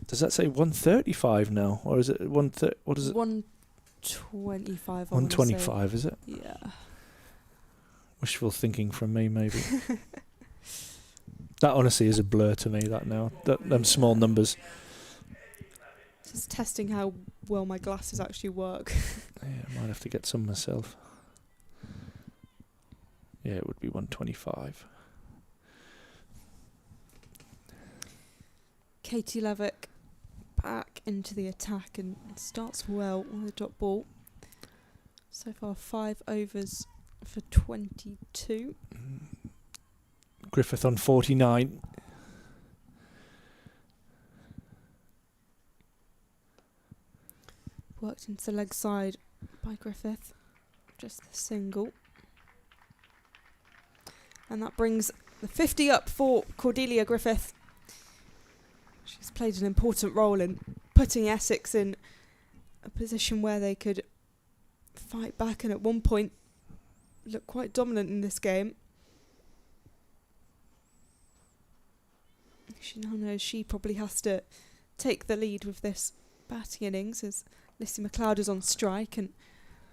Does that say 135 now? Or is it 130? What is it? 125. 125, is it? Yeah. Wishful thinking from me, maybe. That honestly is a blur to me, that now. Them small numbers. Just testing how well my glasses actually work. Yeah, I might have to get some myself. Yeah, it would be 125. Katie Levick back into the attack and starts well on the dot ball. So far 5 overs for 22. Griffith on 49. Worked into the leg side by Griffith. Just the single. And that brings the 50 up for Cordelia Griffith. She's played an important role in putting Essex in a position where they could fight back and at one point look quite dominant in this game. She now knows she probably has to take the lead with this batting innings as Lissy McLeod is on strike, and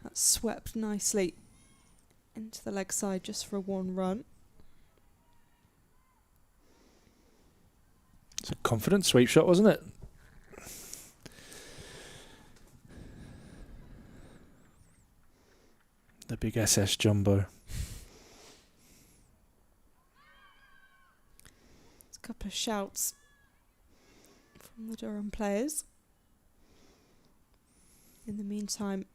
that's swept nicely into the leg side just for a 1 run. It's a confident sweep shot, wasn't it? The big SS jumbo. There's a couple of shouts from the Durham players. In the meantime,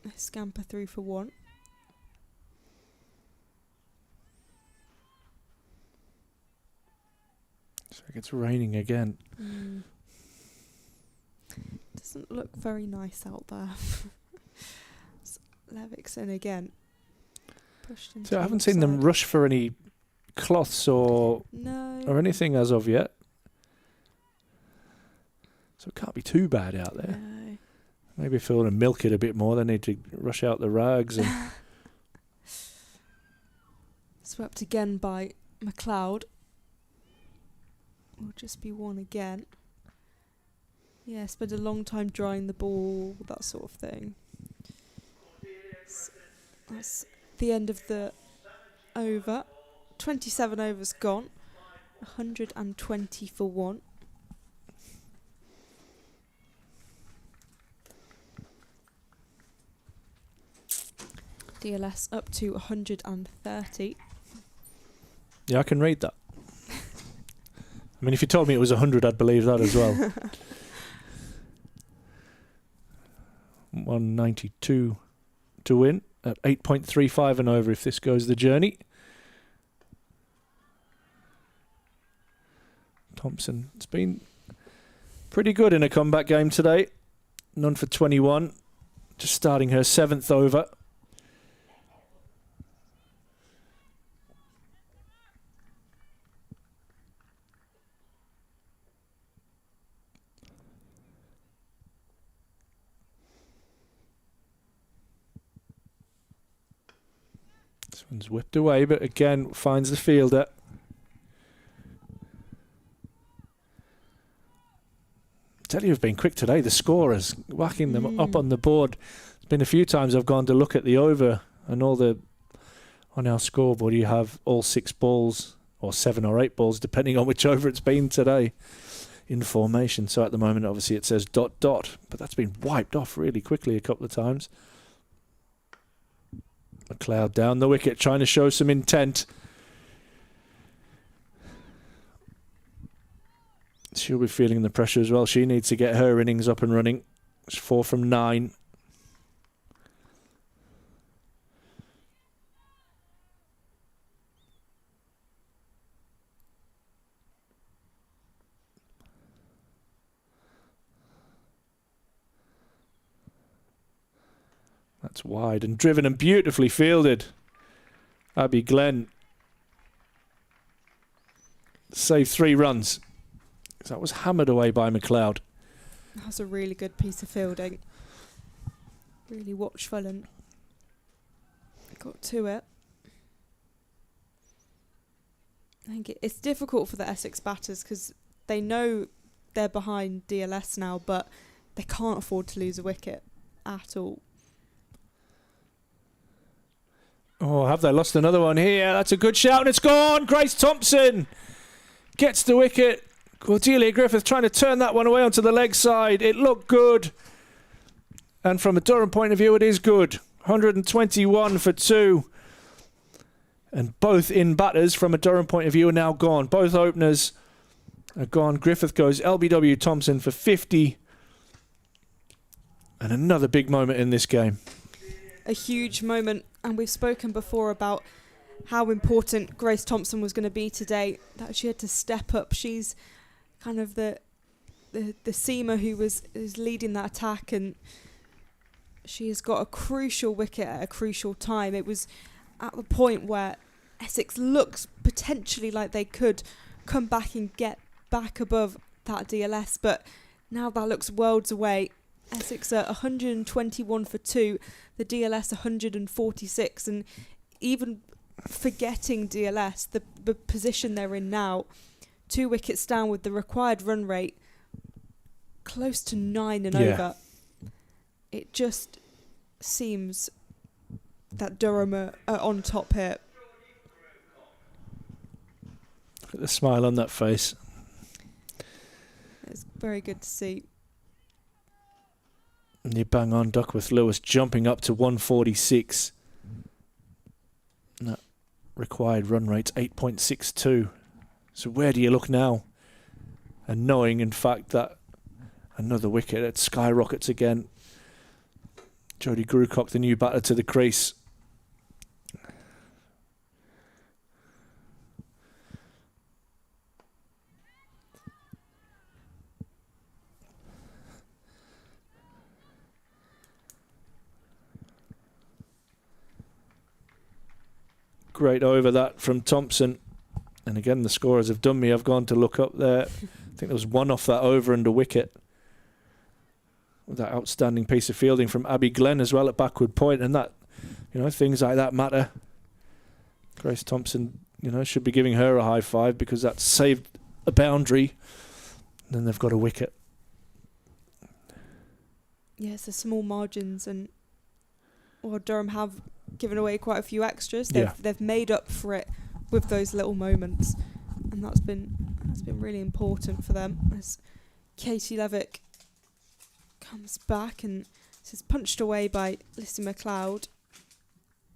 they scamper through for 1. Looks like it's raining again. Doesn't look very nice out there. Levick's in again. Pushed into So I haven't seen them rush for any cloths or anything as of yet. So it can't be too bad out there. No. Maybe if they want to milk it a bit more, they need to rush out the rags. And Swept again by McLeod. Will just be 1 again. Yeah, spent a long time drying the ball, that sort of thing. That's the end of the over. 27 overs gone. 120 for 1. DLS up to 130. yeah, I can read that. I mean, if you told me it was 100, I'd believe that as well. 192 to win at 8.35 and over if this goes the journey. Thompson, it's been pretty good in a comeback game today. None for 21. Just starting her 7th over. This one's whipped away, but again finds the fielder. Tell you, have been quick today. The scorers whacking them up on the board. There's been a few times I've gone to look at the over and all the on our scoreboard. You have all 6 balls or 7 or 8 balls, depending on which over it's been today, in formation. So at the moment, obviously, it says ... but that's been wiped off really quickly a couple of times. McLeod down the wicket, trying to show some intent. She'll be feeling the pressure as well. She needs to get her innings up and running. It's 4 from 9. That's wide and driven and beautifully fielded. Abby Glenn save 3 runs. That was hammered away by McLeod. That was a really good piece of fielding. Really watchful and got to it. I think it's difficult for the Essex batters because they know they're behind DLS now, but they can't afford to lose a wicket at all. Oh, have they lost another one here? That's a good shout and it's gone. Grace Thompson gets the wicket. Cordelia Griffith trying to turn that one away onto the leg side. It looked good. And from a Durham point of view, it is good. 121 for 2. And both in batters from a Durham point of view are now gone. Both openers are gone. Griffith goes LBW Thompson for 50. And another big moment in this game. A huge moment, and we've spoken before about how important Grace Thompson was going to be today, that she had to step up. She's kind of the seamer who is leading that attack, and she has got a crucial wicket at a crucial time. It was at the point where Essex looks potentially like they could come back and get back above that DLS, but now that looks worlds away. Essex are 121 for 2, the DLS 146, and even forgetting DLS, the position they're in now, 2 wickets down with the required run rate close to 9 and over. It just seems that Durham are on top here. Look at the smile on that face. It's very good to see. And you bang on, Duckworth Lewis jumping up to 146. And that required run rate's 8.62. So where do you look now? And knowing, in fact, that another wicket, it skyrockets again. Jodie Grucock, the new batter, to the crease. Great over that from Thompson. And again, the scorers have done me. I've gone to look up there. I think there was 1 off that over and a wicket. With that outstanding piece of fielding from Abby Glenn as well at backward point. And that, you know, things like that matter. Grace Thompson, you know, should be giving her a high five because that saved a boundary. And then they've got a wicket. Yeah, it's the small margins, and Durham have given away quite a few extras. They've made up for it with those little moments, and that's been really important for them. As Katie Levick comes back and this is punched away by Lissy McLeod.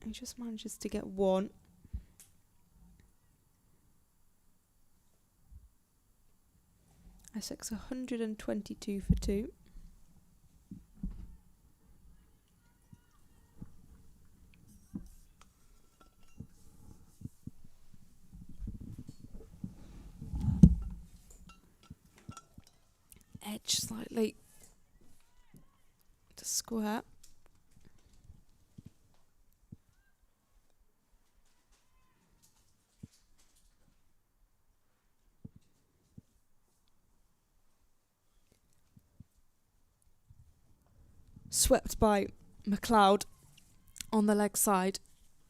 He just manages to get 1. Essex 122 for 2. Edge slightly to square. Swept by McLeod on the leg side.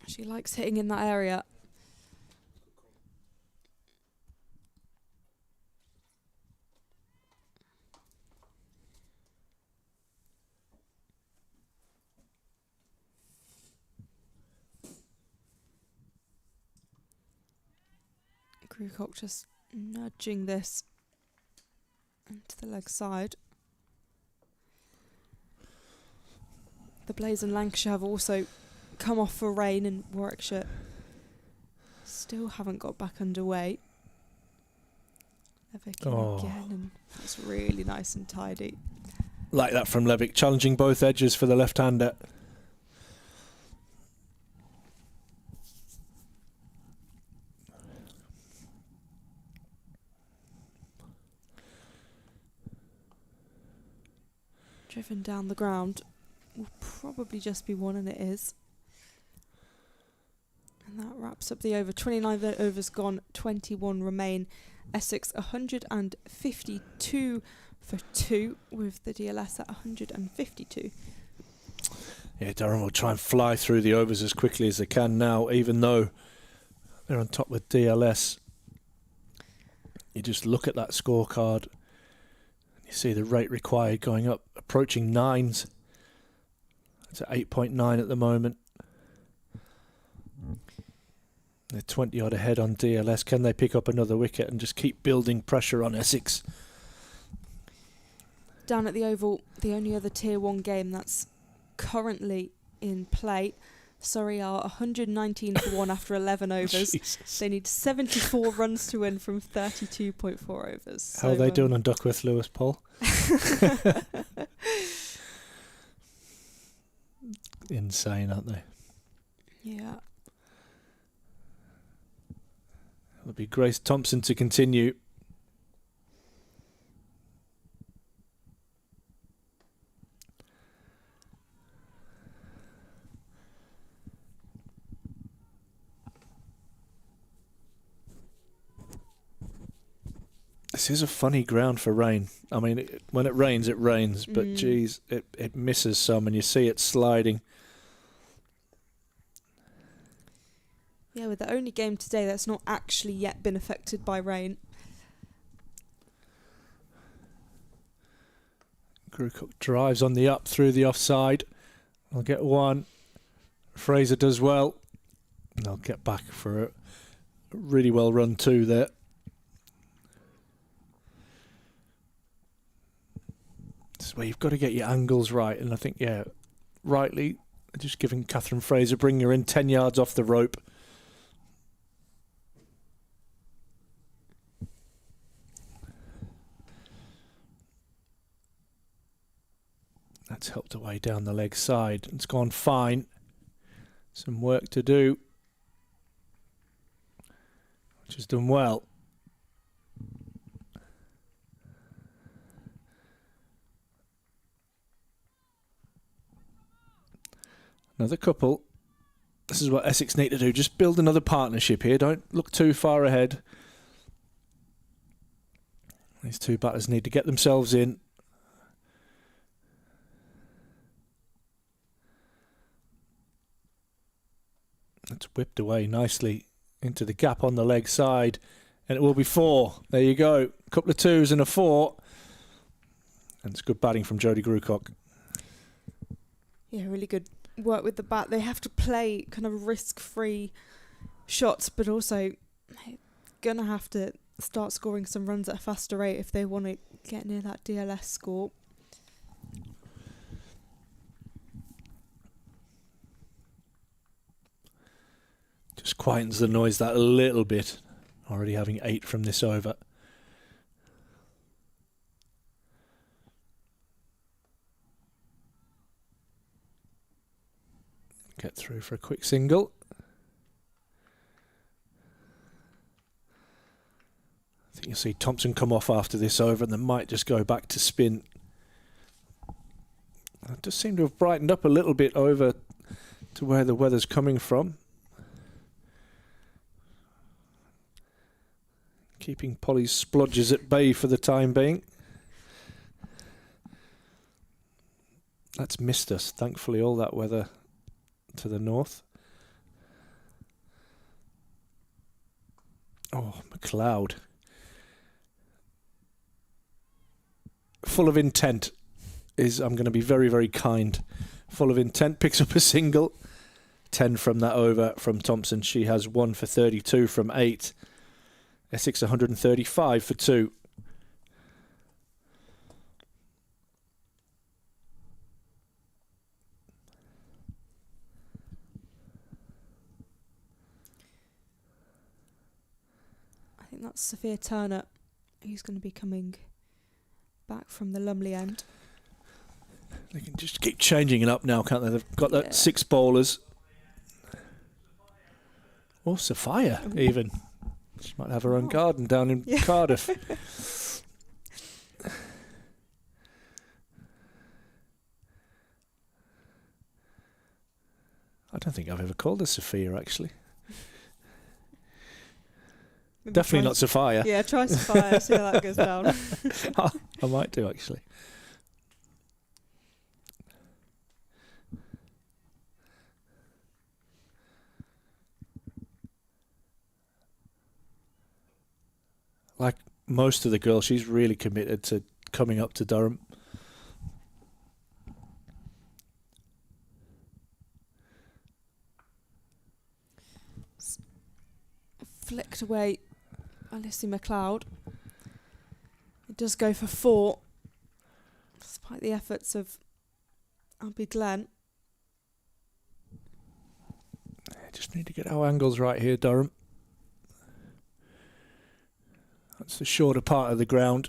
She likes hitting in that area. Grucock just nudging this into the leg side. The Blaze and Lancashire have also come off for rain, and Warwickshire still haven't got back underway. Levick again, and that's really nice and tidy. Like that from Levick, challenging both edges for the left-hander. Driven down the ground. Will probably just be 1, and it is. And that wraps wraps up the over. 29 overs gone, 21 remain. Essex 152 for 2 with the DLS at 152. Yeah, Durham will try and fly through the overs as quickly as they can now, even though they're on top with DLS. You just look at that scorecard, you see the rate required going up, approaching 9s. It's at 8.9 at the moment. They're 20 odd ahead on DLS. Can they pick up another wicket and just keep building pressure on Essex? Down at the Oval, the only other Tier 1 game that's currently in play. Surrey are 119 for 1 after 11 overs. Jesus. They need 74 runs to win from 32.4 overs. How are they doing on Duckworth Lewis, Paul? Insane, aren't they? Yeah. It'll be Grace Thompson to continue. This is a funny ground for rain. I mean, when it rains, but geez, it misses some and you see it sliding. Yeah, with the only game today that's not actually yet been affected by rain. Grewcock drives on the up through the offside. I'll get one. Fraser does well. And they'll get back for a really well run 2 there. This is where you've got to get your angles right. And I think, yeah, rightly, just giving Catherine Fraser, bring her in 10 yards off the rope. That's helped away down the leg side. It's gone fine. Some work to do, which has done well. Another couple. This is what Essex need to do. Just build another partnership here. Don't look too far ahead. These two batters need to get themselves in. It's whipped away nicely into the gap on the leg side. And it will be 4. There you go. A couple of 2s and a 4. And it's good batting from Jodie Grewcock. Yeah, really good work with the bat. They have to play kind of risk-free shots, but also going to have to start scoring some runs at a faster rate if they want to get near that DLS score. Just quietens the noise that a little bit. Already having 8 from this over. Get through for a quick single. I think you'll see Thompson come off after this over and they might just go back to spin. It does seem to have brightened up a little bit over to where the weather's coming from. Keeping Polly's splodges at bay for the time being. That's missed us, thankfully, all that weather to the north. Oh, McLeod. Full of intent is, I'm going to be very, very kind. Full of intent, picks up a single. 10 from that over from Thompson. She has 1 for 32 from 8. Essex 135 for 2. I think that's Sophia Turner, who's going to be coming back from the Lumley end. They can just keep changing it up now, can't they? They've got that 6 bowlers. Or Sophia, even. She might have her own garden down in Cardiff. I don't think I've ever called her Sophia, actually. Definitely not Sophia. Yeah, try Sophia, see how that goes down. I might do, actually. Like most of the girls, she's really committed to coming up to Durham. Flicked away by Lissy McLeod. It does go for 4, despite the efforts of Abby Glenn. Just need to get our angles right here, Durham. That's the shorter part of the ground.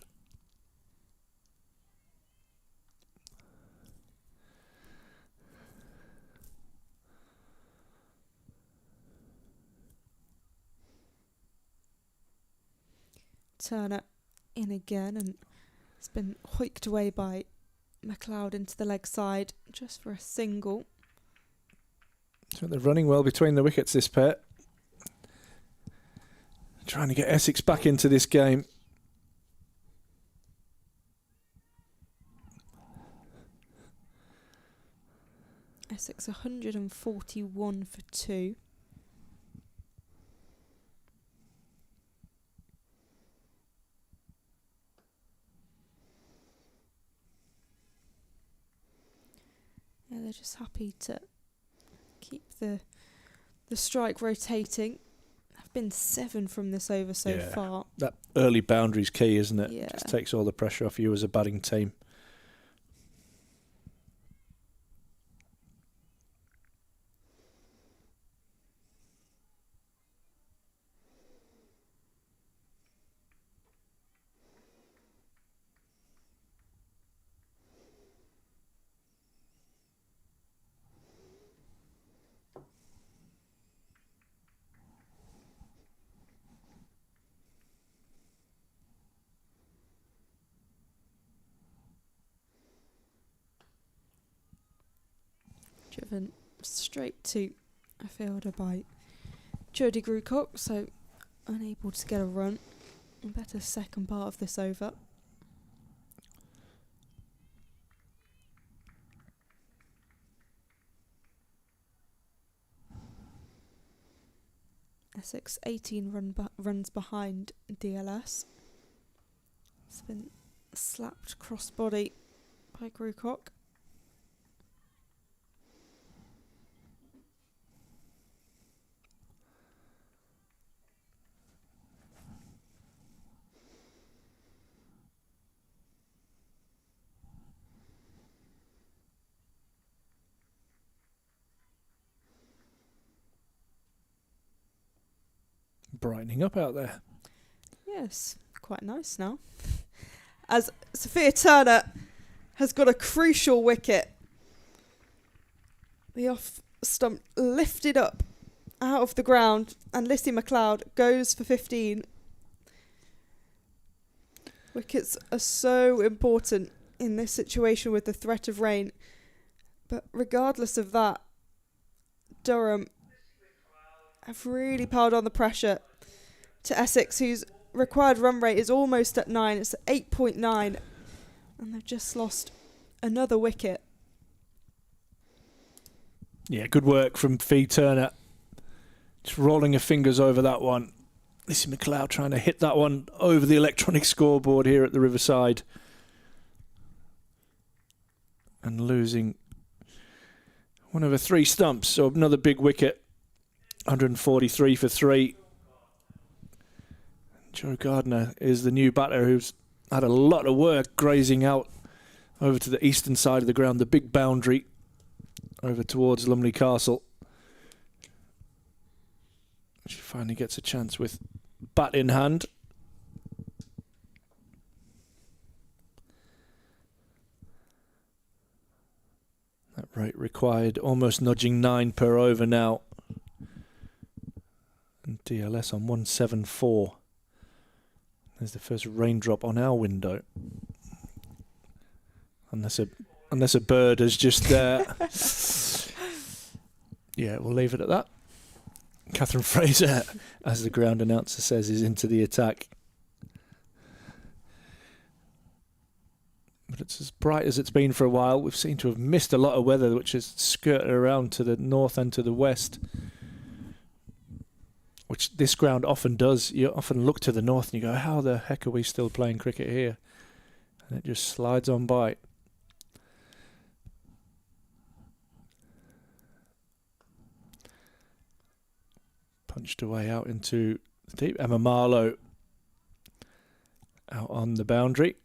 Turner in again, and it's been hoiked away by McLeod into the leg side just for a single. So they're running well between the wickets, this pair. Trying to get Essex back into this game. Essex 141 for 2. Yeah, they're just happy to keep the strike rotating. Have been 7 from this over so far. That early boundary's key, isn't it? Yeah. Just takes all the pressure off you as a batting team. Driven straight to a fielder by Jodie Grucock, so unable to get a run. A better second part of this over. Essex 18 runs behind DLS. It's been slapped crossbody by Grucock. Brightening up out there. Yes, quite nice now. As Sophia Turner has got a crucial wicket. The off stump lifted up out of the ground, and Lissy McLeod goes for 15. Wickets are so important in this situation with the threat of rain. But regardless of that, Durham have really piled on the pressure to Essex, whose required run rate is almost at 9. It's at 8.9, and they've just lost another wicket. Yeah, good work from Fee Turner. Just rolling her fingers over that one. Lissy McLeod trying to hit that one over the electronic scoreboard here at the Riverside. And losing one of her 3 stumps, so another big wicket. 143 for 3. Joe Gardner is the new batter who's had a lot of work grazing out over to the eastern side of the ground, the big boundary over towards Lumley Castle. She finally gets a chance with bat in hand. That rate required almost nudging 9 per over now. And DLS on 174. There's the first raindrop on our window. Unless a bird has just yeah, we'll leave it at that. Catherine Fraser, as the ground announcer says, is into the attack. But it's as bright as it's been for a while. We've seemed to have missed a lot of weather, which has skirted around to the north and to the west, which this ground often does. You often look to the north and you go, how the heck are we still playing cricket here? And it just slides on by. Punched away out into the deep. Emma Marlowe out on the boundary.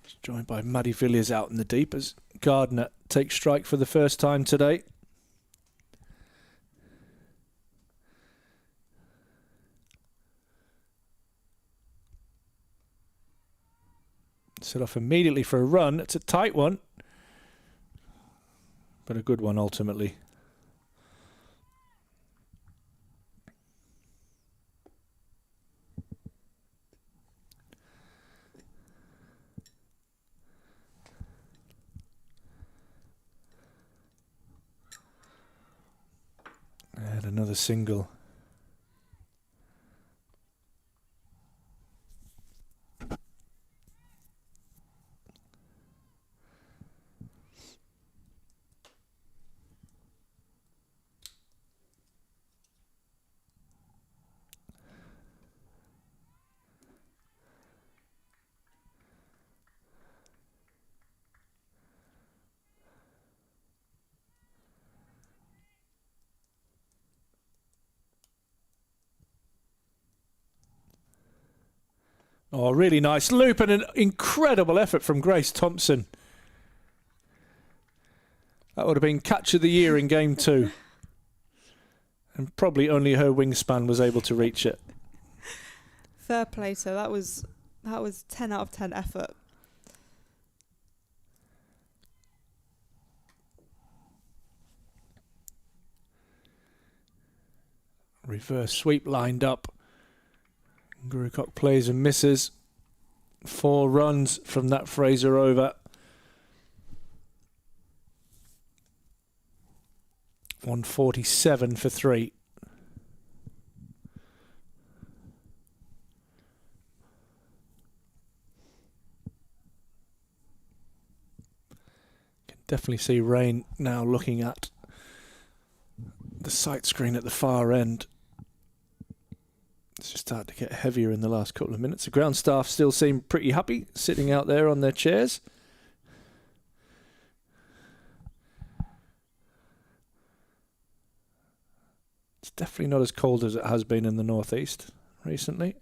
She's joined by Maddie Villiers out in the deep as Gardner takes strike for the first time today. Set off immediately for a run. It's a tight one, but a good one ultimately. And another single. Oh, really nice loop and an incredible effort from Grace Thompson. That would have been catch of the year in game 2. And probably only her wingspan was able to reach it. Fair play. So that was 10 out of 10 effort. Reverse sweep lined up. Grucock plays and misses. 4 runs from that Fraser over. 147 for 3. Can definitely see Rain now looking at the sight screen at the far end. It's just started to get heavier in the last couple of minutes. The ground staff still seem pretty happy, sitting out there on their chairs. It's definitely not as cold as it has been in the northeast recently.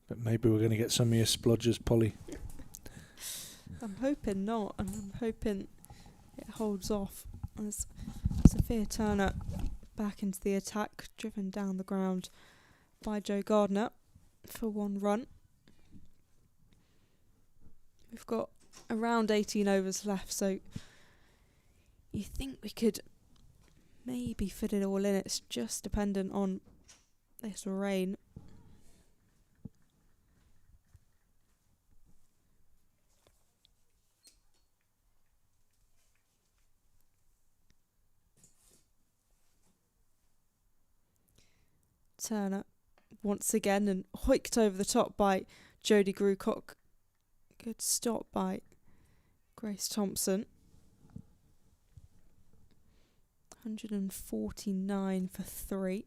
But maybe we're going to get some of your splodgers, Polly. I'm hoping not, and I'm hoping it holds off as Sophia Turner back into the attack, driven down the ground by Jo Gardner for 1 run. We've got around 18 overs left, so you think we could maybe fit it all in. It's just dependent on this rain. Turner once again and hoiked over the top by Jodie Grucock. Good stop by Grace Thompson. 149 for 3.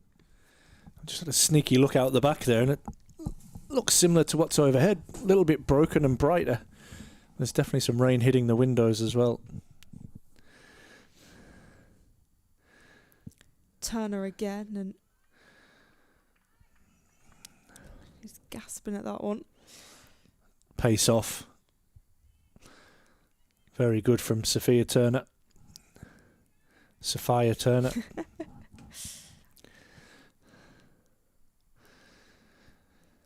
I just had a sneaky look out the back there and it looks similar to what's overhead. A little bit broken and brighter. There's definitely some rain hitting the windows as well. Turner again, and he's gasping at that one. Pace off. Very good from Sophia Turner. Sophia Turner.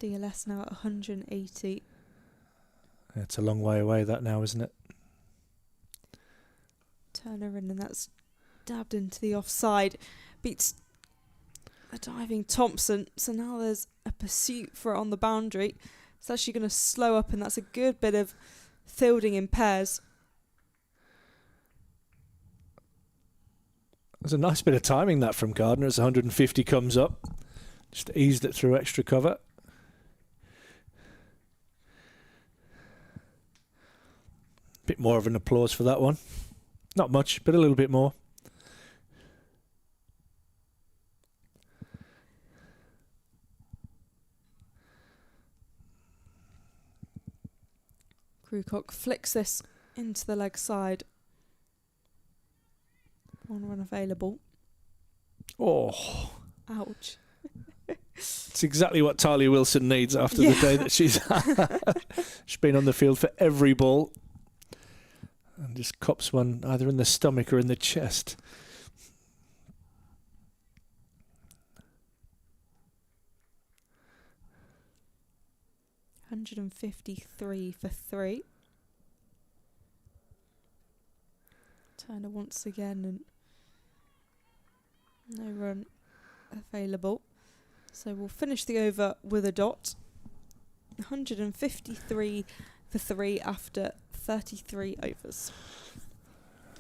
DLS now at 180. It's a long way away that now, isn't it? Turner in, and that's dabbed into the offside. Beats a diving Thompson. So now there's a pursuit for it on the boundary. It's actually going to slow up, and that's a good bit of fielding in pairs. There's a nice bit of timing that from Gardner as 150 comes up. Just eased it through extra cover. Bit more of an applause for that one. Not much, but a little bit more. Krukok flicks this into the leg side. One run available. Oh. Ouch. It's exactly what Talia Wilson needs after the day that she's had. She's been on the field for every ball. And just cops one either in the stomach or in the chest. $153 for 3. Turner once again, and no run available. So we'll finish the over with a dot. 153 for 3 after 33 overs.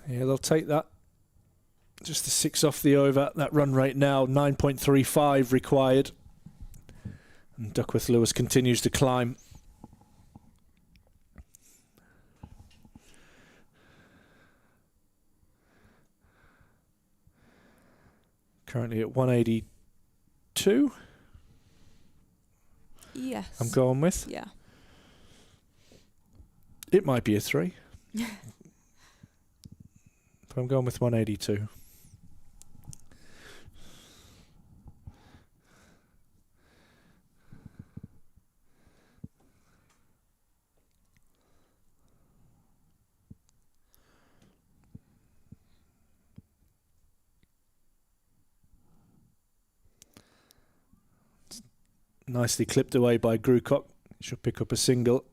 Yeah, they'll take that. Just the 6 off the over. That run rate now, 9.35 required. And Duckworth Lewis continues to climb. Currently at 182. Yes. I'm going with. Yeah. It might be a 3. But I'm going with 182. Nicely clipped away by Grewcock. She'll pick up a single.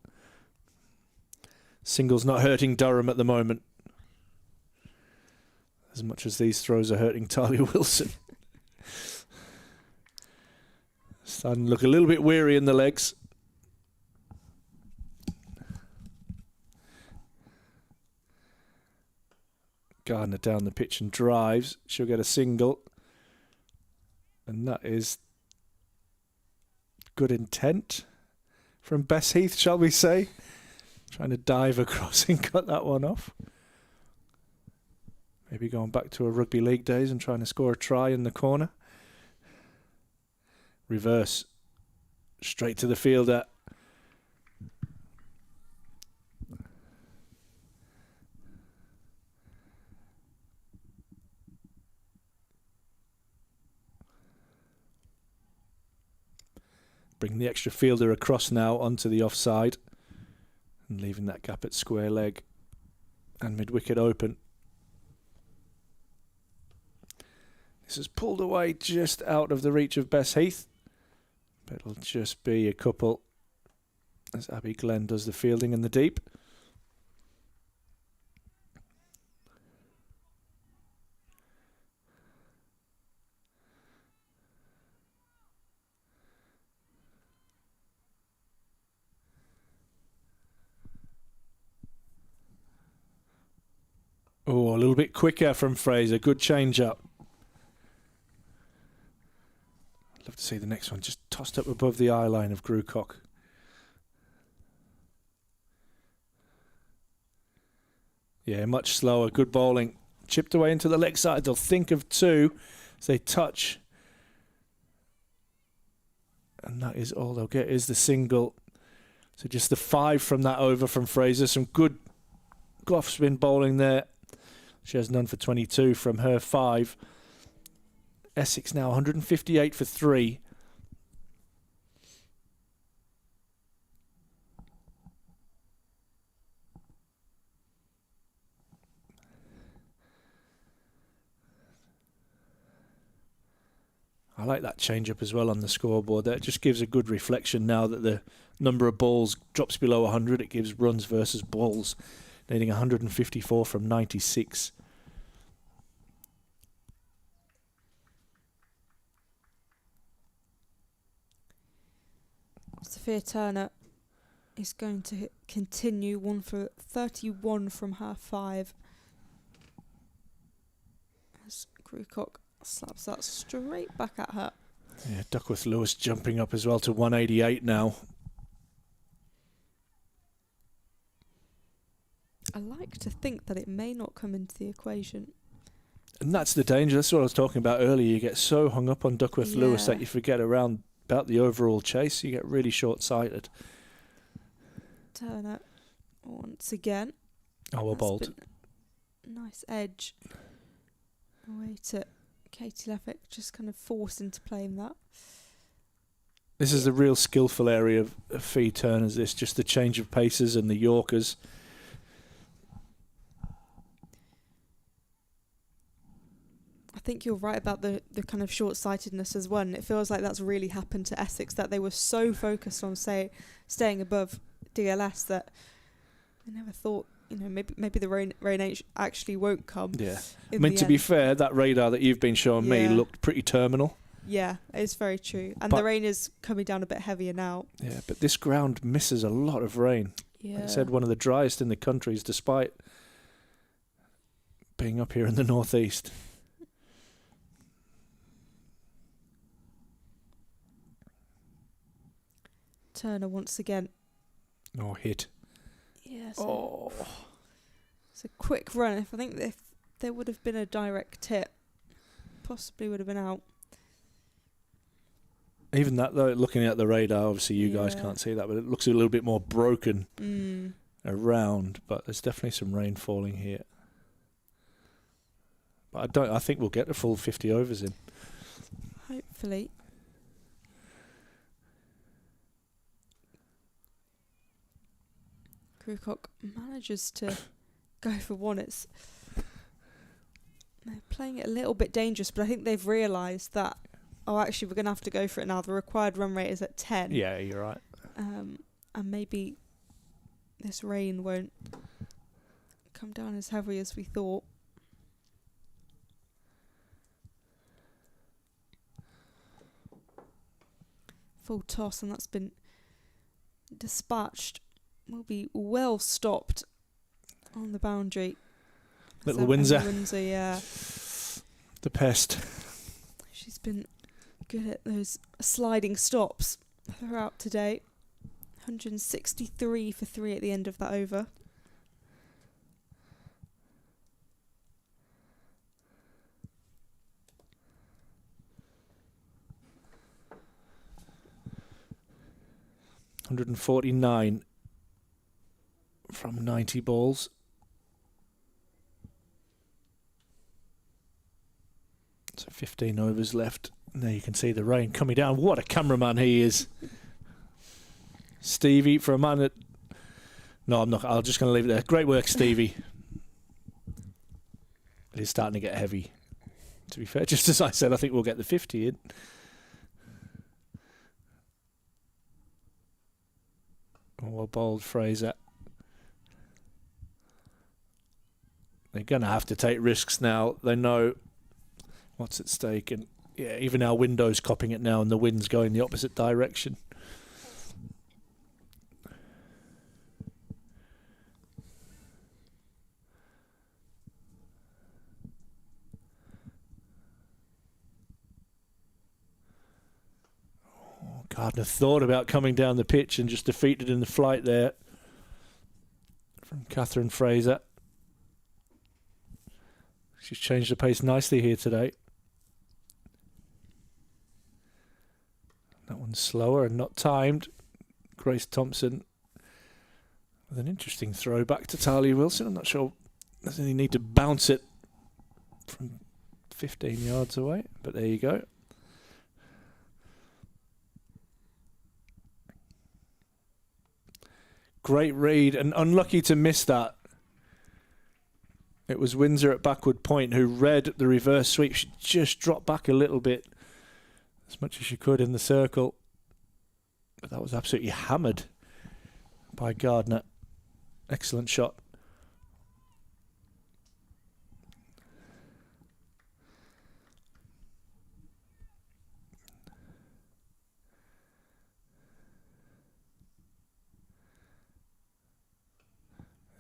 Single's not hurting Durham at the moment, as much as these throws are hurting Talia Wilson. Starting to look a little bit weary in the legs. Gardner down the pitch and drives. She'll get a single. And that is good intent from Bess Heath, shall we say. Trying to dive across and cut that one off. Maybe going back to her rugby league days and trying to score a try in the corner. Reverse. Straight to the fielder. Bring the extra fielder across now onto the offside. And leaving that gap at square leg and mid-wicket open. This is pulled away just out of the reach of Bess Heath. But it'll just be a couple as Abby Glenn does the fielding in the deep. Oh, a little bit quicker from Fraser. Good change up. I'd love to see the next one just tossed up above the eye line of Grewcock. Yeah, much slower. Good bowling. Chipped away into the leg side. They'll think of 2 as they touch. And that is all they'll get is the single. So just the 5 from that over from Fraser. Some good off spin bowling there. She has none for 22 from her 5. Essex now 158 for 3. I like that change up as well on the scoreboard. That just gives a good reflection now that the number of balls drops below 100. It gives runs versus balls. Needing 154 from 96. Sophia Turner is going to continue 1 for 31 from her 5. As Grewcock slaps that straight back at her. Yeah, Duckworth Lewis jumping up as well to 188 now. I like to think that it may not come into the equation. And that's the danger. That's what I was talking about earlier. You get so hung up on Duckworth Lewis that you forget about the overall chase. You get really short-sighted. Turner once again. Oh, well bowled. Nice edge. Away to Katie Leffick, just kind of forced into playing that. This is a real skillful area of Fee Turner's, this. Just the change of paces and the Yorkers. I think you're right about the kind of short-sightedness as well. And it feels like that's really happened to Essex, that they were so focused on staying above DLS that they never thought, maybe the rain actually won't come. Yeah. I mean, to be fair, that radar that you've been showing me looked pretty terminal. Yeah, it's very true. And the rain is coming down a bit heavier now. Yeah, but this ground misses a lot of rain. Yeah. Like I said, one of the driest in the countries, despite being up here in the northeast. Turner once again. Oh, hit. Yes. It's a quick run. I think if there would have been a direct hit, possibly would have been out. Even that, though, looking at the radar, obviously you guys can't see that, but it looks a little bit more broken around. But there's definitely some rain falling here. But I think we'll get the full 50 overs in. Hopefully. Grewcock manages to go for 1. They're playing it a little bit dangerous, but I think they've realised that, actually we're going to have to go for it now. The required run rate is at 10. Yeah, you're right. And maybe this rain won't come down as heavy as we thought. Full toss, and that's been dispatched. Will be well stopped on the boundary. Little Windsor. Windsor, yeah. The pest. She's been good at those sliding stops throughout today. 163 for 3 at the end of that over. $149 from 90 balls. So 15 overs left. And there you can see the rain coming down. What a cameraman he is. Stevie, for a man that... No, I'm not. I'm just going to leave it there. Great work, Stevie. It is starting to get heavy. To be fair, just as I said, I think we'll get the 50 in. Well bowled, Fraser. They're going to have to take risks now. They know what's at stake. And yeah, even our window's copping it now and the wind's going the opposite direction. Gardner thought about coming down the pitch and just defeated in the flight there from Catherine Fraser. She's changed the pace nicely here today. That one's slower and not timed. Grace Thompson with an interesting throw back to Talia Wilson. I'm not sure there's any need to bounce it from 15 yards away, but there you go. Great read and unlucky to miss that. It was Windsor at backward point who read the reverse sweep. She just dropped back a little bit, as much as she could in the circle. But that was absolutely hammered by Gardner. Excellent shot.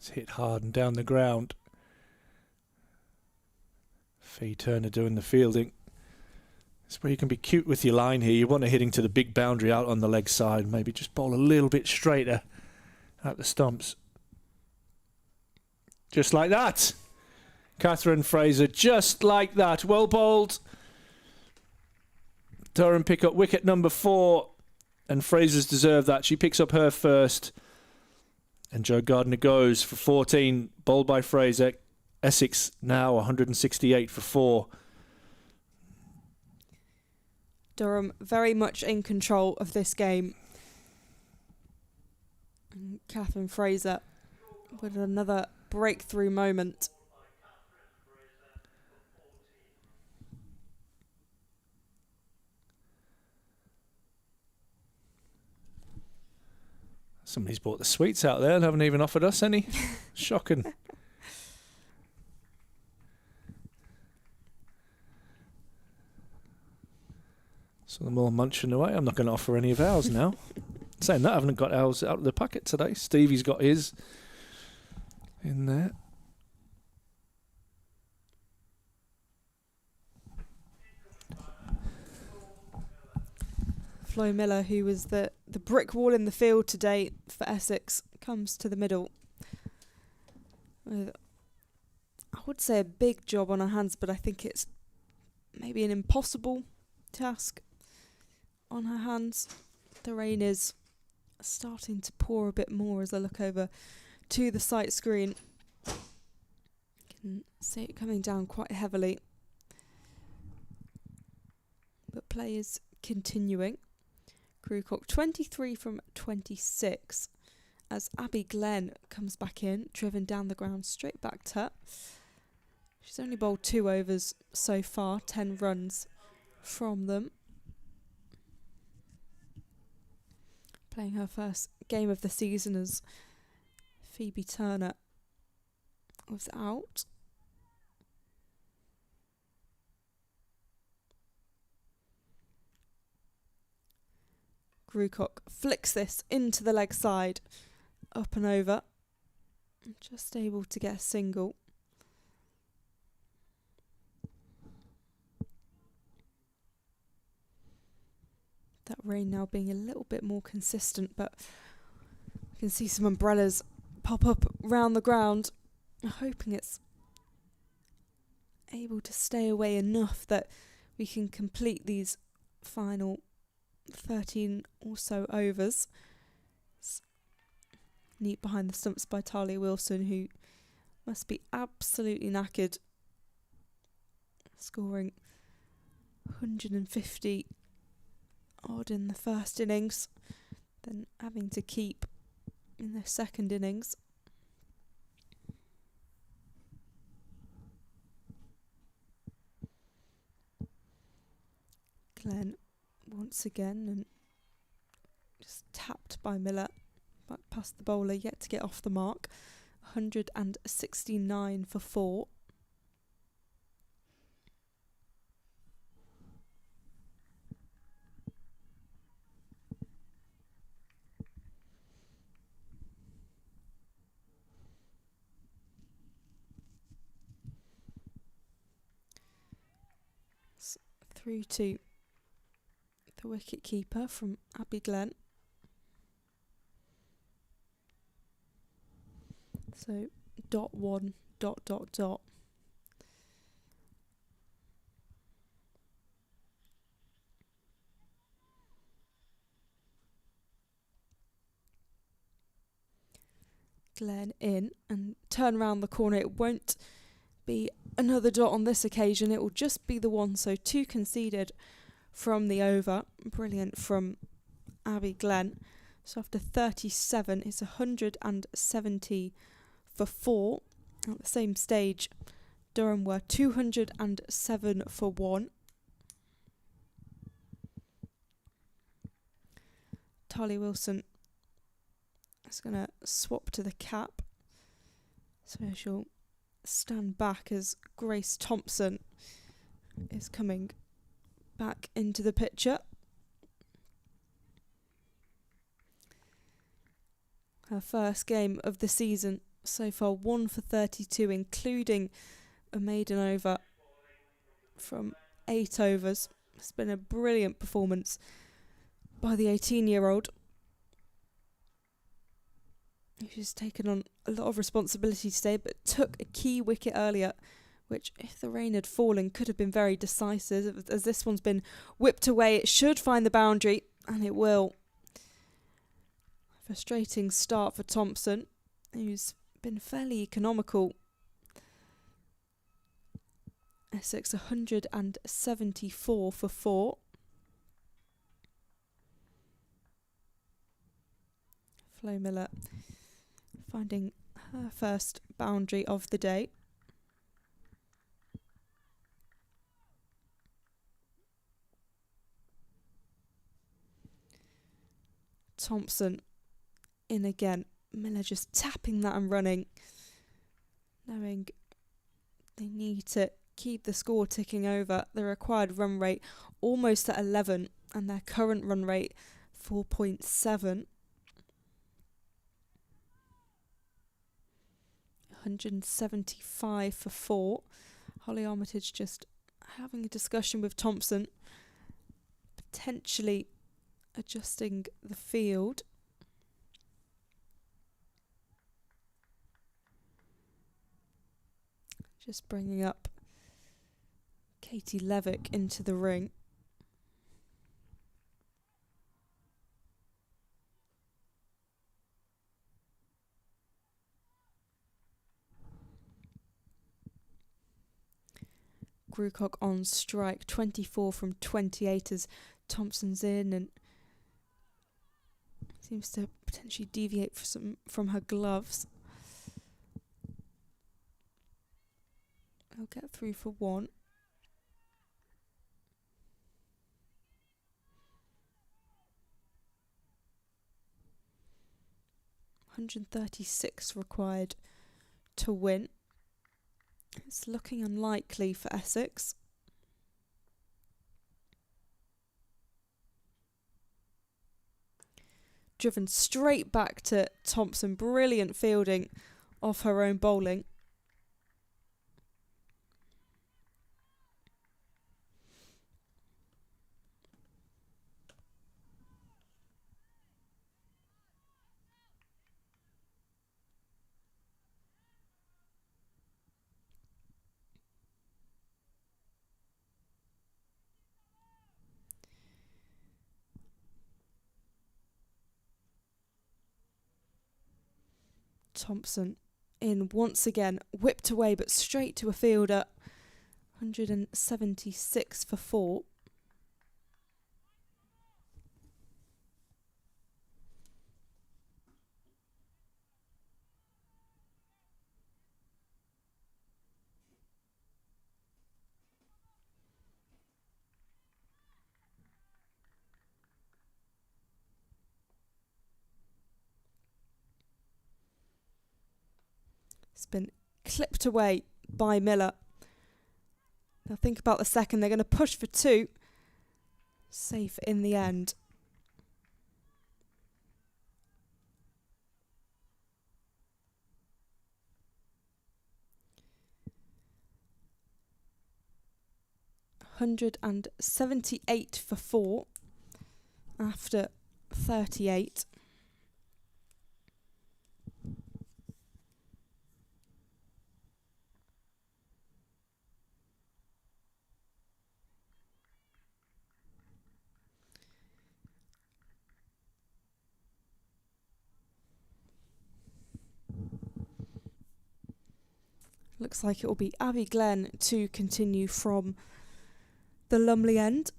It's hit hard and down the ground. Fee Turner doing the fielding. It's where you can be cute with your line here. You want to hitting to the big boundary out on the leg side. Maybe just bowl a little bit straighter at the stumps. Just like that. Catherine Fraser, just like that. Well bowled. Durham pick up wicket number 4. And Fraser's deserved that. She picks up her first. And Joe Gardner goes for 14. Bowled by Fraser. Essex now 168 for 4. Durham very much in control of this game. And Catherine Fraser with another breakthrough moment. Somebody's bought the sweets out there and haven't even offered us any. Shocking. So them all munching away. I'm not going to offer any of ours now. Saying that, I haven't got ours out of the packet today. Stevie's got his in there. Flo Miller, who was the brick wall in the field today for Essex, comes to the middle with, I would say, a big job on her hands, but I think it's maybe an impossible task on her hands. The rain is starting to pour a bit more as I look over to the sight screen. You can see it coming down quite heavily. But play is continuing. Crewcock 23 from 26 as Abby Glenn comes back in, driven down the ground straight back to her. She's only bowled 2 overs so far, 10 runs from them. Playing her first game of the season as Phoebe Turner was out. Grewcock flicks this into the leg side, up and over. Just able to get a single. That rain now being a little bit more consistent, but you can see some umbrellas pop up round the ground. I'm hoping it's able to stay away enough that we can complete these final 13 or so overs. It's neat behind the stumps by Talia Wilson, who must be absolutely knackered, scoring 150 odd in the first innings, then having to keep in the second innings. Glenn once again, and just tapped by Miller back past the bowler, yet to get off the mark. 169 for 4. Through to the wicket keeper from Abby Glenn. So .1 ... Glenn in and turn around the corner. It won't be another dot on this occasion. It will just be the one. So 2 conceded from the over. Brilliant from Abby Glenn. So after 37, it's 170 for 4. At the same stage, Durham were 207 for 1. Talia Wilson is going to swap to the cap. So she'll stand back as Grace Thompson is coming back into the picture. Her first game of the season so far 1 for 32, including a maiden over from 8 overs. It's been a brilliant performance by the 18-year-old. She's taken on a lot of responsibility today, but took a key wicket earlier, which, if the rain had fallen, could have been very decisive. As this one's been whipped away, it should find the boundary, and it will. Frustrating start for Thompson, who's been fairly economical. Essex 174 for 4. Flo Miller finding her first boundary of the day. Thompson in again. Miller just tapping that and running, knowing they need to keep the score ticking over. The required run rate almost at 11, and their current run rate 4.7. 175 for 4. Holly Armitage just having a discussion with Thompson, potentially adjusting the field. Just bringing up Katie Levick into the ring. Grucock on strike, 24 from 28 as Thompson's in and seems to potentially deviate from her gloves. I'll get through for 1. $136 required to win. It's looking unlikely for Essex. Driven straight back to Thompson. Brilliant fielding off her own bowling. Thompson in once again, whipped away but straight to a fielder. 176 for 4. It's been clipped away by Miller. Now think about the second. They're going to push for 2. Safe in the end. $178 for 4 after 38. Looks like it will be Abby Glenn to continue from the Lumley end.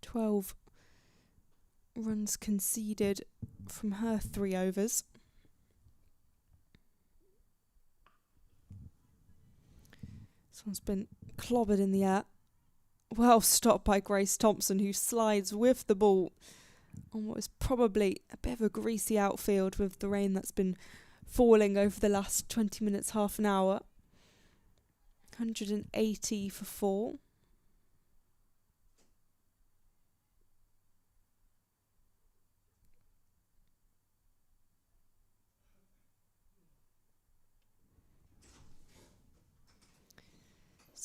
12 runs conceded from her 3 overs. This one's been clobbered in the air. Well stopped by Grace Thompson, who slides with the ball on what is probably a bit of a greasy outfield with the rain that's been falling over the last 20 minutes, half an hour. 180 for 4.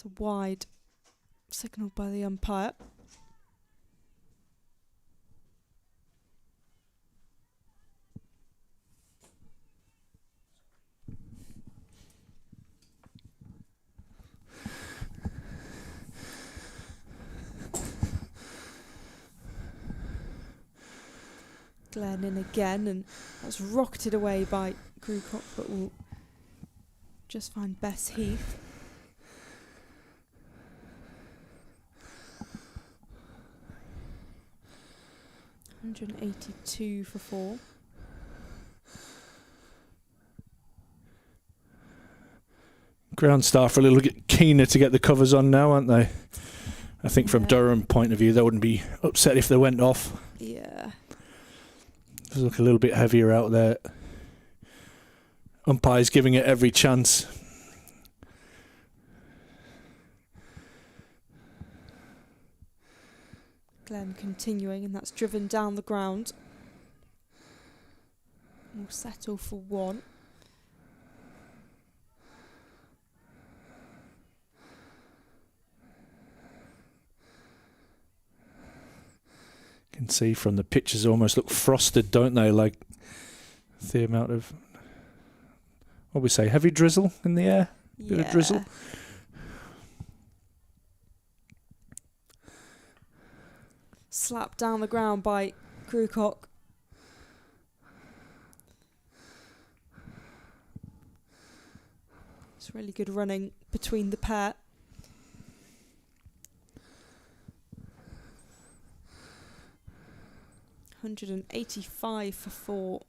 It's a wide signal by the umpire. Glenn in again, and that's rocketed away by Grewcock, but will just find Bess Heath. $182 for 4. Ground staff are a little bit keener to get the covers on now, aren't they? I think from Durham point of view, they wouldn't be upset if they went off. Yeah. They look a little bit heavier out there. Umpire's giving it every chance. Glenn continuing, and that's driven down the ground. We'll settle for 1. Can see from the pictures almost look frosted, don't they? Like the amount of, what we say, heavy drizzle in the air? Bit of drizzle. Slapped down the ground by Grewcock. It's really good running between the pair. $185 for 4.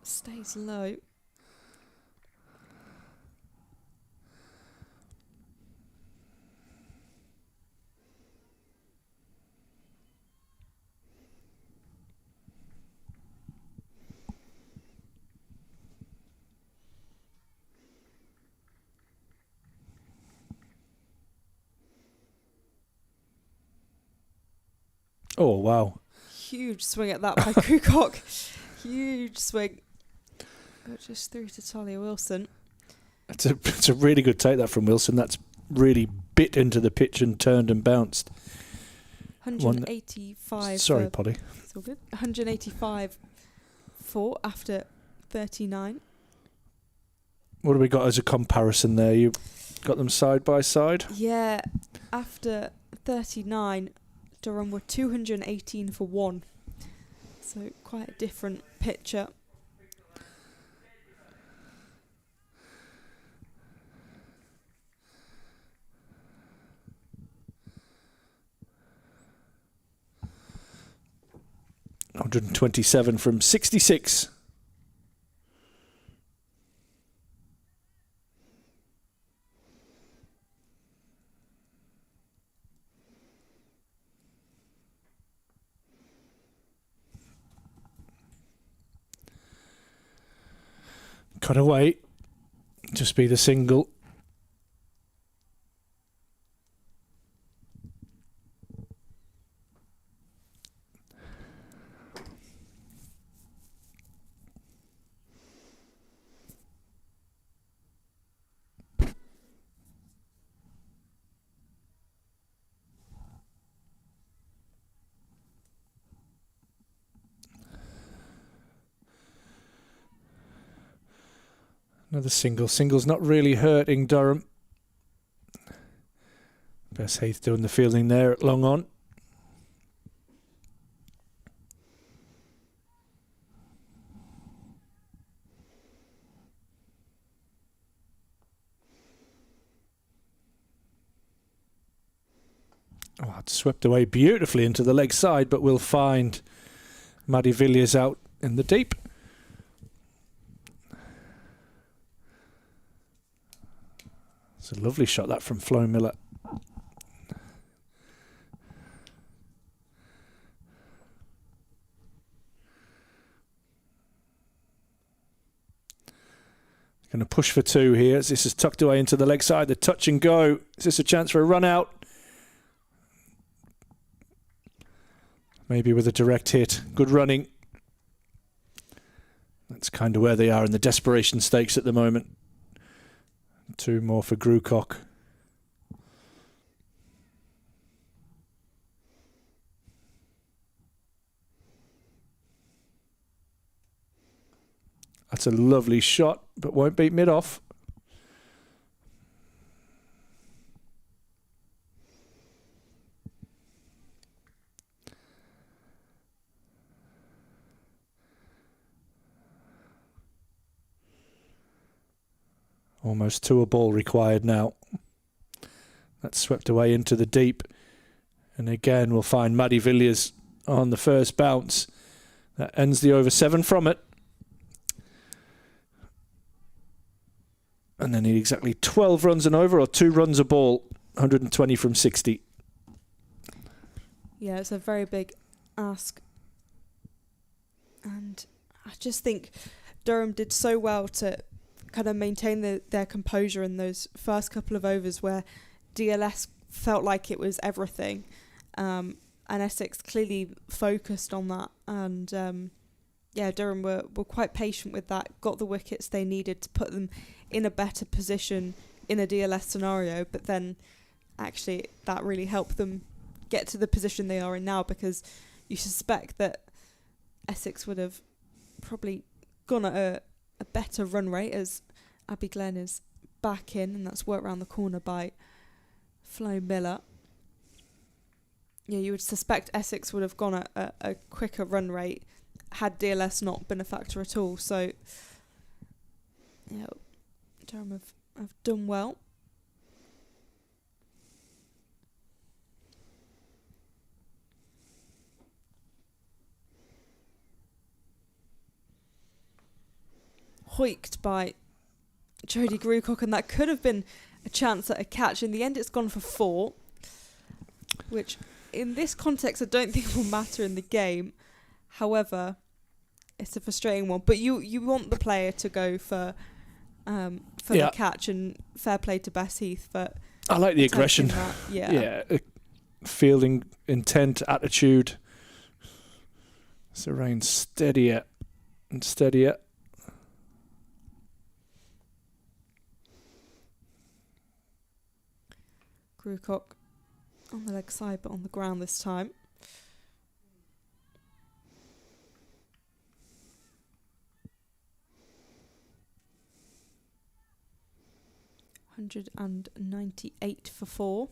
Stays low. Oh, wow. Huge swing at that by Grewcock. Huge swing. Got just through to Talia Wilson. It's a really good take that from Wilson. That's really bit into the pitch and turned and bounced. 185. Sorry, Polly. It's all good. 185 for after 39. What have we got as a comparison there? You got them side by side? Yeah, after 39, Durham were 218 for 1. So quite a different picture. $127 from 66. Cut away. Just be the single. Another single. Single's not really hurting Durham. Bess Heath doing the fielding there at long on. Oh, it's swept away beautifully into the leg side, but we'll find Maddie Villiers out in the deep. It's a lovely shot that from Flo Miller. Going to push for 2 here as this is tucked away into the leg side. The touch and go. Is this a chance for a run out? Maybe with a direct hit. Good running. That's kind of where they are in the desperation stakes at the moment. 2 more for Grucock. That's a lovely shot, but won't beat mid-off. Almost 2 a ball required now. That's swept away into the deep. And again, we'll find Maddie Villiers on the first bounce. That ends the over 7 from it. And they need exactly 12 runs and over, or 2 runs a ball. 120 from 60. Yeah, it's a very big ask. And I just think Durham did so well to kind of maintain their composure in those first couple of overs where DLS felt like it was everything. And Essex clearly focused on that. And Durham were quite patient with that, got the wickets they needed to put them in a better position in a DLS scenario, but then actually that really helped them get to the position they are in now, because you suspect that Essex would have probably gone at a better run rate as Abby Glenn is back in, and that's worked round the corner by Flo Miller. Yeah, you would suspect Essex would have gone at a quicker run rate had DLS not been a factor at all. So, yeah, Durham have done well. Hoiked by Jodie Grucock, and that could have been a chance at a catch. In the end, it's gone for 4, which in this context I don't think will matter in the game. However, it's a frustrating one. But you want the player to go for the catch, and fair play to Bess Heath for I like the aggression. That. Yeah, fielding intent, attitude. Serene steadier and steadier. Grucock on the leg side, but on the ground this time. $198 for 4.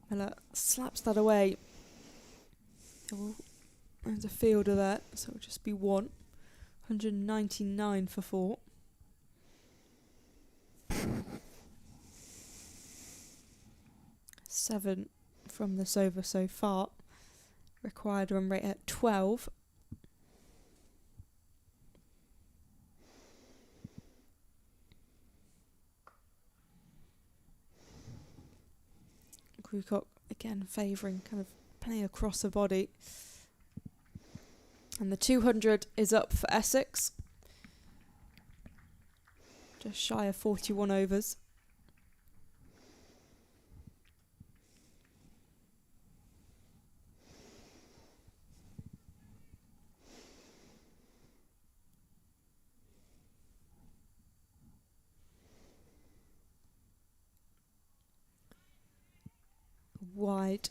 Miller slaps that away. There's a fielder there, so it'll just be 1. 199 for 4. Seven from this over so far. Required run rate at 12. Grucock again favouring, kind of playing across her body. And the 200 is up for Essex. Just shy of 41 overs. Wide.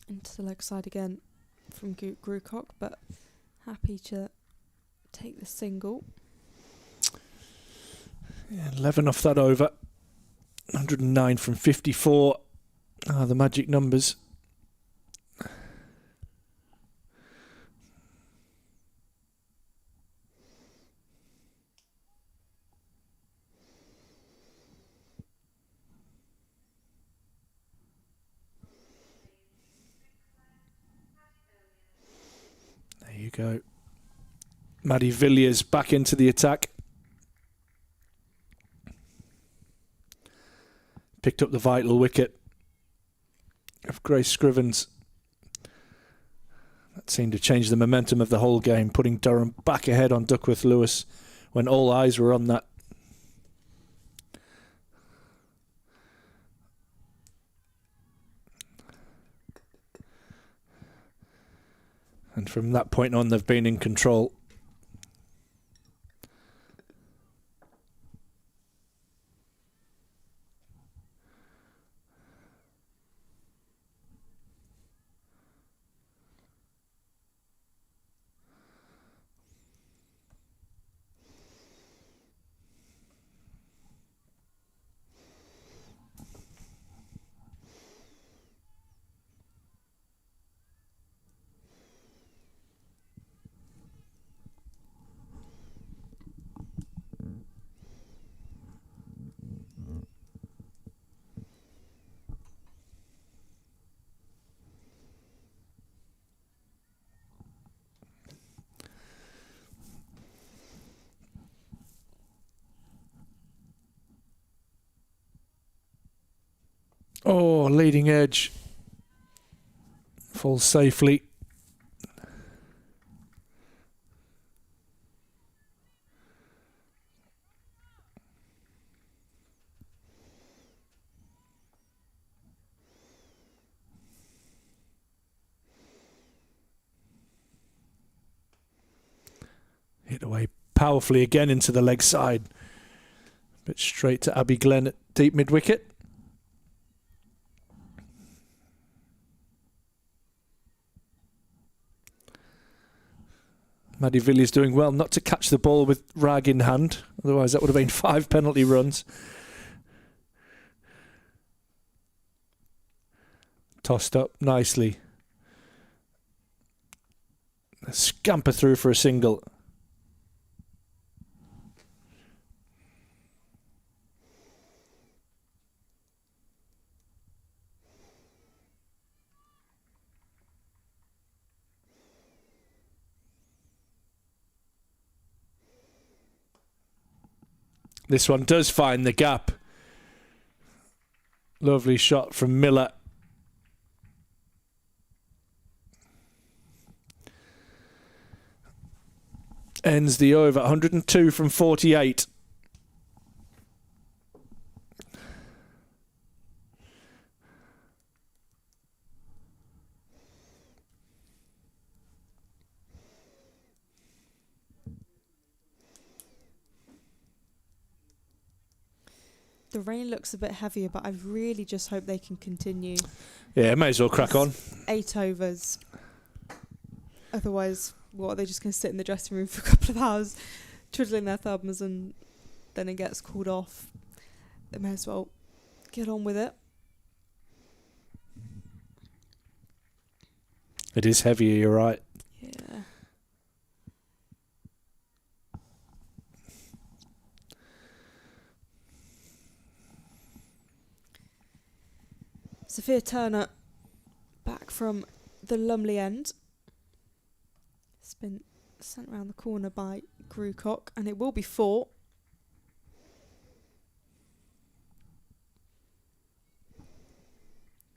Into the leg side again from Grucock, but happy to take the single. Yeah, 11 off that over. 109 from 54. Ah, the magic numbers. There you go. Maddie Villiers back into the attack. Picked up the vital wicket of Grace Scrivens. That seemed to change the momentum of the whole game, putting Durham back ahead on Duckworth Lewis when all eyes were on that. And from that point on, they've been in control. Oh, leading edge. Falls safely. Hit away powerfully again into the leg side. But straight to Abby Glenn at deep mid-wicket. Maddie Villiers doing well not to catch the ball with rag in hand. Otherwise that would have been 5 penalty runs. Tossed up nicely. A scamper through for a single. This one does find the gap. Lovely shot from Miller. Ends the over, 102 from 48. The rain looks a bit heavier, but I really just hope they can continue. Yeah, may as well crack on. 8 overs. Otherwise, what, are they just going to sit in the dressing room for a couple of hours, twiddling their thumbs, and then it gets called off? They may as well get on with it. It is heavier, you're right. Yeah. Sophia Turner back from the Lumley end. It's been sent round the corner by Grucock, and it will be 4.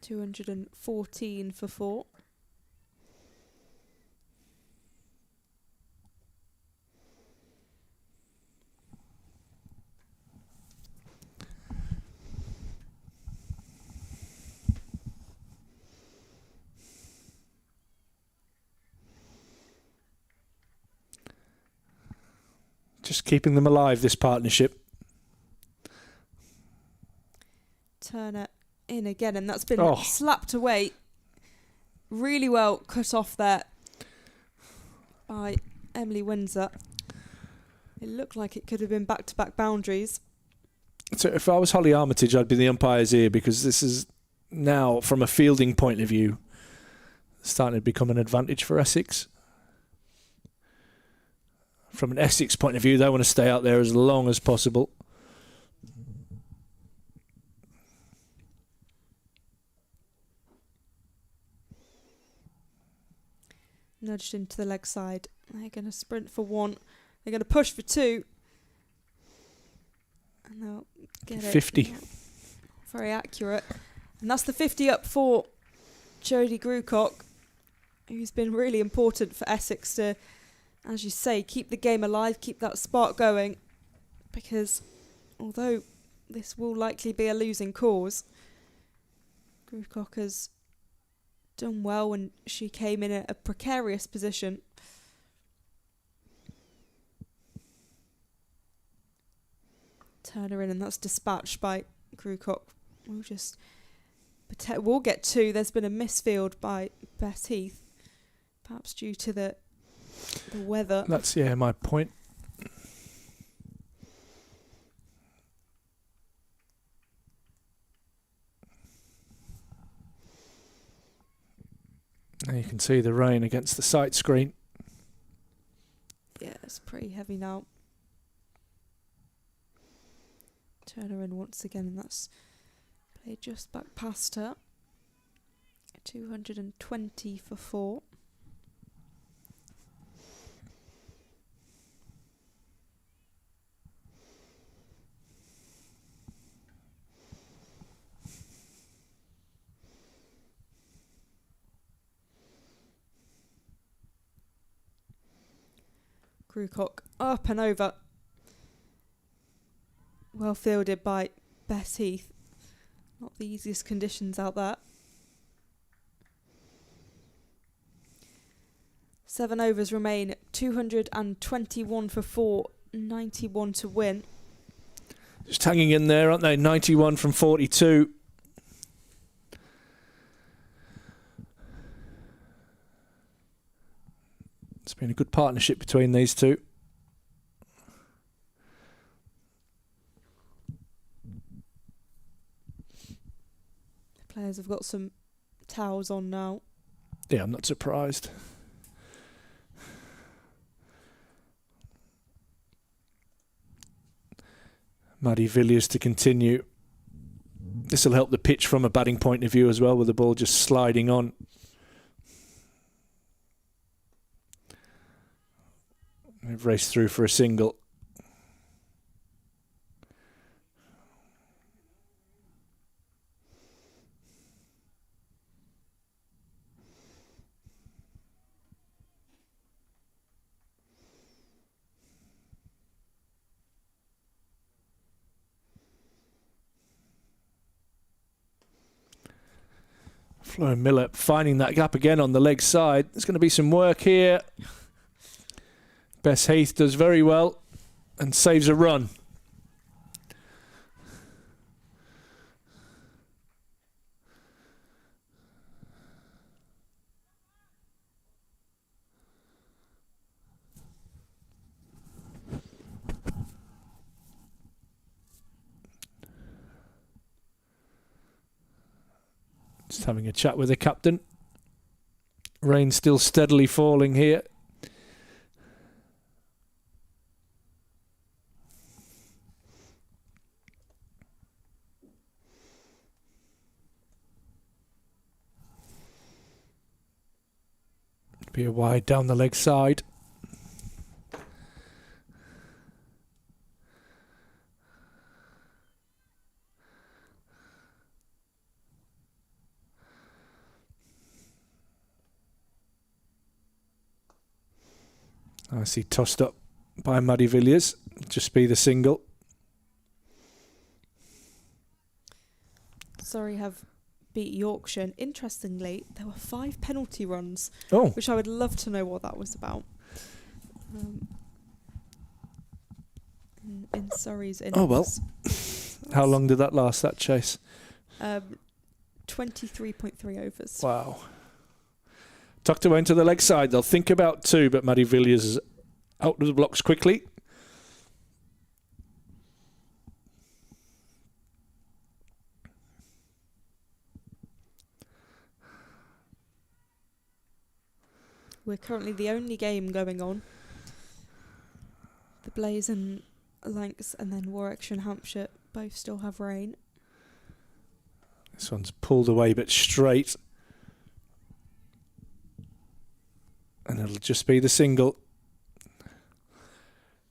$214 for 4. Just keeping them alive, this partnership. Turner in again, and that's been Oh. slapped away really well, cut off there by Emily Windsor. It looked like it could have been back-to-back boundaries. So if I was Holly Armitage, I'd be the umpire's ear, because this is now, from a fielding point of view, starting to become an advantage for Essex. From an Essex point of view, they want to stay out there as long as possible. Nudged into the leg side. They're going to sprint for 1. They're going to push for 2. And they'll get 50. it. Yeah. Very accurate. And that's the 50 up for Jodie Grucock, who's been really important for Essex to, as you say, keep the game alive, keep that spark going. Because although this will likely be a losing cause, Grucock has done well when she came in a precarious position. Turn her in, and that's dispatched by Grucock. We'll get 2. There's been a misfield by Bess Heath, perhaps due to the weather. That's my point. Now you can see the rain against the sight screen. Yeah, it's pretty heavy now. Turn her in once again, and that's played just back past her. 220 for 4. Grucock up and over. Well fielded by Bess Heath. Not the easiest conditions out there. 7 overs remain. 221 for 4. 91 to win. Just hanging in there, aren't they? 91 from 42. It's been a good partnership between these two. The players have got some towels on now. Yeah, I'm not surprised. Maddie Villiers to continue. This will help the pitch from a batting point of view as well, with the ball just sliding on. They've raced through for a single. Flo Miller finding that gap again on the leg side. There's going to be some work here. Bess Heath does very well and saves a run. Just having a chat with the captain. Rain still steadily falling here. Be a wide down the leg side. I see tossed up by Maddie Villiers. Just be the single. Surrey have beat Yorkshire. And interestingly, there were 5 penalty runs, Oh, which I would love to know what that was about. In Surrey's innings. Oh, well. How long did that last, that chase? 23.3 overs. Wow. Tucked away into the leg side. They'll think about 2, but Maddie Villiers is out of the blocks quickly. we're currently the only game going on. The Blaze and Lancs and then Warwickshire and Hampshire both still have rain. This one's pulled away but straight. And it'll just be the single.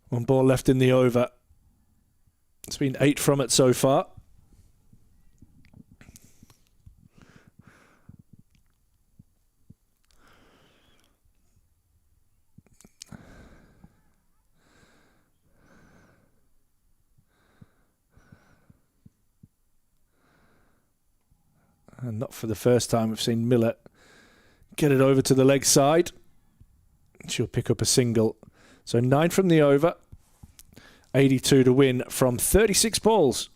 One ball left in the over. It's been 8 from it so far. And not for the first time we've seen Miller get it over to the leg side. She'll pick up a single. So 9 from the over. 82 to win from 36 balls.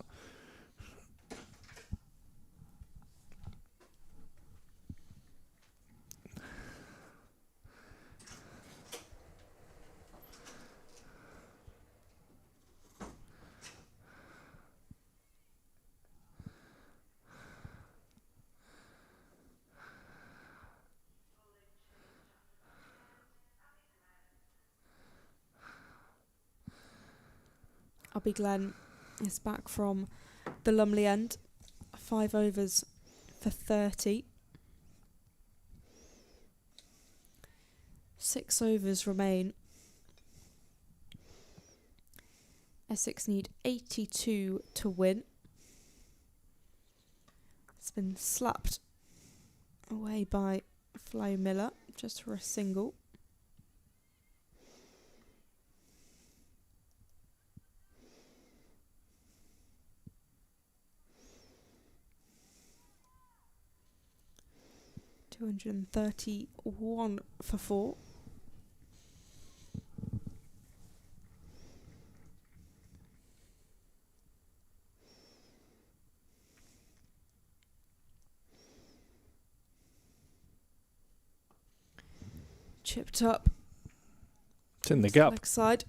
Abby Glen is back from the Lumley end. 5 overs for 30. 6 overs remain. Essex need 82 to win. It's been slapped away by Flo Miller just for a single. $231 for 4. Chipped up. It's in the gap. Leg side.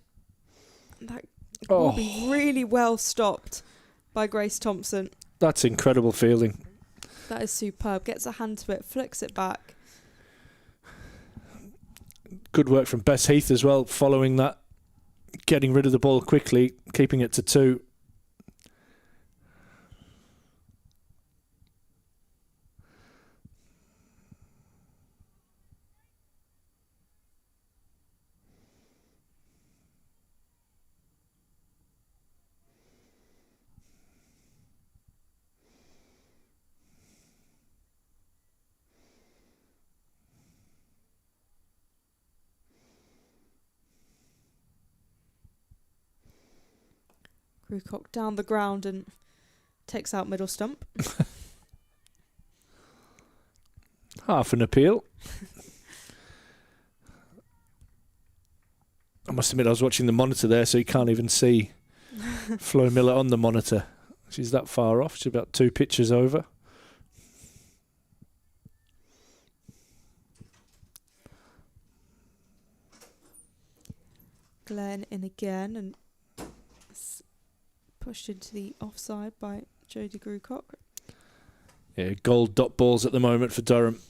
That will be really well stopped by Grace Thompson. That's incredible fielding. That is superb. Gets a hand to it, flicks it back. Good work from Bess Heath as well, following that. Getting rid of the ball quickly, keeping it to 2. Rucock down the ground and takes out middle stump. Half an appeal. I must admit I was watching the monitor there, so you can't even see Flo Miller on the monitor. She's that far off. She's about 2 pitches over. Glenn in again and pushed into the offside by Jodie Grucock. Yeah, gold dot balls at the moment for Durham.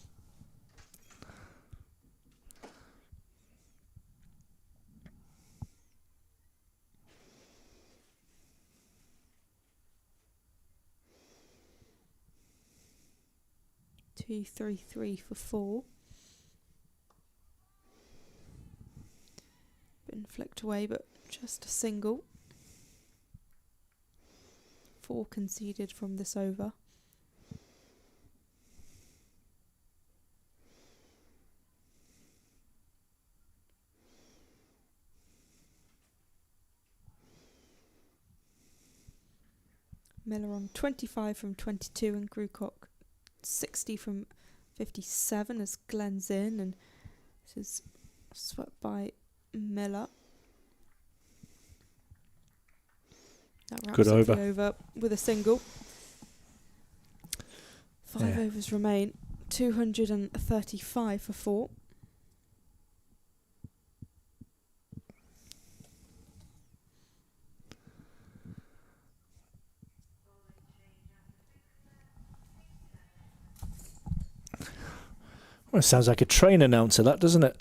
Two, 3 for 4. Been flicked away, but just a single. 4 conceded from this over. Miller on 25 from 22 and Grucock 60 from 57 as Glenn's in, and this is swept by Miller. That wraps Good up over. the over with a single. 5 overs remain. 235 for 4. Well, it sounds like a train announcer, that, doesn't it?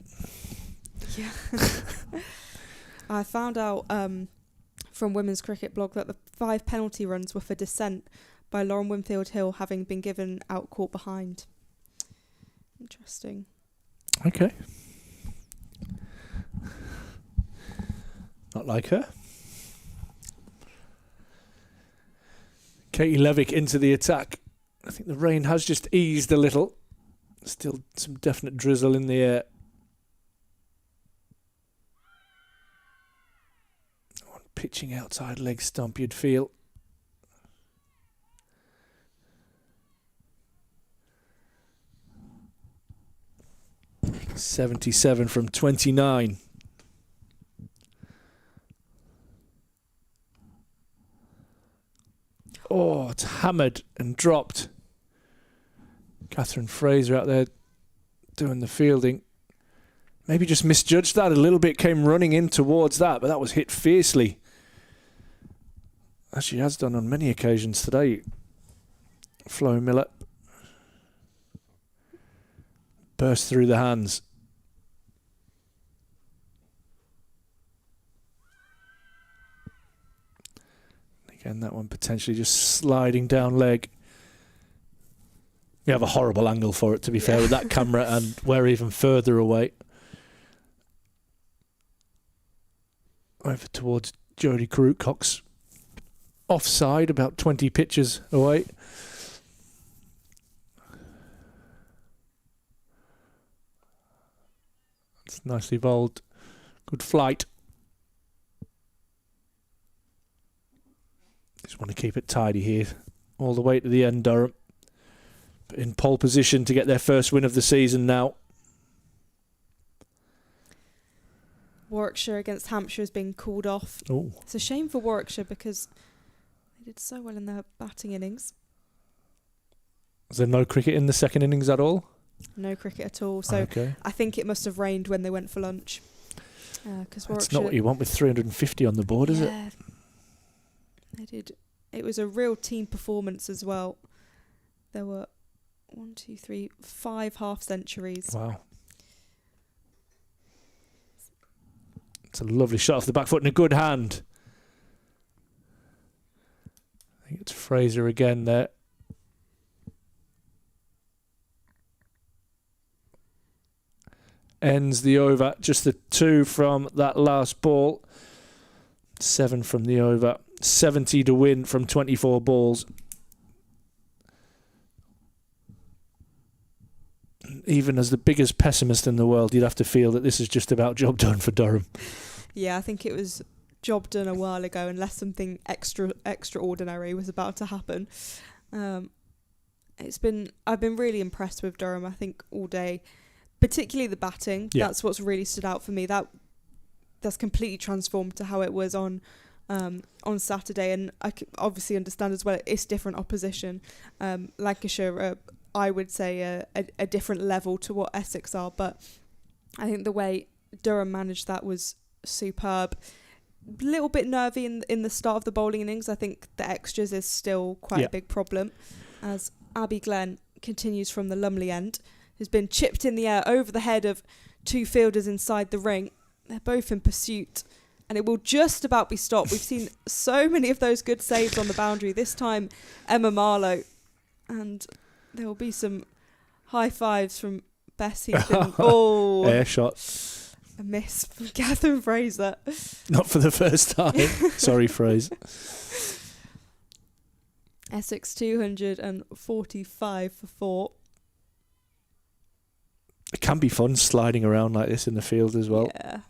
I found out from Women's Cricket Blog that the 5 penalty runs were for dissent by Lauren Winfield Hill, having been given out caught behind. Interesting. Okay. Not like her. Katie Levick into the attack. I think the rain has just eased a little. Still some definite drizzle in the air. One pitching outside leg stump, you'd feel. .77 from 29. Oh, it's hammered and dropped. Catherine Fraser out there doing the fielding. Maybe just misjudged that a little bit, came running in towards that, but that was hit fiercely. As she has done on many occasions today. Flo Miller. Burst through the hands. Again, that one potentially just sliding down leg. We have a horrible angle for it, to be fair, with that camera, and we're even further away. Over towards Jodie Krutkox. Offside, about 20 pitches away. It's nicely bowled. Good flight. Just want to keep it tidy here. All the way to the end, Durham. But in pole position to get their first win of the season now. Warwickshire against Hampshire has been called off. Oh. It's a shame for Warwickshire because they did so well in their batting innings. Was there no cricket in the second innings at all? No cricket at all. So okay. I think it must have rained when they went for lunch. That's not what you want with 350 on the board, is it? They did. It was a real team performance as well. There were 5 half centuries. Wow. It's a lovely shot off the back foot and a good hand. I think it's Fraser again there. Ends the over. Just the 2 from that last ball. 7 from the over. 70 to win from 24 balls. Even as the biggest pessimist in the world, you'd have to feel that this is just about job done for Durham. Yeah, I think it was job done a while ago, unless something extraordinary was about to happen. I've been really impressed with Durham, I think, all day, particularly the batting. Yeah. That's what's really stood out for me. That's completely transformed to how it was on Saturday, and I can obviously understand as well it's different opposition. Lancashire, I would say a different level to what Essex are, but I think the way Durham managed that was superb. A little bit nervy in the start of the bowling innings. I think the extras is still quite a big problem, as Abby Glenn continues from the Lumley end, who's been chipped in the air over the head of 2 fielders inside the ring. They're both in pursuit, and it will just about be stopped. We've seen so many of those good saves on the boundary. This time, Emma Marlowe, and there will be some high fives from Bessie. Air shot. A miss from Catherine Fraser. Not for the first time. Sorry, Fraser. Essex 245 for 4. It can be fun sliding around like this in the field as well. Yeah.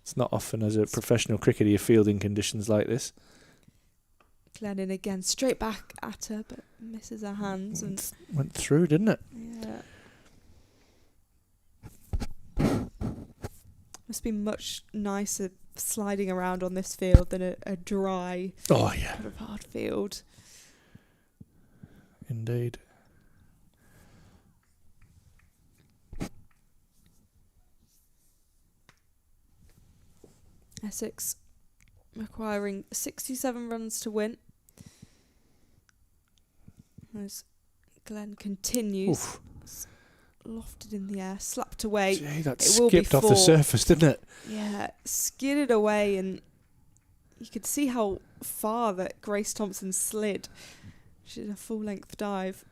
It's not often as a professional cricketer you field in conditions like this. Glennon again, straight back at her, but misses her hands. And went through, didn't it? Yeah. Must be much nicer sliding around on this field than a dry, kind of hard field. Indeed. Essex requiring 67 runs to win. As Glenn continues. Oof. lofted in the air, slapped away. Gee, that It will be skipped off the 4. surface, didn't it? Yeah, skidded away, and you could see how far that Grace Thompson slid. She did a full-length dive.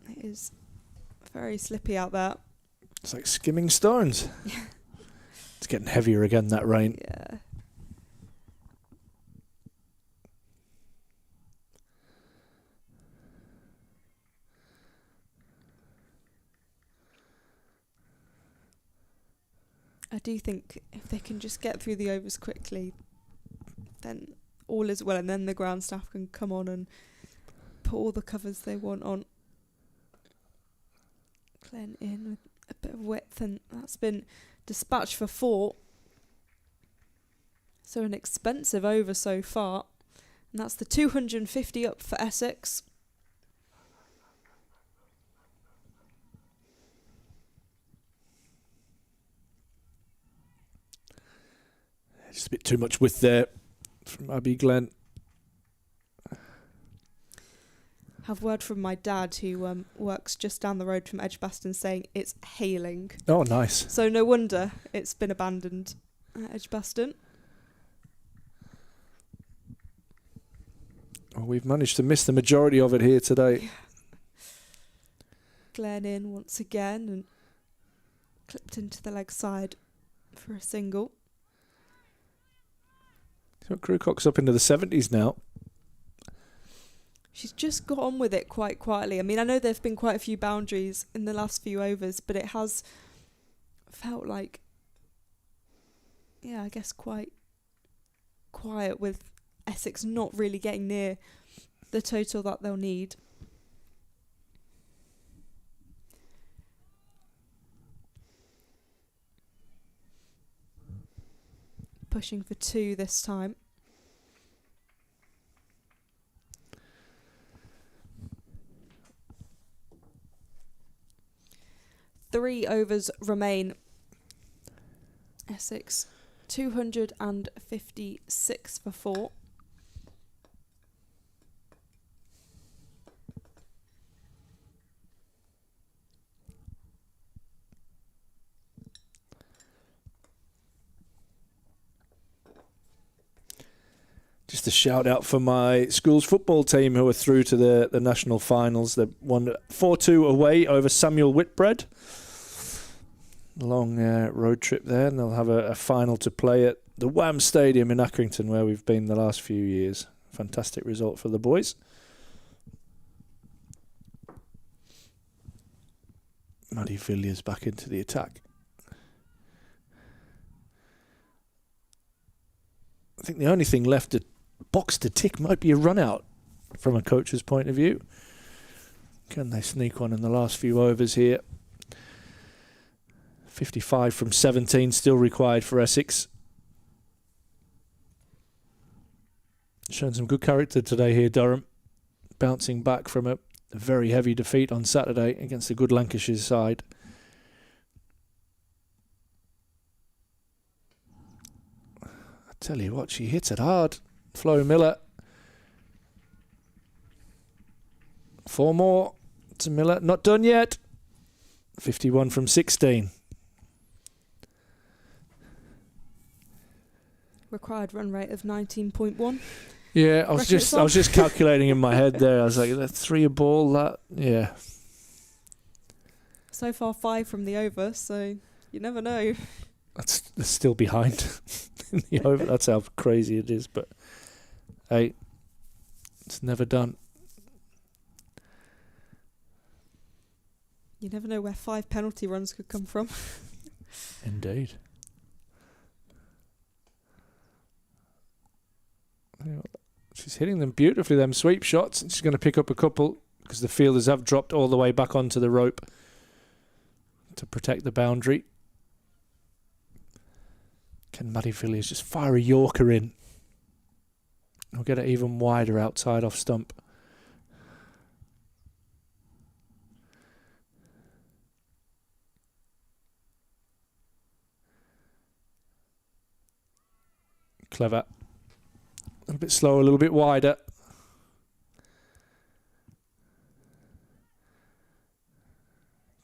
It is very slippy out there. It's like skimming stones. It's getting heavier again, that rain. Yeah. I do think if they can just get through the overs quickly, then all is well, and then the ground staff can come on and put all the covers they want on. Glen in with a bit of width, and that's been dispatched for 4. So an expensive over so far, and that's the 250 up for Essex. Just a bit too much width there from Abby Glen. Have word from my dad, who works just down the road from Edgbaston, saying it's hailing. Oh, nice. So no wonder it's been abandoned at Edgbaston. Well, we've managed to miss the majority of it here today. Glen in once again and clipped into the leg side for a single. So Krukok's up into the 70s now. She's just got on with it quite quietly. I mean, I know there have been quite a few boundaries in the last few overs, but it has felt like, yeah, I guess quite quiet, with Essex not really getting near the total that they'll need. Pushing for 2 this time. Three overs remain. Essex 256 for 4. Just a shout out for my school's football team who are through to the national finals. They won 4-2 away over Samuel Whitbread. Long road trip there, and they'll have a final to play at the Wham Stadium in Accrington, where we've been the last few years. Fantastic result for the boys. Maddie Villiers back into the attack. I think the only thing left to box to tick might be a run out from a coach's point of view. Can they sneak one in the last few overs here? 55 from 17 still required for Essex. Shown some good character today here, Durham. Bouncing back from a very heavy defeat on Saturday against a good Lancashire side. I tell you what, she hits it hard. Flo Miller. 4 more to Miller. Not done yet. 51 from 16. Required run rate of 19.1. Yeah, I was just calculating in my head there. I was like, that's 3 a ball. That, yeah. So far 5 from the over, so you never know. That's still behind in the over. That's how crazy it is. But hey, it's never done. You never know where 5 penalty runs could come from. Indeed. She's hitting them beautifully, them sweep shots, and she's going to pick up a couple because the fielders have dropped all the way back onto the rope to protect the boundary. Can Maddie Villiers just fire a Yorker in? We'll get it even wider outside off stump. Clever. A little bit slower, a little bit wider.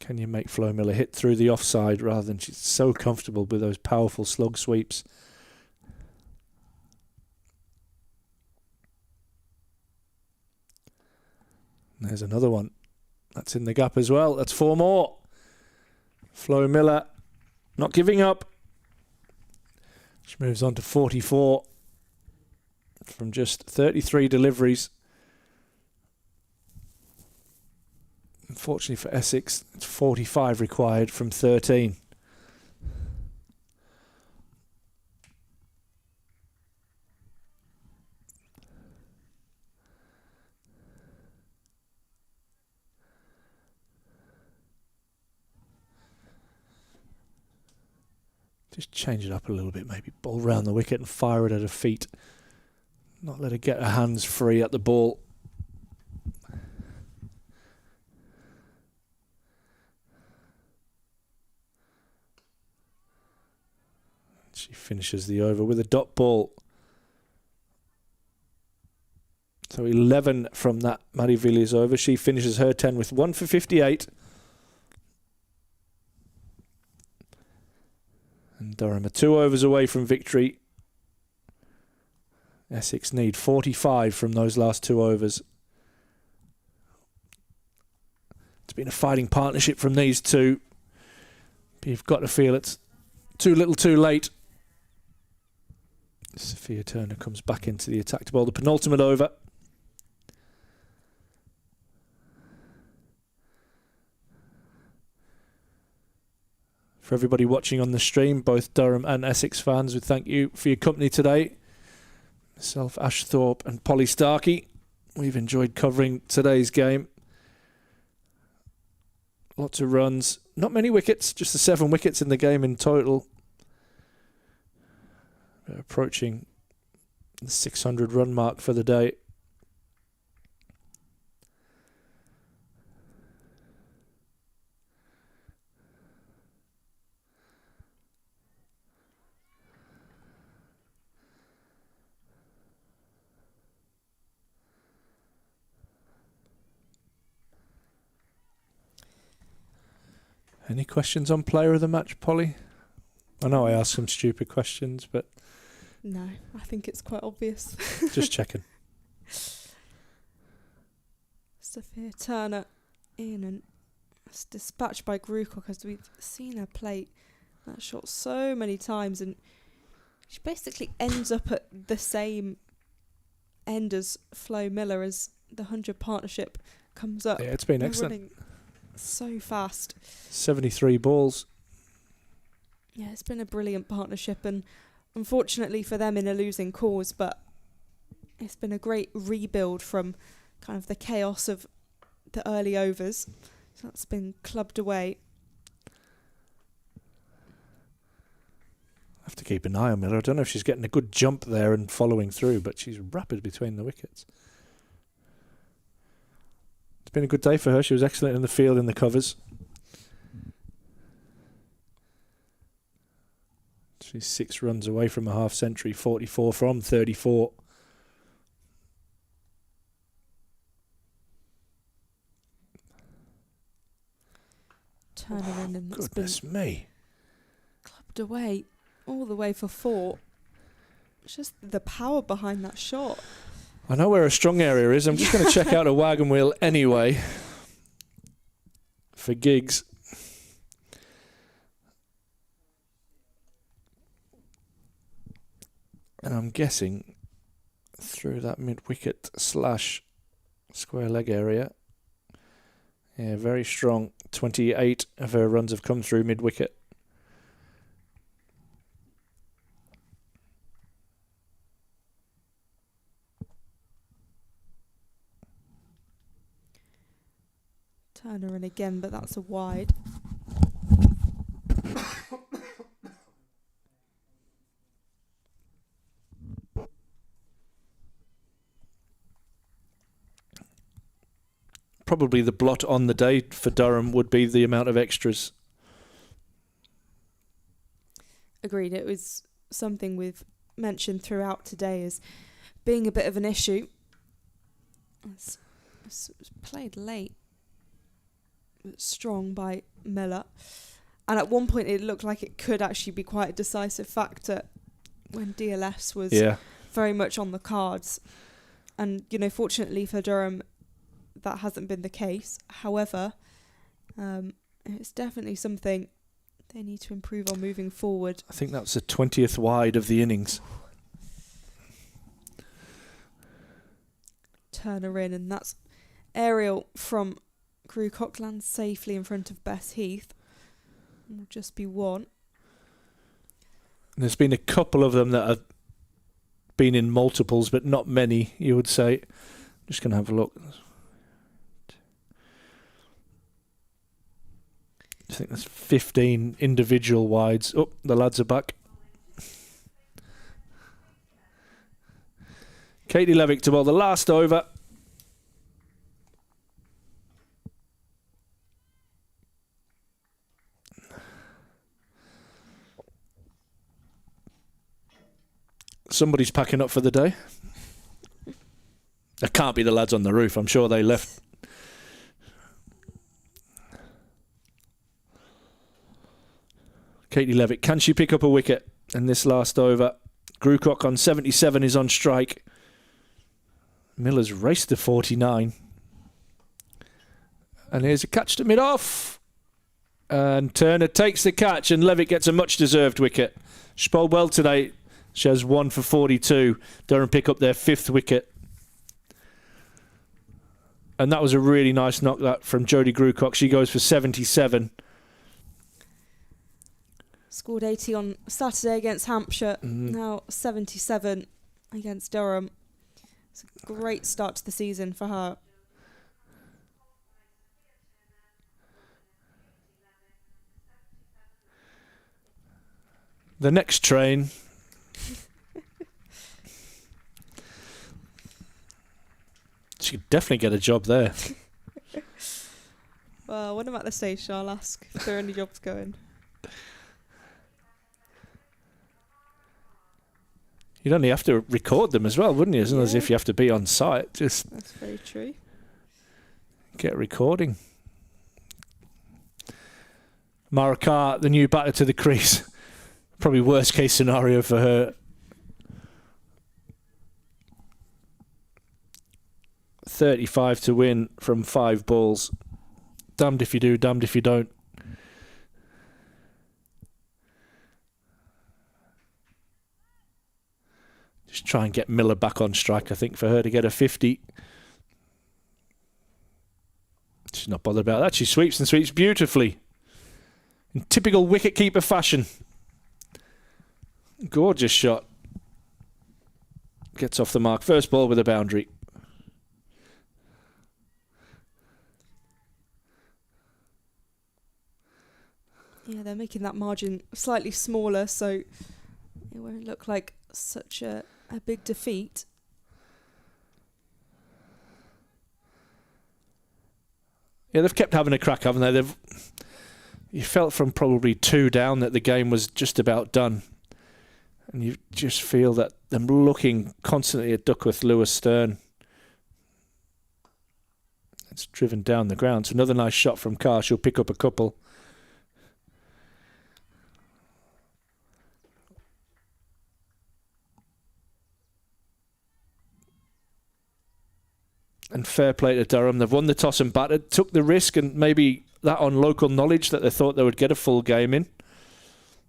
Can you make Flo Miller hit through the offside rather than she's so comfortable with those powerful slug sweeps? There's another one. That's in the gap as well. That's 4 more. Flo Miller not giving up. She moves on to 44 from just 33 deliveries. Unfortunately for Essex, it's 45 required from 13. Just change it up a little bit, maybe ball round the wicket and fire it at her feet. Not let her get her hands free at the ball. She finishes the over with a dot ball. So 11 from that Maddie Villiers over. She finishes her 10 with 1 for 58. And Durham are 2 overs away from victory. Essex need 45 from those last 2 overs. It's been a fighting partnership from these two. But you've got to feel it's too little too late. Sophia Turner comes back into the attack to bowl the penultimate over. For everybody watching on the stream, both Durham and Essex fans, we thank you for your company today. Myself, Ash Thorpe and Polly Starkey. We've enjoyed covering today's game. Lots of runs. Not many wickets, just the 7 wickets in the game in total. We're approaching the 600 run mark for the day. Any questions on player of the match, Polly? I know I asked some stupid questions, but... No, I think it's quite obvious. Just checking. Sophia Turner in, and it's dispatched by Grucock, as we've seen her play that shot so many times, and she basically ends up at the same end as Flo Miller as the 100 partnership comes up. Yeah, it's been They're excellent. running so fast. 73 balls. Yeah, it's been a brilliant partnership, and unfortunately for them in a losing cause, but it's been a great rebuild from kind of the chaos of the early overs. So that's been clubbed away. I have to keep an eye on Miller. I don't know if she's getting a good jump there and following through, but she's rapid between the wickets. It's been a good day for her. She was excellent in the field in the covers. She's 6 runs away from a half century, 44 from 34. Turner in, and it's been Goodness me. clubbed away all the way for 4. It's just the power behind that shot. I know where a strong area is. I'm just going to check out a wagon wheel anyway for gigs. And I'm guessing through that mid-wicket / square leg area. Yeah, very strong. 28 of her runs have come through mid-wicket. Turner in again, but that's a wide. Probably the blot on the day for Durham would be the amount of extras. Agreed. It was something we've mentioned throughout today as being a bit of an issue. It's played late. strong by Miller. And at one point, it looked like it could actually be quite a decisive factor when DLS was very much on the cards. And, fortunately for Durham, that hasn't been the case. However, it's definitely something they need to improve on moving forward. I think that's the 20th wide of the innings. Turner in, and that's aerial from Crew Cockland safely in front of Bess Heath. Will just be one. There's been a couple of them that have been in multiples, but not many, you would say. Just going to have a look. I think there's 15 individual wides. Oh, the lads are back. Katie Levick to bowl the last over. Somebody's packing up for the day. It can't be the lads on the roof. I'm sure they left. Katie Levitt, can she pick up a wicket in this last over? Grucock on 77 is on strike. Miller's raced to 49. And here's a catch to mid-off. And Turner takes the catch, and Levitt gets a much-deserved wicket. She bowled well today. She has 1 for 42. Durham pick up their 5th wicket. And that was a really nice knock that from Jodie Grucock. She goes for 77. Scored 80 on Saturday against Hampshire. Now 77 against Durham. It's a great start to the season for her. The next train. She could definitely get a job there. Well, when I'm at the station, I'll ask if there are any jobs going. You'd only have to record them as well, wouldn't you? It's not as if you have to be on site. Just that's very true. Get a recording. Mara Carr, the new batter to the crease. Probably worst case scenario for her. 35 to win from 5 balls. Damned if you do, damned if you don't. Just try and get Miller back on strike, I think, for her to get a 50. She's not bothered about that. She sweeps and sweeps beautifully. In typical wicket-keeper fashion. Gorgeous shot. Gets off the mark. First ball with a boundary. Yeah, they're making that margin slightly smaller, so it won't look like such a big defeat. Yeah, they've kept having a crack, haven't they? You felt from probably 2 down that the game was just about done. And you just feel that them looking constantly at Duckworth Lewis Stern. It's driven down the ground. So another nice shot from Carr. She'll pick up a couple. And fair play to Durham. They've won the toss and batted, took the risk, and maybe that on local knowledge that they thought they would get a full game in.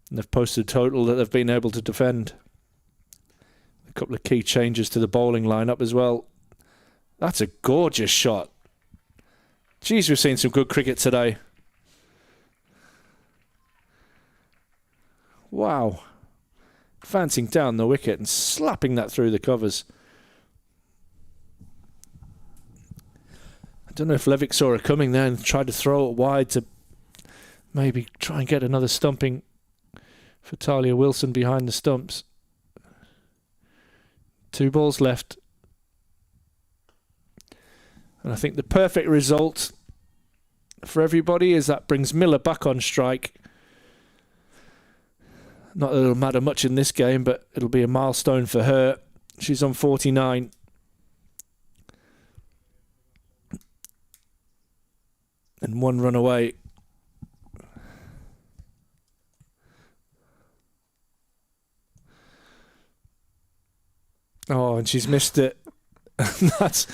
And they've posted a total that they've been able to defend. A couple of key changes to the bowling lineup as well. That's a gorgeous shot. Geez, we've seen some good cricket today. Wow. Advancing down the wicket and slapping that through the covers. I don't know if Levick saw her coming there and tried to throw it wide to maybe try and get another stumping for Talia Wilson behind the stumps. 2 balls left. And I think the perfect result for everybody is that brings Miller back on strike. Not that it'll matter much in this game, but it'll be a milestone for her. She's on 49. And 1 run away. Oh, and she's missed it. That's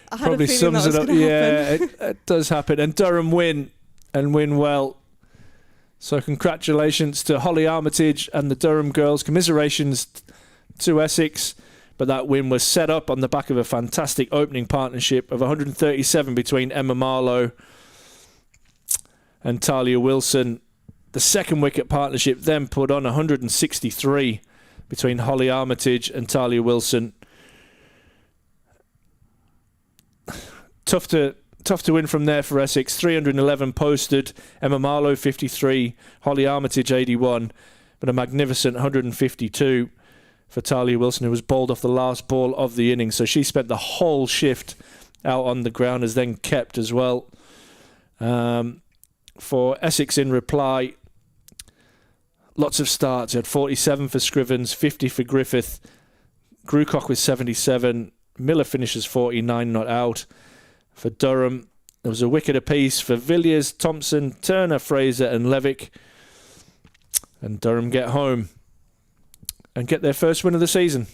probably sums it up. Yeah, it does happen. And Durham win, and win well. So congratulations to Holly Armitage and the Durham girls. Commiserations to Essex. But that win was set up on the back of a fantastic opening partnership of 137 between Emma Marlowe and Talia Wilson. The second wicket partnership then put on 163 between Holly Armitage and Talia Wilson. Tough to win from there for Essex. 311 posted. Emma Marlowe 53, Holly Armitage 81, but a magnificent 152 for Talia Wilson, who was bowled off the last ball of the innings. So she spent the whole shift out on the ground, as then kept as well. For Essex in reply, lots of starts. You had 47 for Scrivens, 50 for Griffith, Grucock with 77, Miller finishes 49 not out. For Durham, there was a wicket apiece for Villiers, Thompson, Turner, Fraser and Levick. And Durham get home and get their first win of the season.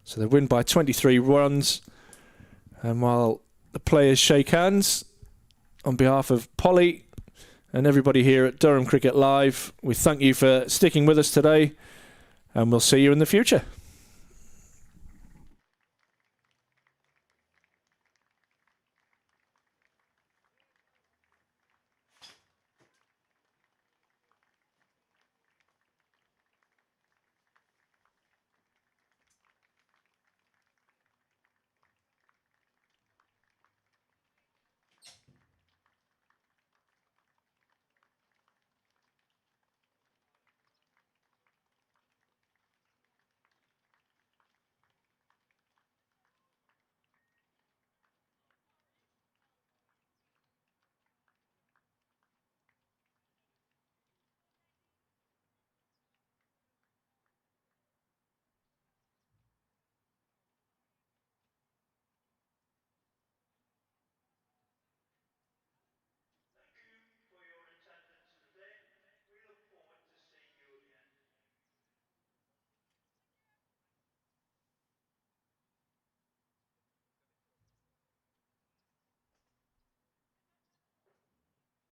So they win by 23 runs. And while the players shake hands, on behalf of Polly and everybody here at Durham Cricket Live, we thank you for sticking with us today, and we'll see you in the future.